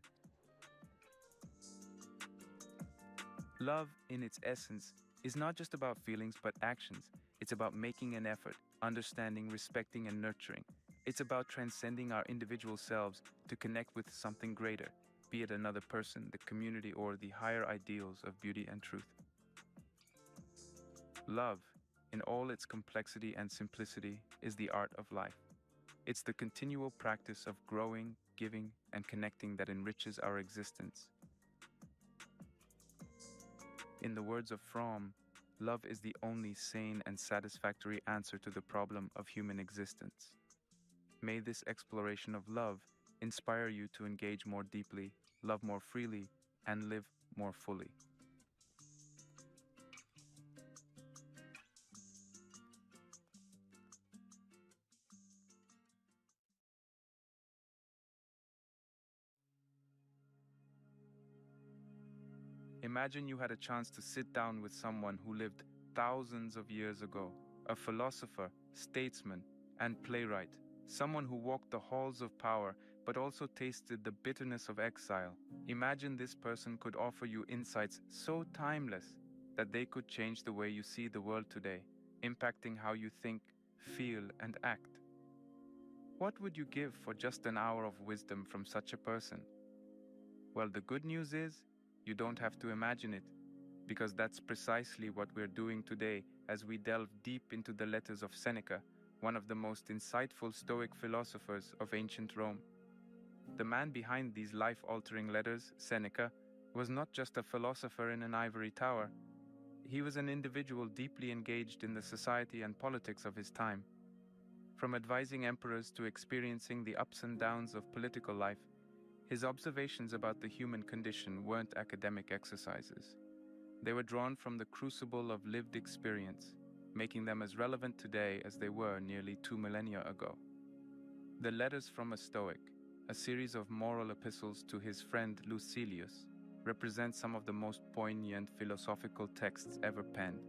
Love, in its essence, is not just about feelings but actions. It's about making an effort, understanding, respecting, and nurturing. It's about transcending our individual selves to connect with something greater, be it another person, the community, or the higher ideals of beauty and truth. Love, in all its complexity and simplicity, is the art of life. It's the continual practice of growing, giving, and connecting that enriches our existence. In the words of Fromm, love is the only sane and satisfactory answer to the problem of human existence. May this exploration of love inspire you to engage more deeply, love more freely, and live more fully. Imagine you had a chance to sit down with someone who lived thousands of years ago, a philosopher, statesman, and playwright, someone who walked the halls of power but also tasted the bitterness of exile. Imagine this person could offer you insights so timeless that they could change the way you see the world today, impacting how you think, feel, and act. What would you give for just an hour of wisdom from such a person? Well, the good news is, you don't have to imagine it, because that's precisely what we're doing today as we delve deep into the letters of Seneca, one of the most insightful Stoic philosophers of ancient Rome. The man behind these life-altering letters, Seneca, was not just a philosopher in an ivory tower. He was an individual deeply engaged in the society and politics of his time. From advising emperors to experiencing the ups and downs of political life, his observations about the human condition weren't academic exercises. They were drawn from the crucible of lived experience, making them as relevant today as they were nearly 2 millennia ago. The Letters from a Stoic, a series of moral epistles to his friend Lucilius, represent some of the most poignant philosophical texts ever penned.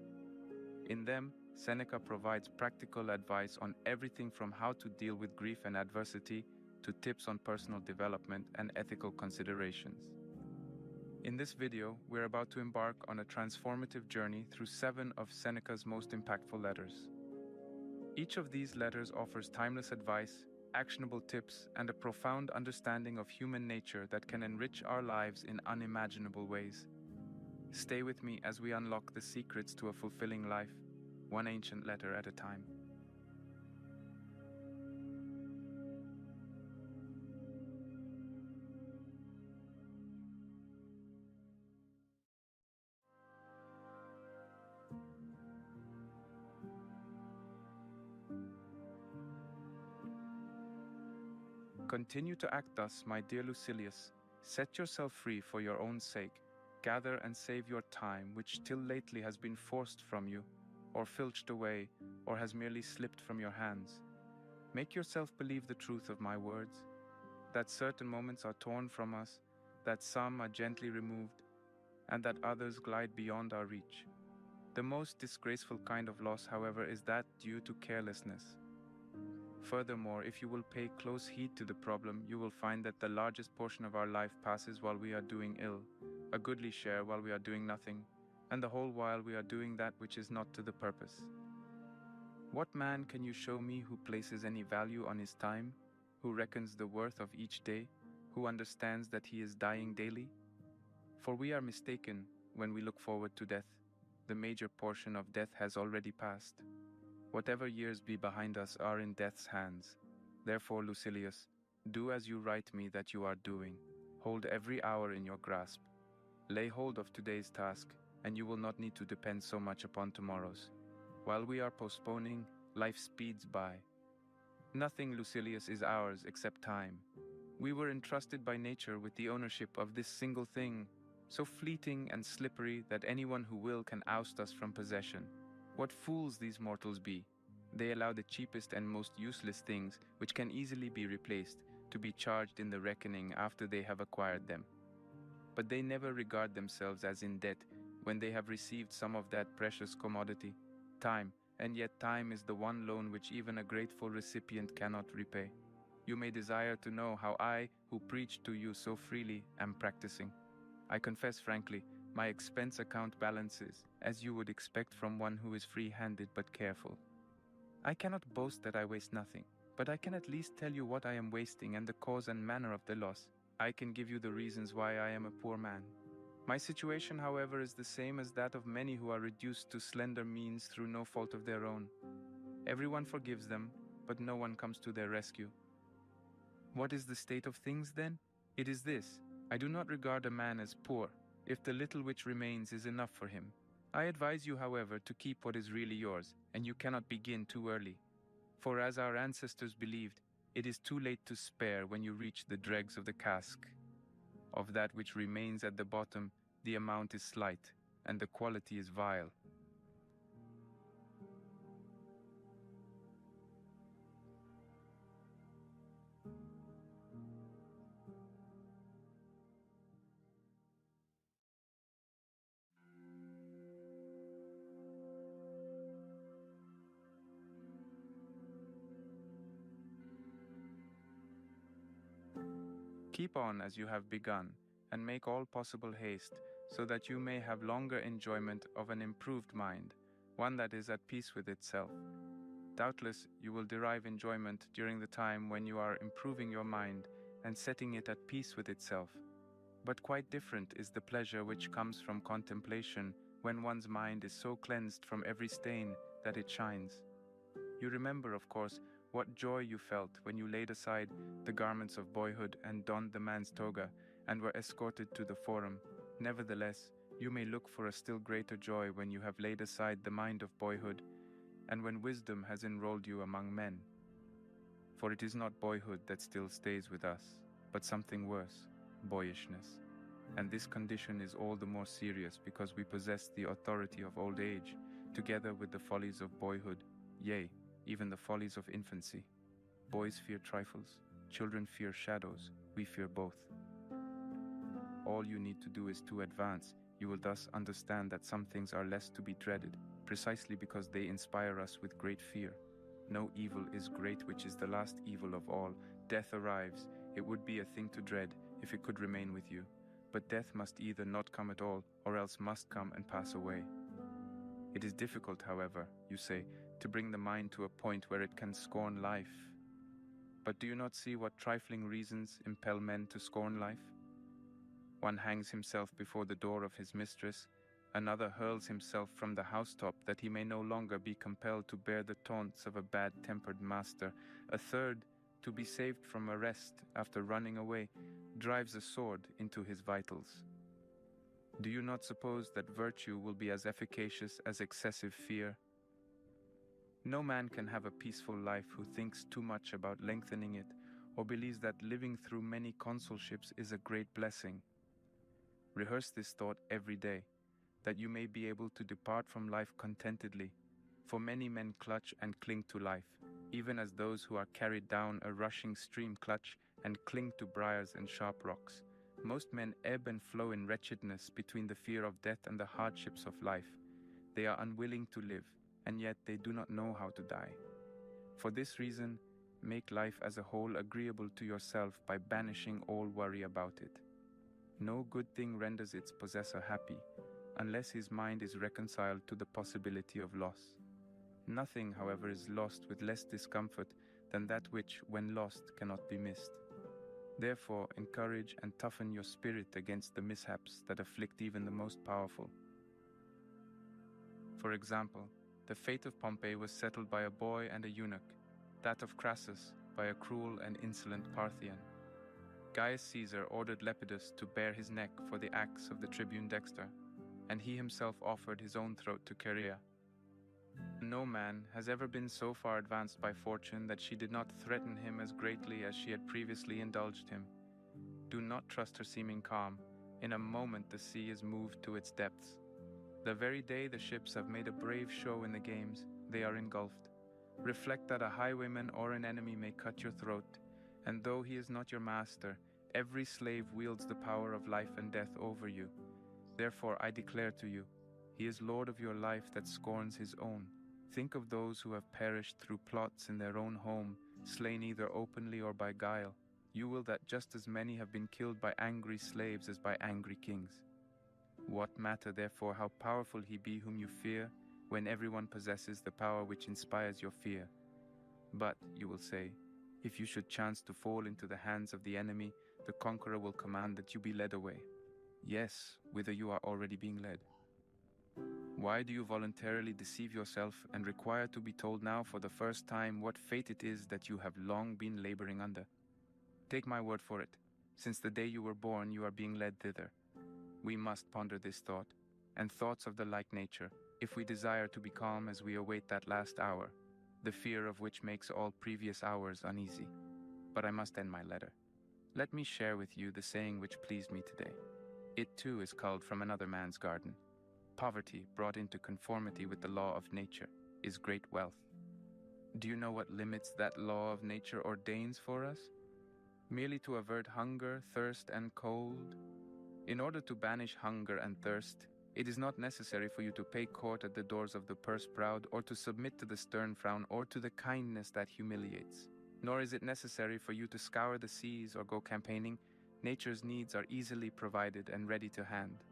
In them, Seneca provides practical advice on everything from how to deal with grief and adversity to tips on personal development and ethical considerations. In this video, we're about to embark on a transformative journey through 7 of Seneca's most impactful letters. Each of these letters offers timeless advice, actionable tips, and a profound understanding of human nature that can enrich our lives in unimaginable ways. Stay with me as we unlock the secrets to a fulfilling life, one ancient letter at a time. Continue to act thus, my dear Lucilius. Set yourself free for your own sake. Gather and save your time, which till lately has been forced from you, or filched away, or has merely slipped from your hands. Make yourself believe the truth of my words, that certain moments are torn from us, that some are gently removed, and that others glide beyond our reach. The most disgraceful kind of loss, however, is that due to carelessness. Furthermore, if you will pay close heed to the problem, you will find that the largest portion of our life passes while we are doing ill, a goodly share while we are doing nothing, and the whole while we are doing that which is not to the purpose. What man can you show me who places any value on his time, who reckons the worth of each day, who understands that he is dying daily? For we are mistaken when we look forward to death. The major portion of death has already passed. Whatever years be behind us are in death's hands. Therefore, Lucilius, do as you write me that you are doing. Hold every hour in your grasp. Lay hold of today's task, and you will not need to depend so much upon tomorrow's. While we are postponing, life speeds by. Nothing, Lucilius, is ours except time. We were entrusted by nature with the ownership of this single thing, so fleeting and slippery that anyone who will can oust us from possession. What fools these mortals be! They allow the cheapest and most useless things, which can easily be replaced, to be charged in the reckoning after they have acquired them. But they never regard themselves as in debt when they have received some of that precious commodity, time, and yet time is the one loan which even a grateful recipient cannot repay. You may desire to know how I, who preach to you so freely, am practicing. I confess frankly, my expense account balances, as you would expect from one who is free-handed but careful. I cannot boast that I waste nothing, but I can at least tell you what I am wasting and the cause and manner of the loss. I can give you the reasons why I am a poor man. My situation, however, is the same as that of many who are reduced to slender means through no fault of their own. Everyone forgives them, but no one comes to their rescue. What is the state of things, then? It is this: I do not regard a man as poor, if the little which remains is enough for him. I advise you, however, to keep what is really yours, and you cannot begin too early. For as our ancestors believed, it is too late to spare when you reach the dregs of the cask. Of that which remains at the bottom, the amount is slight, and the quality is vile. Keep on as you have begun, and make all possible haste, so that you may have longer enjoyment of an improved mind, one that is at peace with itself. Doubtless, you will derive enjoyment during the time when you are improving your mind and setting it at peace with itself. But quite different is the pleasure which comes from contemplation when one's mind is so cleansed from every stain that it shines. You remember, of course, what joy you felt when you laid aside the garments of boyhood and donned the man's toga and were escorted to the forum. Nevertheless, you may look for a still greater joy when you have laid aside the mind of boyhood and when wisdom has enrolled you among men. For it is not boyhood that still stays with us, but something worse, boyishness. And this condition is all the more serious because we possess the authority of old age, together with the follies of boyhood, yea, even the follies of infancy. Boys fear trifles, children fear shadows, we fear both. All you need to do is to advance. You will thus understand that some things are less to be dreaded, precisely because they inspire us with great fear. No evil is great which is the last evil of all. Death arrives. It would be a thing to dread if it could remain with you. But death must either not come at all, or else must come and pass away. It is difficult, however, you say, to bring the mind to a point where it can scorn life. But do you not see what trifling reasons impel men to scorn life? One hangs himself before the door of his mistress, another hurls himself from the housetop that he may no longer be compelled to bear the taunts of a bad-tempered master, a third, to be saved from arrest after running away, drives a sword into his vitals. Do you not suppose that virtue will be as efficacious as excessive fear? No man can have a peaceful life who thinks too much about lengthening it, or believes that living through many consulships is a great blessing. Rehearse this thought every day, that you may be able to depart from life contentedly, for many men clutch and cling to life, even as those who are carried down a rushing stream clutch and cling to briars and sharp rocks. Most men ebb and flow in wretchedness between the fear of death and the hardships of life. They are unwilling to live, and yet they do not know how to die. For this reason, make life as a whole agreeable to yourself by banishing all worry about it. No good thing renders its possessor happy, unless his mind is reconciled to the possibility of loss. Nothing, however, is lost with less discomfort than that which, when lost, cannot be missed. Therefore, encourage and toughen your spirit against the mishaps that afflict even the most powerful. For example, the fate of Pompey was settled by a boy and a eunuch, that of Crassus by a cruel and insolent Parthian. Gaius Caesar ordered Lepidus to bare his neck for the axe of the tribune Dexter, and he himself offered his own throat to Chaerea. no man has ever been so far advanced by fortune that she did not threaten him as greatly as she had previously indulged him. Do not trust her seeming calm. In a moment the sea is moved to its depths. The very day the ships have made a brave show in the games, they are engulfed. Reflect that a highwayman or an enemy may cut your throat, and though he is not your master, every slave wields the power of life and death over you. Therefore I declare to you, he is Lord of your life that scorns his own. Think of those who have perished through plots in their own home, slain either openly or by guile. You will that just as many have been killed by angry slaves as by angry kings. What matter therefore how powerful he be whom you fear, when everyone possesses the power which inspires your fear? But, you will say, if you should chance to fall into the hands of the enemy, the conqueror will command that you be led away. Yes, whither you are already being led. Why do you voluntarily deceive yourself and require to be told now for the first time what fate it is that you have long been laboring under? Take my word for it. Since the day you were born, you are being led thither. We must ponder this thought, and thoughts of the like nature, if we desire to be calm as we await that last hour, the fear of which makes all previous hours uneasy. But I must end my letter. Let me share with you the saying which pleased me today. It too is culled from another man's garden. Poverty, brought into conformity with the law of nature, is great wealth. Do you know what limits that law of nature ordains for us? Merely to avert hunger, thirst, and cold. In order to banish hunger and thirst, it is not necessary for you to pay court at the doors of the purse-proud, or to submit to the stern frown, or to the kindness that humiliates. Nor is it necessary for you to scour the seas or go campaigning. Nature's needs are easily provided and ready to hand.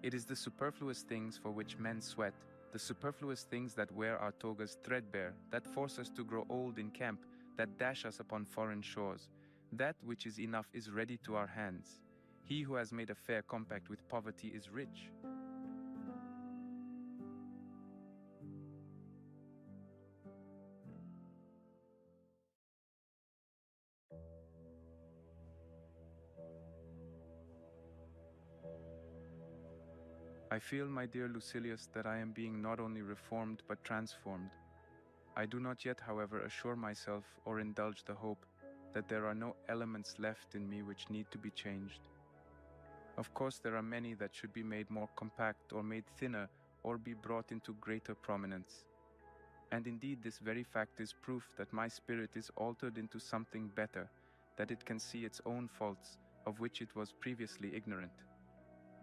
It is the superfluous things for which men sweat, the superfluous things that wear our togas threadbare, that force us to grow old in camp, that dash us upon foreign shores. That which is enough is ready to our hands. He who has made a fair compact with poverty is rich. I feel, my dear Lucilius, that I am being not only reformed but transformed. I do not yet, however, assure myself or indulge the hope that there are no elements left in me which need to be changed. Of course, there are many that should be made more compact or made thinner or be brought into greater prominence. And indeed, this very fact is proof that my spirit is altered into something better, that it can see its own faults, of which it was previously ignorant.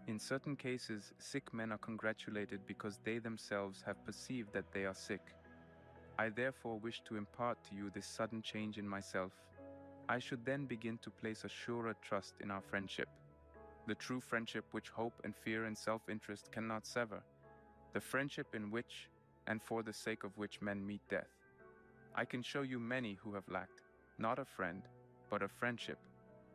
In certain cases, sick men are congratulated because they themselves have perceived that they are sick. I therefore wish to impart to you this sudden change in myself. I should then begin to place a surer trust in our friendship. The true friendship which hope and fear and self-interest cannot sever. The friendship in which, and for the sake of which men meet death. I can show you many who have lacked, not a friend, but a friendship.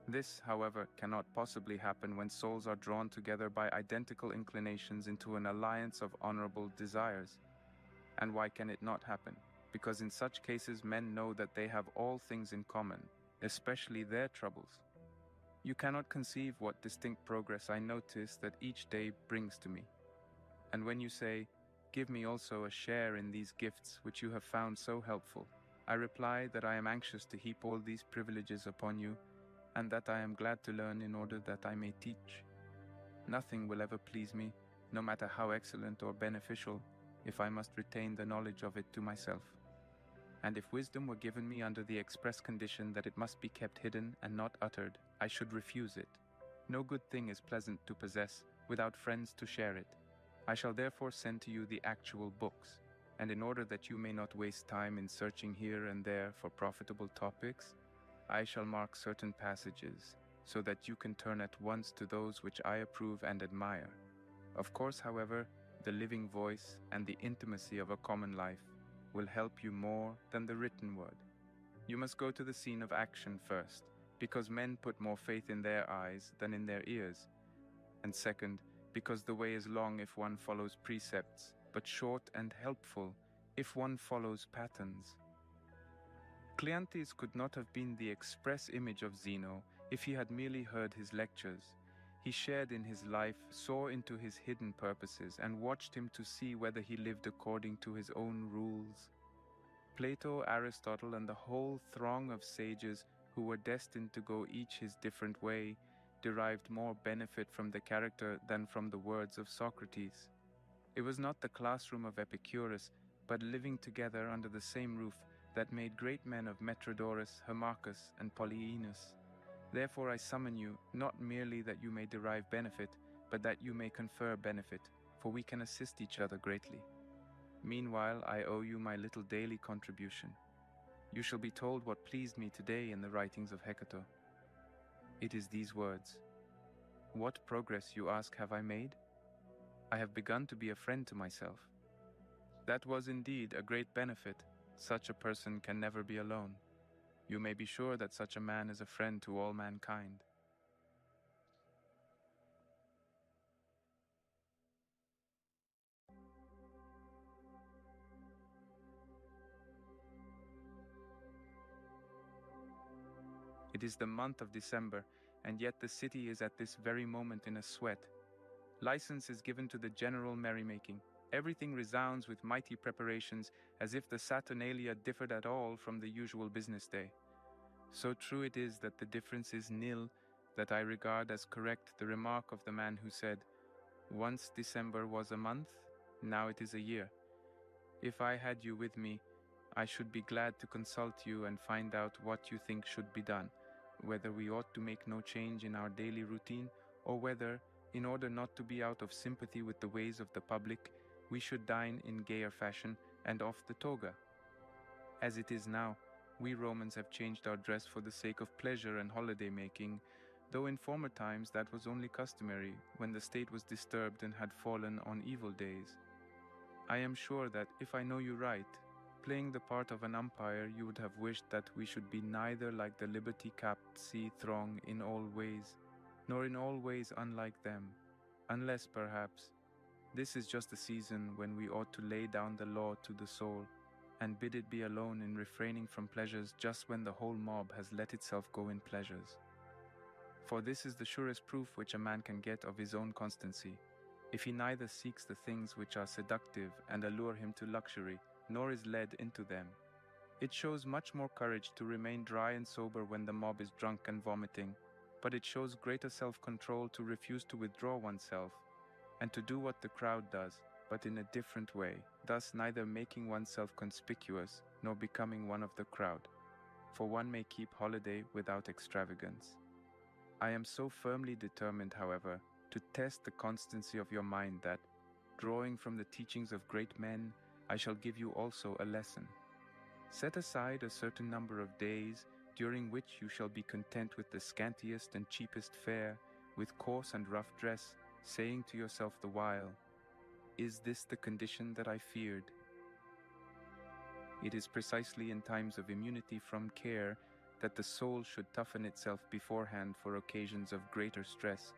This, however, cannot possibly happen when souls are drawn together by identical inclinations into an alliance of honorable desires. And why can it not happen? Because in such cases men know that they have all things in common, especially their troubles. You cannot conceive what distinct progress I notice that each day brings to me. And when you say, "Give me also a share in these gifts which you have found so helpful," I reply that I am anxious to heap all these privileges upon you, and that I am glad to learn in order that I may teach. Nothing will ever please me, no matter how excellent or beneficial, if I must retain the knowledge of it to myself. And if wisdom were given me under the express condition that it must be kept hidden and not uttered, I should refuse it. No good thing is pleasant to possess without friends to share it. I shall therefore send to you the actual books, and in order that you may not waste time in searching here and there for profitable topics, I shall mark certain passages, so that you can turn at once to those which I approve and admire. Of course, however, the living voice and the intimacy of a common life will help you more than the written word. You must go to the scene of action first, because men put more faith in their eyes than in their ears. And second, because the way is long if one follows precepts, but short and helpful if one follows patterns. Cleanthes could not have been the express image of Zeno if he had merely heard his lectures. He shared in his life, saw into his hidden purposes, and watched him to see whether he lived according to his own rules. Plato, Aristotle, and the whole throng of sages who were destined to go each his different way derived more benefit from the character than from the words of Socrates. It was not the classroom of Epicurus, but living together under the same roof that made great men of Metrodorus, Hermarchus, and Polyaenus. Therefore I summon you, not merely that you may derive benefit, but that you may confer benefit, for we can assist each other greatly. Meanwhile, I owe you my little daily contribution. You shall be told what pleased me today in the writings of Hecato. It is these words. What progress, you ask, have I made? I have begun to be a friend to myself. That was indeed a great benefit. Such a person can never be alone. You may be sure that such a man is a friend to all mankind. It is the month of December, and yet the city is at this very moment in a sweat. License is given to the general merrymaking. Everything resounds with mighty preparations, as if the Saturnalia differed at all from the usual business day. So true it is that the difference is nil, that I regard as correct the remark of the man who said, "Once December was a month, now it is a year." If I had you with me, I should be glad to consult you and find out what you think should be done, whether we ought to make no change in our daily routine, or whether, in order not to be out of sympathy with the ways of the public, we should dine in gayer fashion and off the toga. As it is now, we Romans have changed our dress for the sake of pleasure and holiday-making, though in former times that was only customary, when the state was disturbed and had fallen on evil days. I am sure that, if I know you right, playing the part of an umpire, you would have wished that we should be neither like the liberty-capped sea throng in all ways, nor in all ways unlike them, unless, perhaps, this is just the season when we ought to lay down the law to the soul, and bid it be alone in refraining from pleasures just when the whole mob has let itself go in pleasures. For this is the surest proof which a man can get of his own constancy, if he neither seeks the things which are seductive and allure him to luxury, nor is led into them. It shows much more courage to remain dry and sober when the mob is drunk and vomiting, but it shows greater self-control to refuse to withdraw oneself, and to do what the crowd does, but in a different way, thus neither making oneself conspicuous nor becoming one of the crowd, for one may keep holiday without extravagance. I am so firmly determined, however, to test the constancy of your mind that, drawing from the teachings of great men, I shall give you also a lesson. Set aside a certain number of days, during which you shall be content with the scantiest and cheapest fare, with coarse and rough dress, saying to yourself the while, "Is this the condition that I feared?" It is precisely in times of immunity from care that the soul should toughen itself beforehand for occasions of greater stress,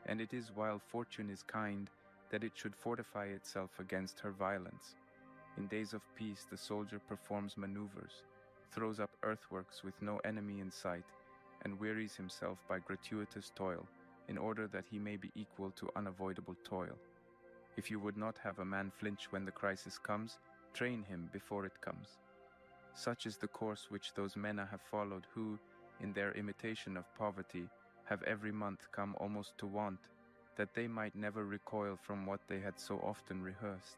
and it is while fortune is kind that it should fortify itself against her violence. In days of peace the soldier performs maneuvers, throws up earthworks with no enemy in sight, and wearies himself by gratuitous toil, in order that he may be equal to unavoidable toil. If you would not have a man flinch when the crisis comes, train him before it comes. Such is the course which those men have followed who, in their imitation of poverty, have every month come almost to want, that they might never recoil from what they had so often rehearsed.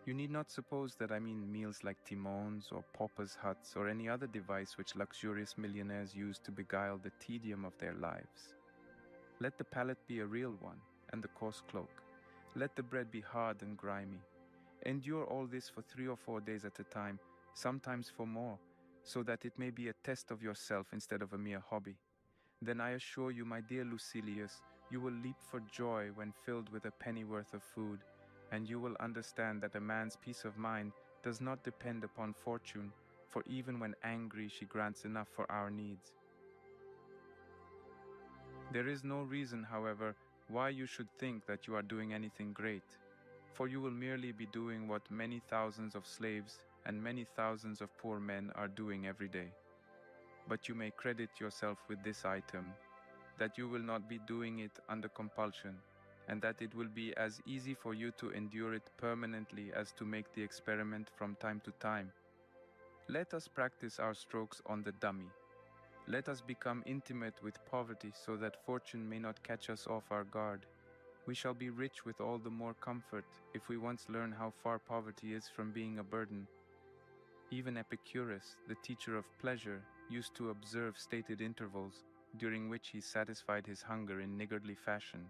You need not suppose that I mean meals like timons or paupers' huts or any other device which luxurious millionaires use to beguile the tedium of their lives. Let the pallet be a real one, and the coarse cloak. Let the bread be hard and grimy. Endure all this for 3 or 4 days at a time, sometimes for more, so that it may be a test of yourself instead of a mere hobby. Then I assure you, my dear Lucilius, you will leap for joy when filled with a pennyworth of food, and you will understand that a man's peace of mind does not depend upon fortune, for even when angry she grants enough for our needs. There is no reason, however, why you should think that you are doing anything great, for you will merely be doing what many thousands of slaves and many thousands of poor men are doing every day. But you may credit yourself with this item: that you will not be doing it under compulsion, and that it will be as easy for you to endure it permanently as to make the experiment from time to time. Let us practice our strokes on the dummy. Let us become intimate with poverty so that fortune may not catch us off our guard. We shall be rich with all the more comfort if we once learn how far poverty is from being a burden. Even Epicurus, the teacher of pleasure, used to observe stated intervals, during which he satisfied his hunger in niggardly fashion.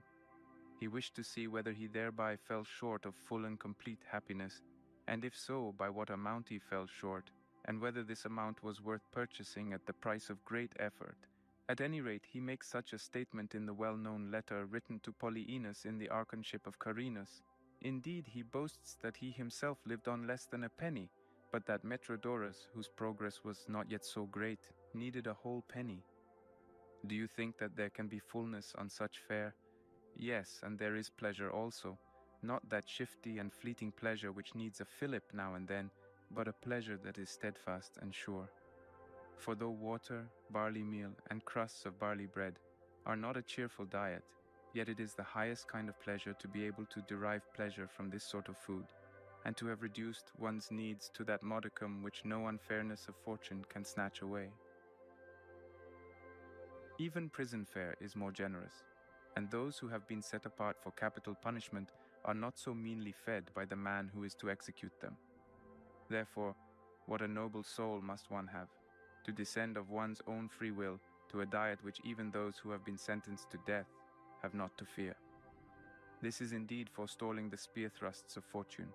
He wished to see whether he thereby fell short of full and complete happiness, and if so, by what amount he fell short, and whether this amount was worth purchasing at the price of great effort. At any rate, he makes such a statement in the well-known letter written to Polyenus in the archonship of Carinus. Indeed, he boasts that he himself lived on less than a penny, but that Metrodorus, whose progress was not yet so great, needed a whole penny. Do you think that there can be fullness on such fare? Yes, and there is pleasure also, not that shifty and fleeting pleasure which needs a fillip now and then, but a pleasure that is steadfast and sure. For though water, barley meal, and crusts of barley bread are not a cheerful diet, yet it is the highest kind of pleasure to be able to derive pleasure from this sort of food, and to have reduced one's needs to that modicum which no unfairness of fortune can snatch away. Even prison fare is more generous, and those who have been set apart for capital punishment are not so meanly fed by the man who is to execute them. Therefore, what a noble soul must one have, to descend of one's own free will to a diet which even those who have been sentenced to death have not to fear. This is indeed forestalling the spear thrusts of fortune.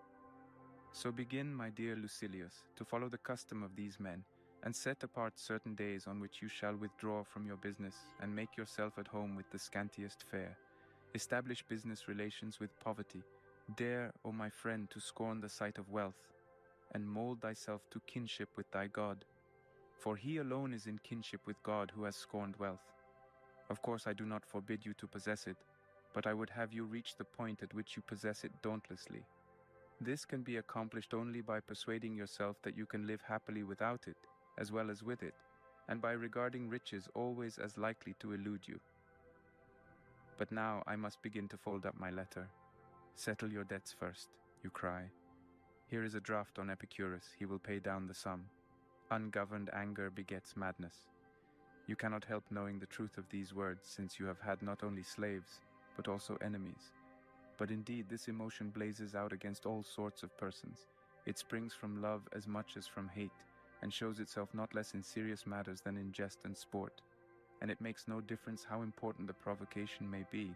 So begin, my dear Lucilius, to follow the custom of these men, and set apart certain days on which you shall withdraw from your business and make yourself at home with the scantiest fare. Establish business relations with poverty. Dare, O my friend, to scorn the sight of wealth, and mold thyself to kinship with thy God. For he alone is in kinship with God who has scorned wealth. Of course, I do not forbid you to possess it, but I would have you reach the point at which you possess it dauntlessly. This can be accomplished only by persuading yourself that you can live happily without it, as well as with it, and by regarding riches always as likely to elude you. But now I must begin to fold up my letter. Settle your debts first, you cry. Here is a draft on Epicurus, he will pay down the sum. Ungoverned anger begets madness. You cannot help knowing the truth of these words, since you have had not only slaves, but also enemies. But indeed this emotion blazes out against all sorts of persons. It springs from love as much as from hate, and shows itself not less in serious matters than in jest and sport. And it makes no difference how important the provocation may be,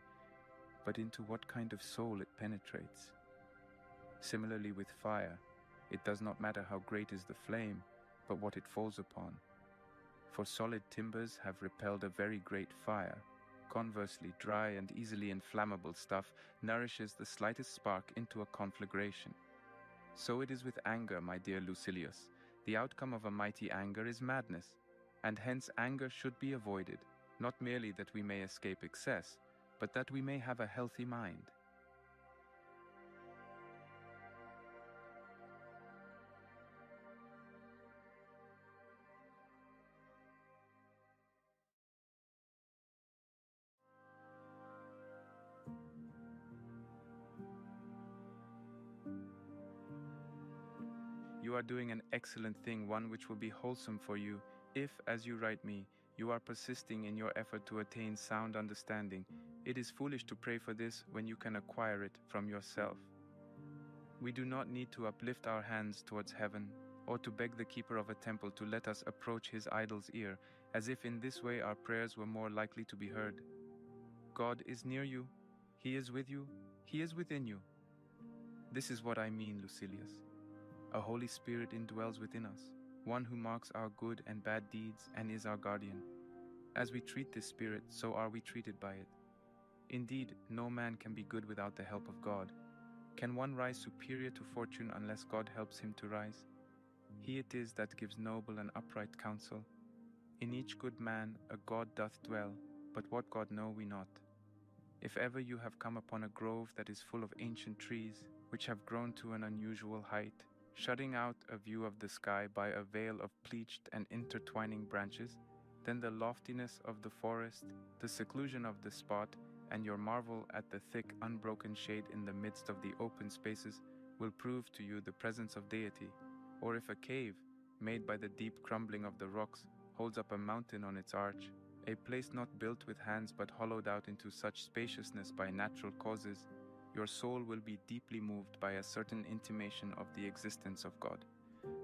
but into what kind of soul it penetrates. Similarly with fire, it does not matter how great is the flame, but what it falls upon. For solid timbers have repelled a very great fire. Conversely, dry and easily inflammable stuff nourishes the slightest spark into a conflagration. So it is with anger, my dear Lucilius. The outcome of a mighty anger is madness, and hence anger should be avoided, not merely that we may escape excess, but that we may have a healthy mind. You are doing an excellent thing, one which will be wholesome for you, if, as you write me, you are persisting in your effort to attain sound understanding. It is foolish to pray for this when you can acquire it from yourself. We do not need to uplift our hands towards heaven, or to beg the keeper of a temple to let us approach his idol's ear, as if in this way our prayers were more likely to be heard. God is near you, he is with you, he is within you. This is what I mean, Lucilius. A Holy Spirit indwells within us, one who marks our good and bad deeds and is our guardian. As we treat this Spirit, so are we treated by it. Indeed, no man can be good without the help of God. Can one rise superior to fortune unless God helps him to rise? He it is that gives noble and upright counsel. In each good man a God doth dwell, but what God know we not. If ever you have come upon a grove that is full of ancient trees, which have grown to an unusual height, shutting out a view of the sky by a veil of pleached and intertwining branches, then the loftiness of the forest, the seclusion of the spot, and your marvel at the thick, unbroken shade in the midst of the open spaces will prove to you the presence of deity. Or if a cave, made by the deep crumbling of the rocks, holds up a mountain on its arch, a place not built with hands but hollowed out into such spaciousness by natural causes, your soul will be deeply moved by a certain intimation of the existence of God.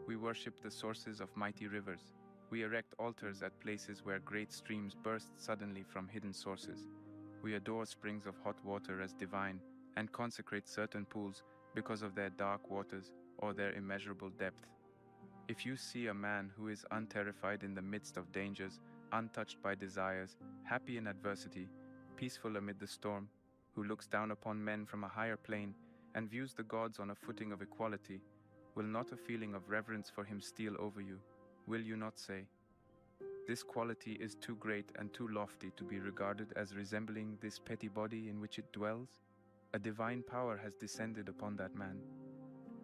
We worship the sources of mighty rivers. We erect altars at places where great streams burst suddenly from hidden sources. We adore springs of hot water as divine and consecrate certain pools because of their dark waters or their immeasurable depth. If you see a man who is unterrified in the midst of dangers, untouched by desires, happy in adversity, peaceful amid the storm, who looks down upon men from a higher plane and views the gods on a footing of equality, will not a feeling of reverence for him steal over you? Will you not say, "This quality is too great and too lofty to be regarded as resembling this petty body in which it dwells"? A divine power has descended upon that man.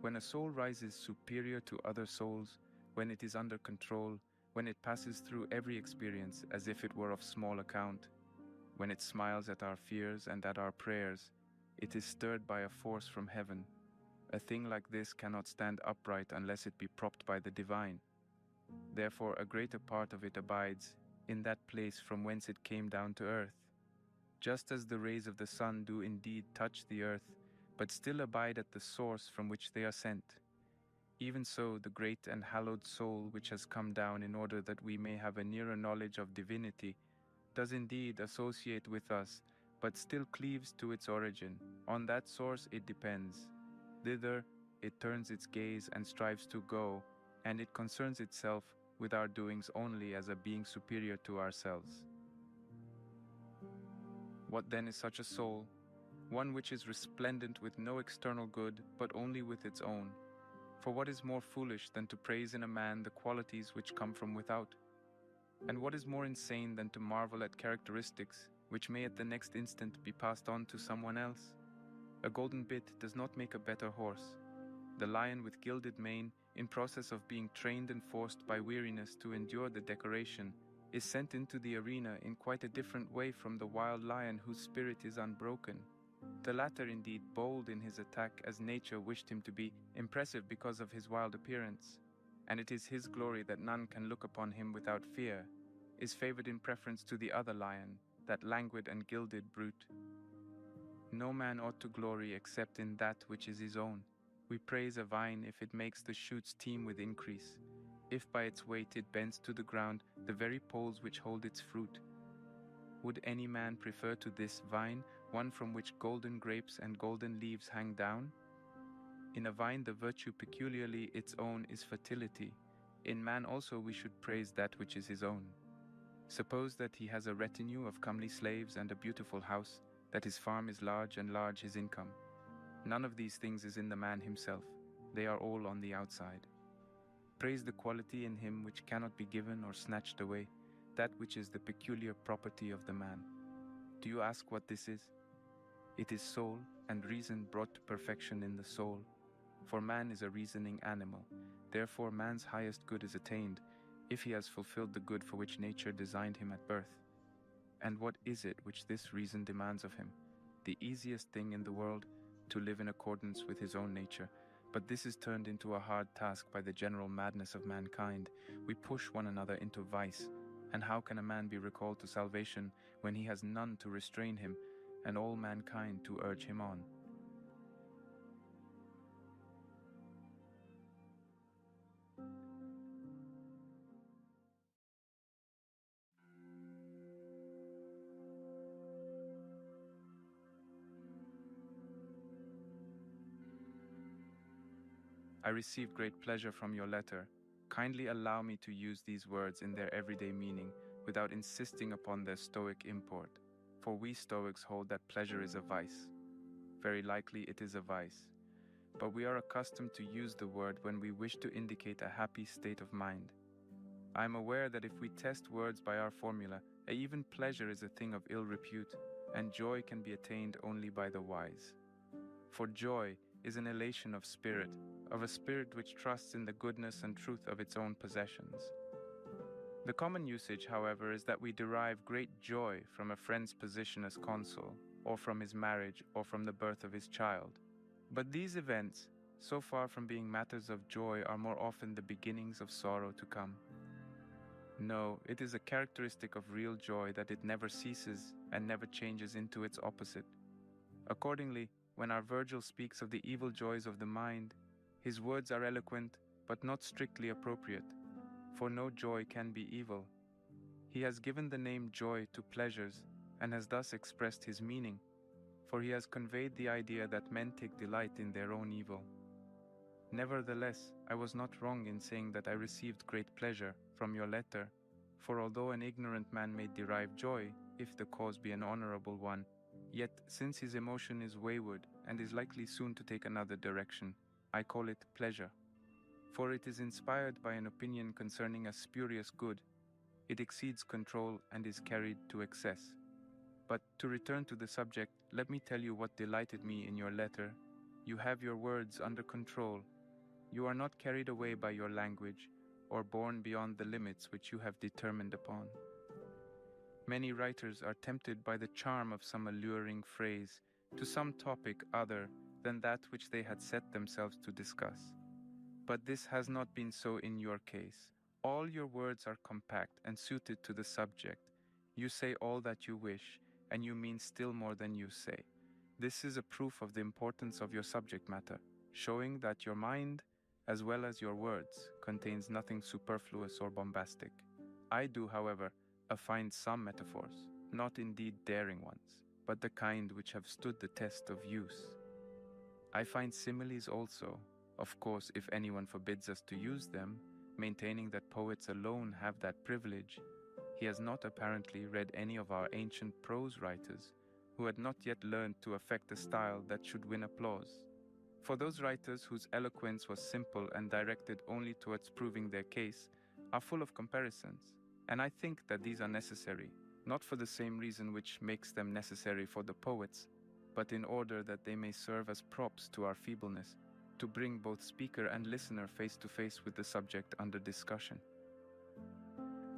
When a soul rises superior to other souls, when it is under control, when it passes through every experience as if it were of small account, when it smiles at our fears and at our prayers, it is stirred by a force from heaven. A thing like this cannot stand upright unless it be propped by the divine. Therefore, a greater part of it abides in that place from whence it came down to earth. Just as the rays of the sun do indeed touch the earth, but still abide at the source from which they are sent, even so the great and hallowed soul which has come down in order that we may have a nearer knowledge of divinity does indeed associate with us, but still cleaves to its origin. On that source it depends. Thither it turns its gaze and strives to go, and it concerns itself with our doings only as a being superior to ourselves. What then is such a soul? One which is resplendent with no external good, but only with its own. For what is more foolish than to praise in a man the qualities which come from without? And what is more insane than to marvel at characteristics which may at the next instant be passed on to someone else? A golden bit does not make a better horse. The lion with gilded mane, in process of being trained and forced by weariness to endure the decoration, is sent into the arena in quite a different way from the wild lion whose spirit is unbroken. The latter indeed bold in his attack as nature wished him to be, impressive because of his wild appearance, and it is his glory that none can look upon him without fear, is favored in preference to the other lion, that languid and gilded brute. No man ought to glory except in that which is his own. We praise a vine if it makes the shoots teem with increase, if by its weight it bends to the ground the very poles which hold its fruit. Would any man prefer to this vine one from which golden grapes and golden leaves hang down? In a vine the virtue peculiarly its own is fertility. In man also we should praise that which is his own. Suppose that he has a retinue of comely slaves and a beautiful house, that his farm is large and large his income. None of these things is in the man himself. They are all on the outside. Praise the quality in him which cannot be given or snatched away, that which is the peculiar property of the man. Do you ask what this is? It is soul and reason brought to perfection in the soul. For man is a reasoning animal. Therefore man's highest good is attained, if he has fulfilled the good for which nature designed him at birth. And what is it which this reason demands of him? The easiest thing in the world, to live in accordance with his own nature. But this is turned into a hard task by the general madness of mankind. We push one another into vice. And how can a man be recalled to salvation when he has none to restrain him, and all mankind to urge him on? I received great pleasure from your letter. Kindly allow me to use these words in their everyday meaning without insisting upon their Stoic import, for we Stoics hold that pleasure is a vice. Very likely it is a vice, but we are accustomed to use the word when we wish to indicate a happy state of mind. I am aware that if we test words by our formula, even pleasure is a thing of ill repute, and joy can be attained only by the wise. For joy is an elation of spirit, of a spirit which trusts in the goodness and truth of its own possessions. The common usage, however, is that we derive great joy from a friend's position as consul, or from his marriage, or from the birth of his child. But these events, so far from being matters of joy, are more often the beginnings of sorrow to come. No, it is a characteristic of real joy that it never ceases and never changes into its opposite. Accordingly, when our Virgil speaks of the evil joys of the mind, his words are eloquent but not strictly appropriate, for no joy can be evil. He has given the name joy to pleasures and has thus expressed his meaning, for he has conveyed the idea that men take delight in their own evil. Nevertheless, I was not wrong in saying that I received great pleasure from your letter, for although an ignorant man may derive joy, if the cause be an honorable one, yet since his emotion is wayward and is likely soon to take another direction, I call it pleasure. For it is inspired by an opinion concerning a spurious good. It exceeds control and is carried to excess. But to return to the subject, let me tell you what delighted me in your letter. You have your words under control. You are not carried away by your language, or borne beyond the limits which you have determined upon. Many writers are tempted by the charm of some alluring phrase to some topic other than that which they had set themselves to discuss. But this has not been so in your case. All your words are compact and suited to the subject. You say all that you wish, and you mean still more than you say. This is a proof of the importance of your subject matter, showing that your mind, as well as your words, contains nothing superfluous or bombastic. I do, however, find some metaphors, not indeed daring ones, but the kind which have stood the test of use. I find similes also, of course, if anyone forbids us to use them, maintaining that poets alone have that privilege. He has not apparently read any of our ancient prose writers, who had not yet learned to affect a style that should win applause. For those writers whose eloquence was simple and directed only towards proving their case are full of comparisons, and I think that these are necessary, not for the same reason which makes them necessary for the poets, but in order that they may serve as props to our feebleness, to bring both speaker and listener face to face with the subject under discussion.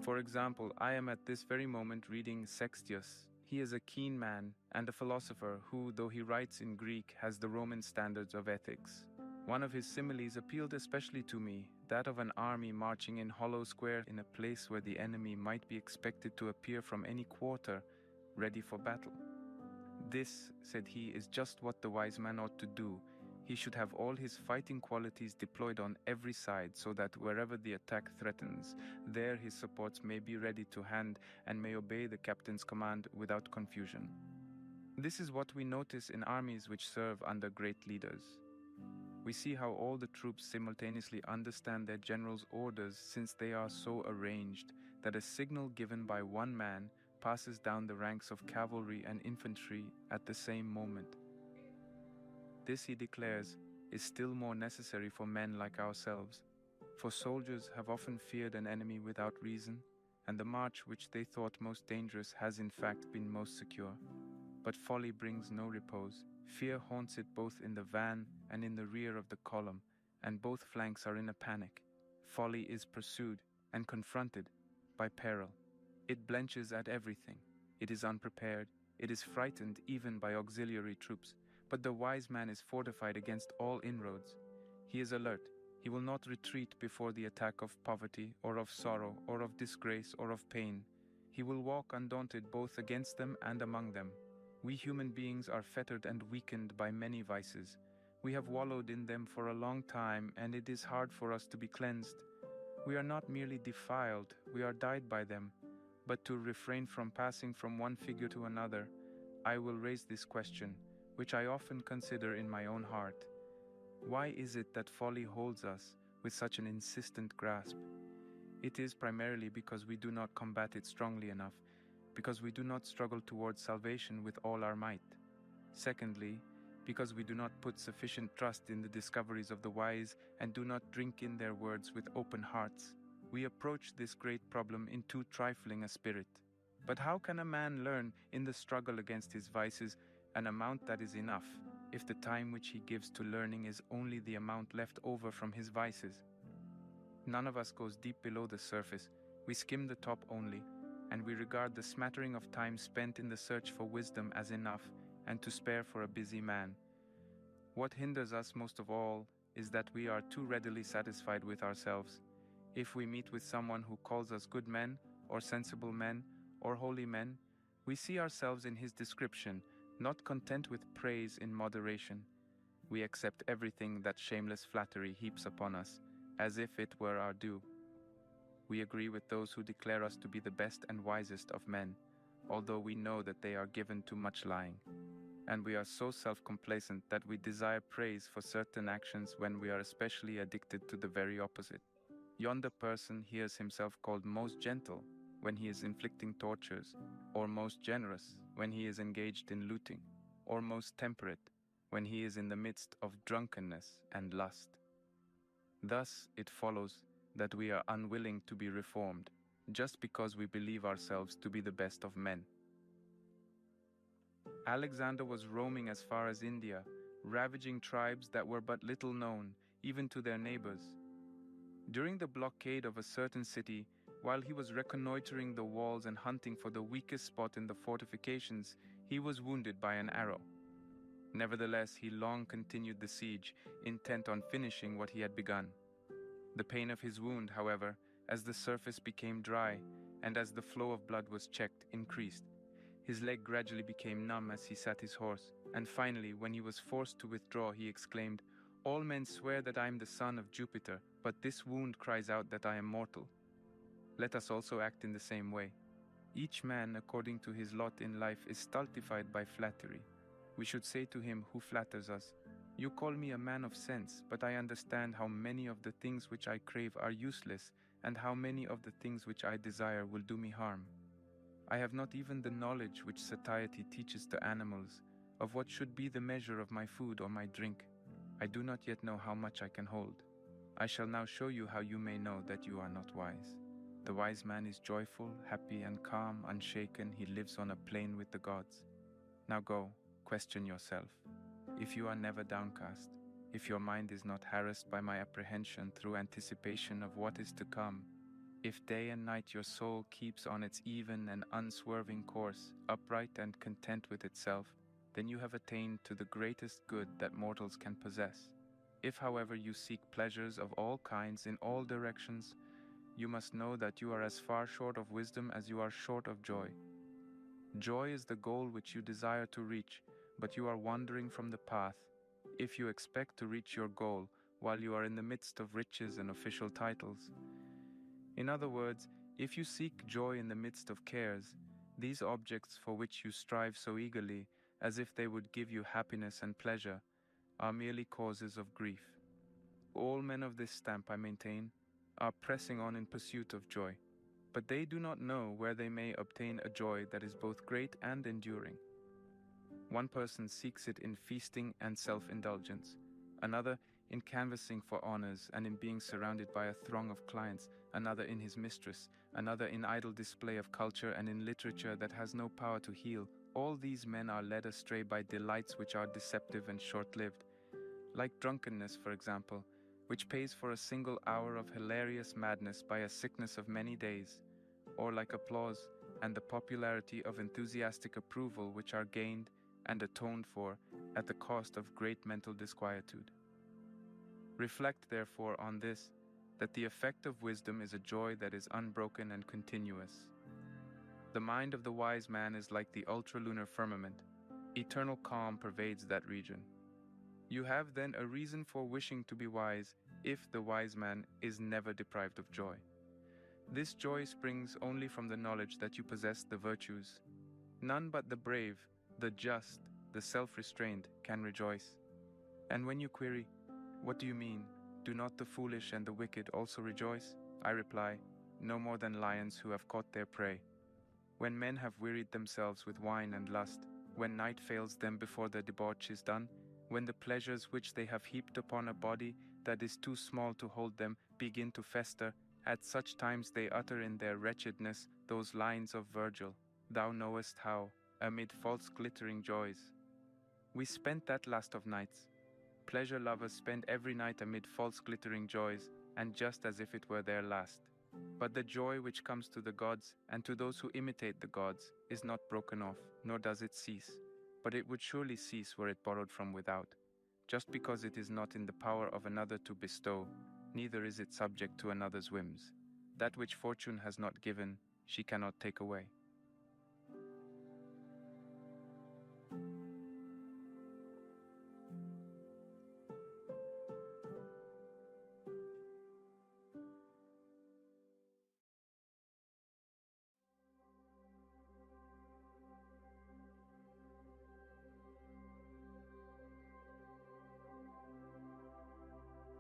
For example, I am at this very moment reading Sextius. He is a keen man and a philosopher who, though he writes in Greek, has the Roman standards of ethics. One of his similes appealed especially to me, that of an army marching in hollow square in a place where the enemy might be expected to appear from any quarter, ready for battle. This, said he, is just what the wise man ought to do. He should have all his fighting qualities deployed on every side, so that wherever the attack threatens, there his supports may be ready to hand and may obey the captain's command without confusion. This is what we notice in armies which serve under great leaders. We see how all the troops simultaneously understand their general's orders, since they are so arranged that a signal given by one man passes down the ranks of cavalry and infantry at the same moment. This, he declares, is still more necessary for men like ourselves, for soldiers have often feared an enemy without reason, and the march which they thought most dangerous has in fact been most secure. But folly brings no repose. Fear haunts it both in the van and in the rear of the column, and both flanks are in a panic. Folly is pursued and confronted by peril. It blenches at everything. It is unprepared. It is frightened even by auxiliary troops. But the wise man is fortified against all inroads. He is alert. He will not retreat before the attack of poverty, or of sorrow, or of disgrace, or of pain. He will walk undaunted both against them and among them. We human beings are fettered and weakened by many vices. We have wallowed in them for a long time, and it is hard for us to be cleansed. We are not merely defiled, we are dyed by them. But to refrain from passing from one figure to another, I will raise this question, which I often consider in my own heart. Why is it that folly holds us with such an insistent grasp? It is primarily because we do not combat it strongly enough, because we do not struggle towards salvation with all our might. Secondly, because we do not put sufficient trust in the discoveries of the wise and do not drink in their words with open hearts. We approach this great problem in too trifling a spirit. But how can a man learn in the struggle against his vices an amount that is enough, if the time which he gives to learning is only the amount left over from his vices? None of us goes deep below the surface. We skim the top only, and we regard the smattering of time spent in the search for wisdom as enough and to spare for a busy man. What hinders us most of all is that we are too readily satisfied with ourselves. If we meet with someone who calls us good men, or sensible men, or holy men, we see ourselves in his description, not content with praise in moderation. We accept everything that shameless flattery heaps upon us, as if it were our due. We agree with those who declare us to be the best and wisest of men, although we know that they are given to much lying. And we are so self-complacent that we desire praise for certain actions when we are especially addicted to the very opposite. Yonder person hears himself called most gentle when he is inflicting tortures, or most generous when he is engaged in looting, or most temperate when he is in the midst of drunkenness and lust. Thus it follows that we are unwilling to be reformed, just because we believe ourselves to be the best of men. Alexander was roaming as far as India, ravaging tribes that were but little known, even to their neighbors. During the blockade of a certain city, while he was reconnoitering the walls and hunting for the weakest spot in the fortifications, he was wounded by an arrow. Nevertheless, he long continued the siege, intent on finishing what he had begun. The pain of his wound, however, as the surface became dry and as the flow of blood was checked, increased. His leg gradually became numb as he sat his horse, and finally, when he was forced to withdraw, he exclaimed, "All men swear that I am the son of Jupiter, but this wound cries out that I am mortal." Let us also act in the same way. Each man, according to his lot in life, is stultified by flattery. We should say to him who flatters us, "You call me a man of sense, but I understand how many of the things which I crave are useless, and how many of the things which I desire will do me harm. I have not even the knowledge which satiety teaches to animals, of what should be the measure of my food or my drink. I do not yet know how much I can hold. I shall now show you how you may know that you are not wise. The wise man is joyful, happy and calm, unshaken. He lives on a plane with the gods. Now go, question yourself. If you are never downcast, if your mind is not harassed by my apprehension through anticipation of what is to come, if day and night your soul keeps on its even and unswerving course, upright and content with itself, then you have attained to the greatest good that mortals can possess. If, however, you seek pleasures of all kinds in all directions, you must know that you are as far short of wisdom as you are short of joy. Joy is the goal which you desire to reach, but you are wandering from the path. If you expect to reach your goal while you are in the midst of riches and official titles. In other words, if you seek joy in the midst of cares, these objects for which you strive so eagerly, as if they would give you happiness and pleasure, are merely causes of grief. All men of this stamp, I maintain, are pressing on in pursuit of joy, but they do not know where they may obtain a joy that is both great and enduring. One person seeks it in feasting and self-indulgence, another in canvassing for honors and in being surrounded by a throng of clients, another in his mistress, another in idle display of culture and in literature that has no power to heal. All these men are led astray by delights which are deceptive and short-lived, like drunkenness, for example, which pays for a single hour of hilarious madness by a sickness of many days, or like applause and the popularity of enthusiastic approval which are gained and atoned for at the cost of great mental disquietude. Reflect, therefore, on this, that the effect of wisdom is a joy that is unbroken and continuous. The mind of the wise man is like the ultralunar firmament. Eternal calm pervades that region. You have then a reason for wishing to be wise if the wise man is never deprived of joy. This joy springs only from the knowledge that you possess the virtues. None but the brave, the just, the self-restrained can rejoice. And when you query, "What do you mean? Do not the foolish and the wicked also rejoice?" I reply, no more than lions who have caught their prey. When men have wearied themselves with wine and lust, when night fails them before their debauch is done, when the pleasures which they have heaped upon a body that is too small to hold them begin to fester, at such times they utter in their wretchedness those lines of Virgil, "Thou knowest how, amid false glittering joys." We spent that last of nights. Pleasure lovers spend every night amid false glittering joys, and just as if it were their last. But the joy which comes to the gods and to those who imitate the gods is not broken off, nor does it cease, but it would surely cease were it borrowed from without. Just because it is not in the power of another to bestow, neither is it subject to another's whims. That which fortune has not given, she cannot take away.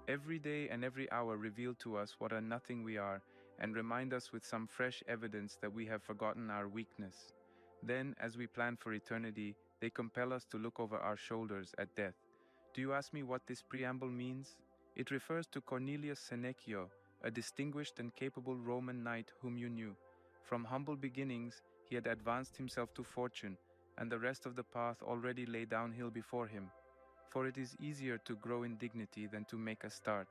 Every day and every hour reveal to us what a nothing we are, and remind us with some fresh evidence that we have forgotten our weakness. Then, as we plan for eternity, they compel us to look over our shoulders at death. Do you ask me what this preamble means? It refers to Cornelius Senecio, a distinguished and capable Roman knight whom you knew. From humble beginnings, he had advanced himself to fortune, and the rest of the path already lay downhill before him. For it is easier to grow in dignity than to make a start,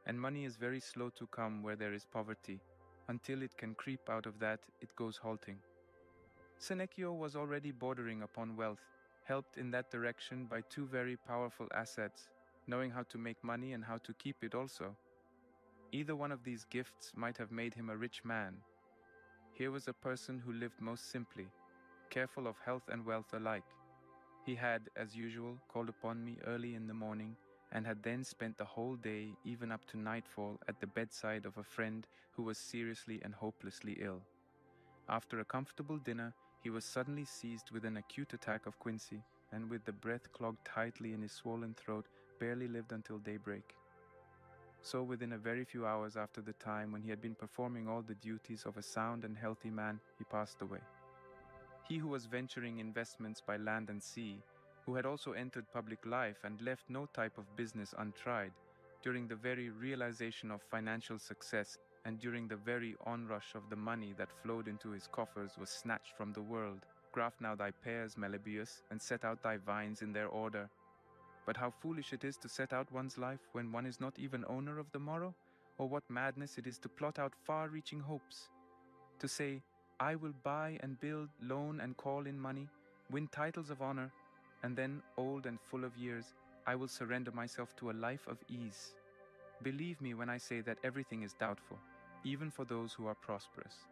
and money is very slow to come where there is poverty. Until it can creep out of that, it goes halting. Senecio was already bordering upon wealth, helped in that direction by two very powerful assets, knowing how to make money and how to keep it also. Either one of these gifts might have made him a rich man. Here was a person who lived most simply, careful of health and wealth alike. He had, as usual, called upon me early in the morning, and had then spent the whole day, even up to nightfall, at the bedside of a friend who was seriously and hopelessly ill. After a comfortable dinner, he was suddenly seized with an acute attack of quinsy, and with the breath clogged tightly in his swollen throat, barely lived until daybreak. So within a very few hours after the time when he had been performing all the duties of a sound and healthy man, he passed away. He who was venturing investments by land and sea, who had also entered public life and left no type of business untried, during the very realization of financial success and during the very onrush of the money that flowed into his coffers, was snatched from the world. Graft now thy pears, Melibæus, and set out thy vines in their order. But how foolish it is to set out one's life when one is not even owner of the morrow, or what madness it is to plot out far-reaching hopes. To say, I will buy and build, loan and call in money, win titles of honor, and then, old and full of years, I will surrender myself to a life of ease. Believe me when I say that everything is doubtful, even for those who are prosperous.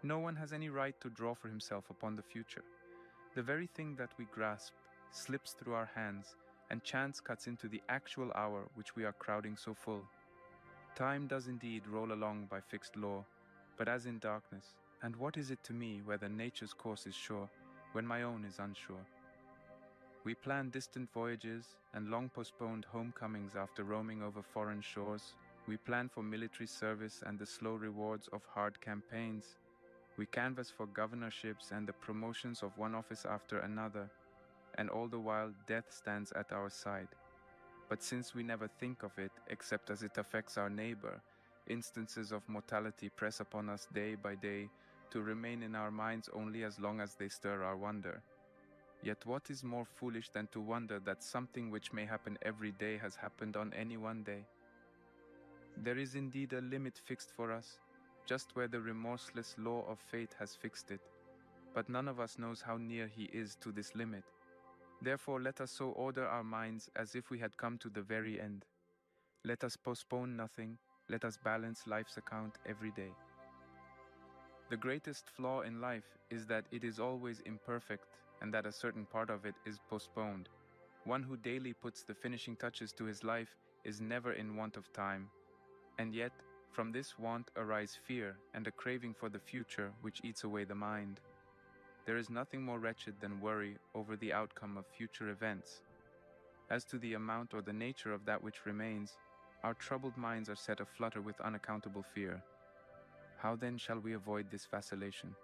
No one has any right to draw for himself upon the future. The very thing that we grasp slips through our hands, and chance cuts into the actual hour which we are crowding so full. Time does indeed roll along by fixed law, but as in darkness. And what is it to me whether nature's course is sure, when my own is unsure? We plan distant voyages and long postponed homecomings after roaming over foreign shores. We plan for military service and the slow rewards of hard campaigns. We canvass for governorships and the promotions of one office after another, and all the while death stands at our side. But since we never think of it except as it affects our neighbor, instances of mortality press upon us day by day, to remain in our minds only as long as they stir our wonder. Yet what is more foolish than to wonder that something which may happen every day has happened on any one day? There is indeed a limit fixed for us, just where the remorseless law of fate has fixed it, but none of us knows how near he is to this limit. Therefore let us so order our minds as if we had come to the very end. Let us postpone nothing, let us balance life's account every day. The greatest flaw in life is that it is always imperfect, and that a certain part of it is postponed. One who daily puts the finishing touches to his life is never in want of time. And yet, from this want arise fear and a craving for the future which eats away the mind. There is nothing more wretched than worry over the outcome of future events. As to the amount or the nature of that which remains, our troubled minds are set aflutter with unaccountable fear. How then shall we avoid this vacillation?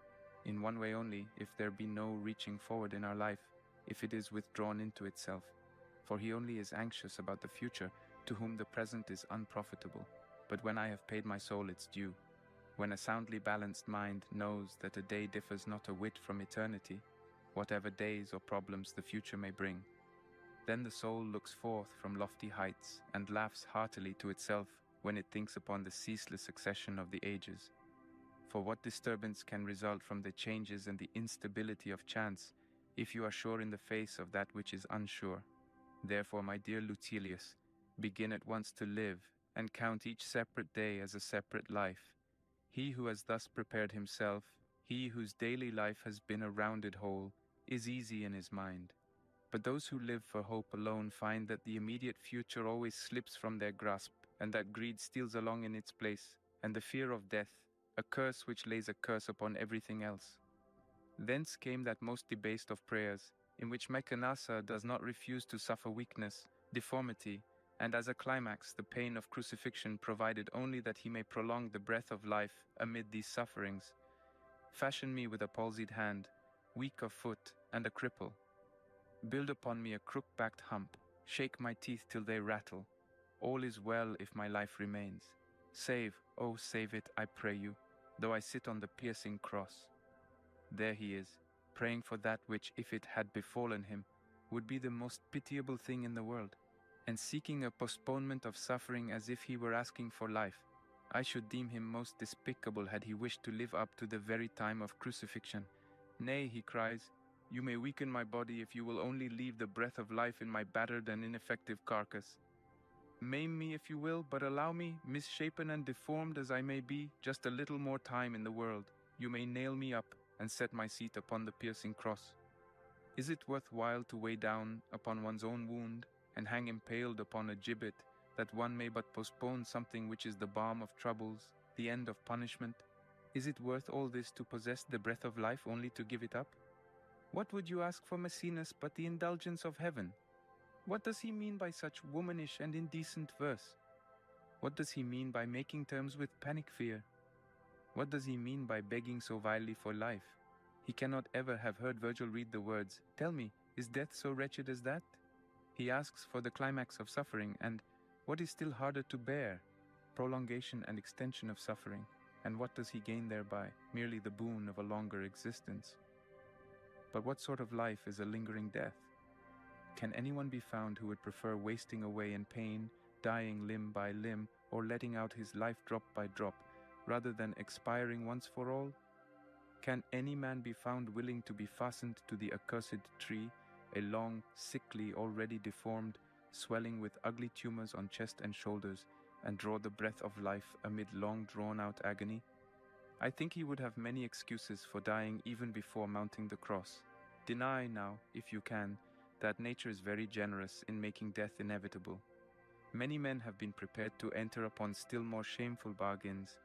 In one way only, if there be no reaching forward in our life, if it is withdrawn into itself. For he only is anxious about the future, to whom the present is unprofitable. But when I have paid my soul its due, when a soundly balanced mind knows that a day differs not a whit from eternity, whatever days or problems the future may bring, then the soul looks forth from lofty heights and laughs heartily to itself when it thinks upon the ceaseless succession of the ages. For what disturbance can result from the changes and the instability of chance, if you are sure in the face of that which is unsure? Therefore, my dear Lucilius, begin at once to live, and count each separate day as a separate life. He who has thus prepared himself, he whose daily life has been a rounded whole, is easy in his mind. But those who live for hope alone find that the immediate future always slips from their grasp, and that greed steals along in its place, and the fear of death, a curse which lays a curse upon everything else. Thence came that most debased of prayers, in which Mechanasa does not refuse to suffer weakness, deformity, and as a climax the pain of crucifixion, provided only that he may prolong the breath of life amid these sufferings. Fashion me with a palsied hand, weak of foot, and a cripple. Build upon me a crook-backed hump, shake my teeth till they rattle. All is well if my life remains. Save, oh save it, I pray you, though I sit on the piercing cross. There he is, praying for that which, if it had befallen him, would be the most pitiable thing in the world, and seeking a postponement of suffering as if he were asking for life. I should deem him most despicable had he wished to live up to the very time of crucifixion. Nay, he cries, you may weaken my body if you will only leave the breath of life in my battered and ineffective carcass. Maim me if you will, but allow me, misshapen and deformed as I may be, just a little more time in the world. You may nail me up and set my seat upon the piercing cross. Is it worthwhile to weigh down upon one's own wound and hang impaled upon a gibbet, that one may but postpone something which is the balm of troubles, the end of punishment? Is it worth all this to possess the breath of life only to give it up? What would you ask for Maecenas but the indulgence of heaven? What does he mean by such womanish and indecent verse? What does he mean by making terms with panic fear? What does he mean by begging so vilely for life? He cannot ever have heard Virgil read the words, "Tell me, is death so wretched as that?" He asks for the climax of suffering, and what is still harder to bear? Prolongation and extension of suffering. And what does he gain thereby? Merely the boon of a longer existence. But what sort of life is a lingering death? Can anyone be found who would prefer wasting away in pain, dying limb by limb, or letting out his life drop by drop, rather than expiring once for all? Can any man be found willing to be fastened to the accursed tree, a long, sickly, already deformed, swelling with ugly tumors on chest and shoulders, and draw the breath of life amid long drawn-out agony? I think he would have many excuses for dying even before mounting the cross. Deny now, if you can, that nature is very generous in making death inevitable. Many men have been prepared to enter upon still more shameful bargains,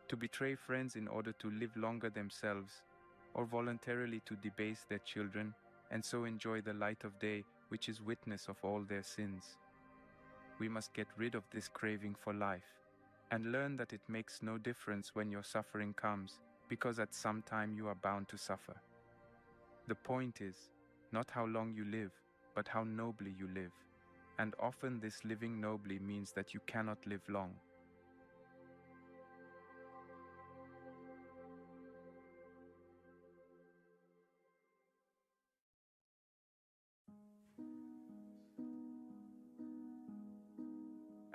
to betray friends in order to live longer themselves, or voluntarily to debase their children, and so enjoy the light of day which is witness of all their sins. We must get rid of this craving for life, and learn that it makes no difference when your suffering comes, because at some time you are bound to suffer. The point is, not how long you live, but how nobly you live, and often this living nobly means that you cannot live long.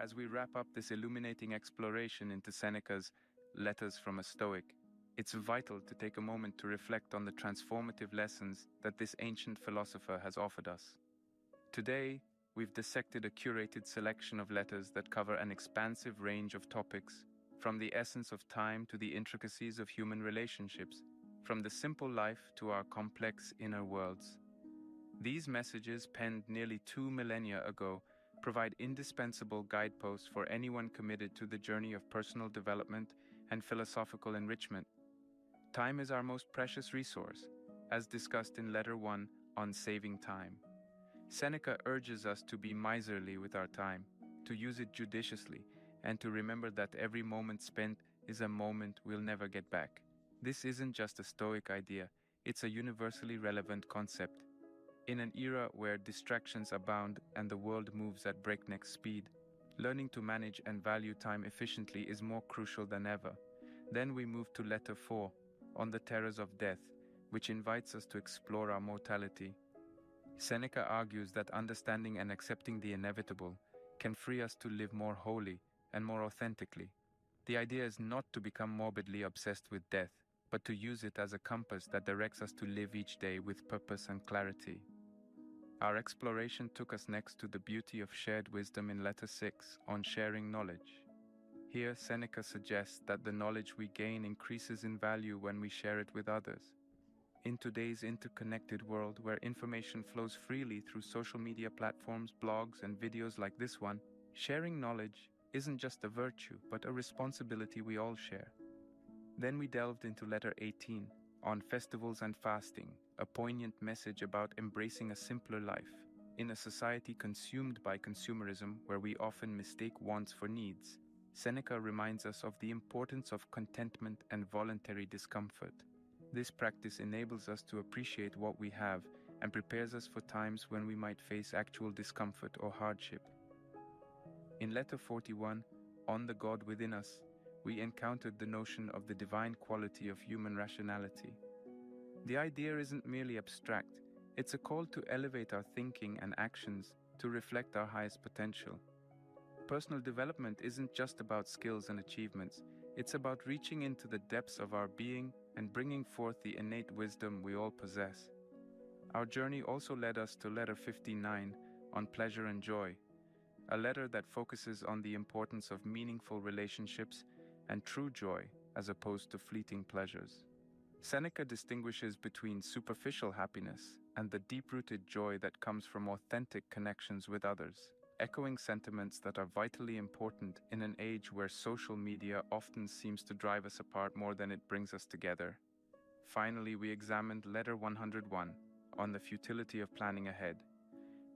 As we wrap up this illuminating exploration into Seneca's Letters from a Stoic, it's vital to take a moment to reflect on the transformative lessons that this ancient philosopher has offered us. Today, we've dissected a curated selection of letters that cover an expansive range of topics, from the essence of time to the intricacies of human relationships, from the simple life to our complex inner worlds. These messages, penned nearly 2 millennia ago, provide indispensable guideposts for anyone committed to the journey of personal development and philosophical enrichment. Time is our most precious resource, as discussed in Letter 1 on saving time. Seneca urges us to be miserly with our time, to use it judiciously, and to remember that every moment spent is a moment we'll never get back. This isn't just a Stoic idea, it's a universally relevant concept. In an era where distractions abound and the world moves at breakneck speed, learning to manage and value time efficiently is more crucial than ever. Then we move to Letter 4, on the terrors of death, which invites us to explore our mortality. Seneca argues that understanding and accepting the inevitable can free us to live more wholly, and more authentically. The idea is not to become morbidly obsessed with death, but to use it as a compass that directs us to live each day with purpose and clarity. Our exploration took us next to the beauty of shared wisdom in Letter 6 on sharing knowledge. Here, Seneca suggests that the knowledge we gain increases in value when we share it with others. In today's interconnected world where information flows freely through social media platforms, blogs, and videos like this one, sharing knowledge isn't just a virtue, but a responsibility we all share. Then we delved into Letter 18 on festivals and fasting, a poignant message about embracing a simpler life. In a society consumed by consumerism where we often mistake wants for needs, Seneca reminds us of the importance of contentment and voluntary discomfort. This practice enables us to appreciate what we have and prepares us for times when we might face actual discomfort or hardship. In Letter 41, on the God within us, we encountered the notion of the divine quality of human rationality. The idea isn't merely abstract, it's a call to elevate our thinking and actions to reflect our highest potential. Personal development isn't just about skills and achievements, it's about reaching into the depths of our being and bringing forth the innate wisdom we all possess. Our journey also led us to Letter 59 on pleasure and joy, a letter that focuses on the importance of meaningful relationships and true joy as opposed to fleeting pleasures. Seneca distinguishes between superficial happiness and the deep-rooted joy that comes from authentic connections with others, echoing sentiments that are vitally important in an age where social media often seems to drive us apart more than it brings us together. Finally, we examined Letter 101 on the futility of planning ahead.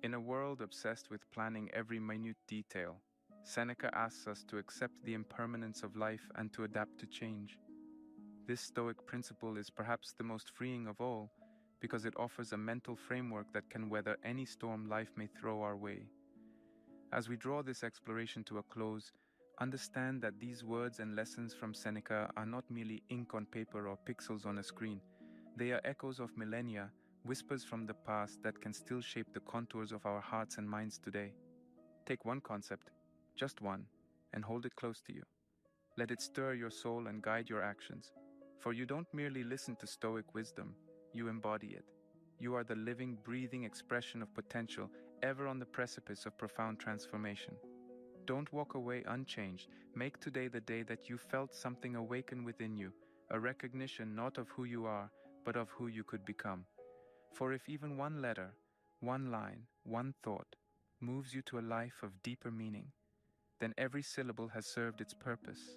In a world obsessed with planning every minute detail, Seneca asks us to accept the impermanence of life and to adapt to change. This Stoic principle is perhaps the most freeing of all, because it offers a mental framework that can weather any storm life may throw our way. As we draw this exploration to a close, understand that these words and lessons from Seneca are not merely ink on paper or pixels on a screen. They are echoes of millennia, whispers from the past that can still shape the contours of our hearts and minds today. Take one concept, just one, and hold it close to you. Let it stir your soul and guide your actions. For you don't merely listen to Stoic wisdom, you embody it. You are the living, breathing expression of potential, ever on the precipice of profound transformation. Don't walk away unchanged. Make today the day that you felt something awaken within you, a recognition not of who you are, but of who you could become. For if even one letter, one line, one thought moves you to a life of deeper meaning, then every syllable has served its purpose.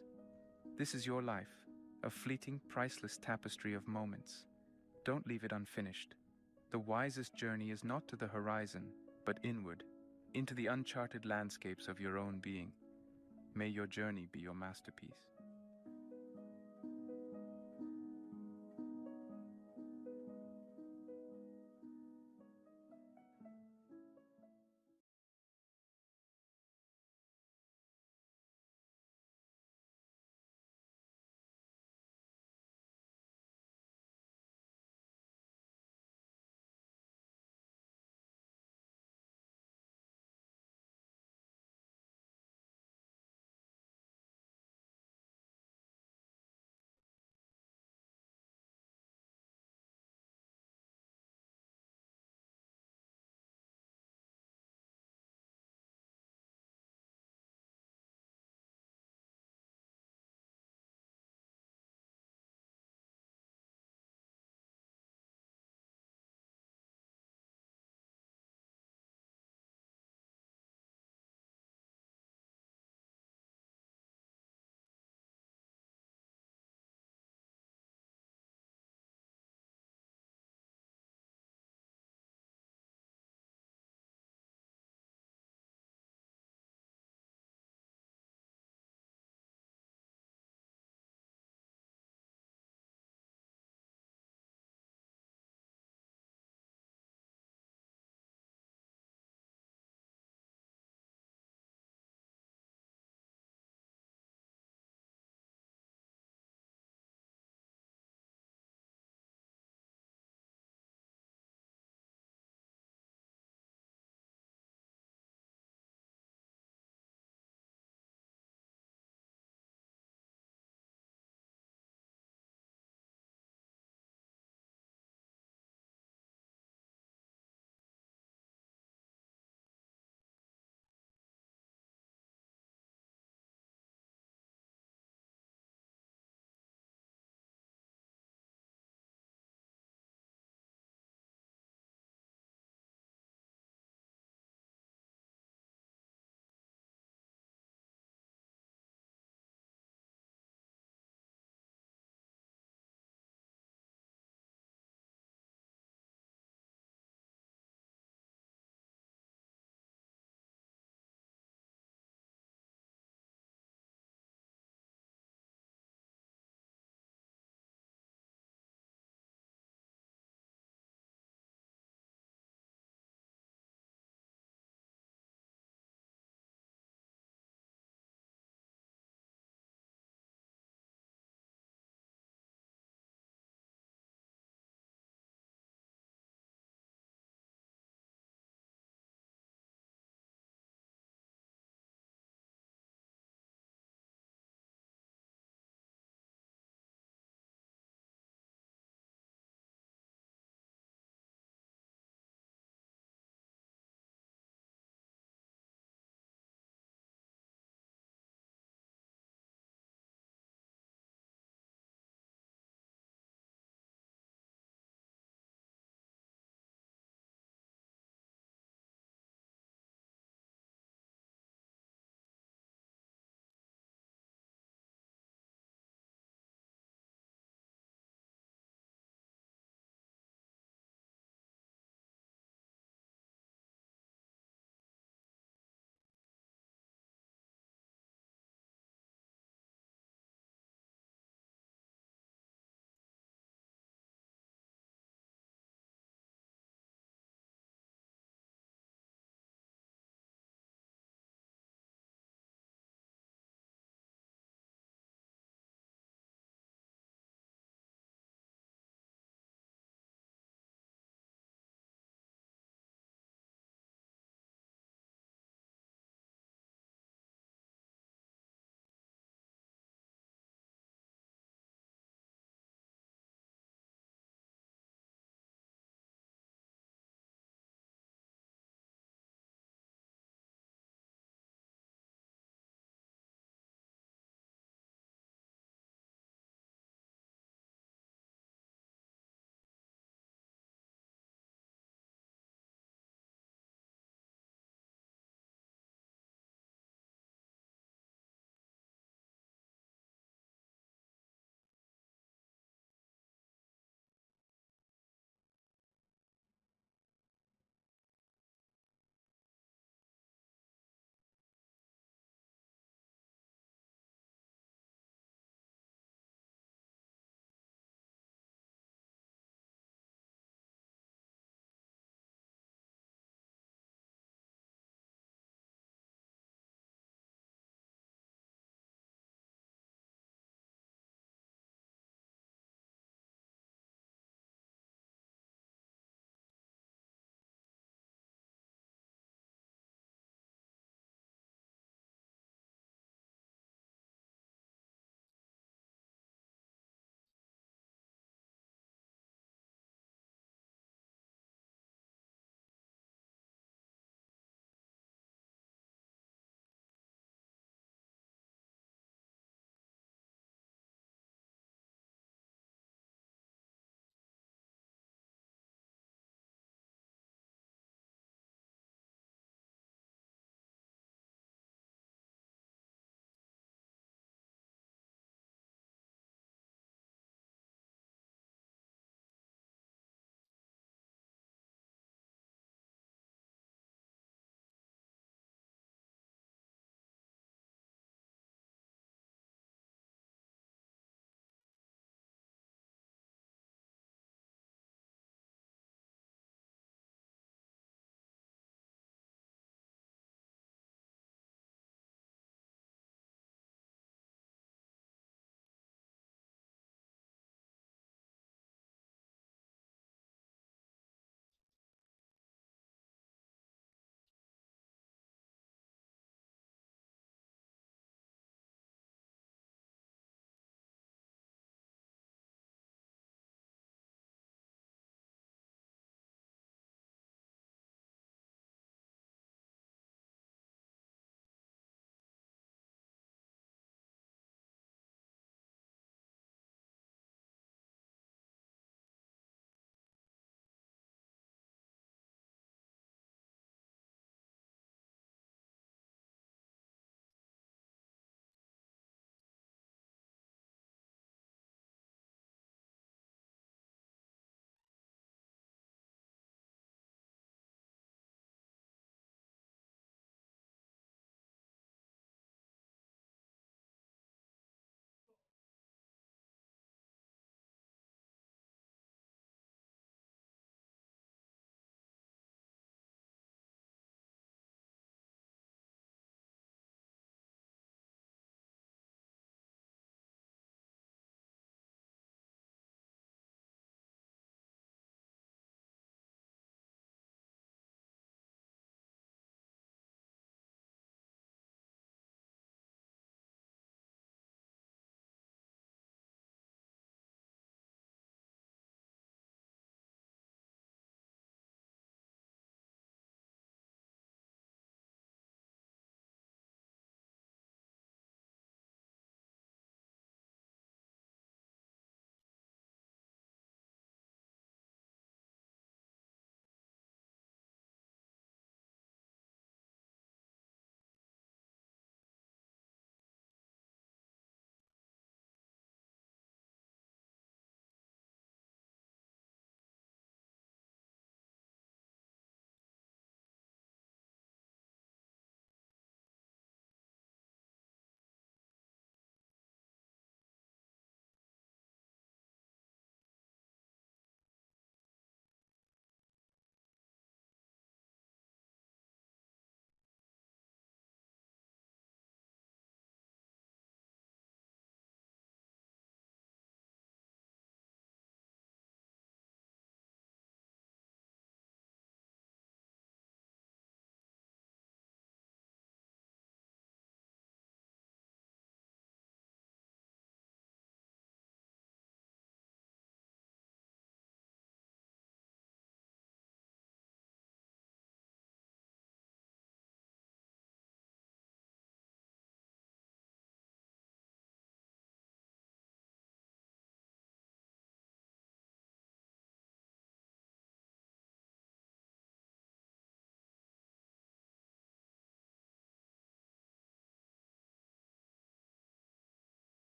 This is your life, a fleeting, priceless tapestry of moments. Don't leave it unfinished. The wisest journey is not to the horizon, but inward, into the uncharted landscapes of your own being. May your journey be your masterpiece.